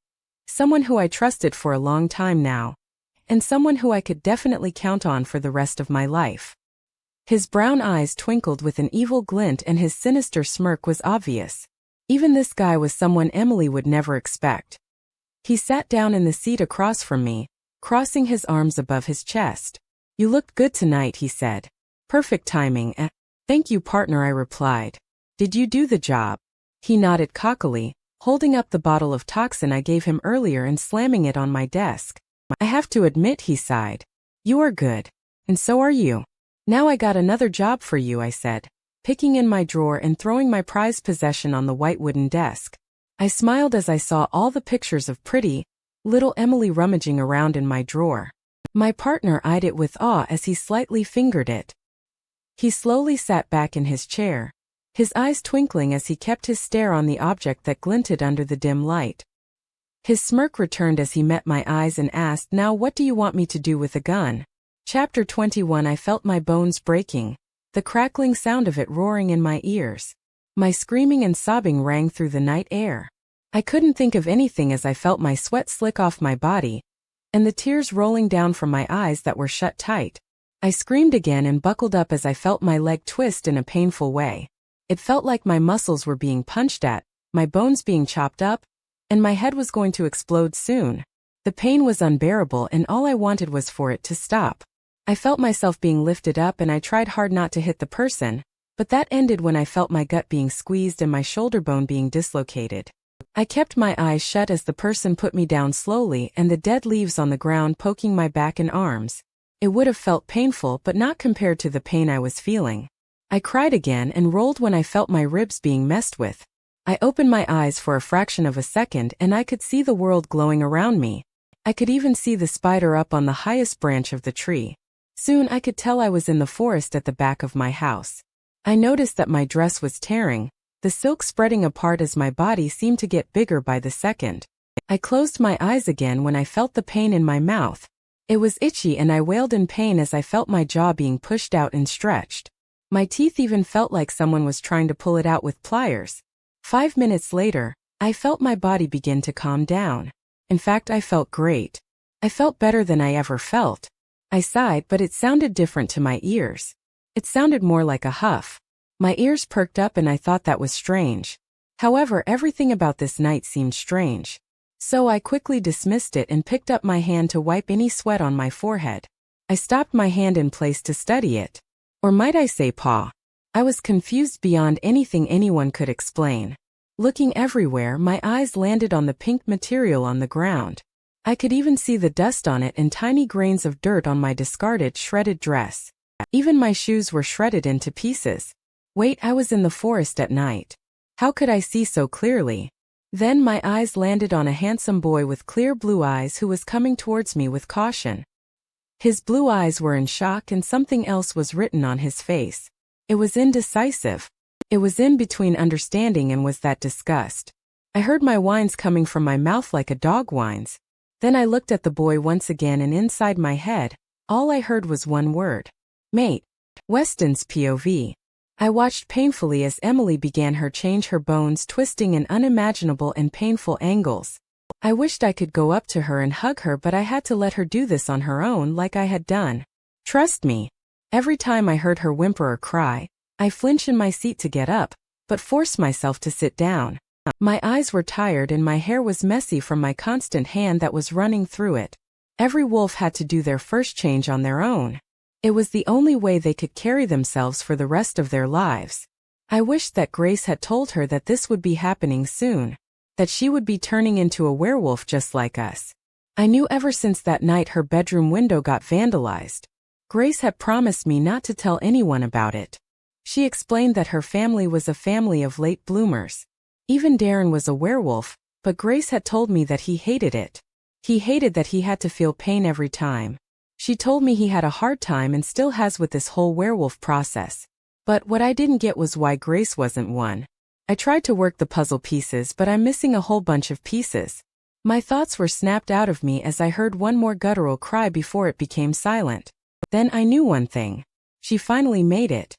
Someone who I trusted for a long time now. And someone who I could definitely count on for the rest of my life. His brown eyes twinkled with an evil glint and his sinister smirk was obvious. Even this guy was someone Emily would never expect. He sat down in the seat across from me, crossing his arms above his chest. You looked good tonight, he said. Perfect timing, eh? Thank you, partner, I replied. Did you do the job? He nodded cockily, holding up the bottle of toxin I gave him earlier and slamming it on my desk. I have to admit, he sighed. You are good. And so are you. Now I got another job for you, I said, picking in my drawer and throwing my prized possession on the white wooden desk. I smiled as I saw all the pictures of pretty, little Emily rummaging around in my drawer. My partner eyed it with awe as he slightly fingered it. He slowly sat back in his chair, his eyes twinkling as he kept his stare on the object that glinted under the dim light. His smirk returned as he met my eyes and asked, Now what do you want me to do with a gun? Chapter 21. I felt my bones breaking, the crackling sound of it roaring in my ears. My screaming and sobbing rang through the night air. I couldn't think of anything as I felt my sweat slick off my body, and the tears rolling down from my eyes that were shut tight. I screamed again and buckled up as I felt my leg twist in a painful way. It felt like my muscles were being punched at, my bones being chopped up, and my head was going to explode soon. The pain was unbearable and all I wanted was for it to stop. I felt myself being lifted up and I tried hard not to hit the person, but that ended when I felt my gut being squeezed and my shoulder bone being dislocated. I kept my eyes shut as the person put me down slowly and the dead leaves on the ground poking my back and arms. It would have felt painful but not compared to the pain I was feeling. I cried again and rolled when I felt my ribs being messed with. I opened my eyes for a fraction of a second and I could see the world glowing around me. I could even see the spider up on the highest branch of the tree. Soon I could tell I was in the forest at the back of my house. I noticed that my dress was tearing, the silk spreading apart as my body seemed to get bigger by the second. I closed my eyes again when I felt the pain in my mouth. It was itchy and I wailed in pain as I felt my jaw being pushed out and stretched. My teeth even felt like someone was trying to pull it out with pliers. 5 minutes later, I felt my body begin to calm down. In fact, I felt great. I felt better than I ever felt. I sighed, but it sounded different to my ears. It sounded more like a huff. My ears perked up and I thought that was strange. However, everything about this night seemed strange. So I quickly dismissed it and picked up my hand to wipe any sweat on my forehead. I stopped my hand in place to study it. Or might I say paw? I was confused beyond anything anyone could explain. Looking everywhere, my eyes landed on the pink material on the ground. I could even see the dust on it and tiny grains of dirt on my discarded, shredded dress. Even my shoes were shredded into pieces. Wait, I was in the forest at night. How could I see so clearly? Then my eyes landed on a handsome boy with clear blue eyes who was coming towards me with caution. His blue eyes were in shock and something else was written on his face. It was indecisive. It was in between understanding and was that disgust. I heard my whines coming from my mouth like a dog whines. Then I looked at the boy once again and inside my head, all I heard was one word. Mate. Weston's POV. I watched painfully as Emily began her change, her bones twisting in unimaginable and painful angles. I wished I could go up to her and hug her, but I had to let her do this on her own like I had done. Trust me. Every time I heard her whimper or cry, I flinched in my seat to get up, but forced myself to sit down. My eyes were tired and my hair was messy from my constant hand that was running through it. Every wolf had to do their first change on their own. It was the only way they could carry themselves for the rest of their lives. I wished that Grace had told her that this would be happening soon, that she would be turning into a werewolf just like us. I knew ever since that night her bedroom window got vandalized. Grace had promised me not to tell anyone about it. She explained that her family was a family of late bloomers. Even Darren was a werewolf, but Grace had told me that he hated it. He hated that he had to feel pain every time. She told me he had a hard time and still has with this whole werewolf process. But what I didn't get was why Grace wasn't one. I tried to work the puzzle pieces, but I'm missing a whole bunch of pieces. My thoughts were snapped out of me as I heard one more guttural cry before it became silent. Then I knew one thing. She finally made it.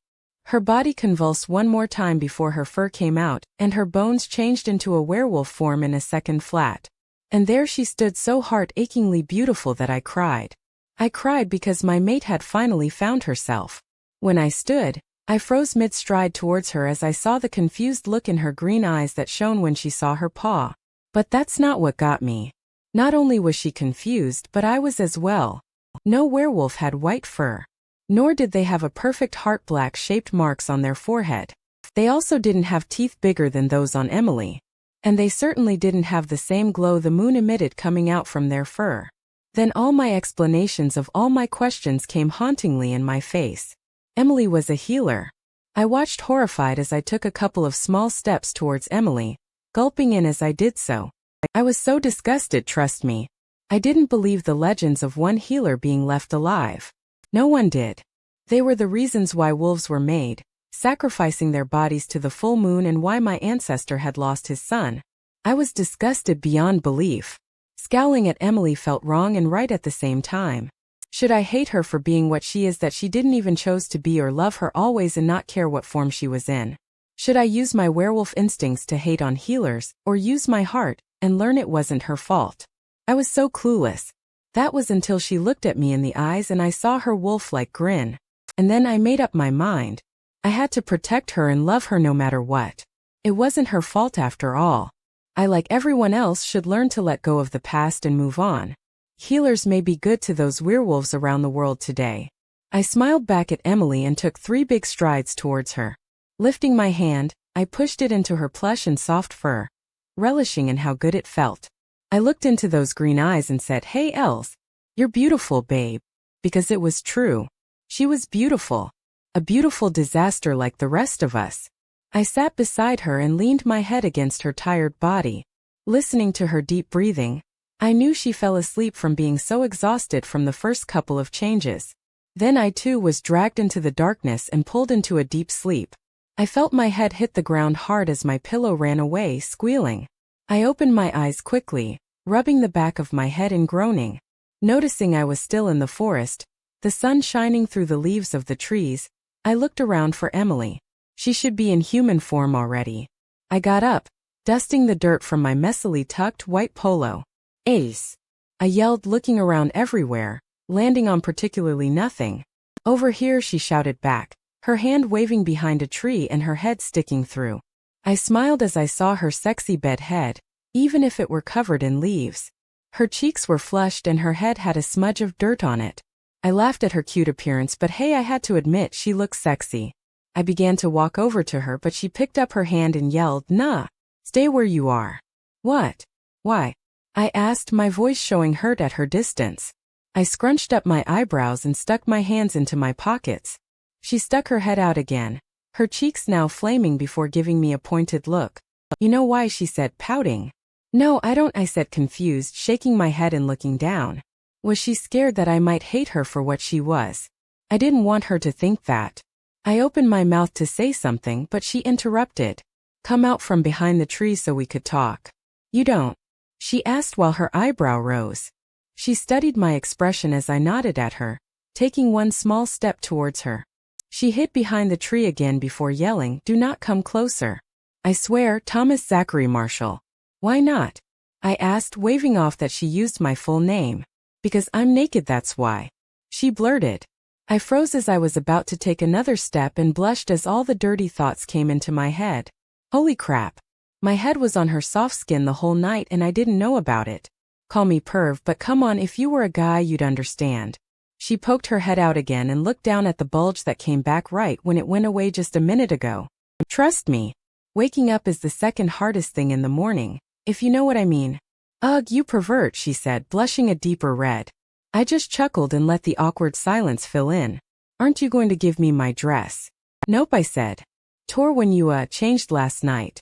Her body convulsed one more time before her fur came out, and her bones changed into a werewolf form in a second flat. And there she stood, so heart-achingly beautiful that I cried. I cried because my mate had finally found herself. When I stood, I froze mid-stride towards her as I saw the confused look in her green eyes that shone when she saw her paw. But that's not what got me. Not only was she confused, but I was as well. No werewolf had white fur. Nor did they have a perfect heart-black shaped marks on their forehead. They also didn't have teeth bigger than those on Emily. And they certainly didn't have the same glow the moon emitted coming out from their fur. Then all my explanations of all my questions came hauntingly in my face. Emily was a healer. I watched horrified as I took a couple of small steps towards Emily, gulping in as I did so. I was so disgusted, trust me. I didn't believe the legends of one healer being left alive. No one did. They were the reasons why wolves were made, sacrificing their bodies to the full moon, and why my ancestor had lost his son. I was disgusted beyond belief. Scowling at Emily felt wrong and right at the same time. Should I hate her for being what she is, that she didn't even chose to be, or love her always and not care what form she was in? Should I use my werewolf instincts to hate on healers, or use my heart and learn it wasn't her fault? I was so clueless. That was until she looked at me in the eyes and I saw her wolf-like grin. And then I made up my mind. I had to protect her and love her no matter what. It wasn't her fault after all. I, like everyone else, should learn to let go of the past and move on. Healers may be good to those werewolves around the world today. I smiled back at Emily and took 3 big strides towards her. Lifting my hand, I pushed it into her plush and soft fur, relishing in how good it felt. I looked into those green eyes and said, "Hey Els, you're beautiful, babe." Because it was true. She was beautiful. A beautiful disaster like the rest of us. I sat beside her and leaned my head against her tired body. Listening to her deep breathing, I knew she fell asleep from being so exhausted from the first couple of changes. Then I too was dragged into the darkness and pulled into a deep sleep. I felt my head hit the ground hard as my pillow ran away, squealing. I opened my eyes quickly, rubbing the back of my head and groaning. Noticing I was still in the forest, the sun shining through the leaves of the trees, I looked around for Emily. She should be in human form already. I got up, dusting the dirt from my messily tucked white polo. "Ace!" I yelled, looking around everywhere, landing on particularly nothing. "Over here," she shouted back, her hand waving behind a tree and her head sticking through. I smiled as I saw her sexy bed head, even if it were covered in leaves. Her cheeks were flushed and her head had a smudge of dirt on it. I laughed at her cute appearance, but hey, I had to admit she looked sexy. I began to walk over to her, but she picked up her hand and yelled, "Nah, stay where you are." "What? Why?" I asked, my voice showing hurt at her distance. I scrunched up my eyebrows and stuck my hands into my pockets. She stuck her head out again, her cheeks now flaming, before giving me a pointed look. "You know why?" she said, pouting. "No, I don't," I said, confused, shaking my head and looking down. Was she scared that I might hate her for what she was? I didn't want her to think that. I opened my mouth to say something, but she interrupted. "Come out from behind the trees so we could talk." "You don't?" she asked while her eyebrow rose. She studied my expression as I nodded at her, taking one small step towards her. She hid behind the tree again before yelling, "Do not come closer." "I swear, Thomas Zachary Marshall." "Why not?" I asked, waving off that she used my full name. "Because I'm naked, that's why," she blurted. I froze as I was about to take another step and blushed as all the dirty thoughts came into my head. Holy crap. My head was on her soft skin the whole night and I didn't know about it. Call me perv, but come on, if you were a guy you'd understand. She poked her head out again and looked down at the bulge that came back right when it went away just a minute ago. Trust me. Waking up is the second hardest thing in the morning, if you know what I mean. Ugh, you pervert, she said, blushing a deeper red. I just chuckled and let the awkward silence fill in. Aren't you going to give me my dress? Nope, I said. Tore when you, changed last night.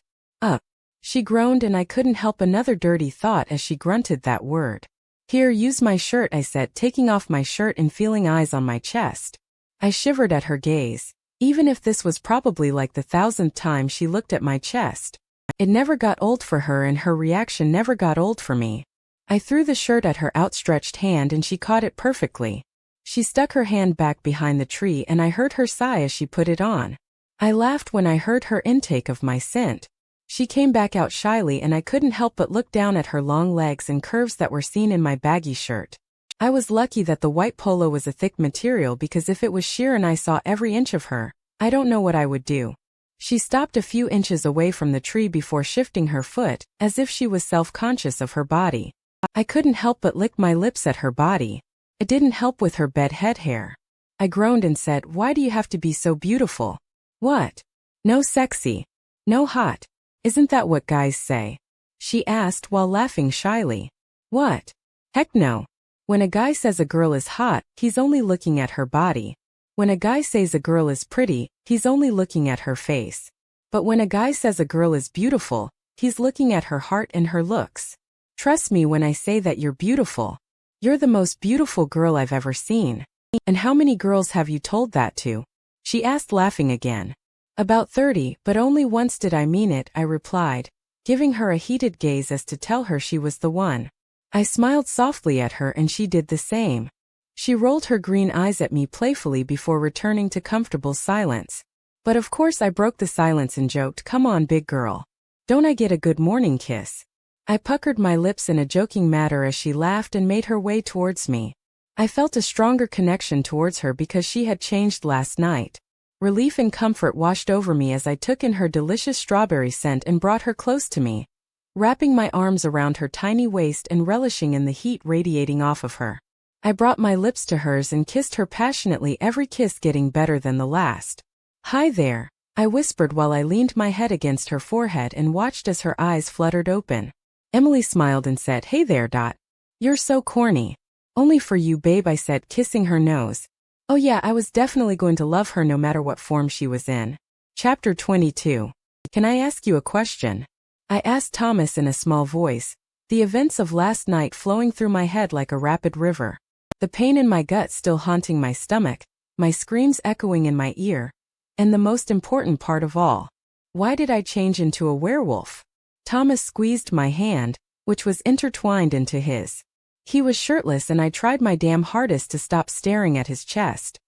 She groaned and I couldn't help another dirty thought as she grunted that word. Here, use my shirt, I said, taking off my shirt and feeling eyes on my chest. I shivered at her gaze, even if this was probably like the 1,000th time she looked at my chest. It never got old for her and her reaction never got old for me. I threw the shirt at her outstretched hand and she caught it perfectly. She stuck her hand back behind the tree and I heard her sigh as she put it on. I laughed when I heard her intake of my scent. She came back out shyly and I couldn't help but look down at her long legs and curves that were seen in my baggy shirt. I was lucky that the white polo was a thick material because if it was sheer and I saw every inch of her, I don't know what I would do. She stopped a few inches away from the tree before shifting her foot, as if she was self-conscious of her body. I couldn't help but lick my lips at her body. It didn't help with her head hair. I groaned and said, "Why do you have to be so beautiful?" "What? No sexy? No hot? Isn't that what guys say?" she asked while laughing shyly. "What? Heck no. When a guy says a girl is hot, he's only looking at her body. When a guy says a girl is pretty, he's only looking at her face. But when a guy says a girl is beautiful, he's looking at her heart and her looks. Trust me when I say that you're beautiful. You're the most beautiful girl I've ever seen." "And how many girls have you told that to?" she asked, laughing again. "About 30, but only once did I mean it," I replied, giving her a heated gaze as to tell her she was the one. I smiled softly at her and she did the same. She rolled her green eyes at me playfully before returning to comfortable silence. But of course I broke the silence and joked, "Come on, big girl. Don't I get a good morning kiss?" I puckered my lips in a joking manner as she laughed and made her way towards me. I felt a stronger connection towards her because she had changed last night. Relief and comfort washed over me as I took in her delicious strawberry scent and brought her close to me, wrapping my arms around her tiny waist and relishing in the heat radiating off of her. I brought my lips to hers and kissed her passionately, every kiss getting better than the last. "Hi there," I whispered while I leaned my head against her forehead and watched as her eyes fluttered open. Emily smiled and said, "Hey there, Dot. You're so corny." "Only for you, babe," I said, kissing her nose. Oh yeah, I was definitely going to love her no matter what form she was in. Chapter 22. Can I ask you a question? I asked Thomas in a small voice, the events of last night flowing through my head like a rapid river. The pain in my gut still haunting my stomach, my screams echoing in my ear. And the most important part of all. Why did I change into a werewolf? Thomas squeezed my hand, which was intertwined into his. He was shirtless and I tried my damn hardest to stop staring at his chest.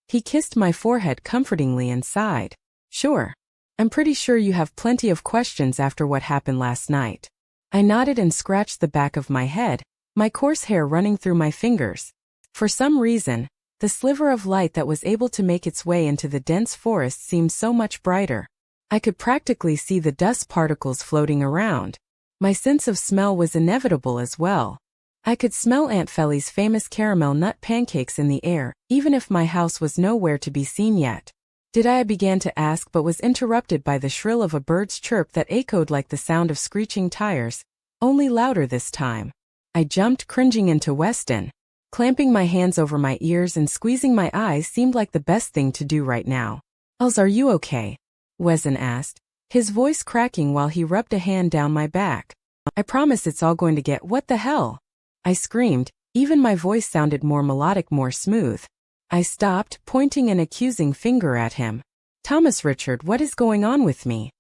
He kissed my forehead comfortingly and sighed. "Sure. I'm pretty sure you have plenty of questions after what happened last night." I nodded and scratched the back of my head, my coarse hair running through my fingers. For some reason, the sliver of light that was able to make its way into the dense forest seemed so much brighter. I could practically see the dust particles floating around. My sense of smell was inevitable as well. I could smell Aunt Feli's famous caramel nut pancakes in the air, even if my house was nowhere to be seen yet. I began to ask but was interrupted by the shrill of a bird's chirp that echoed like the sound of screeching tires, only louder this time. I jumped, cringing into Weston. Clamping my hands over my ears and squeezing my eyes seemed like the best thing to do right now. "Els, are you okay?" Weston asked, his voice cracking while he rubbed a hand down my back. "I promise it's all going to get— What the hell?" I screamed, even my voice sounded more melodic, more smooth. I stopped, pointing an accusing finger at him. "Thomas Richard, what is going on with me?"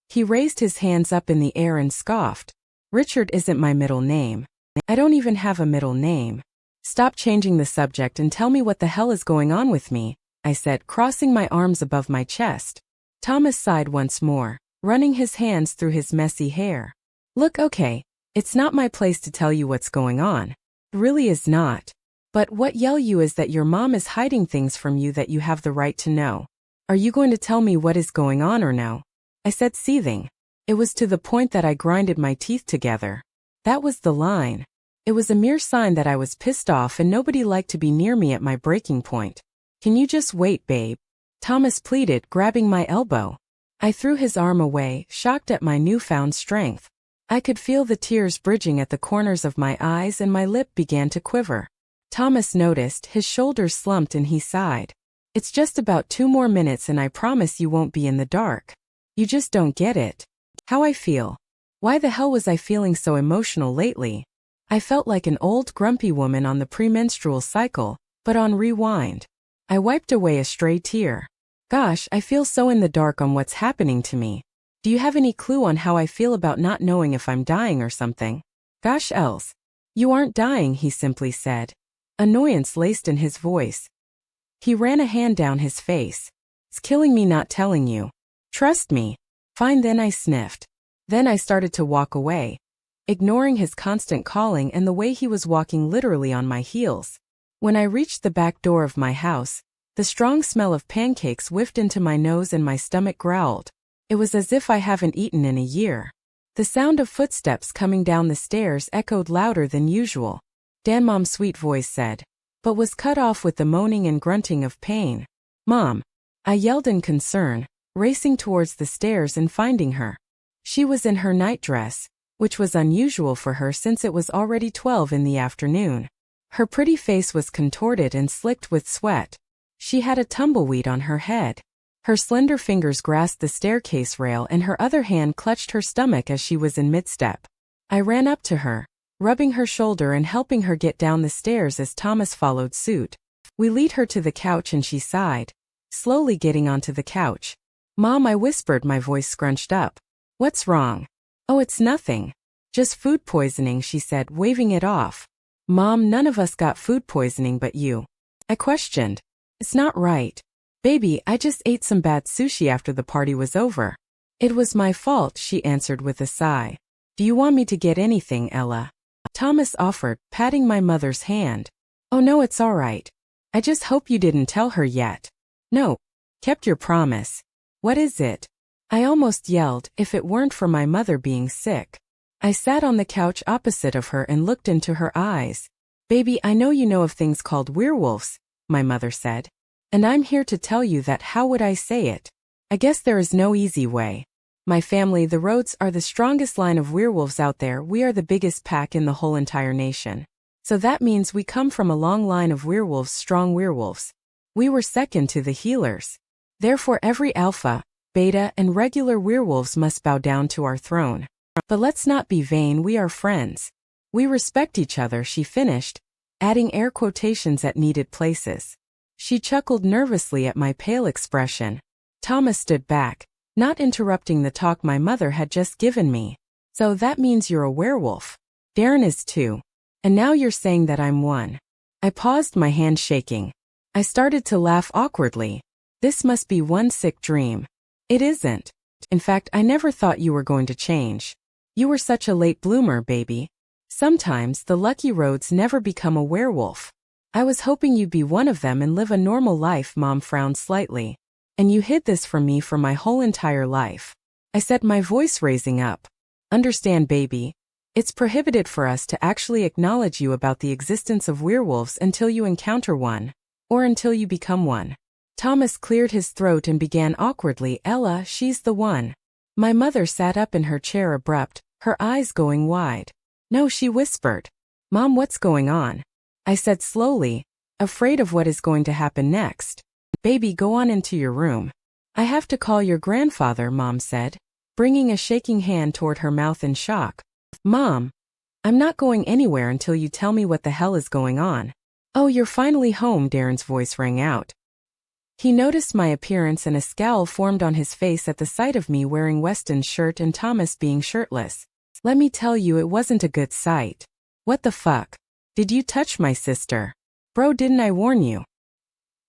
He raised his hands up in the air and scoffed. "Richard isn't my middle name. I don't even have a middle name. Stop changing the subject and tell me what the hell is going on with me," I said, crossing my arms above my chest. Thomas sighed once more, running his hands through his messy hair. Look, okay, it's not my place to tell you what's going on. It really is not. But what yell you is that your mom is hiding things from you that you have the right to know. Are you going to tell me what is going on or no? I said, seething. It was to the point that I grinded my teeth together. That was the line. It was a mere sign that I was pissed off and nobody liked to be near me at my breaking point. Can you just wait, babe? Thomas pleaded, grabbing my elbow. I threw his arm away, shocked at my newfound strength. I could feel the tears bridging at the corners of my eyes and my lip began to quiver. Thomas noticed, his shoulders slumped and he sighed. It's just about 2 more minutes and I promise you won't be in the dark. You just don't get it. How I feel. Why the hell was I feeling so emotional lately? I felt like an old grumpy woman on the premenstrual cycle, but on rewind. I wiped away a stray tear. Gosh, I feel so in the dark on what's happening to me. Do you have any clue on how I feel about not knowing if I'm dying or something? Gosh, Els. You aren't dying, he simply said. Annoyance laced in his voice. He ran a hand down his face. It's killing me not telling you. Trust me. Fine, then I sniffed. Then I started to walk away, ignoring his constant calling and the way he was walking literally on my heels. When I reached the back door of my house, the strong smell of pancakes whiffed into my nose and my stomach growled. It was as if I haven't eaten in a year. The sound of footsteps coming down the stairs echoed louder than usual. Dan, Mom's sweet voice said, but was cut off with the moaning and grunting of pain. Mom! I yelled in concern, racing towards the stairs and finding her. She was in her nightdress, which was unusual for her since it was already 12 in the afternoon. Her pretty face was contorted and slicked with sweat. She had a tumbleweed on her head. Her slender fingers grasped the staircase rail and her other hand clutched her stomach as she was in mid-step. I ran up to her, rubbing her shoulder and helping her get down the stairs as Thomas followed suit. We lead her to the couch and she sighed, slowly getting onto the couch. Mom, I whispered, my voice scrunched up. What's wrong? Oh, it's nothing. Just food poisoning, she said, waving it off. Mom, none of us got food poisoning but you. I questioned. It's not right. Baby, I just ate some bad sushi after the party was over. It was my fault, she answered with a sigh. Do you want me to get anything, Ella? Thomas offered, patting my mother's hand. Oh no, it's all right. I just hope you didn't tell her yet. No. Kept your promise. What is it? I almost yelled, if it weren't for my mother being sick. I sat on the couch opposite of her and looked into her eyes. Baby, I know you know of things called werewolves, my mother said. And I'm here to tell you that. How would I say it? I guess there is no easy way. My family, the Rhodes, are the strongest line of werewolves out there. We are the biggest pack in the whole entire nation. So that means we come from a long line of werewolves, strong werewolves. We were second to the healers. Therefore every alpha, beta, and regular werewolves must bow down to our throne. But let's not be vain, we are friends. We respect each other, she finished, adding air quotations at needed places. She chuckled nervously at my pale expression. Thomas stood back, not interrupting the talk my mother had just given me. So that means you're a werewolf. Darren is too. And now you're saying that I'm one. I paused, my hand shaking. I started to laugh awkwardly. This must be one sick dream. It isn't. In fact, I never thought you were going to change. You were such a late bloomer, baby. Sometimes the lucky Rhodes never become a werewolf. I was hoping you'd be one of them and live a normal life. Mom frowned slightly. And you hid this from me for my whole entire life. I said, my voice raising up. Understand, baby. It's prohibited for us to actually acknowledge you about the existence of werewolves until you encounter one. Or until you become one. Thomas cleared his throat and began awkwardly, Ella, she's the one. My mother sat up in her chair abrupt, her eyes going wide. No, she whispered. Mom, what's going on? I said slowly, afraid of what is going to happen next. Baby, go on into your room. I have to call your grandfather, Mom said, bringing a shaking hand toward her mouth in shock. Mom, I'm not going anywhere until you tell me what the hell is going on. Oh, you're finally home, Darren's voice rang out. He noticed my appearance and a scowl formed on his face at the sight of me wearing Weston's shirt and Thomas being shirtless. Let me tell you, it wasn't a good sight. What the fuck? Did you touch my sister? Bro, didn't I warn you?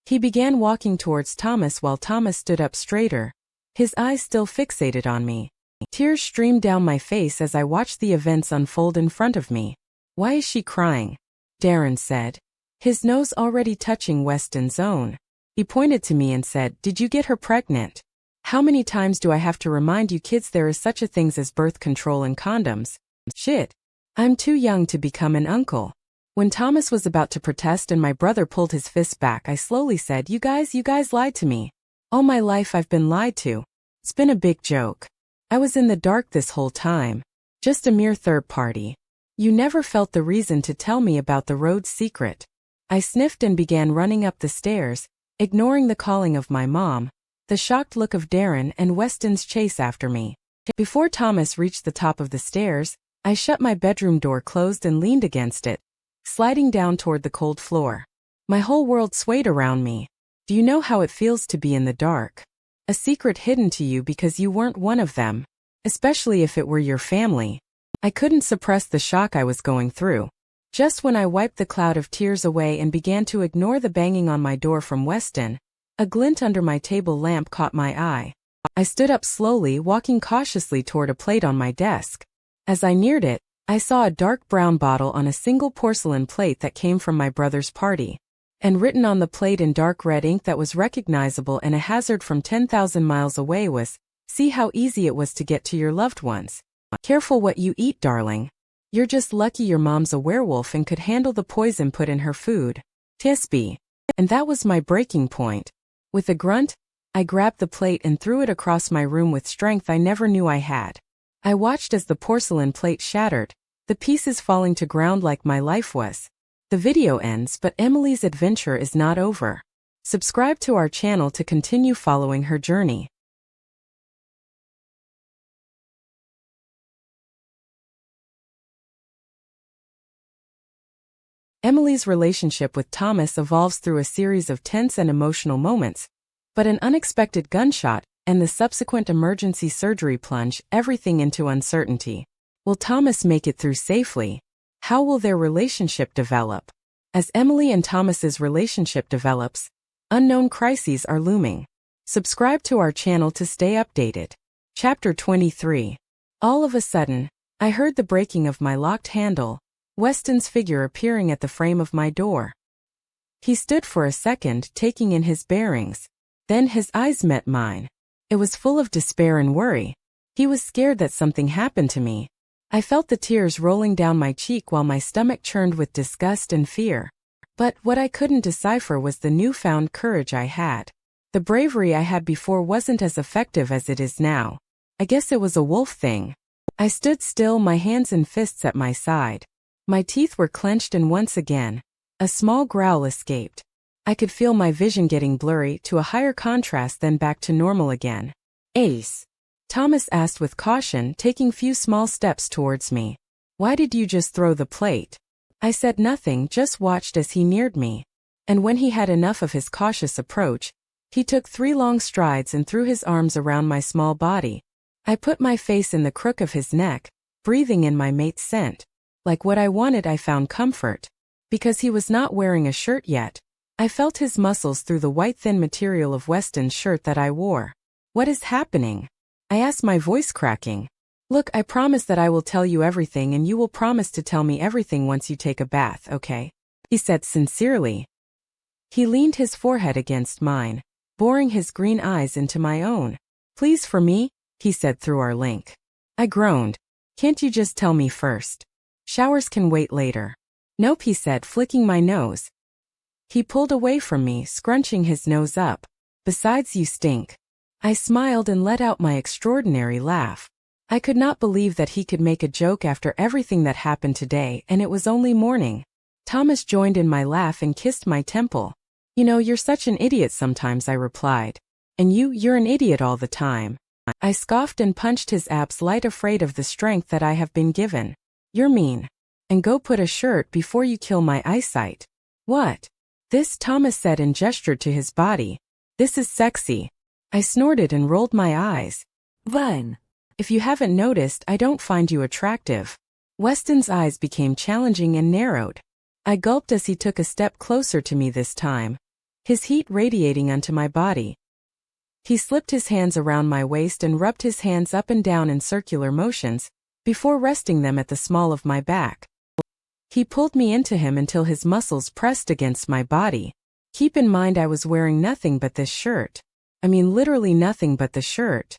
He began walking towards Thomas while Thomas stood up straighter, his eyes still fixated on me. Tears streamed down my face as I watched the events unfold in front of me. "Why is she crying?" Darren said, his nose already touching Weston's own. He pointed to me and said, "Did you get her pregnant? How many times do I have to remind you kids there is such a thing as birth control and condoms? Shit. I'm too young to become an uncle." When Thomas was about to protest and my brother pulled his fist back, I slowly said, You guys lied to me. All my life I've been lied to. It's been a big joke. I was in the dark this whole time. Just a mere third party. You never felt the reason to tell me about the road's secret." I sniffed and began running up the stairs, ignoring the calling of my mom, the shocked look of Darren and Weston's chase after me. Before Thomas reached the top of the stairs, I shut my bedroom door closed and leaned against it, sliding down toward the cold floor. My whole world swayed around me. Do you know how it feels to be in the dark? A secret hidden to you because you weren't one of them, especially if it were your family. I couldn't suppress the shock I was going through. Just when I wiped the cloud of tears away and began to ignore the banging on my door from Weston, a glint under my table lamp caught my eye. I stood up slowly, walking cautiously toward a plate on my desk. As I neared it, I saw a dark brown bottle on a single porcelain plate that came from my brother's party. And written on the plate in dark red ink that was recognizable and a hazard from 10,000 miles away was, "See how easy it was to get to your loved ones. Careful what you eat, darling. You're just lucky your mom's a werewolf and could handle the poison put in her food." Tisby. And that was my breaking point. With a grunt, I grabbed the plate and threw it across my room with strength I never knew I had. I watched as the porcelain plate shattered, the pieces falling to ground like my life was. The video ends, but Emily's adventure is not over. Subscribe to our channel to continue following her journey. Emily's relationship with Thomas evolves through a series of tense and emotional moments, but an unexpected gunshot and the subsequent emergency surgery plunge everything into uncertainty. Will Thomas make it through safely? How will their relationship develop? As Emily and Thomas's relationship develops, unknown crises are looming. Subscribe to our channel to stay updated. Chapter 23. All of a sudden, I heard the breaking of my locked handle, Weston's figure appearing at the frame of my door. He stood for a second, taking in his bearings. Then his eyes met mine. It was full of despair and worry. He was scared that something happened to me. I felt the tears rolling down my cheek while my stomach churned with disgust and fear. But what I couldn't decipher was the newfound courage I had. The bravery I had before wasn't as effective as it is now. I guess it was a wolf thing. I stood still, my hands and fists at my side. My teeth were clenched and once again, a small growl escaped. I could feel my vision getting blurry to a higher contrast, then back to normal again. "Ace?" Thomas asked with caution, taking few small steps towards me. "Why did you just throw the plate?" I said nothing, just watched as he neared me. And when he had enough of his cautious approach, he took 3 long strides and threw his arms around my small body. I put my face in the crook of his neck, breathing in my mate's scent. Like what I wanted, I found comfort. Because he was not wearing a shirt yet, I felt his muscles through the white thin material of Weston's shirt that I wore. "What is happening?" I asked, my voice cracking. "Look, I promise that I will tell you everything and you will promise to tell me everything once you take a bath, okay?" he said sincerely. He leaned his forehead against mine, boring his green eyes into my own. "Please, for me?" he said through our link. I groaned. "Can't you just tell me first? Showers can wait later." "Nope," he said, flicking my nose. He pulled away from me, scrunching his nose up. "Besides, you stink." I smiled and let out my extraordinary laugh. I could not believe that he could make a joke after everything that happened today, and it was only morning. Thomas joined in my laugh and kissed my temple. "You know, you're such an idiot sometimes," I replied. "And you're an idiot all the time." I scoffed and punched his abs light, afraid of the strength that I have been given. "You're mean. And go put a shirt before you kill my eyesight." "What?" "This," Thomas said and gestured to his body. "This is sexy." I snorted and rolled my eyes. "Fine. If you haven't noticed, I don't find you attractive." Weston's eyes became challenging and narrowed. I gulped as he took a step closer to me this time. his heat radiating onto my body. He slipped his hands around my waist and rubbed his hands up and down in circular motions, before resting them at the small of my back. He pulled me into him until his muscles pressed against my body. Keep in mind I was wearing nothing but this shirt. I mean literally nothing but the shirt.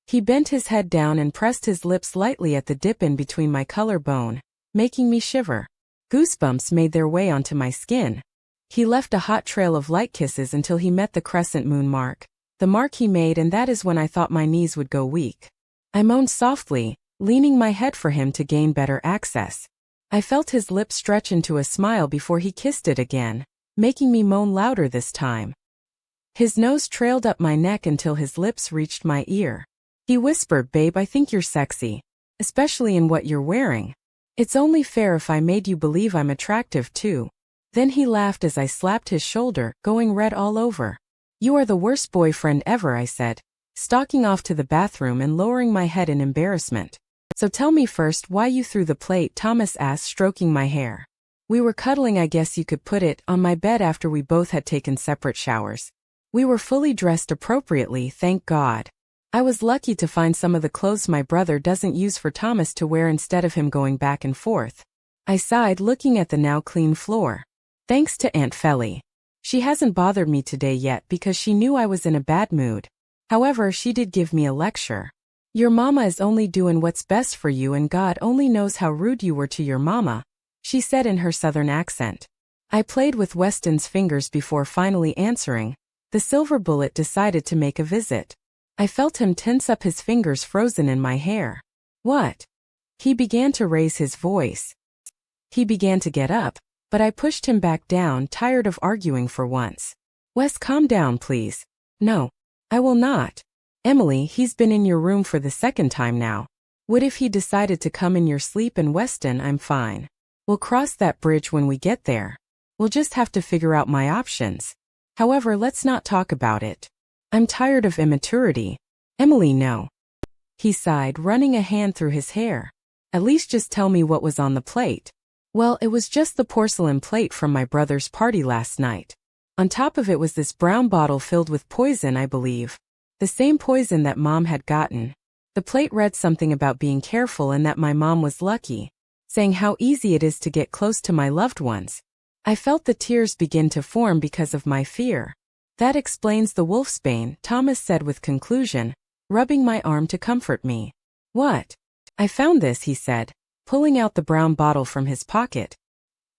He bent his head down and pressed his lips lightly at the dip in between my collarbone, making me shiver. Goosebumps made their way onto my skin. He left a hot trail of light kisses until he met the crescent moon mark. The mark he made, and that is when I thought my knees would go weak. I moaned softly, leaning my head for him to gain better access. I felt his lips stretch into a smile before he kissed it again, making me moan louder this time. His nose trailed up my neck until his lips reached my ear. He whispered, "Babe, I think you're sexy, especially in what you're wearing. It's only fair if I made you believe I'm attractive too." Then he laughed as I slapped his shoulder, going red all over. "You are the worst boyfriend ever," I said, stalking off to the bathroom and lowering my head in embarrassment. "So tell me first why you threw the plate," Thomas asked, stroking my hair. "We were cuddling, I guess you could put it, on my bed after we both had taken separate showers. We were fully dressed appropriately, thank God. I was lucky to find some of the clothes my brother doesn't use for Thomas to wear instead of him going back and forth." I sighed, looking at the now clean floor. "Thanks to Aunt Felly. She hasn't bothered me today yet because she knew I was in a bad mood. However, she did give me a lecture. Your mama is only doing what's best for you, and God only knows how rude you were to your mama," she said in her southern accent. I played with Weston's fingers before finally answering. The silver bullet decided to make a visit. I felt him tense up, his fingers frozen in my hair. "What?" He began to raise his voice. He began to get up, but I pushed him back down, tired of arguing for once. "Wes, calm down, please." "No, I will not. Emily, he's been in your room for the second time now. What if he decided to come in your sleep? And Weston, I'm fine. We'll cross that bridge when we get there. We'll just have to figure out my options. However, let's not talk about it. I'm tired of immaturity. Emily, no." He sighed, running a hand through his hair. "At least just tell me what was on the plate." "Well, it was just the porcelain plate from my brother's party last night. On top of it was this brown bottle filled with poison, I believe. The same poison that Mom had gotten. The plate read something about being careful and that my mom was lucky, saying how easy it is to get close to my loved ones. I felt the tears begin to form because of my fear. That explains the wolfsbane," Thomas said with conclusion, rubbing my arm to comfort me. "What?" "I found this," he said, pulling out the brown bottle from his pocket.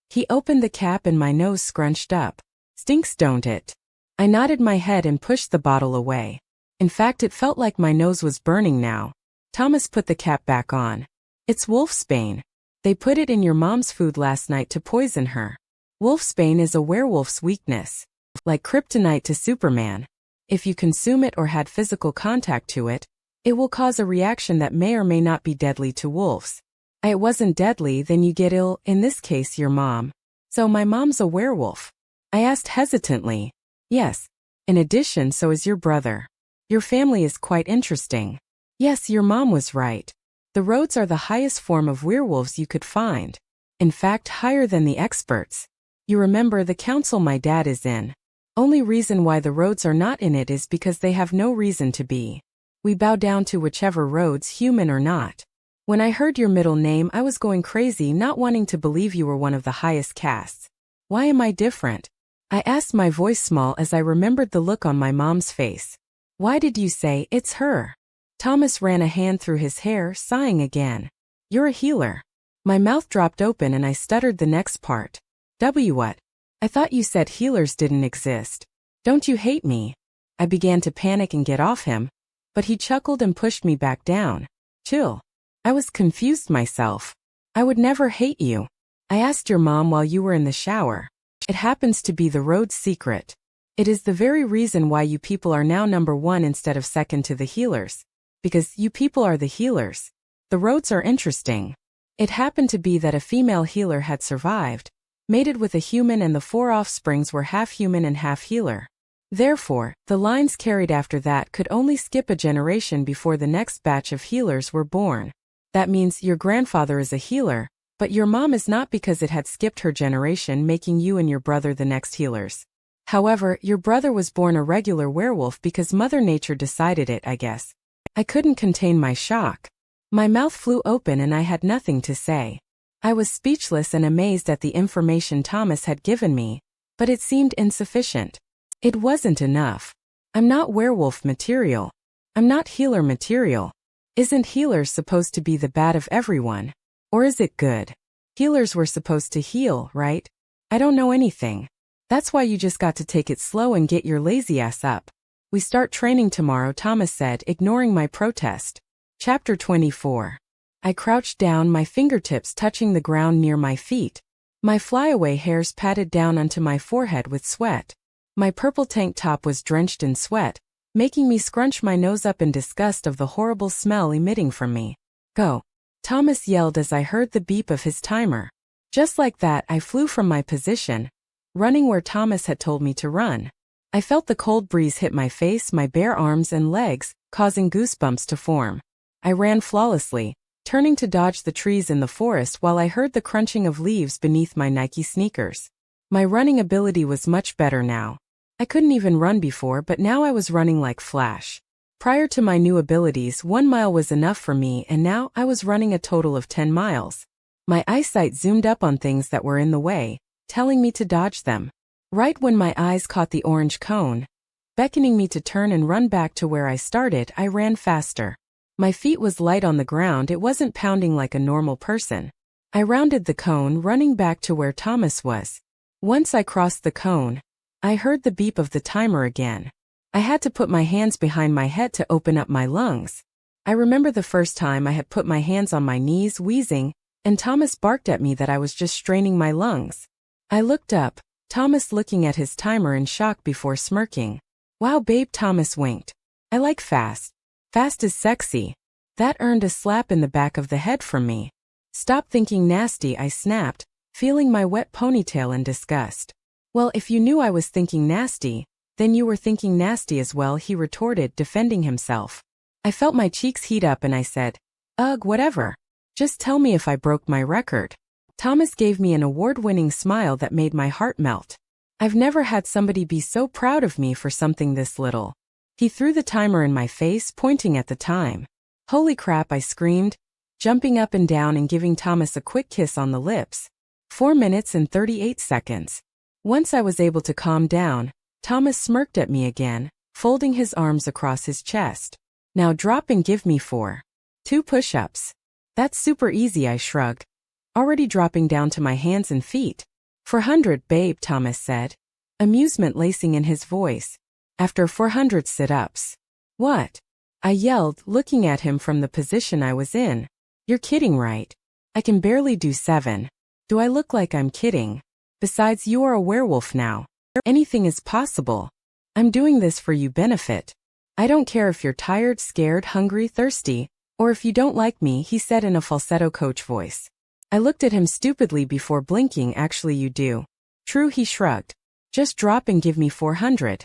He opened the cap and my nose scrunched up. "Stinks, don't it?" I nodded my head and pushed the bottle away. In fact, it felt like my nose was burning now. Thomas put the cap back on. "It's wolfsbane. They put it in your mom's food last night to poison her. Wolfsbane is a werewolf's weakness. Like kryptonite to Superman. If you consume it or had physical contact to it, it will cause a reaction that may or may not be deadly to wolves. It wasn't deadly, then you get ill, in this case your mom. So my mom's a werewolf?" I asked hesitantly. "Yes. In addition, so is your brother. Your family is quite interesting." "Yes, your mom was right. The roads are the highest form of werewolves you could find. In fact, higher than the experts. You remember the council my dad is in. Only reason why the roads are not in it is because they have no reason to be. We bow down to whichever roads, human or not. When I heard your middle name, I was going crazy, not wanting to believe you were one of the highest castes. Why am I different?" I asked, my voice small as I remembered the look on my mom's face. "Why did you say it's her?" Thomas ran a hand through his hair, sighing again. "You're a healer." My mouth dropped open and I stuttered the next part. What? I thought you said healers didn't exist. Don't you hate me?" I began to panic and get off him, but he chuckled and pushed me back down. "Chill." I was confused myself. "I would never hate you. I asked your mom while you were in the shower. It happens to be the road's secret. It is the very reason why you people are now number one instead of second to the healers. Because you people are the healers. The roads are interesting. It happened to be that a female healer had survived, mated with a human, and the 4 offsprings were half human and half healer. Therefore, the lines carried after that could only skip a generation before the next batch of healers were born. That means your grandfather is a healer, but your mom is not because it had skipped her generation, making you and your brother the next healers. However, your brother was born a regular werewolf because Mother Nature decided it, I guess. I couldn't contain my shock. My mouth flew open and I had nothing to say. I was speechless and amazed at the information Thomas had given me, but it seemed insufficient. It wasn't enough. I'm not werewolf material. I'm not healer material. Isn't healers supposed to be the bad of everyone? Or is it good? Healers were supposed to heal, right? I don't know anything. That's why you just got to take it slow and get your lazy ass up. We start training tomorrow, Thomas said, ignoring my protest. Chapter 24. I crouched down, my fingertips touching the ground near my feet. My flyaway hairs patted down onto my forehead with sweat. My purple tank top was drenched in sweat, making me scrunch my nose up in disgust of the horrible smell emitting from me. Go. Thomas yelled as I heard the beep of his timer. Just like that, I flew from my position, running where Thomas had told me to run. I felt the cold breeze hit my face, my bare arms and legs, causing goosebumps to form. I ran flawlessly, turning to dodge the trees in the forest while I heard the crunching of leaves beneath my Nike sneakers. My running ability was much better now. I couldn't even run before, but now I was running like Flash. Prior to my new abilities, 1 mile was enough for me, and now I was running a total of 10 miles. My eyesight zoomed up on things that were in the way, telling me to dodge them. Right when my eyes caught the orange cone, beckoning me to turn and run back to where I started, I ran faster. My feet was light on the ground, it wasn't pounding like a normal person. I rounded the cone, running back to where Thomas was. Once I crossed the cone, I heard the beep of the timer again. I had to put my hands behind my head to open up my lungs. I remember the first time I had put my hands on my knees, wheezing, and Thomas barked at me that I was just straining my lungs. I looked up, Thomas looking at his timer in shock before smirking. Wow, babe, Thomas winked. I like fast. Fast is sexy. That earned a slap in the back of the head from me. Stop thinking nasty, I snapped, feeling my wet ponytail in disgust. Well, if you knew I was thinking nasty, then you were thinking nasty as well, he retorted, defending himself. I felt my cheeks heat up and I said, ugh, whatever. Just tell me if I broke my record. Thomas gave me an award-winning smile that made my heart melt. I've never had somebody be so proud of me for something this little. He threw the timer in my face, pointing at the time. Holy crap, I screamed, jumping up and down and giving Thomas a quick kiss on the lips. 4 minutes and 38 seconds. Once I was able to calm down, Thomas smirked at me again, folding his arms across his chest. Now drop and give me 2 push-ups. That's super easy, I shrugged, already dropping down to my hands and feet. 400, babe, Thomas said, amusement lacing in his voice. After 400 sit-ups. What? I yelled, looking at him from the position I was in. You're kidding, right? I can barely do 7. Do I look like I'm kidding? Besides, you are a werewolf now. Anything is possible. I'm doing this for you benefit. I don't care if you're tired, scared, hungry, thirsty, or if you don't like me, he said in a falsetto coach voice. I looked at him stupidly before blinking. Actually, you do. True, he shrugged. Just drop and give me 400.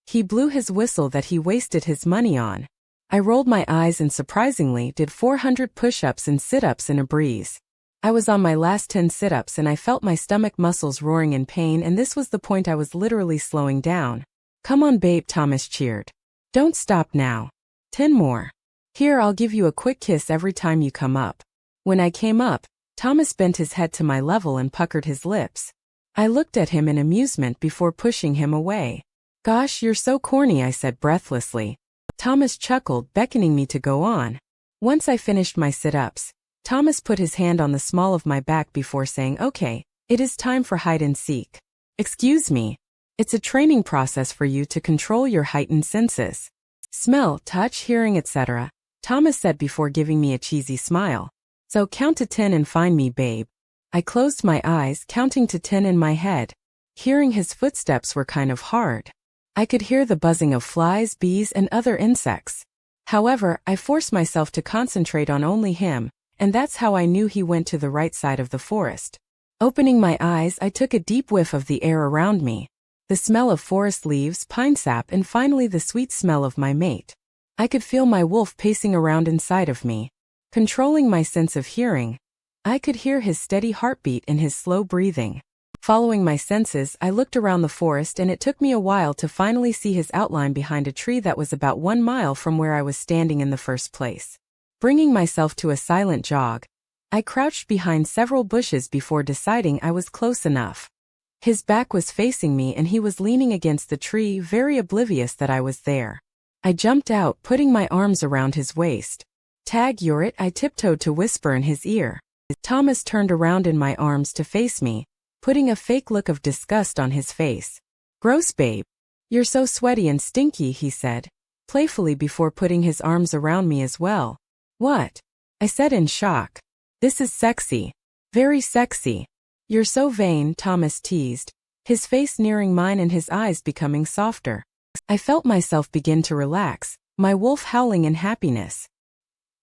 He blew his whistle that he wasted his money on. I rolled my eyes and surprisingly did 400 push-ups and sit-ups in a breeze. I was on my last 10 sit-ups and I felt my stomach muscles roaring in pain, and this was the point I was literally slowing down. Come on, babe, Thomas cheered. Don't stop now. 10 more. Here, I'll give you a quick kiss every time you come up. When I came up, Thomas bent his head to my level and puckered his lips. I looked at him in amusement before pushing him away. Gosh, you're so corny, I said breathlessly. Thomas chuckled, beckoning me to go on. Once I finished my sit-ups, Thomas put his hand on the small of my back before saying, okay, it is time for hide and seek. Excuse me. It's a training process for you to control your heightened senses. Smell, touch, hearing, etc., Thomas said before giving me a cheesy smile. So count to 10 and find me, babe. I closed my eyes, counting to 10 in my head. Hearing his footsteps were kind of hard. I could hear the buzzing of flies, bees, and other insects. However, I forced myself to concentrate on only him, and that's how I knew he went to the right side of the forest. Opening my eyes, I took a deep whiff of the air around me. The smell of forest leaves, pine sap, and finally the sweet smell of my mate. I could feel my wolf pacing around inside of me. Controlling my sense of hearing, I could hear his steady heartbeat and his slow breathing. Following my senses, I looked around the forest and it took me a while to finally see his outline behind a tree that was about 1 mile from where I was standing in the first place. Bringing myself to a silent jog, I crouched behind several bushes before deciding I was close enough. His back was facing me and he was leaning against the tree, very oblivious that I was there. I jumped out, putting my arms around his waist. "Tag, you're it," I tiptoed to whisper in his ear. Thomas turned around in my arms to face me, putting a fake look of disgust on his face. "Gross, babe. You're so sweaty and stinky," he said, playfully before putting his arms around me as well. "What?" I said in shock. "This is sexy. Very sexy." "You're so vain," Thomas teased, his face nearing mine and his eyes becoming softer. I felt myself begin to relax, my wolf howling in happiness.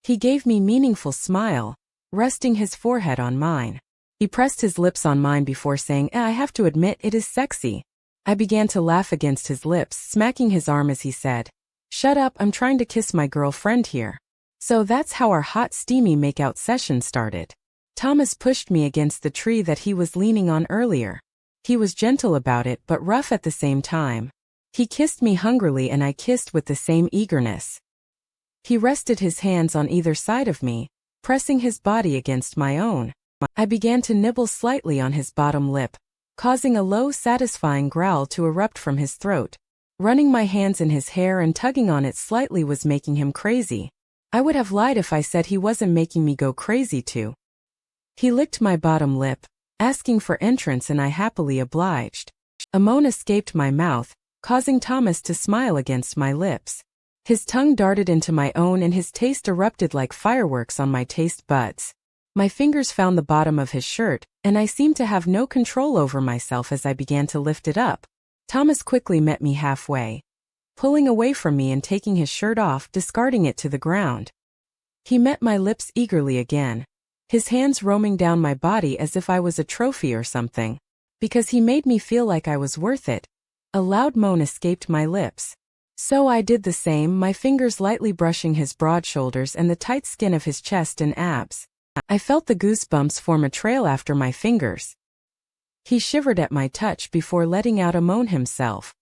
He gave me a meaningful smile, resting his forehead on mine. He pressed his lips on mine before saying, "I have to admit it is sexy." I began to laugh against his lips, smacking his arm as he said, "Shut up, I'm trying to kiss my girlfriend here." So that's how our hot steamy makeout session started. Thomas pushed me against the tree that he was leaning on earlier. He was gentle about it but rough at the same time. He kissed me hungrily and I kissed with the same eagerness. He rested his hands on either side of me, pressing his body against my own. I began to nibble slightly on his bottom lip, causing a low, satisfying growl to erupt from his throat. Running my hands in his hair and tugging on it slightly was making him crazy. I would have lied if I said he wasn't making me go crazy too. He licked my bottom lip, asking for entrance, and I happily obliged. A moan escaped my mouth, causing Thomas to smile against my lips. His tongue darted into my own and his taste erupted like fireworks on my taste buds. My fingers found the bottom of his shirt, and I seemed to have no control over myself as I began to lift it up. Thomas quickly met me halfway, pulling away from me and taking his shirt off, discarding it to the ground. He met my lips eagerly again, his hands roaming down my body as if I was a trophy or something. Because he made me feel like I was worth it. A loud moan escaped my lips. So I did the same, my fingers lightly brushing his broad shoulders and the tight skin of his chest and abs. I felt the goosebumps form a trail after my fingers. He shivered at my touch before letting out a moan himself.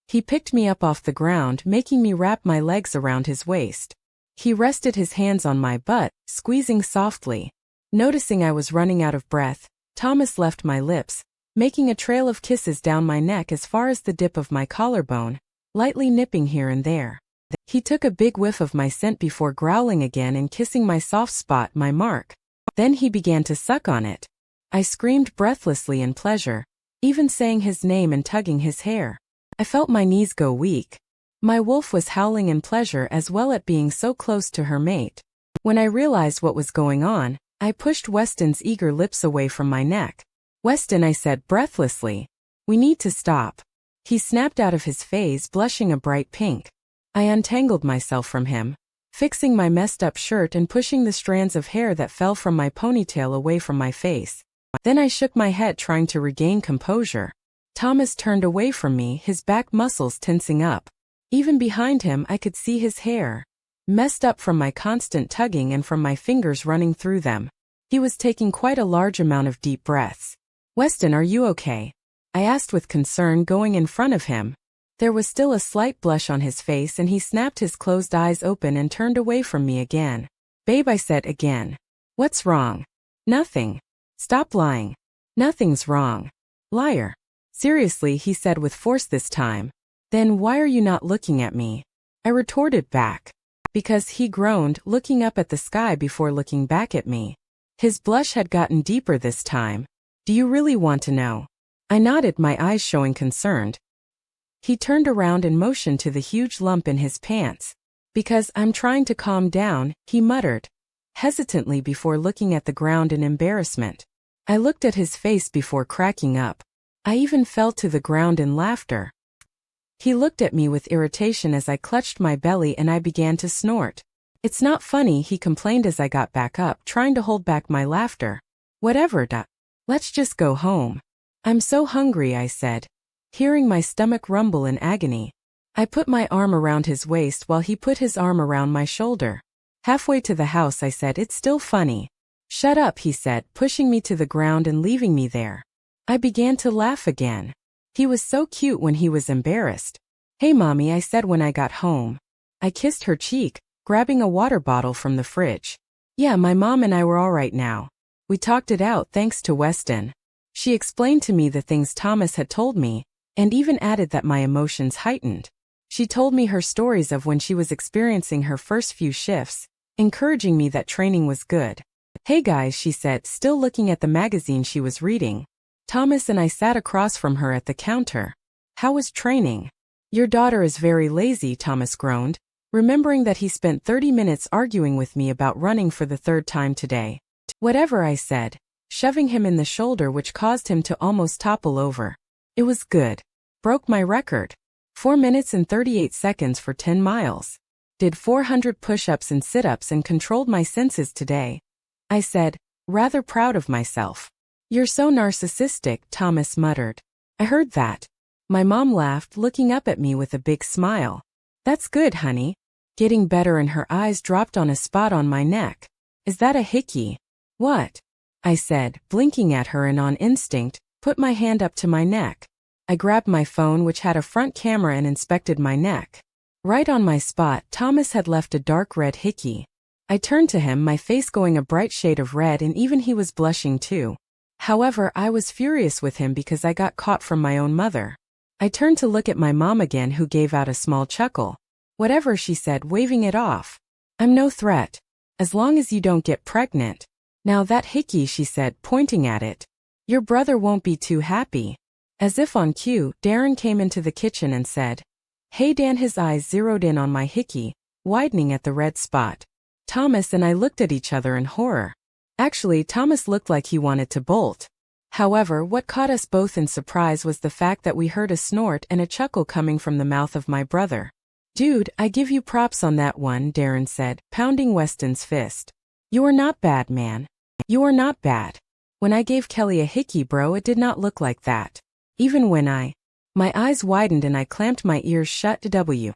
He picked me up off the ground, making me wrap my legs around his waist. He rested his hands on my butt, squeezing softly. Noticing I was running out of breath, Thomas left my lips, making a trail of kisses down my neck as far as the dip of my collarbone, lightly nipping here and there. He took a big whiff of my scent before growling again and kissing my soft spot, my mark. Then he began to suck on it. I screamed breathlessly in pleasure, even saying his name and tugging his hair. I felt my knees go weak. My wolf was howling in pleasure as well at being so close to her mate. When I realized what was going on, I pushed Weston's eager lips away from my neck. "Weston," I said breathlessly, "we need to stop." He snapped out of his phase, blushing a bright pink. I untangled myself from him, fixing my messed up shirt and pushing the strands of hair that fell from my ponytail away from my face. Then I shook my head, trying to regain composure. Thomas turned away from me, his back muscles tensing up. Even behind him I could see his hair, messed up from my constant tugging and from my fingers running through them. He was taking quite a large amount of deep breaths. "Weston, are you okay?" I asked with concern, going in front of him. There was still a slight blush on his face and he snapped his closed eyes open and turned away from me again. "Babe," I said again. "What's wrong?" "Nothing. Stop lying." "Nothing's wrong." "Liar." "Seriously," he said with force this time. "Then why are you not looking at me?" I retorted back. "Because," he groaned, looking up at the sky before looking back at me. His blush had gotten deeper this time. "Do you really want to know?" I nodded, my eyes showing concerned. He turned around and motioned to the huge lump in his pants. "Because I'm trying to calm down," he muttered, hesitantly before looking at the ground in embarrassment. I looked at his face before cracking up. I even fell to the ground in laughter. He looked at me with irritation as I clutched my belly and I began to snort. "It's not funny," he complained as I got back up, trying to hold back my laughter. "Whatever, let's just go home." "I'm so hungry," I said, hearing my stomach rumble in agony. I put my arm around his waist while he put his arm around my shoulder. Halfway to the house I said, "It's still funny." "Shut up," he said, pushing me to the ground and leaving me there. I began to laugh again. He was so cute when he was embarrassed. "Hey mommy," I said when I got home. I kissed her cheek, grabbing a water bottle from the fridge. "Yeah, my mom and I were all right now. We talked it out thanks to Weston." She explained to me the things Thomas had told me, and even added that my emotions heightened. She told me her stories of when she was experiencing her first few shifts, encouraging me that training was good. "Hey guys," she said, still looking at the magazine she was reading. Thomas and I sat across from her at the counter. "How was training?" "Your daughter is very lazy," Thomas groaned, remembering that he spent 30 minutes arguing with me about running for the third time today. "Whatever," I said, shoving him in the shoulder, which caused him to almost topple over. "It was good. Broke my record. 4 minutes and 38 seconds for 10 miles. Did 400 push-ups and sit-ups and controlled my senses today," I said, rather proud of myself. "You're so narcissistic," Thomas muttered. I heard that. My mom laughed, looking up at me with a big smile. "That's good, honey." Getting better, and her eyes dropped on a spot on my neck. "Is that a hickey?" "What?" I said, blinking at her, and on instinct, put my hand up to my neck. I grabbed my phone, which had a front camera, and inspected my neck. Right on my spot, Thomas had left a dark red hickey. I turned to him, my face going a bright shade of red, and even he was blushing too. However, I was furious with him because I got caught from my own mother. I turned to look at my mom again, who gave out a small chuckle. "Whatever," she said, waving it off. "I'm no threat. As long as you don't get pregnant." "Now that hickey," she said, pointing at it. "Your brother won't be too happy." As if on cue, Darren came into the kitchen and said, "Hey Dan." His eyes zeroed in on my hickey, widening at the red spot. Thomas and I looked at each other in horror. Actually, Thomas looked like he wanted to bolt. However, what caught us both in surprise was the fact that we heard a snort and a chuckle coming from the mouth of my brother. "Dude, I give you props on that one," Darren said, pounding Weston's fist. "You are not bad, man. You are not bad. When I gave Kelly a hickey, bro, it did not look like that. Even when My eyes widened and I clamped my ears shut. EW.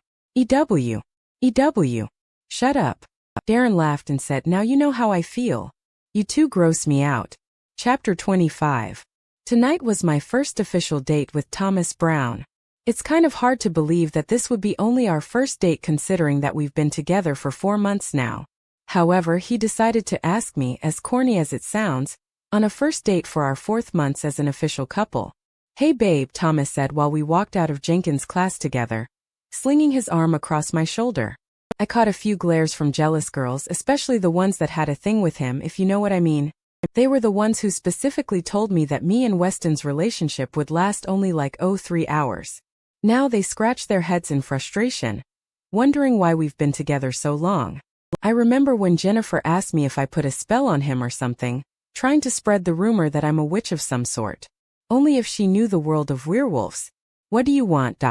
Shut up." Darren laughed and said, "Now you know how I feel. You two gross me out." Chapter 25. Tonight was my first official date with Thomas Brown. It's kind of hard to believe that this would be only our first date, considering that we've been together for 4 months now. However, he decided to ask me, as corny as it sounds, on a first date for our 4th month as an official couple. "Hey babe," Thomas said while we walked out of Jenkins' class together, slinging his arm across my shoulder. I caught a few glares from jealous girls, especially the ones that had a thing with him, if you know what I mean. They were the ones who specifically told me that me and Weston's relationship would last only like 3 hours. Now they scratch their heads in frustration, wondering why we've been together so long. I remember when Jennifer asked me if I put a spell on him or something, trying to spread the rumor that I'm a witch of some sort. Only if she knew the world of werewolves. "What do you want?"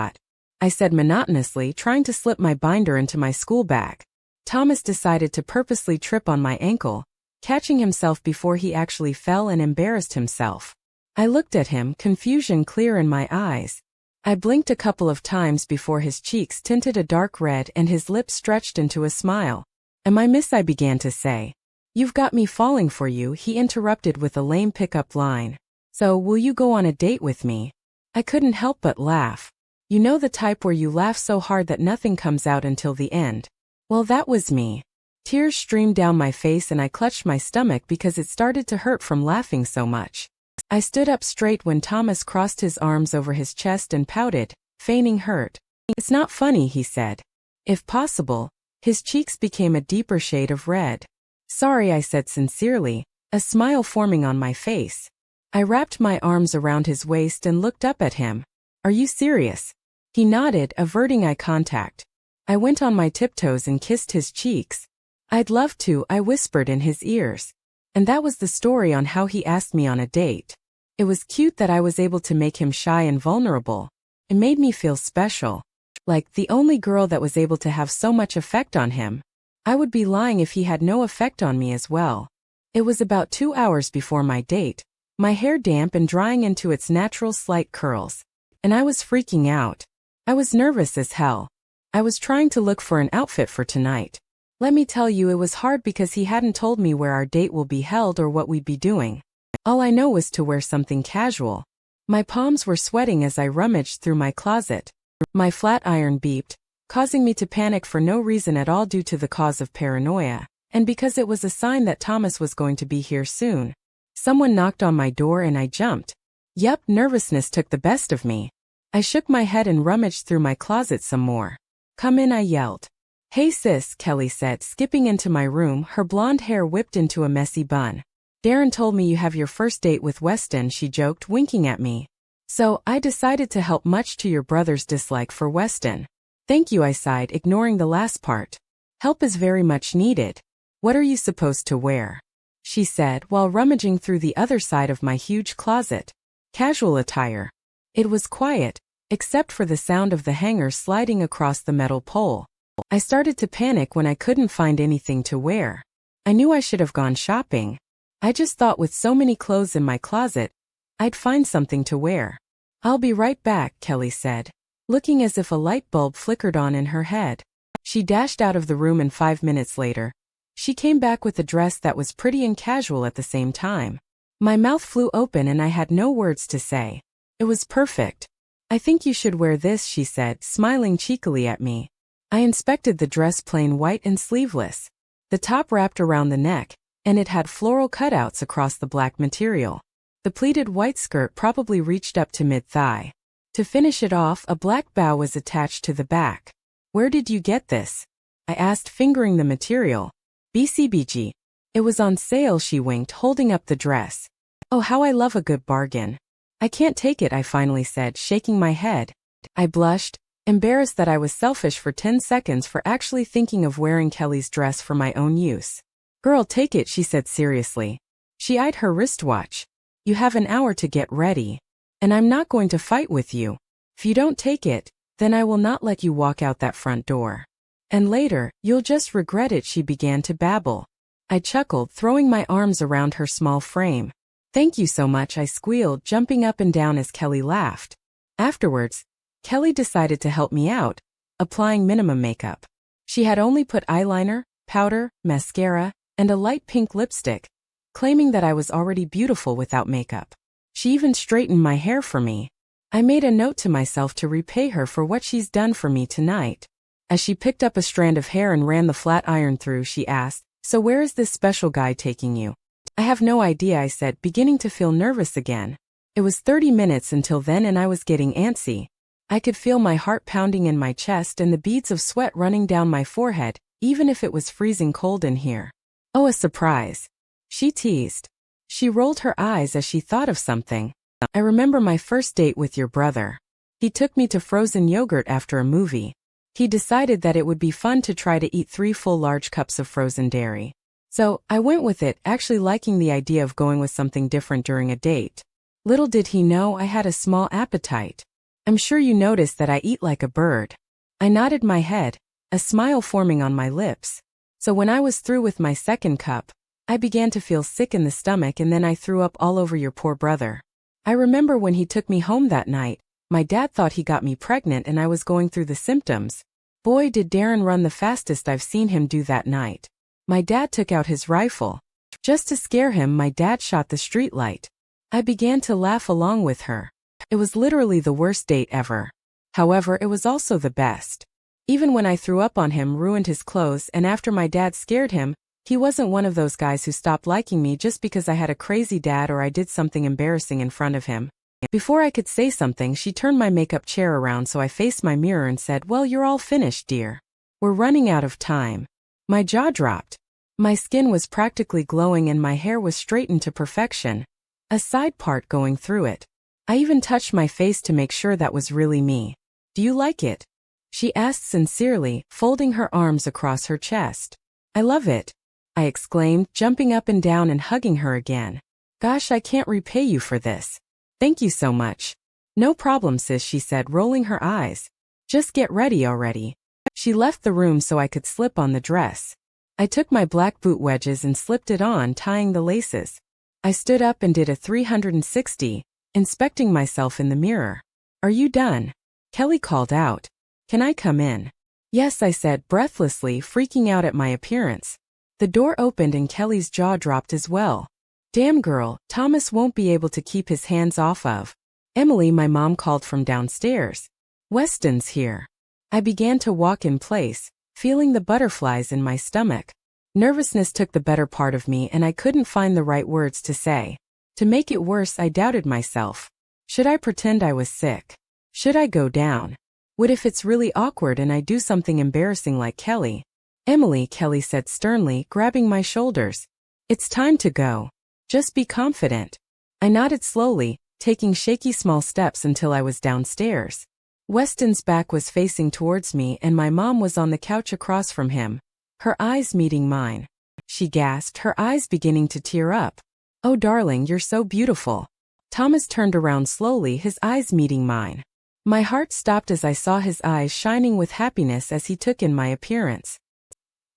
I said monotonously, trying to slip my binder into my school bag. Thomas decided to purposely trip on my ankle, catching himself before he actually fell and embarrassed himself. I looked at him, confusion clear in my eyes. I blinked a couple of times before his cheeks tinted a dark red and his lips stretched into a smile. "Am I miss?" I began to say. "You've got me falling for you," he interrupted with a lame pickup line. "So, will you go on a date with me?" I couldn't help but laugh. You know, the type where you laugh so hard that nothing comes out until the end. Well, that was me. Tears streamed down my face and I clutched my stomach because it started to hurt from laughing so much. I stood up straight when Thomas crossed his arms over his chest and pouted, feigning hurt. "It's not funny," he said. If possible, his cheeks became a deeper shade of red. "Sorry," I said sincerely, a smile forming on my face. I wrapped my arms around his waist and looked up at him. "Are you serious?" He nodded, averting eye contact. I went on my tiptoes and kissed his cheeks. "I'd love to," I whispered in his ears. And that was the story on how he asked me on a date. It was cute that I was able to make him shy and vulnerable. It made me feel special. Like the only girl that was able to have so much effect on him. I would be lying if he had no effect on me as well. It was about 2 hours before my date, my hair damp and drying into its natural slight curls. And I was freaking out. I was nervous as hell. I was trying to look for an outfit for tonight. Let me tell you, it was hard because he hadn't told me where our date will be held or what we'd be doing. All I know was to wear something casual. My palms were sweating as I rummaged through my closet. My flat iron beeped, causing me to panic for no reason at all due to the cause of paranoia, and because it was a sign that Thomas was going to be here soon. Someone knocked on my door and I jumped. Yup, nervousness took the best of me. I shook my head and rummaged through my closet some more. "Come in," I yelled. "Hey sis," Kelly said, skipping into my room, her blonde hair whipped into a messy bun. "Darren told me you have your first date with Weston," she joked, winking at me. "So, I decided to help, much to your brother's dislike for Weston." "Thank you," I sighed, ignoring the last part. "Help is very much needed. What are you supposed to wear?" she said, while rummaging through the other side of my huge closet. "Casual attire." It was quiet, except for the sound of the hanger sliding across the metal pole. I started to panic when I couldn't find anything to wear. I knew I should have gone shopping. I just thought with so many clothes in my closet, I'd find something to wear. "I'll be right back," Kelly said, looking as if a light bulb flickered on in her head. She dashed out of the room, and 5 minutes later, she came back with a dress that was pretty and casual at the same time. My mouth flew open and I had no words to say. It was perfect. "I think you should wear this," she said, smiling cheekily at me. I inspected the dress, plain white and sleeveless. The top wrapped around the neck, and it had floral cutouts across the black material. The pleated white skirt probably reached up to mid-thigh. To finish it off, a black bow was attached to the back. "Where did you get this?" I asked, fingering the material. "BCBG. It was on sale," she winked, holding up the dress. "Oh, how I love a good bargain." "I can't take it," I finally said, shaking my head. I blushed, embarrassed that I was selfish for 10 seconds for actually thinking of wearing Kelly's dress for my own use. "Girl, take it," she said seriously. She eyed her wristwatch. "You have an hour to get ready. And I'm not going to fight with you. If you don't take it, then I will not let you walk out that front door. And later, you'll just regret it," she began to babble. I chuckled, throwing my arms around her small frame. "Thank you so much," I squealed, jumping up and down as Kelly laughed. Afterwards, Kelly decided to help me out, applying minimum makeup. She had only put eyeliner, powder, mascara, and a light pink lipstick, claiming that I was already beautiful without makeup. She even straightened my hair for me. I made a note to myself to repay her for what she's done for me tonight. As she picked up a strand of hair and ran the flat iron through, she asked, "So where is this special guy taking you?" "I have no idea," I said, beginning to feel nervous again. It was 30 minutes until then and I was getting antsy. I could feel my heart pounding in my chest and the beads of sweat running down my forehead, even if it was freezing cold in here. "Oh, a surprise," she teased. She rolled her eyes as she thought of something. "I remember my first date with your brother. He took me to frozen yogurt after a movie. He decided that it would be fun to try to eat 3 full large cups of frozen dairy. So, I went with it, actually liking the idea of going with something different during a date. Little did he know I had a small appetite. I'm sure you noticed that I eat like a bird." I nodded my head, a smile forming on my lips. "So when I was through with my second cup, I began to feel sick in the stomach and then I threw up all over your poor brother. I remember when he took me home that night, my dad thought he got me pregnant and I was going through the symptoms. Boy, did Darren run the fastest I've seen him do that night. My dad took out his rifle. Just to scare him, my dad shot the streetlight." I began to laugh along with her. It was literally the worst date ever. However, it was also the best. Even when I threw up on him, ruined his clothes, and after my dad scared him, he wasn't one of those guys who stopped liking me just because I had a crazy dad or I did something embarrassing in front of him. Before I could say something, she turned my makeup chair around so I faced my mirror and said, "Well, you're all finished, dear. We're running out of time." My jaw dropped. My skin was practically glowing and my hair was straightened to perfection, a side part going through it. I even touched my face to make sure that was really me. "Do you like it?" she asked sincerely, folding her arms across her chest. "I love it," I exclaimed, jumping up and down and hugging her again. "Gosh, I can't repay you for this. Thank you so much." "No problem, sis," she said, rolling her eyes. "Just get ready already." She left the room so I could slip on the dress. I took my black boot wedges and slipped it on, tying the laces. I stood up and did a 360, inspecting myself in the mirror. "Are you done?" Kelly called out. "Can I come in?" "Yes," I said breathlessly, freaking out at my appearance. The door opened and Kelly's jaw dropped as well. "Damn girl, Thomas won't be able to keep his hands off of." Emily, my mom called from downstairs. Weston's here. I began to walk in place, feeling the butterflies in my stomach. Nervousness took the better part of me and I couldn't find the right words to say. To make it worse, I doubted myself. Should I pretend I was sick? Should I go down? What if it's really awkward and I do something embarrassing like Kelly? Emily, Kelly said sternly, grabbing my shoulders. It's time to go. Just be confident. I nodded slowly, taking shaky small steps until I was downstairs. Weston's back was facing towards me and my mom was on the couch across from him, her eyes meeting mine. She gasped, her eyes beginning to tear up. Oh darling, you're so beautiful. Thomas turned around slowly, his eyes meeting mine. My heart stopped as I saw his eyes shining with happiness as he took in my appearance.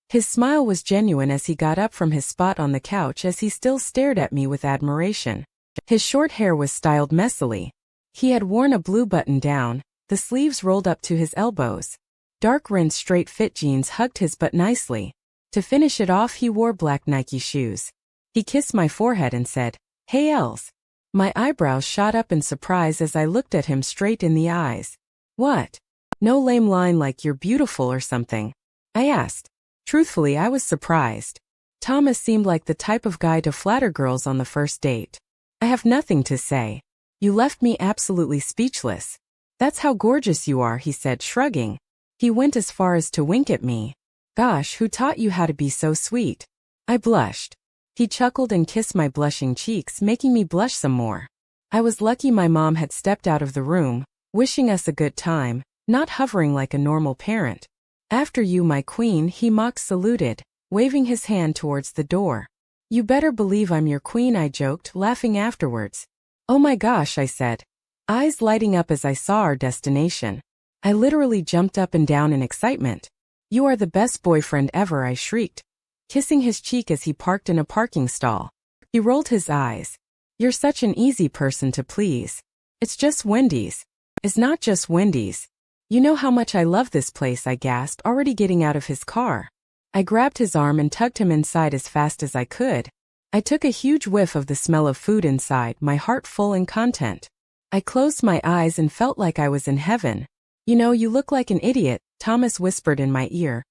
His smile was genuine as he got up from his spot on the couch as he still stared at me with admiration. His short hair was styled messily. He had worn a blue button down, the sleeves rolled up to his elbows. Dark rinsed straight fit jeans hugged his butt nicely. To finish it off, he wore black Nike shoes. He kissed my forehead and said, "Hey Els." My eyebrows shot up in surprise as I looked at him straight in the eyes. What? No lame line like "you're beautiful" or something? I asked. Truthfully, I was surprised. Thomas seemed like the type of guy to flatter girls on the first date. I have nothing to say. You left me absolutely speechless. That's how gorgeous you are, he said, shrugging. He went as far as to wink at me. Gosh, who taught you how to be so sweet? I blushed. He chuckled and kissed my blushing cheeks, making me blush some more. I was lucky my mom had stepped out of the room, wishing us a good time, not hovering like a normal parent. After you, my queen, he mock saluted, waving his hand towards the door. You better believe I'm your queen, I joked, laughing afterwards. Oh my gosh, I said, eyes lighting up as I saw our destination. I literally jumped up and down in excitement. You are the best boyfriend ever, I shrieked, kissing his cheek as he parked in a parking stall. He rolled his eyes. You're such an easy person to please. It's just Wendy's. It's not just Wendy's. You know how much I love this place, I gasped, already getting out of his car. I grabbed his arm and tugged him inside as fast as I could. I took a huge whiff of the smell of food inside, my heart full and content. I closed my eyes and felt like I was in heaven. You know, you look like an idiot, Thomas whispered in my ear,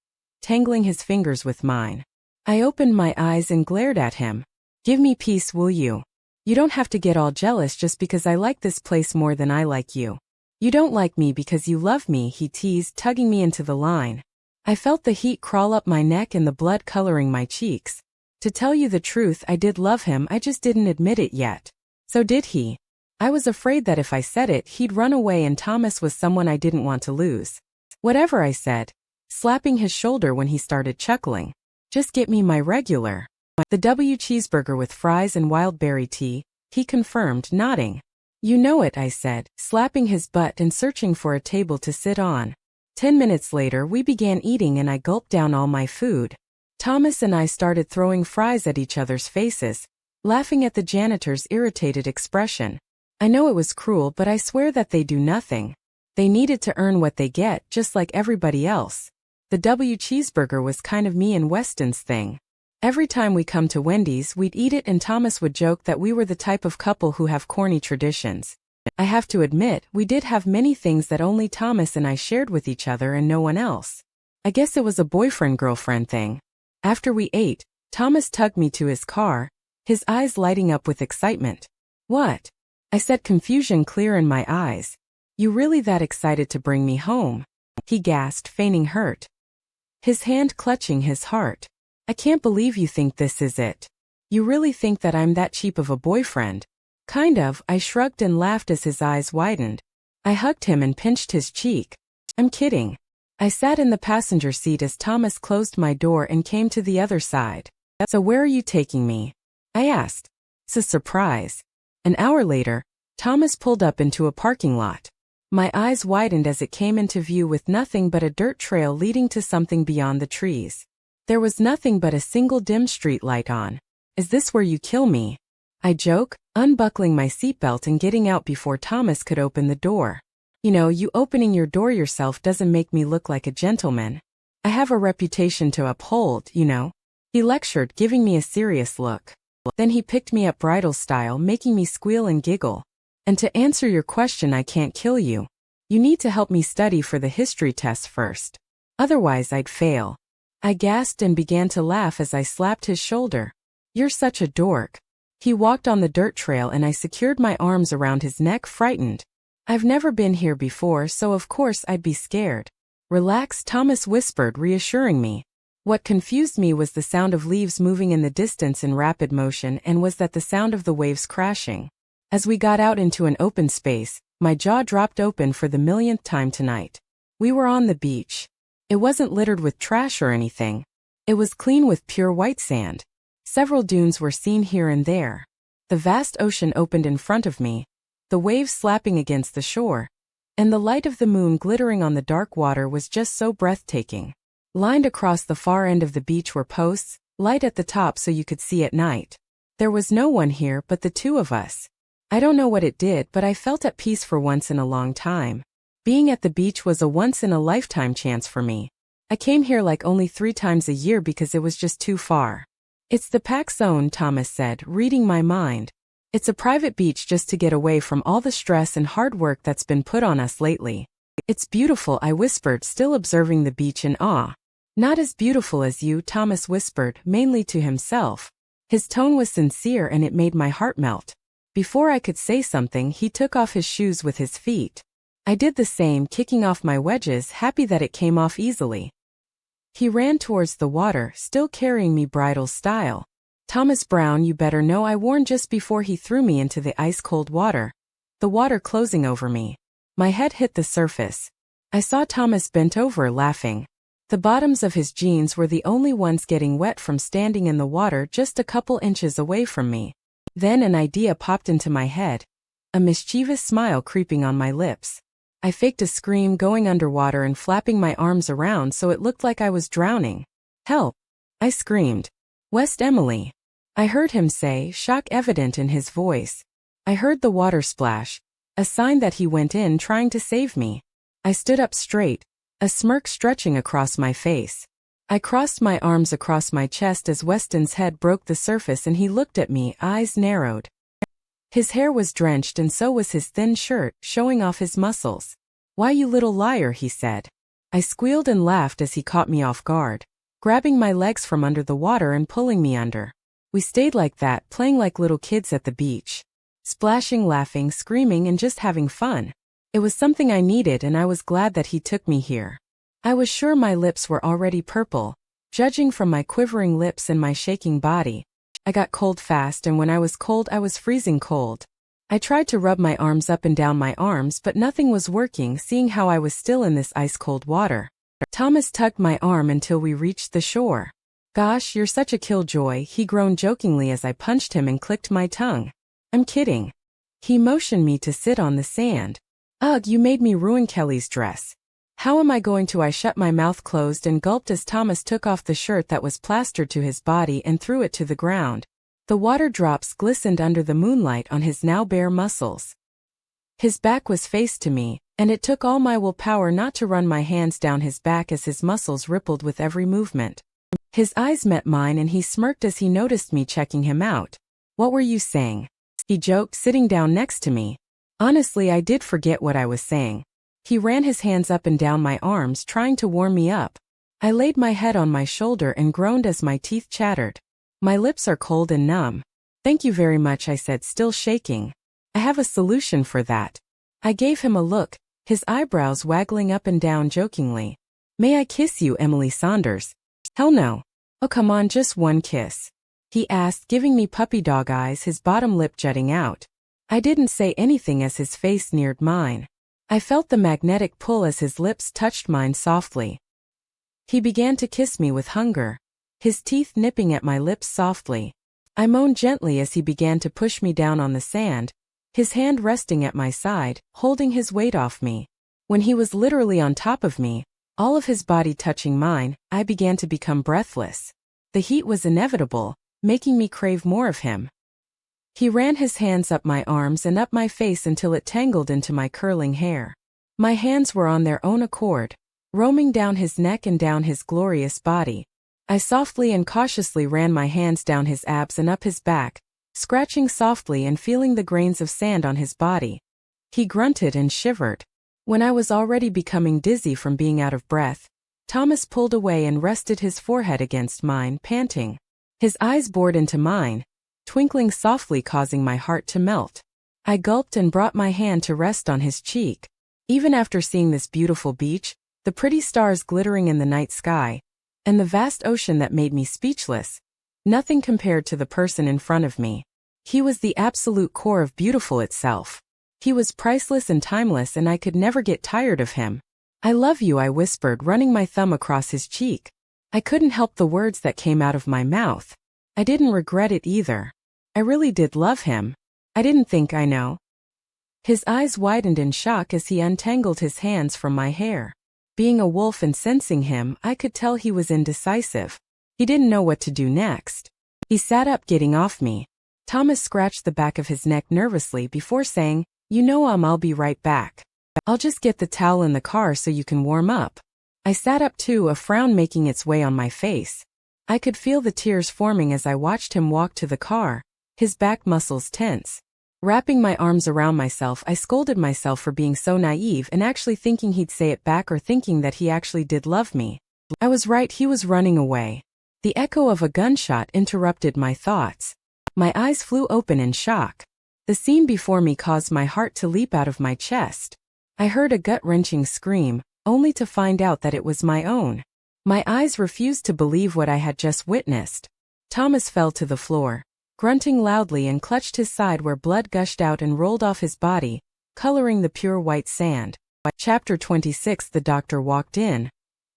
tangling his fingers with mine. I opened my eyes and glared at him. Give me peace, will you? You don't have to get all jealous just because I like this place more than I like you. You don't like me because you love me, he teased, tugging me into the line. I felt the heat crawl up my neck and the blood coloring my cheeks. To tell you the truth, I did love him, I just didn't admit it yet. So did he. I was afraid that if I said it, he'd run away and Thomas was someone I didn't want to lose. Whatever, I said, slapping his shoulder when he started chuckling. Just get me my regular. The W cheeseburger with fries and wild berry tea, he confirmed, nodding. You know it, I said, slapping his butt and searching for a table to sit on. 10 minutes later, we began eating and I gulped down all my food. Thomas and I started throwing fries at each other's faces, laughing at the janitor's irritated expression. I know it was cruel, but I swear that they do nothing. They needed to earn what they get, just like everybody else. The W cheeseburger was kind of me and Weston's thing. Every time we come to Wendy's, we'd eat it and Thomas would joke that we were the type of couple who have corny traditions. I have to admit, we did have many things that only Thomas and I shared with each other and no one else. I guess it was a boyfriend-girlfriend thing. After we ate, Thomas tugged me to his car, his eyes lighting up with excitement. What? I said, confusion clear in my eyes. You really that excited to bring me home? He gasped, feigning hurt. His hand clutching his heart. I can't believe you think this is it. You really think that I'm that cheap of a boyfriend? Kind of, I shrugged and laughed as his eyes widened. I hugged him and pinched his cheek. I'm kidding. I sat in the passenger seat as Thomas closed my door and came to the other side. So where are you taking me? I asked. It's a surprise. An hour later, Thomas pulled up into a parking lot. My eyes widened as it came into view with nothing but a dirt trail leading to something beyond the trees. There was nothing but a single dim street light on. Is this where you kill me? I joke, unbuckling my seatbelt and getting out before Thomas could open the door. You know, you opening your door yourself doesn't make me look like a gentleman. I have a reputation to uphold, you know. He lectured, giving me a serious look. Then he picked me up bridal style, making me squeal and giggle. And to answer your question, I can't kill you. You need to help me study for the history test first. Otherwise I'd fail. I gasped and began to laugh as I slapped his shoulder. You're such a dork. He walked on the dirt trail and I secured my arms around his neck, frightened. I've never been here before, so of course I'd be scared. Relax, Thomas whispered, reassuring me. What confused me was the sound of leaves moving in the distance in rapid motion, and was that the sound of the waves crashing. As we got out into an open space, my jaw dropped open for the millionth time tonight. We were on the beach. It wasn't littered with trash or anything. It was clean with pure white sand. Several dunes were seen here and there. The vast ocean opened in front of me, the waves slapping against the shore, and the light of the moon glittering on the dark water was just so breathtaking. Lined across the far end of the beach were posts, light at the top so you could see at night. There was no one here but the two of us. I don't know what it did, but I felt at peace for once in a long time. Being at the beach was a once-in-a-lifetime chance for me. I came here like only 3 times a year because it was just too far. It's the pack zone, Thomas said, reading my mind. It's a private beach just to get away from all the stress and hard work that's been put on us lately. It's beautiful, I whispered, still observing the beach in awe. Not as beautiful as you, Thomas whispered, mainly to himself. His tone was sincere and it made my heart melt. Before I could say something, he took off his shoes with his feet. I did the same, kicking off my wedges, happy that it came off easily. He ran towards the water, still carrying me bridal style. Thomas Brown, you better know, I warned just before he threw me into the ice-cold water. The water closing over me. My head hit the surface. I saw Thomas bent over, laughing. The bottoms of his jeans were the only ones getting wet from standing in the water just a couple inches away from me. Then an idea popped into my head. A mischievous smile creeping on my lips. I faked a scream, going underwater and flapping my arms around so it looked like I was drowning. Help! I screamed. West Emily. I heard him say, shock evident in his voice. I heard the water splash, a sign that he went in trying to save me. I stood up straight, a smirk stretching across my face. I crossed my arms across my chest as Weston's head broke the surface and he looked at me, eyes narrowed. His hair was drenched and so was his thin shirt, showing off his muscles. Why, you little liar, he said. I squealed and laughed as he caught me off guard, grabbing my legs from under the water and pulling me under. We stayed like that, playing like little kids at the beach. Splashing, laughing, screaming, and just having fun. It was something I needed and I was glad that he took me here. I was sure my lips were already purple, judging from my quivering lips and my shaking body. I got cold fast, and when I was cold I was freezing cold. I tried to rub my arms up and down my arms, but nothing was working, seeing how I was still in this ice-cold water. Thomas tugged my arm until we reached the shore. Gosh, you're such a killjoy, he groaned jokingly as I punched him and clicked my tongue. I'm kidding. He motioned me to sit on the sand. Ugh, you made me ruin Kelly's dress. How am I going to? I shut my mouth closed and gulped as Thomas took off the shirt that was plastered to his body and threw it to the ground. The water drops glistened under the moonlight on his now bare muscles. His back was faced to me, and it took all my willpower not to run my hands down his back as his muscles rippled with every movement. His eyes met mine and he smirked as he noticed me checking him out. What were you saying? He joked, sitting down next to me. Honestly, I did forget what I was saying. He ran his hands up and down my arms, trying to warm me up. I laid my head on my shoulder and groaned as my teeth chattered. My lips are cold and numb. Thank you very much, I said, still shaking. I have a solution for that. I gave him a look, his eyebrows waggling up and down jokingly. May I kiss you, Emily Saunders? Hell no. Oh, come on, just one kiss. He asked, giving me puppy dog eyes, his bottom lip jutting out. I didn't say anything as his face neared mine. I felt the magnetic pull as his lips touched mine softly. He began to kiss me with hunger, his teeth nipping at my lips softly. I moaned gently as he began to push me down on the sand, his hand resting at my side, holding his weight off me. When he was literally on top of me, all of his body touching mine, I began to become breathless. The heat was inevitable, making me crave more of him. He ran his hands up my arms and up my face until it tangled into my curling hair. My hands were on their own accord, roaming down his neck and down his glorious body. I softly and cautiously ran my hands down his abs and up his back, scratching softly and feeling the grains of sand on his body. He grunted and shivered. When I was already becoming dizzy from being out of breath, Thomas pulled away and rested his forehead against mine, panting. His eyes bored into mine, twinkling softly, causing my heart to melt. I gulped and brought my hand to rest on his cheek. Even after seeing this beautiful beach, the pretty stars glittering in the night sky, and the vast ocean that made me speechless, nothing compared to the person in front of me. He was the absolute core of beautiful itself. He was priceless and timeless, and I could never get tired of him. "I love you," I whispered, running my thumb across his cheek. I couldn't help the words that came out of my mouth. I didn't regret it either. I really did love him. I didn't think I know. His eyes widened in shock as he untangled his hands from my hair. Being a wolf and sensing him, I could tell he was indecisive. He didn't know what to do next. He sat up, getting off me. Thomas scratched the back of his neck nervously before saying, "You know, I'll be right back. I'll just get the towel in the car so you can warm up." I sat up too, a frown making its way on my face. I could feel the tears forming as I watched him walk to the car, his back muscles tense. Wrapping my arms around myself, I scolded myself for being so naive and actually thinking he'd say it back, or thinking that he actually did love me. I was right, he was running away. The echo of a gunshot interrupted my thoughts. My eyes flew open in shock. The scene before me caused my heart to leap out of my chest. I heard a gut-wrenching scream, only to find out that it was my own. My eyes refused to believe what I had just witnessed. Thomas fell to the floor, grunting loudly, and clutched his side where blood gushed out and rolled off his body, coloring the pure white sand. Chapter 26. The doctor walked in,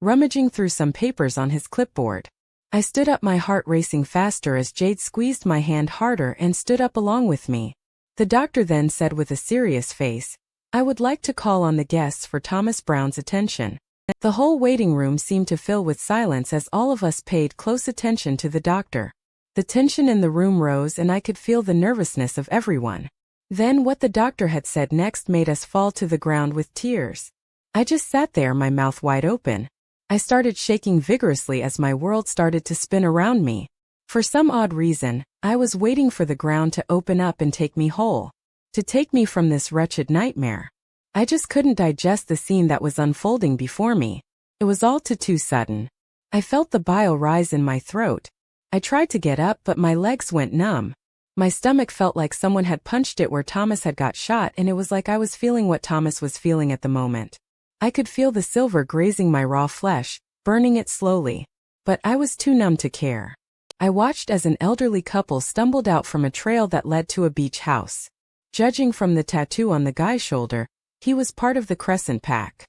rummaging through some papers on his clipboard. I stood up, my heart racing faster as Jade squeezed my hand harder and stood up along with me. The doctor then said with a serious face, "I would like to call on the guests for Thomas Brown's attention." The whole waiting room seemed to fill with silence as all of us paid close attention to the doctor. The tension in the room rose and I could feel the nervousness of everyone. Then what the doctor had said next made us fall to the ground with tears. I just sat there, my mouth wide open. I started shaking vigorously as my world started to spin around me. For some odd reason, I was waiting for the ground to open up and take me whole, to take me from this wretched nightmare. I just couldn't digest the scene that was unfolding before me. It was all too sudden. I felt the bile rise in my throat. I tried to get up, but my legs went numb. My stomach felt like someone had punched it where Thomas had got shot, and it was like I was feeling what Thomas was feeling at the moment. I could feel the silver grazing my raw flesh, burning it slowly. But I was too numb to care. I watched as an elderly couple stumbled out from a trail that led to a beach house. Judging from the tattoo on the guy's shoulder, he was part of the Crescent Pack.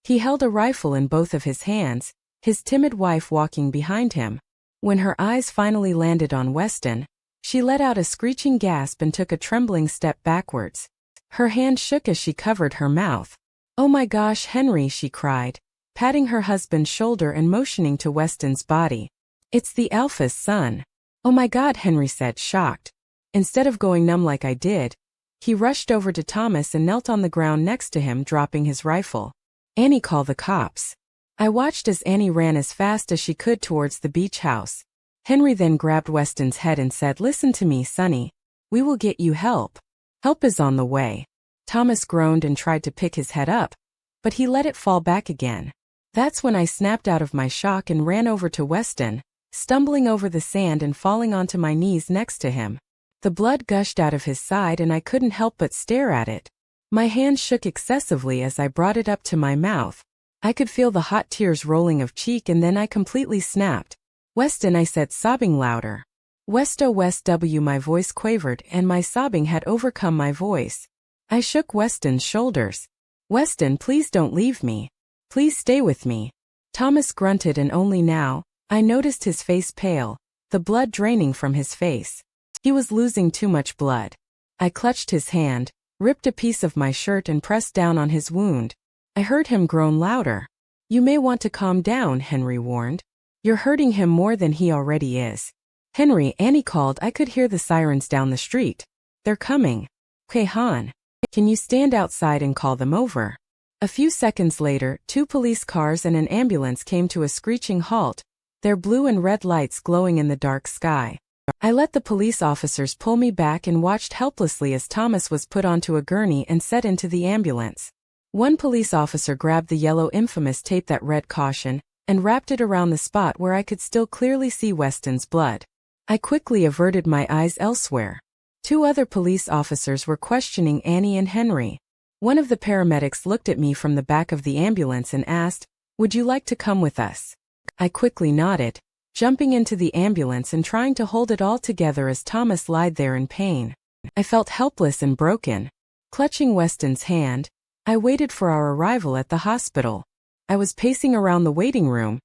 He held a rifle in both of his hands, his timid wife walking behind him. When her eyes finally landed on Weston, she let out a screeching gasp and took a trembling step backwards. Her hand shook as she covered her mouth. "Oh my gosh, Henry," she cried, patting her husband's shoulder and motioning to Weston's body. "It's the Alpha's son." "Oh my God," Henry said, shocked. Instead of going numb like I did, he rushed over to Thomas and knelt on the ground next to him, dropping his rifle. "Annie, call the cops." I watched as Annie ran as fast as she could towards the beach house. Henry then grabbed Weston's head and said, "Listen to me, Sonny. We will get you help. Help is on the way." Thomas groaned and tried to pick his head up, but he let it fall back again. That's when I snapped out of my shock and ran over to Weston, stumbling over the sand and falling onto my knees next to him. The blood gushed out of his side and I couldn't help but stare at it. My hand shook excessively as I brought it up to my mouth. I could feel the hot tears rolling of cheek, and then I completely snapped. "Weston," I said, sobbing louder. "Westo, West W." My voice quavered and my sobbing had overcome my voice. I shook Weston's shoulders. "Weston, please don't leave me. Please stay with me." Thomas grunted, and only now I noticed his face pale, the blood draining from his face. He was losing too much blood. I clutched his hand, ripped a piece of my shirt and pressed down on his wound. I heard him groan louder. "You may want to calm down," Henry warned. "You're hurting him more than he already is." "Henry," Annie called. I could hear the sirens down the street. "They're coming." "Okay, Han. Can you stand outside and call them over?" A few seconds later, 2 police cars and an ambulance came to a screeching halt, their blue and red lights glowing in the dark sky. I let the police officers pull me back and watched helplessly as Thomas was put onto a gurney and set into the ambulance. One police officer grabbed the yellow infamous tape that read caution and wrapped it around the spot where I could still clearly see Weston's blood. I quickly averted my eyes elsewhere. 2 other police officers were questioning Annie and Henry. One of the paramedics looked at me from the back of the ambulance and asked, "Would you like to come with us?" I quickly nodded, jumping into the ambulance and trying to hold it all together as Thomas lied there in pain. I felt helpless and broken. Clutching Weston's hand, I waited for our arrival at the hospital. I was pacing around the waiting room,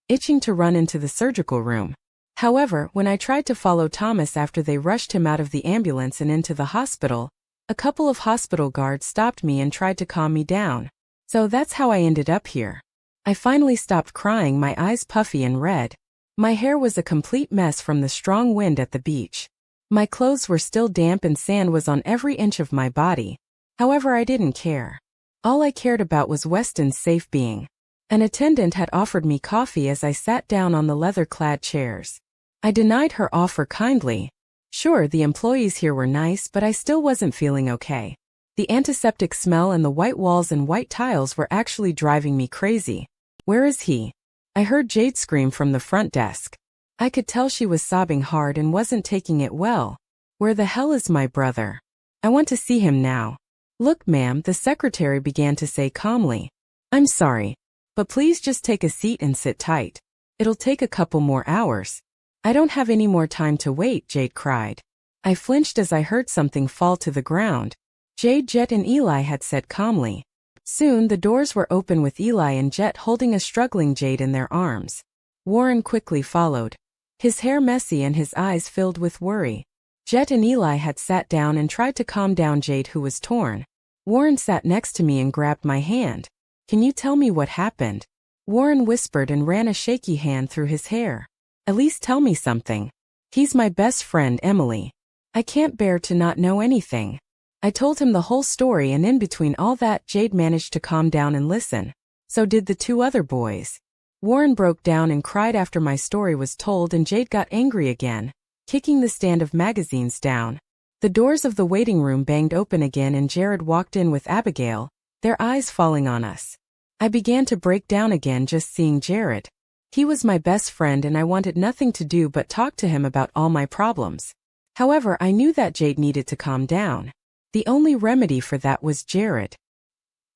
itching to run into the surgical room. However, when I tried to follow Thomas after they rushed him out of the ambulance and into the hospital, a couple of hospital guards stopped me and tried to calm me down. So that's how I ended up here. I finally stopped crying, my eyes puffy and red. My hair was a complete mess from the strong wind at the beach. My clothes were still damp and sand was on every inch of my body. However, I didn't care. All I cared about was Weston's safe being. An attendant had offered me coffee as I sat down on the leather-clad chairs. I denied her offer kindly. Sure, the employees here were nice, but I still wasn't feeling okay. The antiseptic smell and the white walls and white tiles were actually driving me crazy. "Where is he?" I heard Jade scream from the front desk. I could tell she was sobbing hard and wasn't taking it well. "Where the hell is my brother? I want to see him now." "Look, ma'am," the secretary began to say calmly. "I'm sorry, but please just take a seat and sit tight. It'll take a couple more hours." "I don't have any more time to wait," Jade cried. I flinched as I heard something fall to the ground. Jade, Jet and Eli had said calmly. Soon the doors were open with Eli and Jet holding a struggling Jade in their arms. Warren quickly followed, his hair messy and his eyes filled with worry. Jet and Eli had sat down and tried to calm down Jade, who was torn. Warren sat next to me and grabbed my hand. "Can you tell me what happened?" Warren whispered and ran a shaky hand through his hair. "At least tell me something. He's my best friend, Emily. I can't bear to not know anything." I told him the whole story, and in between all that, Jade managed to calm down and listen. So did the 2 other boys. Warren broke down and cried after my story was told, and Jade got angry again, kicking the stand of magazines down. The doors of the waiting room banged open again and Jared walked in with Abigail, their eyes falling on us. I began to break down again just seeing Jared. He was my best friend and I wanted nothing to do but talk to him about all my problems. However, I knew that Jade needed to calm down. The only remedy for that was Jared.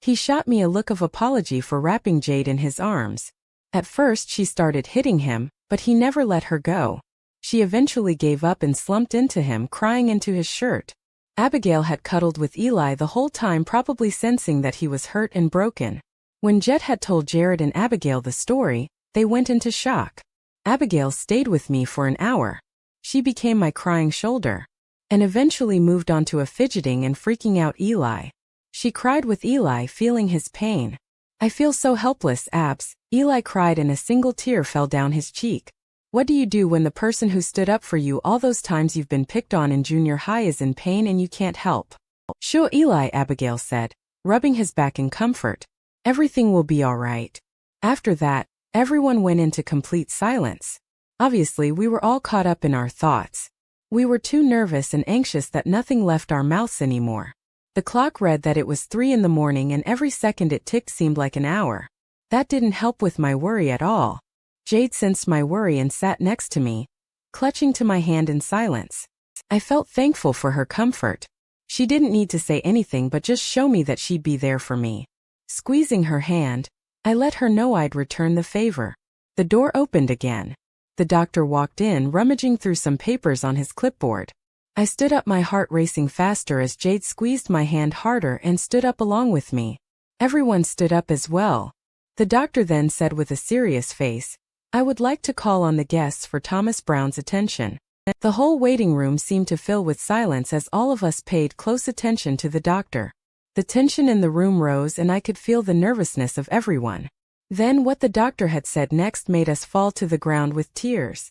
He shot me a look of apology for wrapping Jade in his arms. At first she started hitting him, but he never let her go. She eventually gave up and slumped into him, crying into his shirt. Abigail had cuddled with Eli the whole time, probably sensing that he was hurt and broken. When Jet had told Jared and Abigail the story, they went into shock. Abigail stayed with me for an hour. She became my crying shoulder, and eventually moved on to a fidgeting and freaking out Eli. She cried with Eli, feeling his pain. "I feel so helpless, Abs," Eli cried, and a single tear fell down his cheek. "What do you do when the person who stood up for you all those times you've been picked on in junior high is in pain and you can't help?" "Sure, Eli," Abigail said, rubbing his back in comfort. "Everything will be all right." After that, everyone went into complete silence. Obviously, we were all caught up in our thoughts. We were too nervous and anxious that nothing left our mouths anymore. The clock read that it was 3 in the morning and every second it ticked seemed like an hour. That didn't help with my worry at all. Jade sensed my worry and sat next to me, clutching to my hand in silence. I felt thankful for her comfort. She didn't need to say anything but just show me that she'd be there for me. Squeezing her hand, I let her know I'd return the favor. The door opened again. The doctor walked in, rummaging through some papers on his clipboard. I stood up, my heart racing faster as Jade squeezed my hand harder and stood up along with me. Everyone stood up as well. The doctor then said with a serious face, "I would like to call on the guests for Thomas Brown's attention." The whole waiting room seemed to fill with silence as all of us paid close attention to the doctor. The tension in the room rose and I could feel the nervousness of everyone. Then what the doctor had said next made us fall to the ground with tears.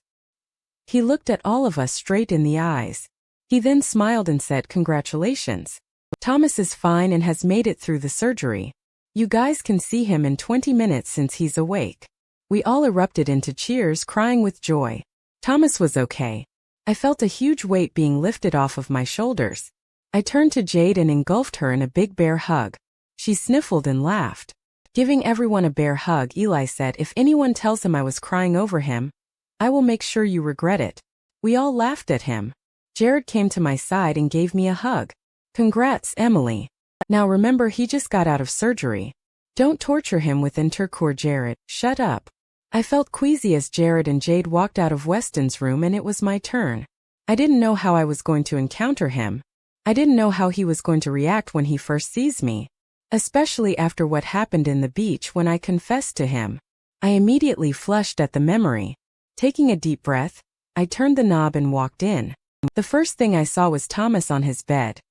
He looked at all of us straight in the eyes. He then smiled and said, "Congratulations. Thomas is fine and has made it through the surgery. You guys can see him in 20 minutes since he's awake." We all erupted into cheers, crying with joy. Thomas was okay. I felt a huge weight being lifted off of my shoulders. I turned to Jade and engulfed her in a big bear hug. She sniffled and laughed. Giving everyone a bear hug, Eli said, "If anyone tells him I was crying over him, I will make sure you regret it." We all laughed at him. Jared came to my side and gave me a hug. "Congrats, Emily. Now remember, he just got out of surgery. Don't torture him with intercore." Jared, "Shut up." I felt queasy as Jared and Jade walked out of Weston's room and it was my turn. I didn't know how I was going to encounter him. I didn't know how he was going to react when he first sees me. Especially after what happened in the beach when I confessed to him. I immediately flushed at the memory. Taking a deep breath, I turned the knob and walked in. The first thing I saw was Thomas on his bed.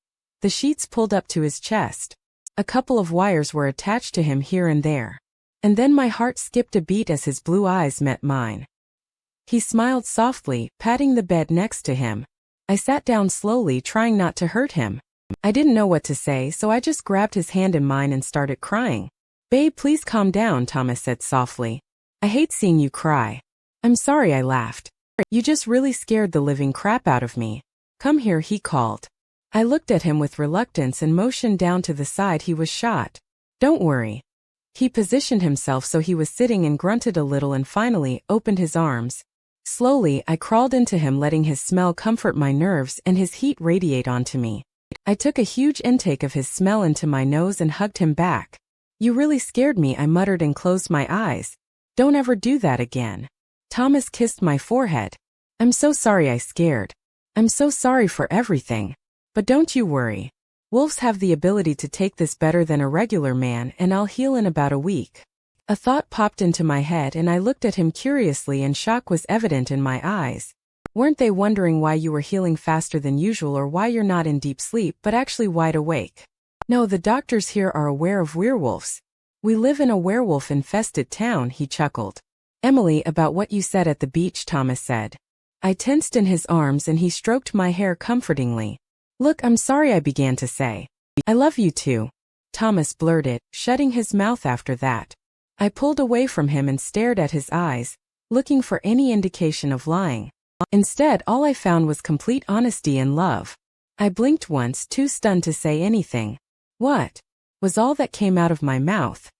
The sheets pulled up to his chest. A couple of wires were attached to him here and there. And then my heart skipped a beat as his blue eyes met mine. He smiled softly, patting the bed next to him. I sat down slowly, trying not to hurt him. I didn't know what to say, so I just grabbed his hand in mine and started crying. "Babe, please calm down," Thomas said softly. "I hate seeing you cry." "I'm sorry," I laughed. "You just really scared the living crap out of me." "Come here," he called. I looked at him with reluctance and motioned down to the side he was shot. "Don't worry." He positioned himself so he was sitting and grunted a little and finally opened his arms. Slowly, I crawled into him, letting his smell comfort my nerves and his heat radiate onto me. I took a huge intake of his smell into my nose and hugged him back. "You really scared me," I muttered and closed my eyes. "Don't ever do that again." Thomas kissed my forehead. "I'm so sorry I scared. I'm so sorry for everything. But don't you worry. Wolves have the ability to take this better than a regular man, and I'll heal in about a week." A thought popped into my head and I looked at him curiously, and shock was evident in my eyes. "Weren't they wondering why you were healing faster than usual, or why you're not in deep sleep but actually wide awake?" "No, the doctors here are aware of werewolves. We live in a werewolf-infested town," he chuckled. "Emily, about what you said at the beach," Thomas said. I tensed in his arms and he stroked my hair comfortingly. "Look, I'm sorry," I began to say. "I love you too," Thomas blurted, shutting his mouth after that. I pulled away from him and stared at his eyes, looking for any indication of lying. Instead, all I found was complete honesty and love. I blinked once, too stunned to say anything. "What?" was all that came out of my mouth.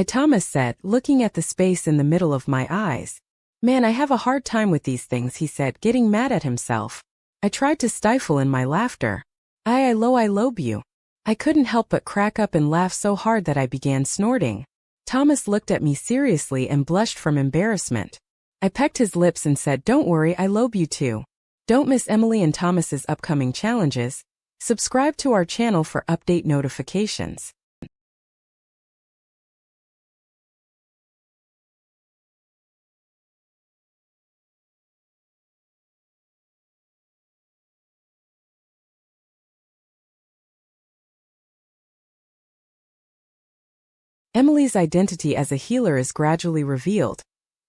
Thomas said, looking at the space in the middle of my eyes. "Man, I have a hard time with these things," he said, getting mad at himself. I tried to stifle in my laughter. I lobe you." I couldn't help but crack up and laugh so hard that I began snorting. Thomas looked at me seriously and blushed from embarrassment. I pecked his lips and said, "Don't worry, I lobe you too." Don't miss Emily and Thomas's upcoming challenges. Subscribe to our channel for update notifications. Emily's identity as a healer is gradually revealed,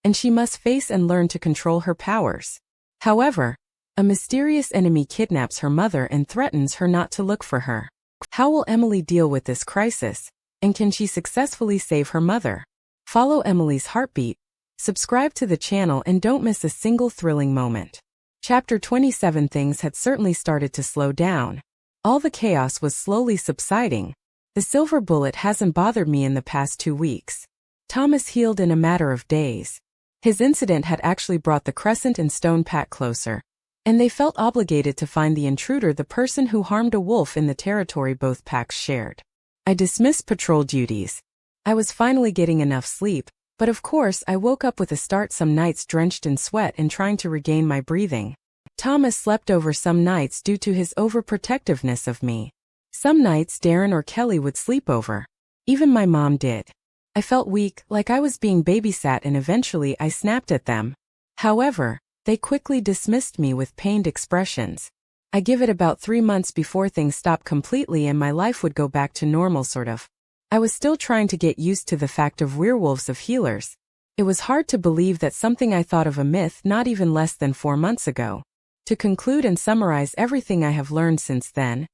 and she must face and learn to control her powers. However, a mysterious enemy kidnaps her mother and threatens her not to look for her. How will Emily deal with this crisis, and can she successfully save her mother? Follow Emily's heartbeat, subscribe to the channel, and don't miss a single thrilling moment. Chapter 27. Things had certainly started to slow down. All the chaos was slowly subsiding. The silver bullet hasn't bothered me in the past 2 weeks. Thomas healed in a matter of days. His incident had actually brought the Crescent and Stone pack closer, and they felt obligated to find the intruder, the person who harmed a wolf in the territory both packs shared. I dismissed patrol duties. I was finally getting enough sleep, but of course I woke up with a start, some nights drenched in sweat and trying to regain my breathing. Thomas slept over some nights due to his overprotectiveness of me. Some nights Darren or Kelly would sleep over. Even my mom did. I felt weak, like I was being babysat, and eventually I snapped at them. However, they quickly dismissed me with pained expressions. I give it about 3 months before things stopped completely and my life would go back to normal, sort of. I was still trying to get used to the fact of werewolves of healers. It was hard to believe that something I thought of a myth not even less than 4 months ago. To conclude and summarize everything I have learned since then,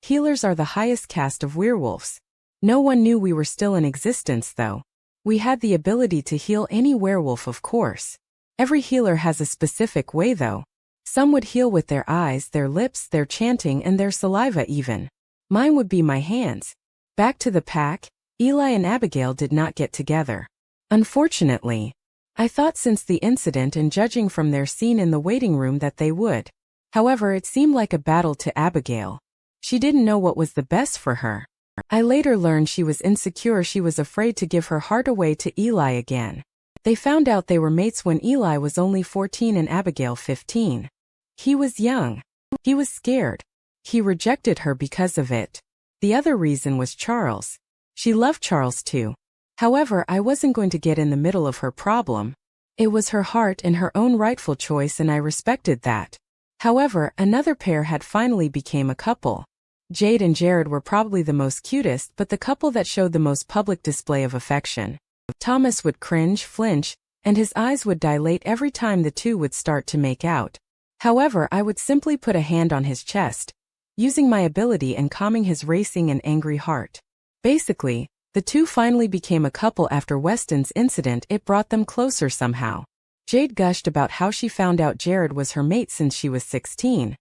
healers are the highest caste of werewolves. No one knew we were still in existence, though. We had the ability to heal any werewolf, of course. Every healer has a specific way, though. Some would heal with their eyes, their lips, their chanting, and their saliva even. Mine would be my hands. Back to the pack, Eli and Abigail did not get together. Unfortunately. I thought since the incident and judging from their scene in the waiting room that they would. However, it seemed like a battle to Abigail. She didn't know what was the best for her. I later learned she was insecure. She was afraid to give her heart away to Eli again. They found out they were mates when Eli was only 14 and Abigail 15. He was young. He was scared. He rejected her because of it. The other reason was Charles. She loved Charles too. However, I wasn't going to get in the middle of her problem. It was her heart and her own rightful choice, and I respected that. However, another pair had finally became a couple. Jade and Jared were probably the most cutest, but the couple that showed the most public display of affection. Thomas would cringe, flinch, and his eyes would dilate every time the two would start to make out. However, I would simply put a hand on his chest, using my ability and calming his racing and angry heart. Basically, the two finally became a couple after Weston's incident. It brought them closer somehow. Jade gushed about how she found out Jared was her mate since she was 16,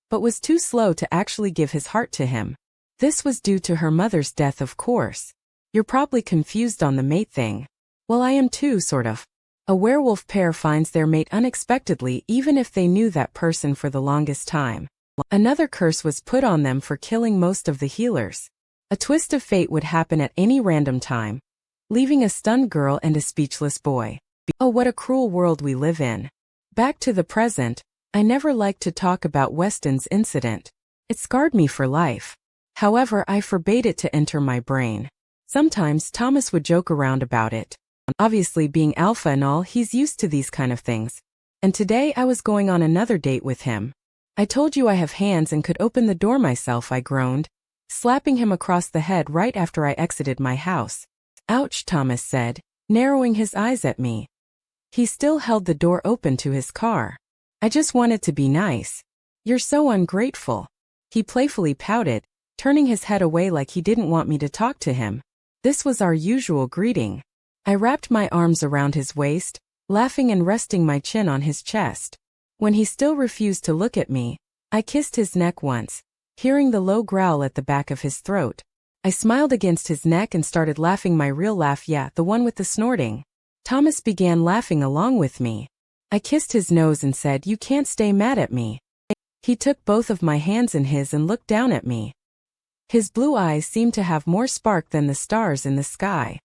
but was too slow to actually give his heart to him. This was due to her mother's death, of course. You're probably confused on the mate thing. Well, I am too, sort of. A werewolf pair finds their mate unexpectedly even if they knew that person for the longest time. Another curse was put on them for killing most of the healers. A twist of fate would happen at any random time, leaving a stunned girl and a speechless boy. Oh, what a cruel world we live in. Back to the present, I never liked to talk about Weston's incident. It scarred me for life. However, I forbade it to enter my brain. Sometimes Thomas would joke around about it. Obviously, being alpha and all, he's used to these kind of things. And today I was going on another date with him. I told you I have hands and could open the door myself, I groaned, slapping him across the head right after I exited my house. Ouch, Thomas said, narrowing his eyes at me. He still held the door open to his car. I just wanted to be nice. You're so ungrateful. He playfully pouted, turning his head away like he didn't want me to talk to him. This was our usual greeting. I wrapped my arms around his waist, laughing and resting my chin on his chest. When he still refused to look at me, I kissed his neck once, hearing the low growl at the back of his throat. I smiled against his neck and started laughing, my real laugh, yeah, the one with the snorting. Thomas began laughing along with me. I kissed his nose and said, "You can't stay mad at me." He took both of my hands in his and looked down at me. His blue eyes seemed to have more spark than the stars in the sky.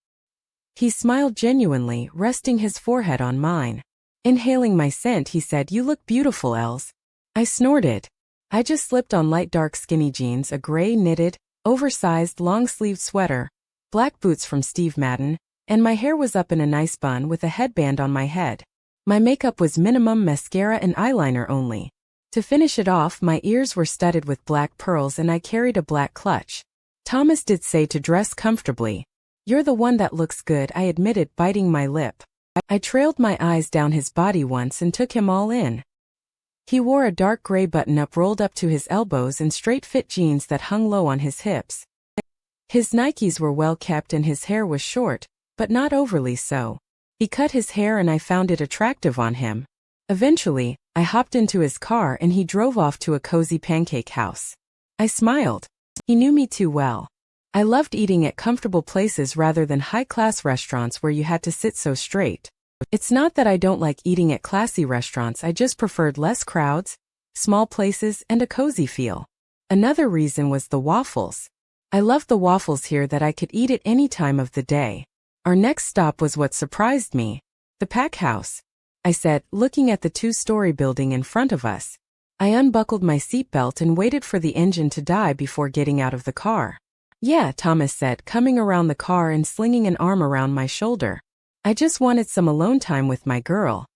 He smiled genuinely, resting his forehead on mine. Inhaling my scent, he said, "You look beautiful, Els." I snorted. I just slipped on light dark skinny jeans, a gray knitted, oversized long-sleeved sweater, black boots from Steve Madden, and my hair was up in a nice bun with a headband on my head. My makeup was minimum mascara and eyeliner only. To finish it off, my ears were studded with black pearls and I carried a black clutch. Thomas did say to dress comfortably. "You're the one that looks good," I admitted, biting my lip. I trailed my eyes down his body once and took him all in. He wore a dark gray button-up rolled up to his elbows and straight-fit jeans that hung low on his hips. His Nikes were well kept and his hair was short, but not overly so. He cut his hair and I found it attractive on him. Eventually, I hopped into his car and he drove off to a cozy pancake house. I smiled. He knew me too well. I loved eating at comfortable places rather than high-class restaurants where you had to sit so straight. It's not that I don't like eating at classy restaurants, I just preferred less crowds, small places, and a cozy feel. Another reason was the waffles. I loved the waffles here that I could eat at any time of the day. Our next stop was what surprised me. The pack house. I said, looking at the two-story building in front of us. I unbuckled my seatbelt and waited for the engine to die before getting out of the car. "Yeah," Thomas said, coming around the car and slinging an arm around my shoulder. "I just wanted some alone time with my girl."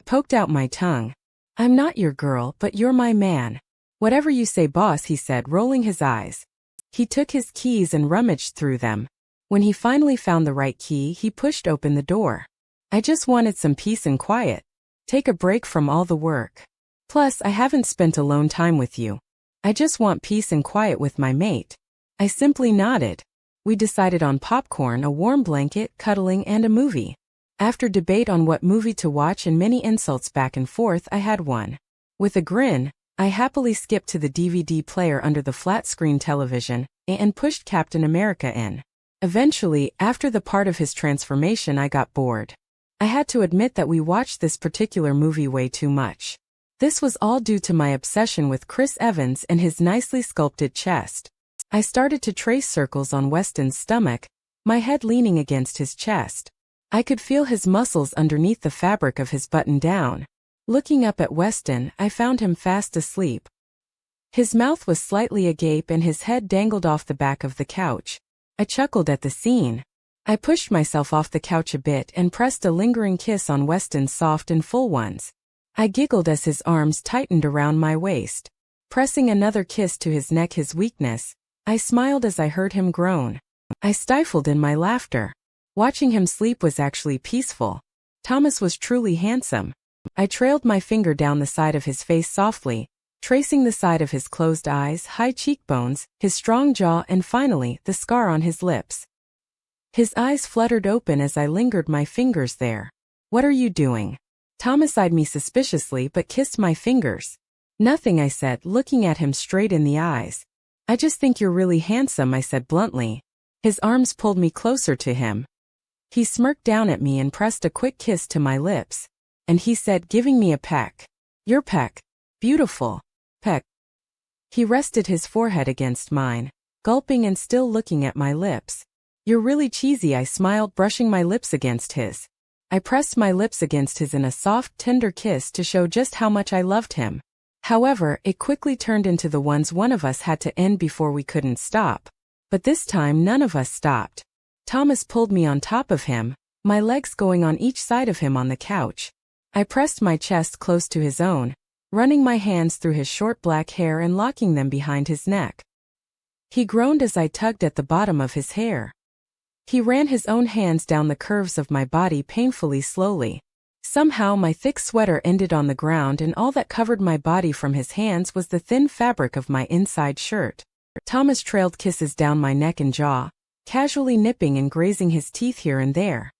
Poked out my tongue. "I'm not your girl, but you're my man." "Whatever you say, boss," he said, rolling his eyes. He took his keys and rummaged through them. When he finally found the right key, he pushed open the door. "I just wanted some peace and quiet. Take a break from all the work. Plus, I haven't spent alone time with you. I just want peace and quiet with my mate." I simply nodded. We decided on popcorn, a warm blanket, cuddling, and a movie. After debate on what movie to watch and many insults back and forth, I had one. With a grin, I happily skipped to the DVD player under the flat-screen television and pushed Captain America in. Eventually, after the part of his transformation, I got bored. I had to admit that we watched this particular movie way too much. This was all due to my obsession with Chris Evans and his nicely sculpted chest. I started to trace circles on Weston's stomach, my head leaning against his chest. I could feel his muscles underneath the fabric of his button-down. Looking up at Weston, I found him fast asleep. His mouth was slightly agape and his head dangled off the back of the couch. I chuckled at the scene. I pushed myself off the couch a bit and pressed a lingering kiss on Weston's soft and full ones. I giggled as his arms tightened around my waist. Pressing another kiss to his neck, his weakness, I smiled as I heard him groan. I stifled in my laughter. Watching him sleep was actually peaceful. Thomas was truly handsome. I trailed my finger down the side of his face softly, tracing the side of his closed eyes, high cheekbones, his strong jaw, and finally, the scar on his lips. His eyes fluttered open as I lingered my fingers there. "What are you doing?" Thomas eyed me suspiciously but kissed my fingers. "Nothing," I said, looking at him straight in the eyes. "I just think you're really handsome," I said bluntly. His arms pulled me closer to him. He smirked down at me and pressed a quick kiss to my lips. And he said, giving me a peck, "Your peck. Beautiful. Peck." He rested his forehead against mine, gulping and still looking at my lips. "You're really cheesy," I smiled, brushing my lips against his. I pressed my lips against his in a soft, tender kiss to show just how much I loved him. However, it quickly turned into the ones one of us had to end before we couldn't stop. But this time none of us stopped. Thomas pulled me on top of him, my legs going on each side of him on the couch. I pressed my chest close to his own, running my hands through his short black hair and locking them behind his neck. He groaned as I tugged at the bottom of his hair. He ran his own hands down the curves of my body painfully slowly. Somehow my thick sweater ended on the ground and all that covered my body from his hands was the thin fabric of my inside shirt. Thomas trailed kisses down my neck and jaw, casually nipping and grazing his teeth here and there.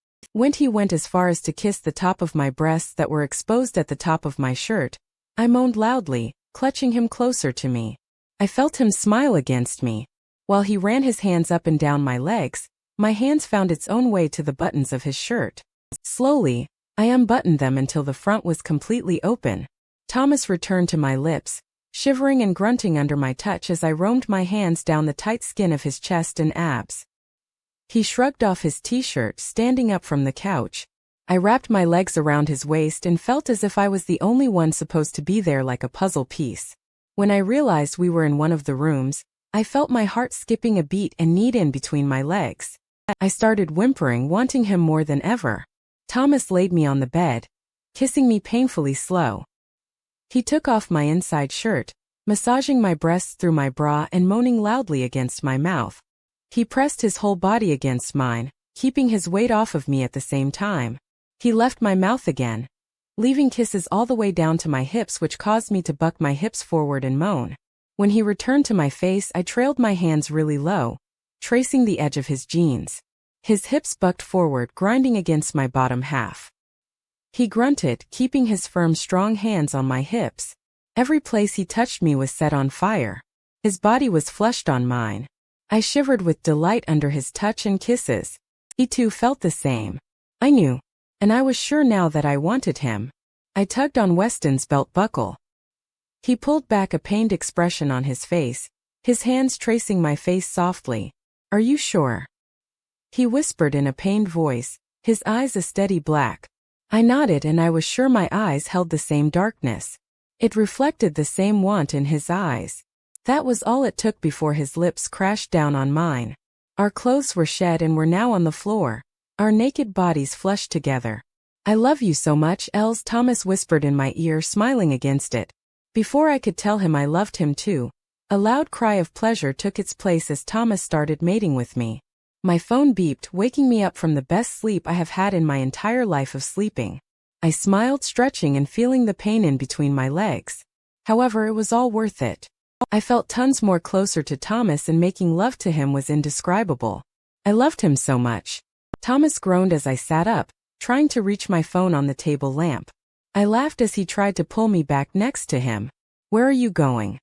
He went as far as to kiss the top of my breasts that were exposed at the top of my shirt. I moaned loudly, clutching him closer to me. I felt him smile against me. While he ran his hands up and down my legs, my hands found its own way to the buttons of his shirt. Slowly, I unbuttoned them until the front was completely open. Thomas returned to my lips, shivering and grunting under my touch as I roamed my hands down the tight skin of his chest and abs. He shrugged off his t-shirt, standing up from the couch. I wrapped my legs around his waist and felt as if I was the only one supposed to be there, like a puzzle piece. When I realized we were in one of the rooms, I felt my heart skipping a beat and kneed in between my legs. I started whimpering, wanting him more than ever. Thomas laid me on the bed, kissing me painfully slow. He took off my inside shirt, massaging my breasts through my bra and moaning loudly against my mouth. He pressed his whole body against mine, keeping his weight off of me at the same time. He left my mouth again, leaving kisses all the way down to my hips, which caused me to buck my hips forward and moan. When he returned to my face, I trailed my hands really low, tracing the edge of his jeans. His hips bucked forward, grinding against my bottom half. He grunted, keeping his firm, strong hands on my hips. Every place he touched me was set on fire. His body was flushed on mine. I shivered with delight under his touch and kisses. He too felt the same. I knew, and I was sure now that I wanted him. I tugged on Weston's belt buckle. He pulled back, a pained expression on his face, his hands tracing my face softly. "Are you sure?" he whispered in a pained voice, his eyes a steady black. I nodded, and I was sure my eyes held the same darkness. It reflected the same want in his eyes. That was all it took before his lips crashed down on mine. Our clothes were shed and were now on the floor, our naked bodies flushed together. "I love you so much, Els," Thomas whispered in my ear, smiling against it. Before I could tell him I loved him too, a loud cry of pleasure took its place as Thomas started mating with me. My phone beeped, waking me up from the best sleep I have had in my entire life of sleeping. I smiled, stretching and feeling the pain in between my legs. However, it was all worth it. I felt tons more closer to Thomas, and making love to him was indescribable. I loved him so much. Thomas groaned as I sat up, trying to reach my phone on the table lamp. I laughed as he tried to pull me back next to him. Where are you going?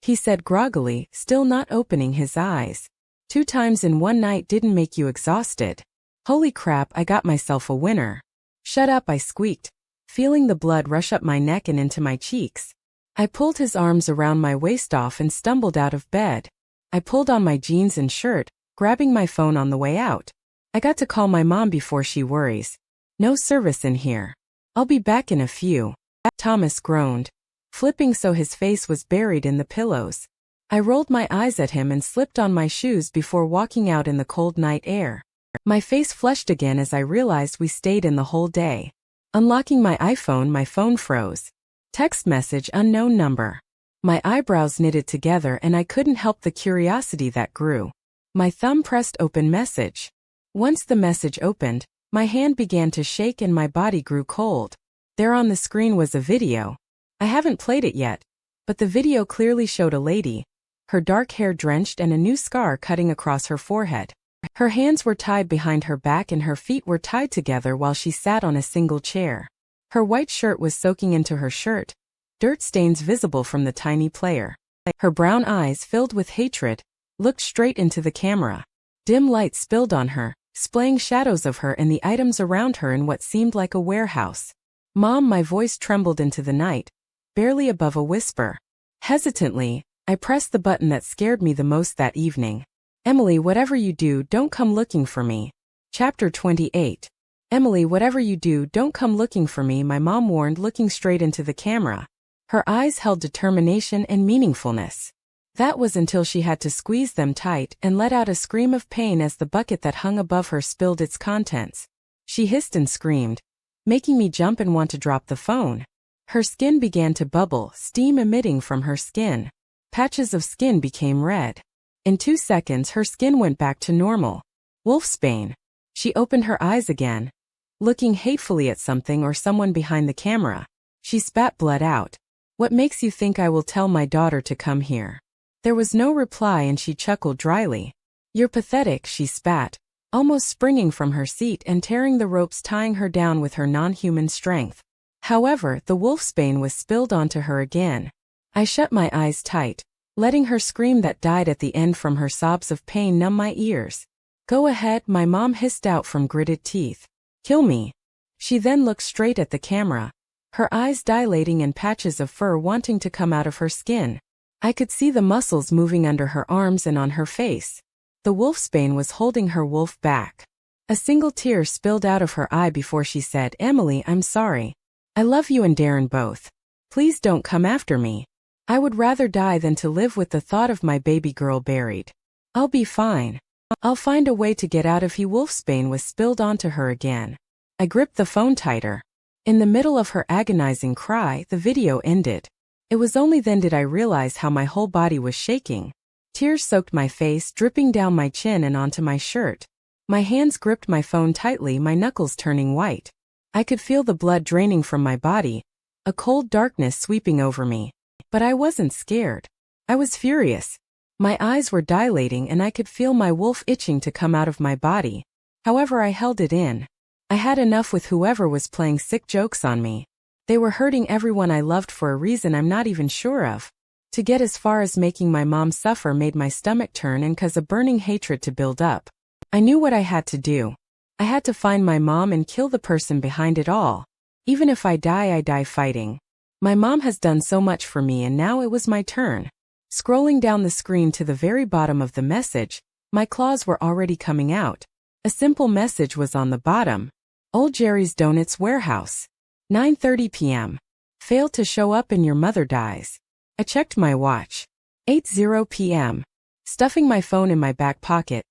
He said groggily, still not opening his eyes. 2 times in one night didn't make you exhausted. Holy crap, I got myself a winner. Shut up, I squeaked, feeling the blood rush up my neck and into my cheeks. I pulled his arms around my waist off and stumbled out of bed. I pulled on my jeans and shirt, grabbing my phone on the way out. I got to call my mom before she worries. No service in here. I'll be back in a few. Thomas groaned, flipping so his face was buried in the pillows. I rolled my eyes at him and slipped on my shoes before walking out in the cold night air. My face flushed again as I realized we stayed in the whole day. Unlocking my iPhone, my phone froze. Text message unknown number. My eyebrows knitted together and I couldn't help the curiosity that grew. My thumb pressed open message. Once the message opened, my hand began to shake and my body grew cold. There on the screen was a video. I haven't played it yet, but the video clearly showed a lady, her dark hair drenched and a new scar cutting across her forehead. Her hands were tied behind her back and her feet were tied together while she sat on a single chair. Her white shirt was soaking into her shirt, dirt stains visible from the tiny player. Her brown eyes, filled with hatred, looked straight into the camera. Dim light spilled on her, splaying shadows of her and the items around her in what seemed like a warehouse. Mom, my voice trembled into the night, barely above a whisper. Hesitantly, I pressed the button that scared me the most that evening. Emily, whatever you do, don't come looking for me. Chapter 28. Emily, whatever you do, don't come looking for me, my mom warned, looking straight into the camera. Her eyes held determination and meaningfulness. That was until she had to squeeze them tight and let out a scream of pain as the bucket that hung above her spilled its contents. She hissed and screamed, making me jump and want to drop the phone. Her skin began to bubble, steam emitting from her skin. Patches of skin became red. In 2 seconds her skin went back to normal. Wolfsbane. She opened her eyes again, looking hatefully at something or someone behind the camera. She spat blood out. What makes you think I will tell my daughter to come here? There was no reply and she chuckled dryly. You're pathetic, she spat, almost springing from her seat and tearing the ropes tying her down with her non-human strength. However, the wolfsbane was spilled onto her again. I shut my eyes tight, letting her scream that died at the end from her sobs of pain numb my ears. Go ahead, my mom hissed out from gritted teeth. Kill me. She then looked straight at the camera, her eyes dilating and patches of fur wanting to come out of her skin. I could see the muscles moving under her arms and on her face. The wolfsbane was holding her wolf back. A single tear spilled out of her eye before she said, Emily, I'm sorry. I love you and Darren both. Please don't come after me. I would rather die than to live with the thought of my baby girl buried. I'll be fine. I'll find a way to get out if he. Wolfsbane was spilled onto her again. I gripped the phone tighter. In the middle of her agonizing cry, the video ended. It was only then did I realize how my whole body was shaking. Tears soaked my face, dripping down my chin and onto my shirt. My hands gripped my phone tightly, my knuckles turning white. I could feel the blood draining from my body, a cold darkness sweeping over me. But I wasn't scared. I was furious. My eyes were dilating and I could feel my wolf itching to come out of my body. However, I held it in. I had enough with whoever was playing sick jokes on me. They were hurting everyone I loved for a reason I'm not even sure of. To get as far as making my mom suffer made my stomach turn and cause a burning hatred to build up. I knew what I had to do. I had to find my mom and kill the person behind it all. Even if I die fighting. My mom has done so much for me and now it was my turn. Scrolling down the screen to the very bottom of the message, my claws were already coming out. A simple message was on the bottom. Old Jerry's Donuts Warehouse. 9:30 p.m. Failed to show up and your mother dies. I checked my watch. 8:00 p.m. Stuffing my phone in my back pocket,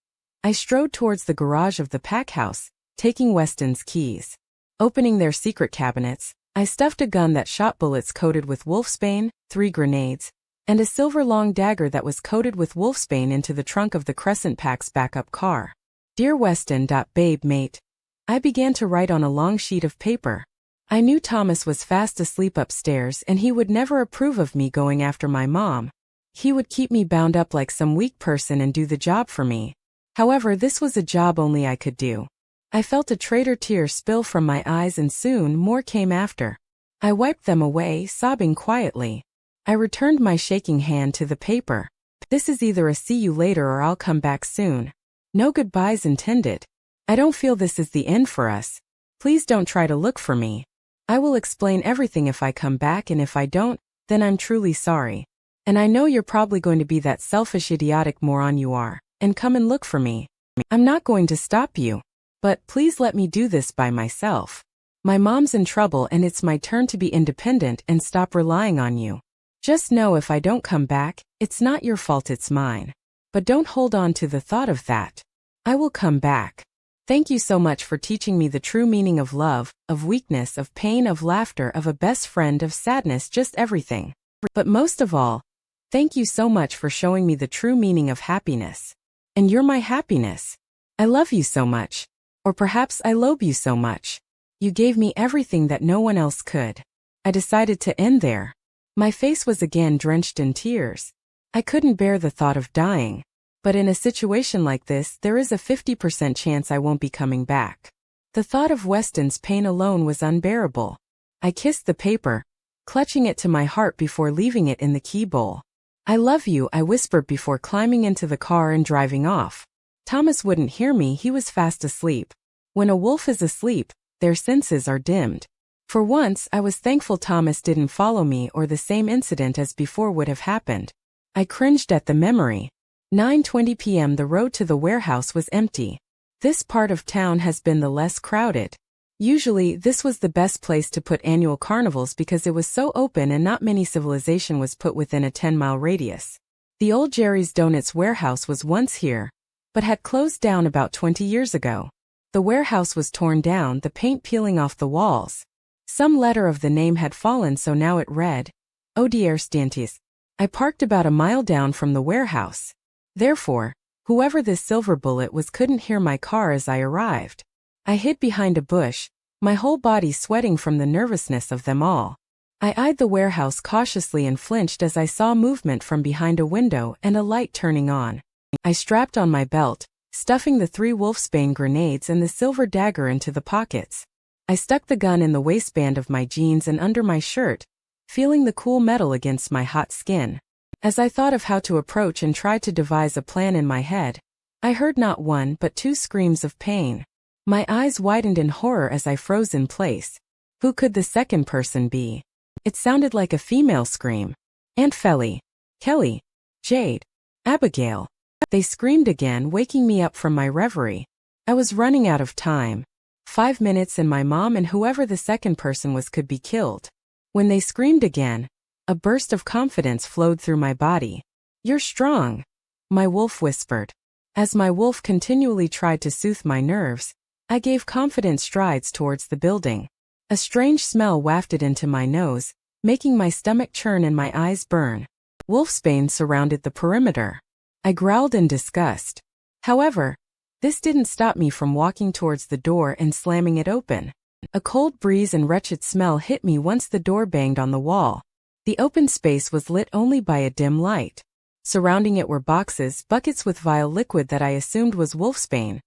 I strode towards the garage of the pack house, taking Weston's keys. Opening their secret cabinets, I stuffed a gun that shot bullets coated with wolfsbane, 3 grenades, and a silver long dagger that was coated with wolfsbane into the trunk of the Crescent Pack's backup car. Dear Weston, babe mate. I began to write on a long sheet of paper. I knew Thomas was fast asleep upstairs and he would never approve of me going after my mom. He would keep me bound up like some weak person and do the job for me. However, this was a job only I could do. I felt a traitor tear spill from my eyes and soon more came after. I wiped them away, sobbing quietly. I returned my shaking hand to the paper. This is either a see you later or I'll come back soon. No goodbyes intended. I don't feel this is the end for us. Please don't try to look for me. I will explain everything if I come back, and if I don't, then I'm truly sorry. And I know you're probably going to be that selfish idiotic moron you are, and come and look for me. I'm not going to stop you. But please let me do this by myself. My mom's in trouble and it's my turn to be independent and stop relying on you. Just know if I don't come back, it's not your fault, it's mine. But don't hold on to the thought of that. I will come back. Thank you so much for teaching me the true meaning of love, of weakness, of pain, of laughter, of a best friend, of sadness, just everything. But most of all, thank you so much for showing me the true meaning of happiness. And you're my happiness. I love you so much. Or perhaps I loathe you so much. You gave me everything that no one else could. I decided to end there. My face was again drenched in tears. I couldn't bear the thought of dying. But in a situation like this, there is a 50% chance I won't be coming back. The thought of Weston's pain alone was unbearable. I kissed the paper, clutching it to my heart before leaving it in the key bowl. I love you, I whispered before climbing into the car and driving off. Thomas wouldn't hear me, he was fast asleep. When a wolf is asleep, their senses are dimmed. For once, I was thankful Thomas didn't follow me or the same incident as before would have happened. I cringed at the memory. 9:20 p.m. The road to the warehouse was empty. This part of town has been the less crowded. Usually, this was the best place to put annual carnivals because it was so open and not many civilization was put within a 10-mile radius. The old Jerry's Donuts warehouse was once here, but had closed down about 20 years ago. The warehouse was torn down, the paint peeling off the walls. Some letter of the name had fallen, so now it read, Odierstantis. I parked about a mile down from the warehouse. Therefore, whoever this silver bullet was couldn't hear my car as I arrived. I hid behind a bush, my whole body sweating from the nervousness of them all. I eyed the warehouse cautiously and flinched as I saw movement from behind a window and a light turning on. I strapped on my belt, stuffing the 3 wolfsbane grenades and the silver dagger into the pockets. I stuck the gun in the waistband of my jeans and under my shirt, feeling the cool metal against my hot skin. As I thought of how to approach and tried to devise a plan in my head, I heard not one but 2 screams of pain. My eyes widened in horror as I froze in place. Who could the second person be? It sounded like a female scream. Aunt Felly, Kelly, Jade, Abigail. They screamed again, waking me up from my reverie. I was running out of time. 5 minutes and my mom and whoever the second person was could be killed. When they screamed again, a burst of confidence flowed through my body. You're strong, my wolf whispered. As my wolf continually tried to soothe my nerves, I gave confident strides towards the building. A strange smell wafted into my nose, making my stomach churn and my eyes burn. Wolfsbane surrounded the perimeter. I growled in disgust. However, this didn't stop me from walking towards the door and slamming it open. A cold breeze and wretched smell hit me once the door banged on the wall. The open space was lit only by a dim light. Surrounding it were boxes, buckets with vile liquid that I assumed was wolfsbane,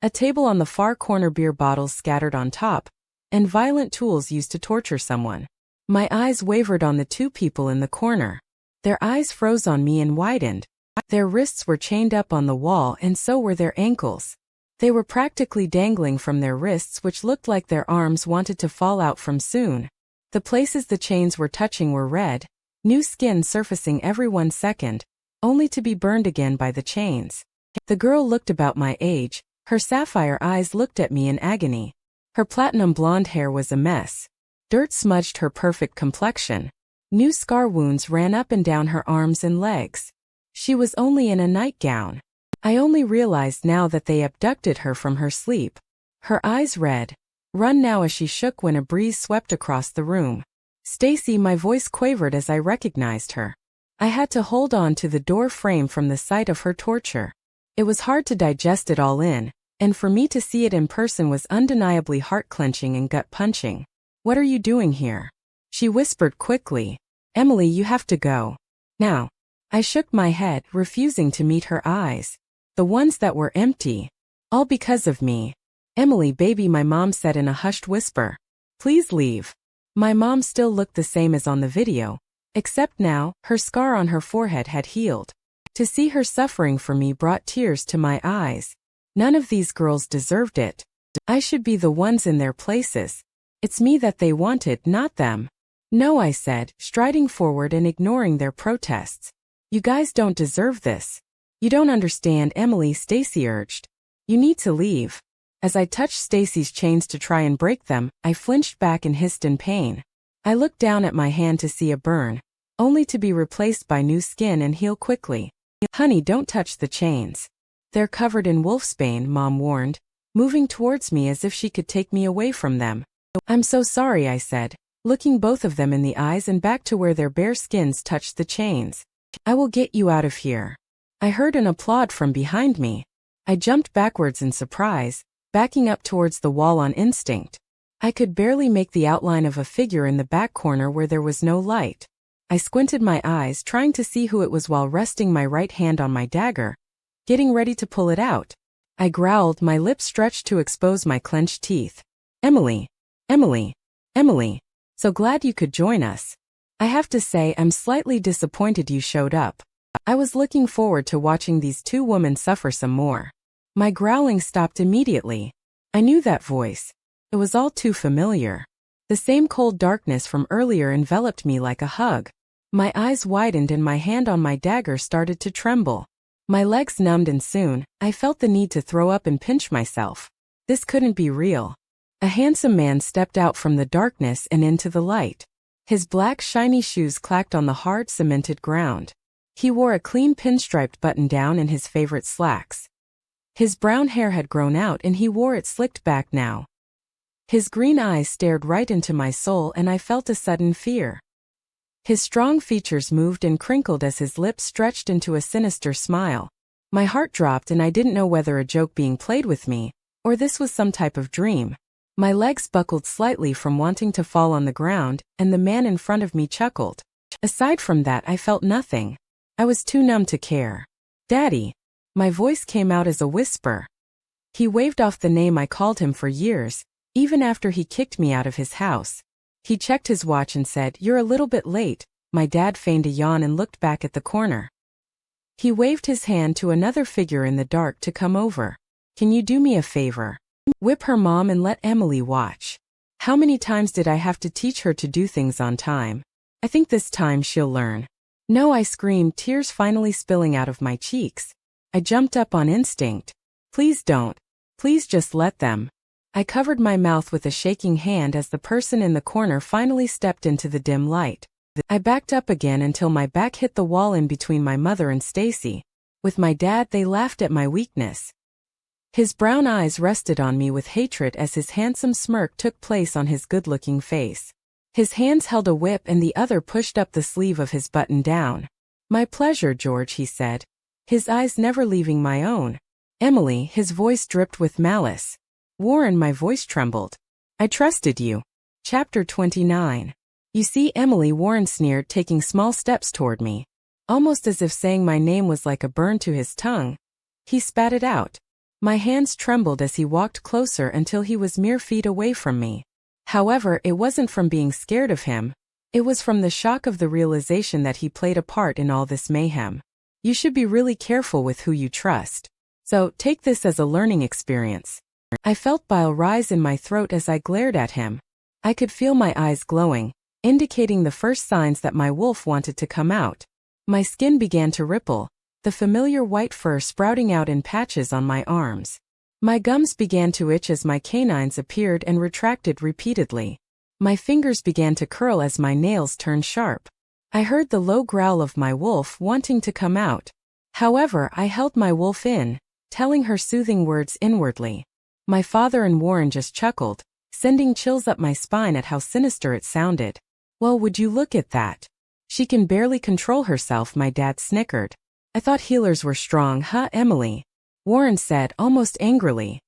a table on the far corner, beer bottles scattered on top, and violent tools used to torture someone. My eyes wavered on the 2 people in the corner. Their eyes froze on me and widened. Their wrists were chained up on the wall and so were their ankles. They were practically dangling from their wrists, which looked like their arms wanted to fall out from soon. The places the chains were touching were red, new skin surfacing every 1 second, only to be burned again by the chains. The girl looked about my age, her sapphire eyes looked at me in agony. Her platinum blonde hair was a mess. Dirt smudged her perfect complexion. New scar wounds ran up and down her arms and legs. She was only in a nightgown. I only realized now that they abducted her from her sleep. Her eyes red, run now as she shook when a breeze swept across the room. Stacy, my voice quavered as I recognized her. I had to hold on to the door frame from the sight of her torture. It was hard to digest it all in, and for me to see it in person was undeniably heart-clenching and gut-punching. What are you doing here? She whispered quickly. Emily, you have to go. Now. I shook my head, refusing to meet her eyes. The ones that were empty. All because of me. Emily, baby, my mom said in a hushed whisper. Please leave. My mom still looked the same as on the video, except now, her scar on her forehead had healed. To see her suffering for me brought tears to my eyes. None of these girls deserved it. I should be the ones in their places. It's me that they wanted, not them. No, I said, striding forward and ignoring their protests. You guys don't deserve this. You don't understand, Emily, Stacy urged. You need to leave. As I touched Stacy's chains to try and break them, I flinched back and hissed in pain. I looked down at my hand to see a burn, only to be replaced by new skin and heal quickly. Honey, don't touch the chains. They're covered in wolfsbane, Mom warned, moving towards me as if she could take me away from them. I'm so sorry, I said, looking both of them in the eyes and back to where their bare skins touched the chains. I will get you out of here. I heard an applaud from behind me. I jumped backwards in surprise, backing up towards the wall on instinct. I could barely make the outline of a figure in the back corner where there was no light. I squinted my eyes trying to see who it was while resting my right hand on my dagger, getting ready to pull it out. I growled, my lips stretched to expose my clenched teeth. Emily, Emily, Emily, so glad you could join us. I have to say I'm slightly disappointed you showed up. I was looking forward to watching these two women suffer some more. My growling stopped immediately. I knew that voice. It was all too familiar. The same cold darkness from earlier enveloped me like a hug. My eyes widened and my hand on my dagger started to tremble. My legs numbed and soon, I felt the need to throw up and pinch myself. This couldn't be real. A handsome man stepped out from the darkness and into the light. His black shiny shoes clacked on the hard cemented ground. He wore a clean pinstriped button-down and his favorite slacks. His brown hair had grown out and he wore it slicked back now. His green eyes stared right into my soul and I felt a sudden fear. His strong features moved and crinkled as his lips stretched into a sinister smile. My heart dropped and I didn't know whether a joke being played with me, or this was some type of dream. My legs buckled slightly from wanting to fall on the ground, and the man in front of me chuckled. Aside from that, I felt nothing. I was too numb to care. Daddy. My voice came out as a whisper. He waved off the name I called him for years, even after he kicked me out of his house. He checked his watch and said, "You're a little bit late." My dad feigned a yawn and looked back at the corner. He waved his hand to another figure in the dark to come over. "Can you do me a favor? Whip her, Mom, and let Emily watch." How many times did I have to teach her to do things on time? I think this time she'll learn. No, I screamed, tears finally spilling out of my cheeks. I jumped up on instinct. Please don't. Please just let them. I covered my mouth with a shaking hand as the person in the corner finally stepped into the dim light. I backed up again until my back hit the wall in between my mother and Stacy. With my dad, they laughed at my weakness. His brown eyes rested on me with hatred as his handsome smirk took place on his good-looking face. His hands held a whip and the other pushed up the sleeve of his button-down. "My pleasure, George," he said, his eyes never leaving my own. "Emily," his voice dripped with malice. "Warren," my voice trembled. "I trusted you." Chapter 29. "You see, Emily," Warren sneered, taking small steps toward me. Almost as if saying my name was like a burn to his tongue. He spat it out. My hands trembled as he walked closer until he was mere feet away from me. However, it wasn't from being scared of him. It was from the shock of the realization that he played a part in all this mayhem. You should be really careful with who you trust. So, take this as a learning experience. I felt bile rise in my throat as I glared at him. I could feel my eyes glowing, indicating the first signs that my wolf wanted to come out. My skin began to ripple, the familiar white fur sprouting out in patches on my arms. My gums began to itch as my canines appeared and retracted repeatedly. My fingers began to curl as my nails turned sharp. I heard the low growl of my wolf wanting to come out. However, I held my wolf in, telling her soothing words inwardly. My father and Warren just chuckled, sending chills up my spine at how sinister it sounded. "Well, would you look at that? She can barely control herself," my dad snickered. "I thought healers were strong, huh, Emily?" Warren said, almost angrily.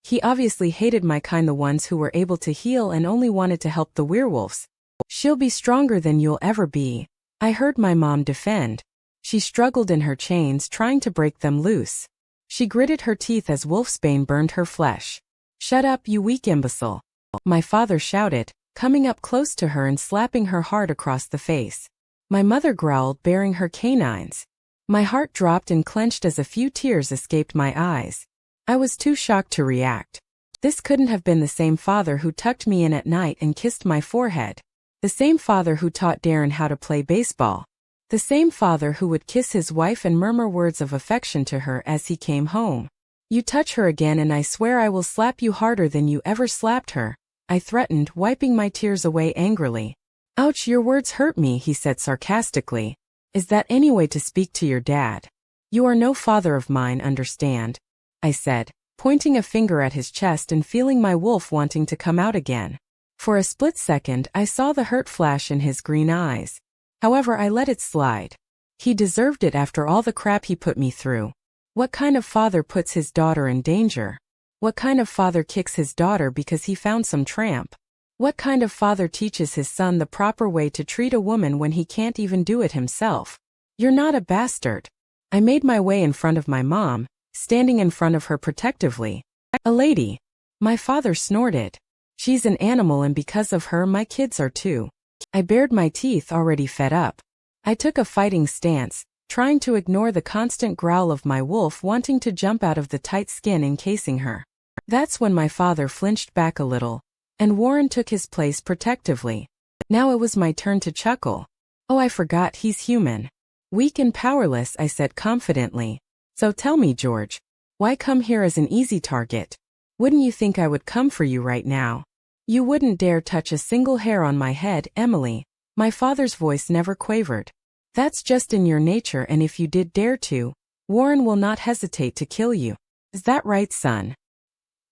He obviously hated my kind, the ones who were able to heal and only wanted to help the werewolves. "She'll be stronger than you'll ever be," I heard my mom defend. She struggled in her chains, trying to break them loose. She gritted her teeth as wolfsbane burned her flesh. "Shut up, you weak imbecile," my father shouted, coming up close to her and slapping her hard across the face. My mother growled, baring her canines. My heart dropped and clenched as a few tears escaped my eyes. I was too shocked to react. This couldn't have been the same father who tucked me in at night and kissed my forehead. The same father who taught Darren how to play baseball. The same father who would kiss his wife and murmur words of affection to her as he came home. You touch her again and I swear I will slap you harder than you ever slapped her, I threatened, wiping my tears away angrily. Ouch, your words hurt me, he said sarcastically. Is that any way to speak to your dad? You are no father of mine, understand? I said, pointing a finger at his chest and feeling my wolf wanting to come out again. For a split second, I saw the hurt flash in his green eyes. However, I let it slide. He deserved it after all the crap he put me through. What kind of father puts his daughter in danger? What kind of father kicks his daughter because he found some tramp? What kind of father teaches his son the proper way to treat a woman when he can't even do it himself? You're not a bastard. I made my way in front of my mom, standing in front of her protectively. A lady. My father snorted. She's an animal and because of her my kids are too. I bared my teeth, already fed up. I took a fighting stance, trying to ignore the constant growl of my wolf wanting to jump out of the tight skin encasing her. That's when my father flinched back a little, and Warren took his place protectively. Now it was my turn to chuckle. Oh, I forgot he's human. Weak and powerless, I said confidently. So tell me, George, why come here as an easy target? Wouldn't you think I would come for you right now? You wouldn't dare touch a single hair on my head, Emily. My father's voice never quavered. That's just in your nature, and if you did dare to, Warren will not hesitate to kill you. Is that right, son?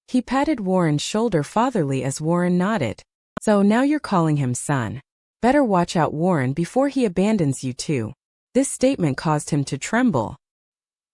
He patted Warren's shoulder fatherly as Warren nodded. So now you're calling him son. Better watch out, Warren, before he abandons you too. This statement caused him to tremble.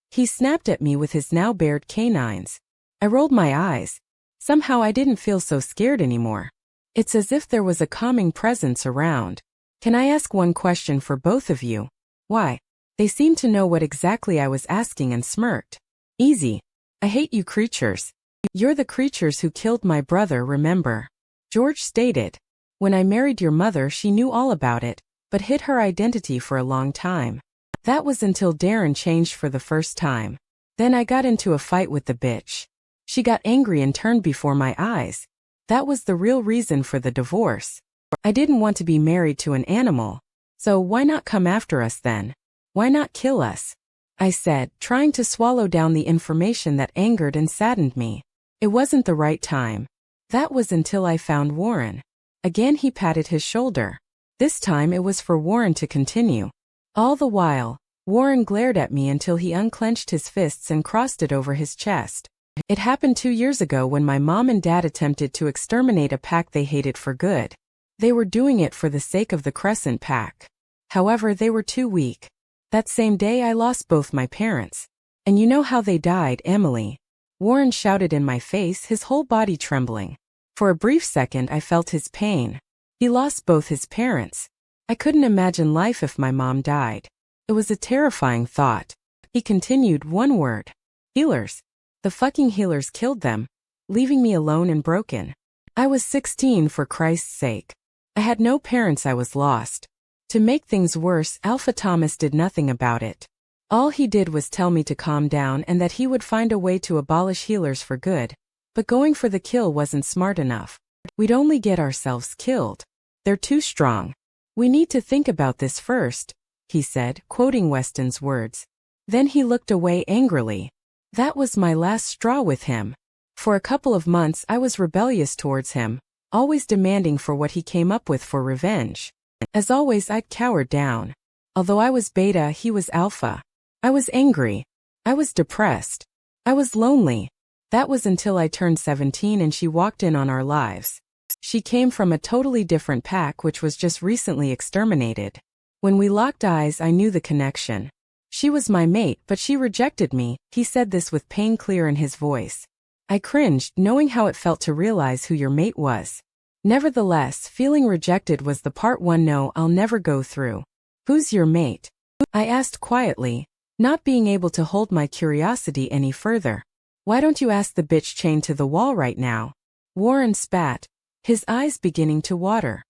He snapped at me with his now bared canines. I rolled my eyes. Somehow I didn't feel so scared anymore. It's as if there was a calming presence around. Can I ask one question for both of you? Why? They seemed to know what exactly I was asking and smirked. Easy. I hate you creatures. You're the creatures who killed my brother, remember? George stated. When I married your mother, she knew all about it, but hid her identity for a long time. That was until Darren changed for the first time. Then I got into a fight with the bitch. She got angry and turned before my eyes. That was the real reason for the divorce. I didn't want to be married to an animal. So why not come after us then? Why not kill us? I said, trying to swallow down the information that angered and saddened me. It wasn't the right time. That was until I found Warren. Again he patted his shoulder. This time it was for Warren to continue. All the while, Warren glared at me until he unclenched his fists and crossed it over his chest. It happened 2 years ago when my mom and dad attempted to exterminate a pack they hated for good. They were doing it for the sake of the Crescent Pack. However, they were too weak. That same day I lost both my parents. And you know how they died, Emily. Warren shouted in my face, his whole body trembling. For a brief second I felt his pain. He lost both his parents. I couldn't imagine life if my mom died. It was a terrifying thought. He continued, one word. Healers. The fucking healers killed them, leaving me alone and broken. I was 16 for Christ's sake. I had no parents, I was lost. To make things worse, Alpha Thomas did nothing about it. All he did was tell me to calm down and that he would find a way to abolish healers for good. But going for the kill wasn't smart enough. We'd only get ourselves killed. They're too strong. We need to think about this first, he said, quoting Weston's words. Then he looked away angrily. That was my last straw with him. For a couple of months I was rebellious towards him, always demanding for what he came up with for revenge. As always, I'd cowered down. Although I was beta, he was alpha. I was angry. I was depressed. I was lonely. That was until I turned 17 and she walked in on our lives. She came from a totally different pack which was just recently exterminated. When we locked eyes, I knew the connection. She was my mate, but she rejected me. He said this with pain clear in his voice. I cringed, knowing how it felt to realize who your mate was. Nevertheless, feeling rejected was the part one no I'll never go through. Who's your mate? I asked quietly, not being able to hold my curiosity any further. Why don't you ask the bitch chained to the wall right now? Warren spat. his eyes beginning to water.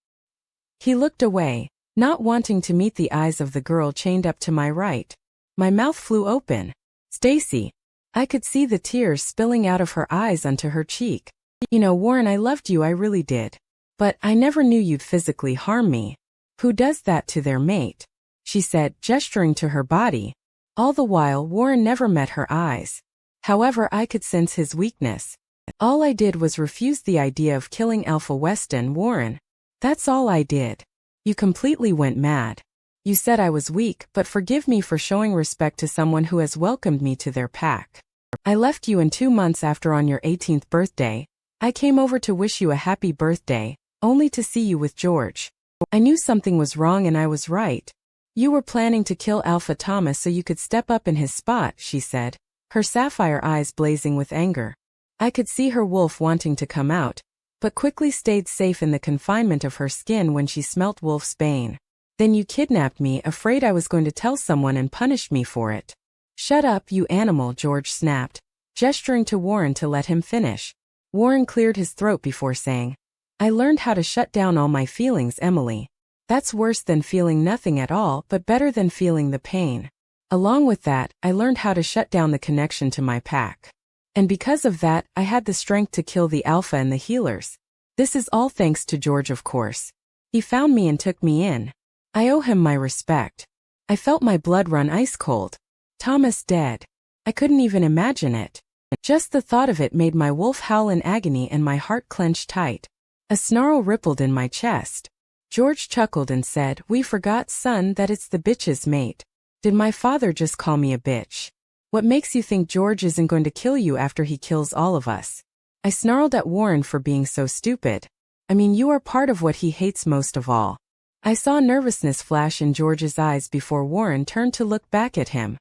He looked away, not wanting to meet the eyes of the girl chained up to my right. My mouth flew open. Stacy. I could see the tears spilling out of her eyes onto her cheek. You know, Warren, I loved you, I really did. But I never knew you'd physically harm me. Who does that to their mate? She said, gesturing to her body. All the while, Warren never met her eyes. However, I could sense his weakness. All I did was refuse the idea of killing Alpha Weston, Warren. That's all I did. You completely went mad. You said I was weak, but forgive me for showing respect to someone who has welcomed me to their pack. I left you in 2 months after on your 18th birthday. I came over to wish you a happy birthday, only to see you with George. I knew something was wrong and I was right. You were planning to kill Alpha Thomas so you could step up in his spot, she said, her sapphire eyes blazing with anger. I could see her wolf wanting to come out, but quickly stayed safe in the confinement of her skin when she smelt wolf's bane. Then you kidnapped me, afraid I was going to tell someone and punished me for it. Shut up, you animal, George snapped, gesturing to Warren to let him finish. Warren cleared his throat before saying, I learned how to shut down all my feelings, Emily. That's worse than feeling nothing at all, but better than feeling the pain. Along with that, I learned how to shut down the connection to my pack. And because of that, I had the strength to kill the Alpha and the healers. This is all thanks to George, of course. He found me and took me in. I owe him my respect. I felt my blood run ice cold. Thomas dead. I couldn't even imagine it. Just the thought of it made my wolf howl in agony and my heart clenched tight. A snarl rippled in my chest. George chuckled and said, We forgot, son, that it's the bitch's mate. Did my father just call me a bitch? What makes you think George isn't going to kill you after he kills all of us? I snarled at Warren for being so stupid. I mean, you are part of what he hates most of all. I saw nervousness flash in George's eyes before Warren turned to look back at him.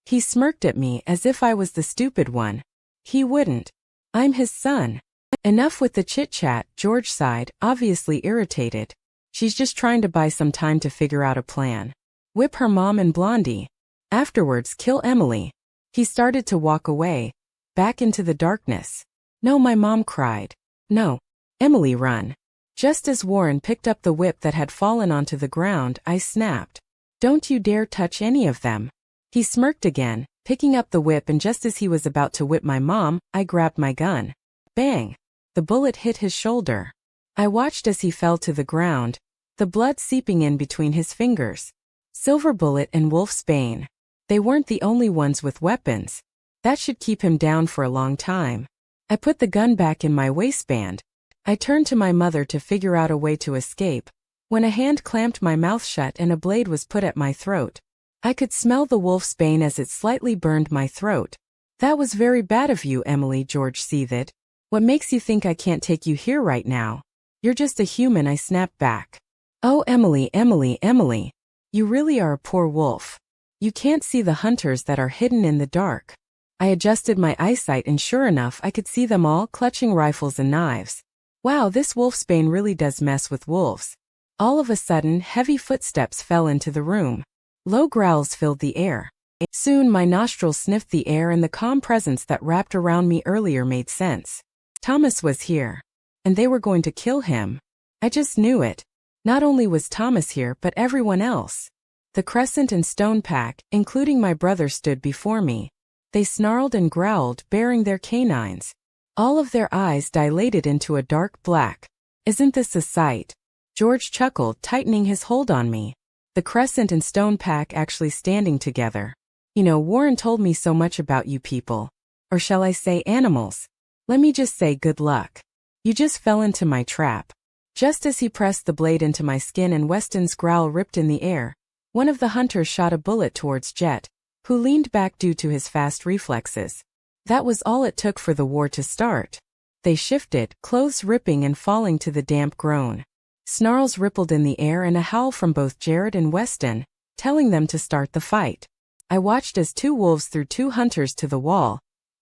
He smirked at me as if I was the stupid one. He wouldn't. I'm his son. Enough with the chit-chat, George sighed, obviously irritated. She's just trying to buy some time to figure out a plan. Whip her mom and Blondie. Afterwards, kill Emily. He started to walk away, back into the darkness. No, my mom cried. No. Emily, run. Just as Warren picked up the whip that had fallen onto the ground, I snapped. Don't you dare touch any of them. He smirked again, picking up the whip, and just as he was about to whip my mom, I grabbed my gun. Bang! The bullet hit his shoulder. I watched as he fell to the ground, the blood seeping in between his fingers. Silver Bullet and Wolf's Bane. They weren't the only ones with weapons. That should keep him down for a long time. I put the gun back in my waistband. I turned to my mother to figure out a way to escape, when a hand clamped my mouth shut and a blade was put at my throat. I could smell the wolf's bane as it slightly burned my throat. That was very bad of you, Emily, George seethed. What makes you think I can't take you here right now? You're just a human, I snapped back. Oh, Emily, Emily, Emily. You really are a poor wolf. You can't see the hunters that are hidden in the dark. I adjusted my eyesight and sure enough I could see them all clutching rifles and knives. Wow, this wolfsbane really does mess with wolves. All of a sudden, heavy footsteps fell into the room. Low growls filled the air. Soon my nostrils sniffed the air and the calm presence that wrapped around me earlier made sense. Thomas was here. And they were going to kill him. I just knew it. Not only was Thomas here but everyone else. The Crescent and Stone Pack, including my brother, stood before me. They snarled and growled, baring their canines. All of their eyes dilated into a dark black. Isn't this a sight? George chuckled, tightening his hold on me. The Crescent and Stone Pack actually standing together. You know, Warren told me so much about you people. Or shall I say animals? Let me just say good luck. You just fell into my trap. Just as he pressed the blade into my skin and Weston's growl ripped in the air, one of the hunters shot a bullet towards Jet, who leaned back due to his fast reflexes. That was all it took for the war to start. They shifted, clothes ripping and falling to the damp groan. Snarls rippled in the air and a howl from both Jared and Weston, telling them to start the fight. I watched as 2 wolves threw 2 hunters to the wall,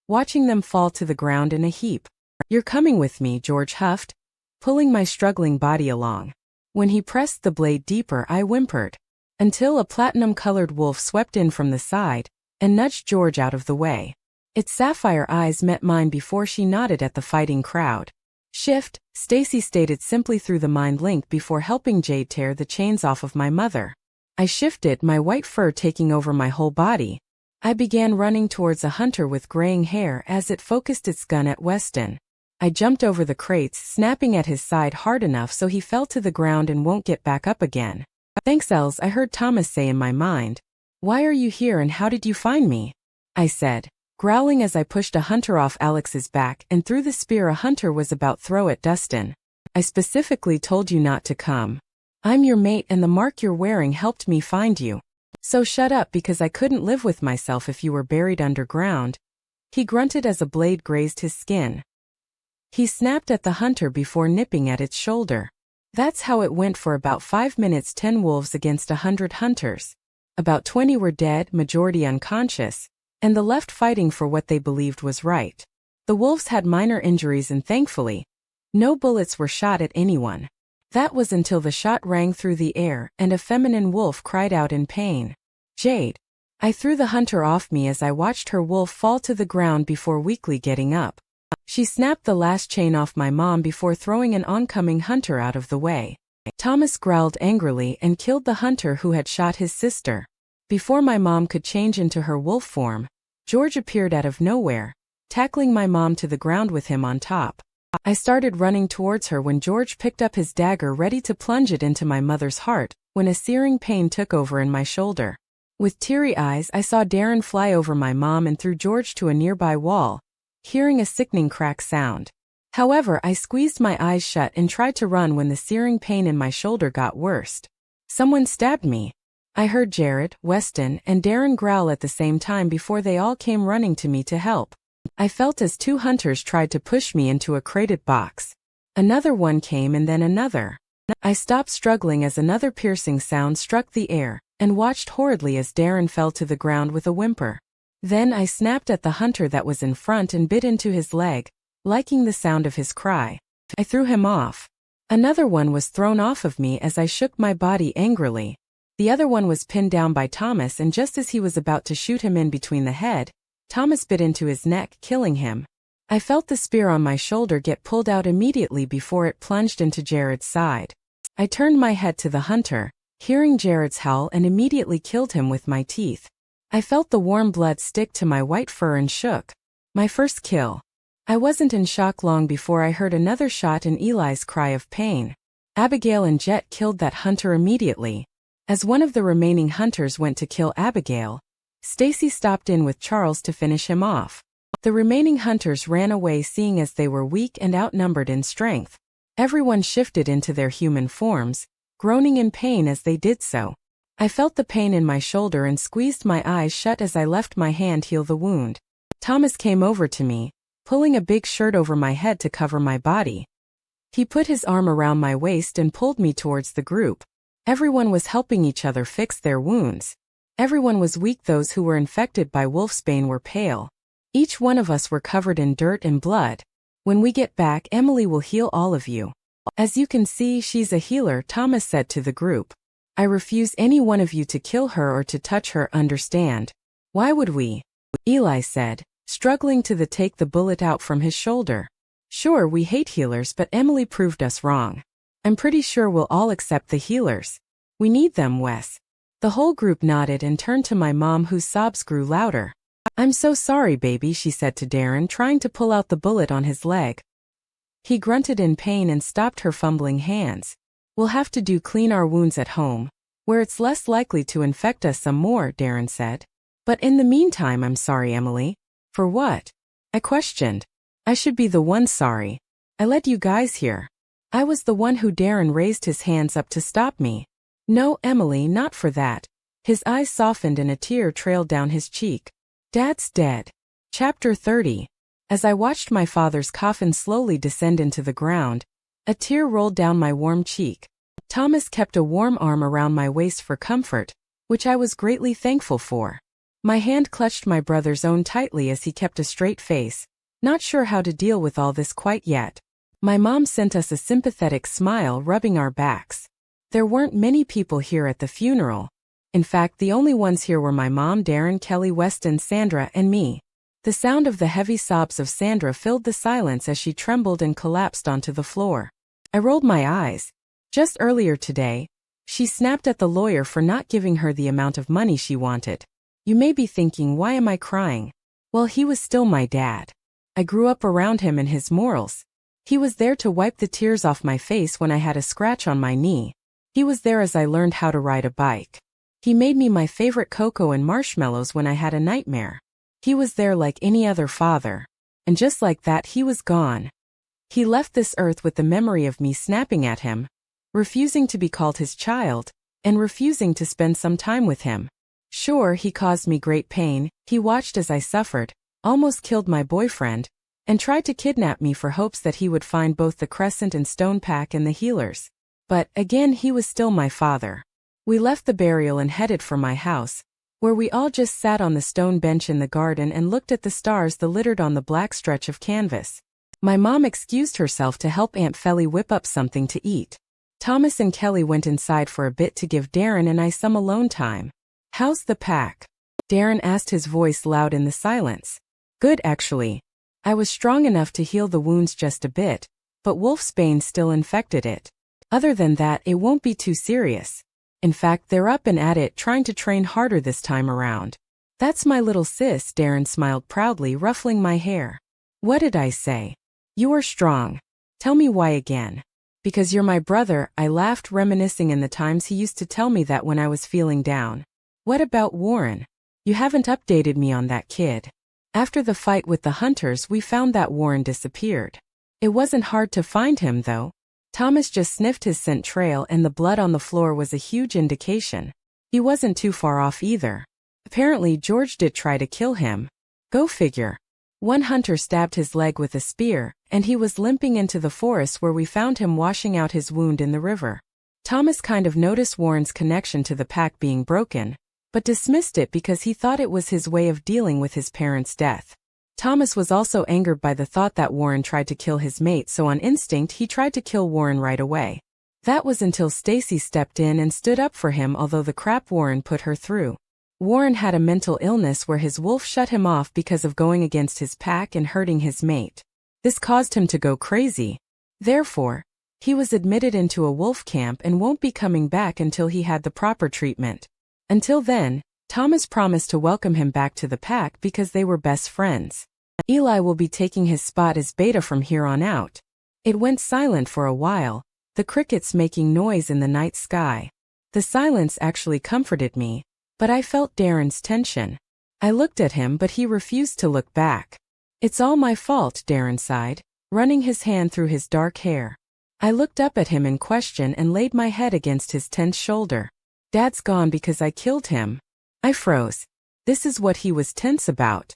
watching them fall to the ground in a heap. You're coming with me, George huffed, pulling my struggling body along. When he pressed the blade deeper, I whimpered, until a platinum-colored wolf swept in from the side and nudged George out of the way. Its sapphire eyes met mine before she nodded at the fighting crowd. Shift, Stacy stated simply through the mind link before helping Jade tear the chains off of my mother. I shifted, my white fur taking over my whole body. I began running towards a hunter with graying hair as it focused its gun at Weston. I jumped over the crates, snapping at his side hard enough so he fell to the ground and won't get back up again. Thanks, Els, I heard Thomas say in my mind. Why are you here and how did you find me? I said, growling as I pushed a hunter off Alex's back and threw the spear a hunter was about throw at Dustin. I specifically told you not to come. I'm your mate and the mark you're wearing helped me find you. So shut up because I couldn't live with myself if you were buried underground. He grunted as a blade grazed his skin. He snapped at the hunter before nipping at its shoulder. That's how it went for about 5 minutes, 10 wolves against 100 hunters. About 20 were dead, majority unconscious, and the left fighting for what they believed was right. The wolves had minor injuries and thankfully, no bullets were shot at anyone. That was until the shot rang through the air and a feminine wolf cried out in pain. Jade. I threw the hunter off me as I watched her wolf fall to the ground before weakly getting up. She snapped the last chain off my mom before throwing an oncoming hunter out of the way. Thomas growled angrily and killed the hunter who had shot his sister. Before my mom could change into her wolf form, George appeared out of nowhere, tackling my mom to the ground with him on top. I started running towards her when George picked up his dagger ready to plunge it into my mother's heart, when a searing pain took over in my shoulder. With teary eyes, I saw Darren fly over my mom and threw George to a nearby wall, hearing a sickening crack sound. However, I squeezed my eyes shut and tried to run when the searing pain in my shoulder got worse. Someone stabbed me. I heard Jared, Weston, and Darren growl at the same time before they all came running to me to help. I felt as 2 hunters tried to push me into a crated box. Another one came and then another. I stopped struggling as another piercing sound struck the air, and watched horridly as Darren fell to the ground with a whimper. Then I snapped at the hunter that was in front and bit into his leg, liking the sound of his cry. I threw him off. Another one was thrown off of me as I shook my body angrily. The other one was pinned down by Thomas, and just as he was about to shoot him in between the head, Thomas bit into his neck, killing him. I felt the spear on my shoulder get pulled out immediately before it plunged into Jared's side. I turned my head to the hunter, hearing Jared's howl, and immediately killed him with my teeth. I felt the warm blood stick to my white fur and shook. My first kill. I wasn't in shock long before I heard another shot and Eli's cry of pain. Abigail and Jet killed that hunter immediately. As one of the remaining hunters went to kill Abigail, Stacy stopped in with Charles to finish him off. The remaining hunters ran away, seeing as they were weak and outnumbered in strength. Everyone shifted into their human forms, groaning in pain as they did so. I felt the pain in my shoulder and squeezed my eyes shut as I left my hand heal the wound. Thomas came over to me, pulling a big shirt over my head to cover my body. He put his arm around my waist and pulled me towards the group. Everyone was helping each other fix their wounds. Everyone was weak. Those who were infected by wolfsbane were pale. Each one of us were covered in dirt and blood. When we get back, Emily will heal all of you. As you can see, she's a healer, Thomas said to the group. I refuse any one of you to kill her or to touch her, understand? Why would we? Eli said, struggling to take the bullet out from his shoulder. Sure, we hate healers, but Emily proved us wrong. I'm pretty sure we'll all accept the healers. We need them, Wes. The whole group nodded and turned to my mom, whose sobs grew louder. I'm so sorry, baby, she said to Darren, trying to pull out the bullet on his leg. He grunted in pain and stopped her fumbling hands. We'll have to clean our wounds at home, where it's less likely to infect us some more, Darren said. But in the meantime, I'm sorry, Emily. For what? I questioned. I should be the one sorry. I led you guys here. I was the one who. Darren raised his hands up to stop me. No, Emily, not for that. His eyes softened and a tear trailed down his cheek. Dad's dead. Chapter 30. As I watched my father's coffin slowly descend into the ground, a tear rolled down my warm cheek. Thomas kept a warm arm around my waist for comfort, which I was greatly thankful for. My hand clutched my brother's own tightly as he kept a straight face, not sure how to deal with all this quite yet. My mom sent us a sympathetic smile, rubbing our backs. There weren't many people here at the funeral. In fact, the only ones here were my mom, Darren, Kelly, Weston, Sandra, and me. The sound of the heavy sobs of Sandra filled the silence as she trembled and collapsed onto the floor. I rolled my eyes. Just earlier today, she snapped at the lawyer for not giving her the amount of money she wanted. You may be thinking, why am I crying? Well, he was still my dad. I grew up around him and his morals. He was there to wipe the tears off my face when I had a scratch on my knee. He was there as I learned how to ride a bike. He made me my favorite cocoa and marshmallows when I had a nightmare. He was there like any other father. And just like that, he was gone. He left this earth with the memory of me snapping at him, refusing to be called his child, and refusing to spend some time with him. Sure, he caused me great pain. He watched as I suffered, almost killed my boyfriend, and tried to kidnap me for hopes that he would find both the Crescent and Stone Pack and the healers. But, again, he was still my father. We left the burial and headed for my house, where we all just sat on the stone bench in the garden and looked at the stars that littered on the black stretch of canvas. My mom excused herself to help Aunt Felly whip up something to eat. Thomas and Kelly went inside for a bit to give Darren and I some alone time. How's the pack? Darren asked, his voice loud in the silence. Good, actually. I was strong enough to heal the wounds just a bit, but wolfsbane still infected it. Other than that, it won't be too serious. In fact, they're up and at it, trying to train harder this time around. That's my little sis, Darren smiled proudly, ruffling my hair. What did I say? You are strong. Tell me why again. Because you're my brother, I laughed, reminiscing in the times he used to tell me that when I was feeling down. What about Warren? You haven't updated me on that kid. After the fight with the hunters, we found that Warren disappeared. It wasn't hard to find him, though. Thomas just sniffed his scent trail, and the blood on the floor was a huge indication. He wasn't too far off either. Apparently, George did try to kill him. Go figure. One hunter stabbed his leg with a spear, and he was limping into the forest where we found him washing out his wound in the river. Thomas kind of noticed Warren's connection to the pack being broken, but dismissed it because he thought it was his way of dealing with his parents' death. Thomas was also angered by the thought that Warren tried to kill his mate, so on instinct he tried to kill Warren right away. That was until Stacy stepped in and stood up for him, although the crap Warren put her through. Warren had a mental illness where his wolf shut him off because of going against his pack and hurting his mate. This caused him to go crazy. Therefore, he was admitted into a wolf camp and won't be coming back until he had the proper treatment. Until then, Thomas promised to welcome him back to the pack because they were best friends. Eli will be taking his spot as beta from here on out. It went silent for a while, the crickets making noise in the night sky. The silence actually comforted me, but I felt Darren's tension. I looked at him, but he refused to look back. It's all my fault, Darren sighed, running his hand through his dark hair. I looked up at him in question and laid my head against his tense shoulder. Dad's gone because I killed him. I froze. This is what he was tense about.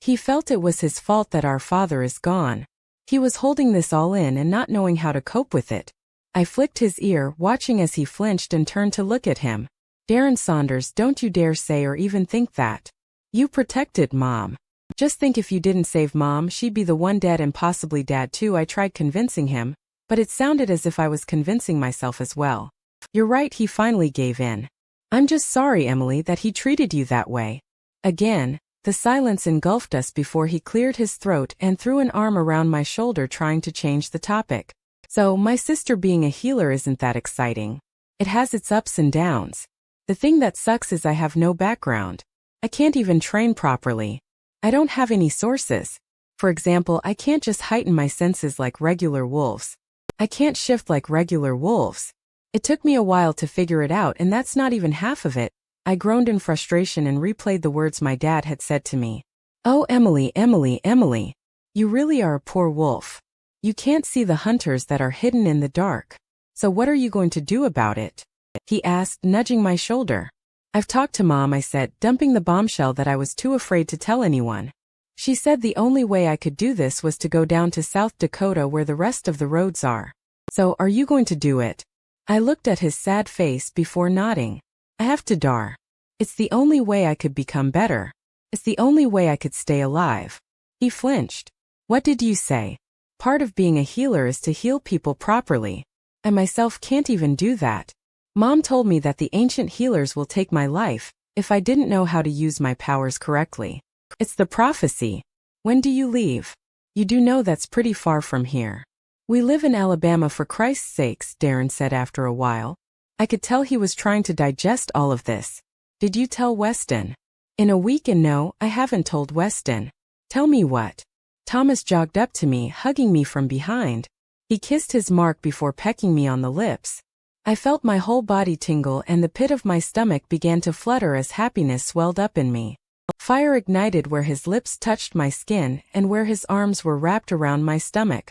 He felt it was his fault that our father is gone. He was holding this all in and not knowing how to cope with it. I flicked his ear, watching as he flinched and turned to look at him. Darren Saunders, don't you dare say or even think that. You protected Mom. Just think, if you didn't save Mom, she'd be the one dead, and possibly Dad too. I tried convincing him, but it sounded as if I was convincing myself as well. You're right, he finally gave in. I'm just sorry, Emily, that he treated you that way. Again, the silence engulfed us before he cleared his throat and threw an arm around my shoulder, trying to change the topic. So, my sister being a healer isn't that exciting. It has its ups and downs. The thing that sucks is I have no background. I can't even train properly. I don't have any sources. For example, I can't just heighten my senses like regular wolves. I can't shift like regular wolves. It took me a while to figure it out, and that's not even half of it. I groaned in frustration and replayed the words my dad had said to me. Oh, Emily, Emily, Emily. You really are a poor wolf. You can't see the hunters that are hidden in the dark. So what are you going to do about it? He asked, nudging my shoulder. I've talked to Mom, I said, dumping the bombshell that I was too afraid to tell anyone. She said the only way I could do this was to go down to South Dakota where the rest of the roads are. So, are you going to do it? I looked at his sad face before nodding. I have to, Dar. It's the only way I could become better. It's the only way I could stay alive. He flinched. What did you say? Part of being a healer is to heal people properly. I myself can't even do that. Mom told me that the ancient healers will take my life if I didn't know how to use my powers correctly. It's the prophecy. When do you leave? You do know that's pretty far from here. We live in Alabama, for Christ's sakes, Darren said after a while. I could tell he was trying to digest all of this. Did you tell Weston? In a week, and no, I haven't told Weston. Tell me what? Thomas jogged up to me, hugging me from behind. He kissed his mark before pecking me on the lips. I felt my whole body tingle and the pit of my stomach began to flutter as happiness swelled up in me. Fire ignited where his lips touched my skin and where his arms were wrapped around my stomach.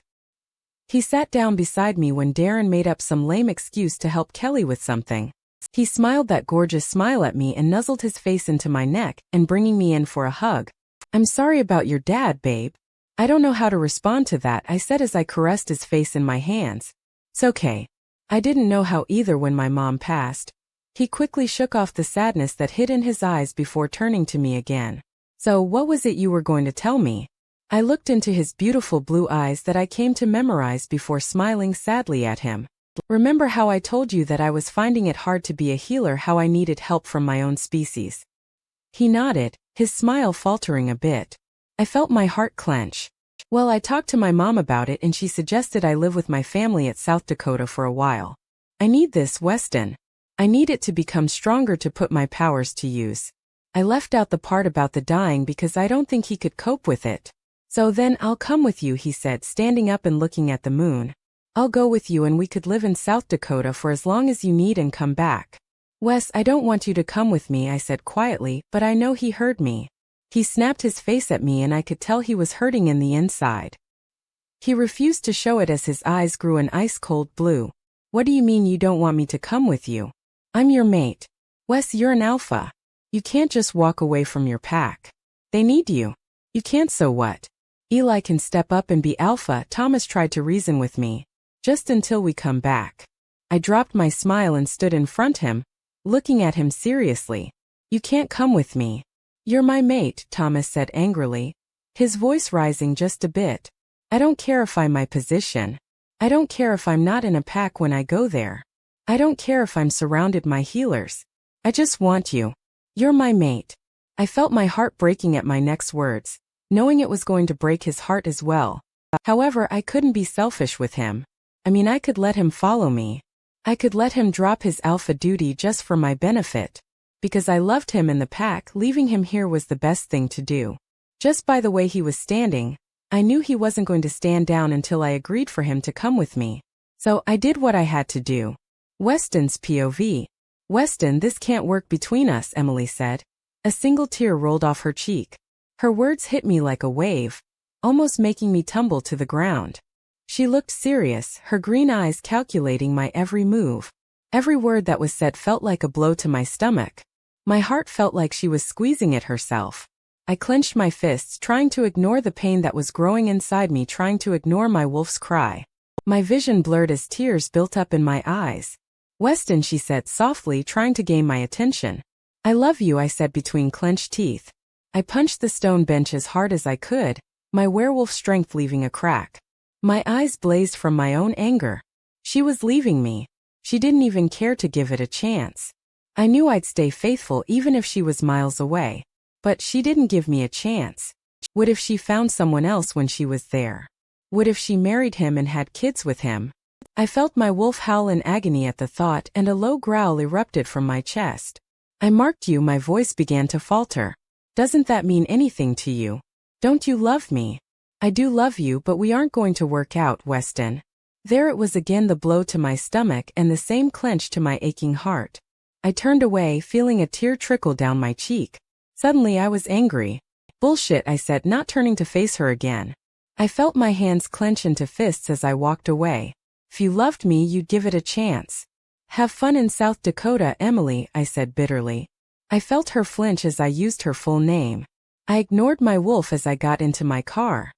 He sat down beside me when Darren made up some lame excuse to help Kelly with something. He smiled that gorgeous smile at me and nuzzled his face into my neck and bringing me in for a hug. I'm sorry about your dad, babe. I don't know how to respond to that, I said as I caressed his face in my hands. It's okay. I didn't know how either when my mom passed. He quickly shook off the sadness that hid in his eyes before turning to me again. So what was it you were going to tell me? I looked into his beautiful blue eyes that I came to memorize before smiling sadly at him. Remember how I told you that I was finding it hard to be a healer, how I needed help from my own species? He nodded, his smile faltering a bit. I felt my heart clench. Well, I talked to my mom about it and she suggested I live with my family at South Dakota for a while. I need this, Weston. I need it to become stronger to put my powers to use. I left out the part about the dying because I don't think he could cope with it. So then I'll come with you, he said, standing up and looking at the moon. I'll go with you and we could live in South Dakota for as long as you need and come back. Wes, I don't want you to come with me, I said quietly, but I know he heard me. He snapped his face at me and I could tell he was hurting in the inside. He refused to show it as his eyes grew an ice-cold blue. What do you mean you don't want me to come with you? I'm your mate. Wes, you're an alpha. You can't just walk away from your pack. They need you. You can't, so what? Eli can step up and be alpha, Thomas tried to reason with me. Just until we come back. I dropped my smile and stood in front of him, looking at him seriously. You can't come with me. You're my mate, Thomas said angrily, his voice rising just a bit. I don't care if I'm my position. I don't care if I'm not in a pack when I go there. I don't care if I'm surrounded by healers. I just want you. You're my mate. I felt my heart breaking at my next words, knowing it was going to break his heart as well. However, I couldn't be selfish with him. I mean, I could let him follow me. I could let him drop his alpha duty just for my benefit. Because I loved him in the pack, leaving him here was the best thing to do. Just by the way he was standing, I knew he wasn't going to stand down until I agreed for him to come with me. So I did what I had to do. Weston's POV. Weston, this can't work between us, Emily said. A single tear rolled off her cheek. Her words hit me like a wave, almost making me tumble to the ground. She looked serious, her green eyes calculating my every move. Every word that was said felt like a blow to my stomach. My heart felt like she was squeezing it herself. I clenched my fists, trying to ignore the pain that was growing inside me, trying to ignore my wolf's cry. My vision blurred as tears built up in my eyes. Weston, she said softly, trying to gain my attention. I love you, I said between clenched teeth. I punched the stone bench as hard as I could, my werewolf strength leaving a crack. My eyes blazed from my own anger. She was leaving me. She didn't even care to give it a chance. I knew I'd stay faithful even if she was miles away. But she didn't give me a chance. What if she found someone else when she was there? What if she married him and had kids with him? I felt my wolf howl in agony at the thought, and a low growl erupted from my chest. I marked you, my voice began to falter. Doesn't that mean anything to you? Don't you love me? I do love you, but we aren't going to work out, Weston. There it was again, the blow to my stomach and the same clench to my aching heart. I turned away, feeling a tear trickle down my cheek. Suddenly I was angry. Bullshit, I said, not turning to face her again. I felt my hands clench into fists as I walked away. If you loved me, you'd give it a chance. Have fun in South Dakota, Emily, I said bitterly. I felt her flinch as I used her full name. I ignored my wolf as I got into my car.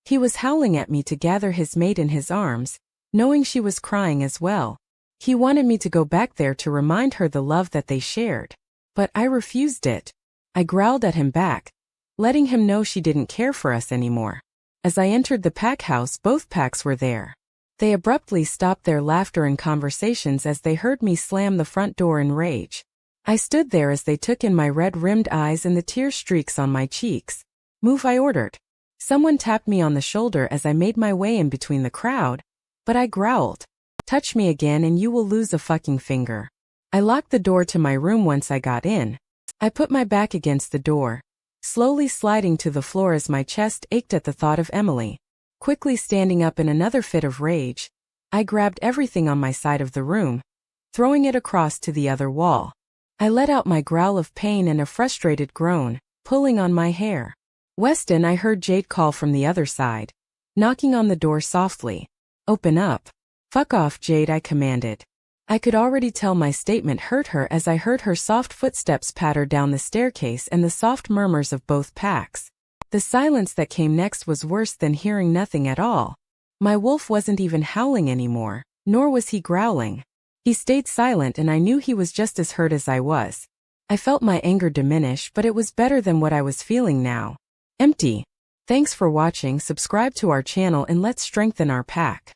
He was howling at me to gather his mate in his arms, knowing she was crying as well. He wanted me to go back there to remind her the love that they shared. But I refused it. I growled at him back, letting him know she didn't care for us anymore. As I entered the pack house, both packs were there. They abruptly stopped their laughter and conversations as they heard me slam the front door in rage. I stood there as they took in my red-rimmed eyes and the tear streaks on my cheeks. "Move," I ordered. Someone tapped me on the shoulder as I made my way in between the crowd, but I growled, "Touch me again and you will lose a fucking finger." I locked the door to my room once I got in. I put my back against the door, slowly sliding to the floor as my chest ached at the thought of Emily. Quickly standing up in another fit of rage, I grabbed everything on my side of the room, throwing it across to the other wall. I let out my growl of pain and a frustrated groan, pulling on my hair. "Weston," I heard Jade call from the other side, knocking on the door softly. "Open up." "Fuck off, Jade," I commanded. I could already tell my statement hurt her as I heard her soft footsteps patter down the staircase and the soft murmurs of both packs. The silence that came next was worse than hearing nothing at all. My wolf wasn't even howling anymore, nor was he growling. He stayed silent and I knew he was just as hurt as I was. I felt my anger diminish, but it was better than what I was feeling now. Empty. Thanks for watching. Subscribe to our channel and let's strengthen our pack.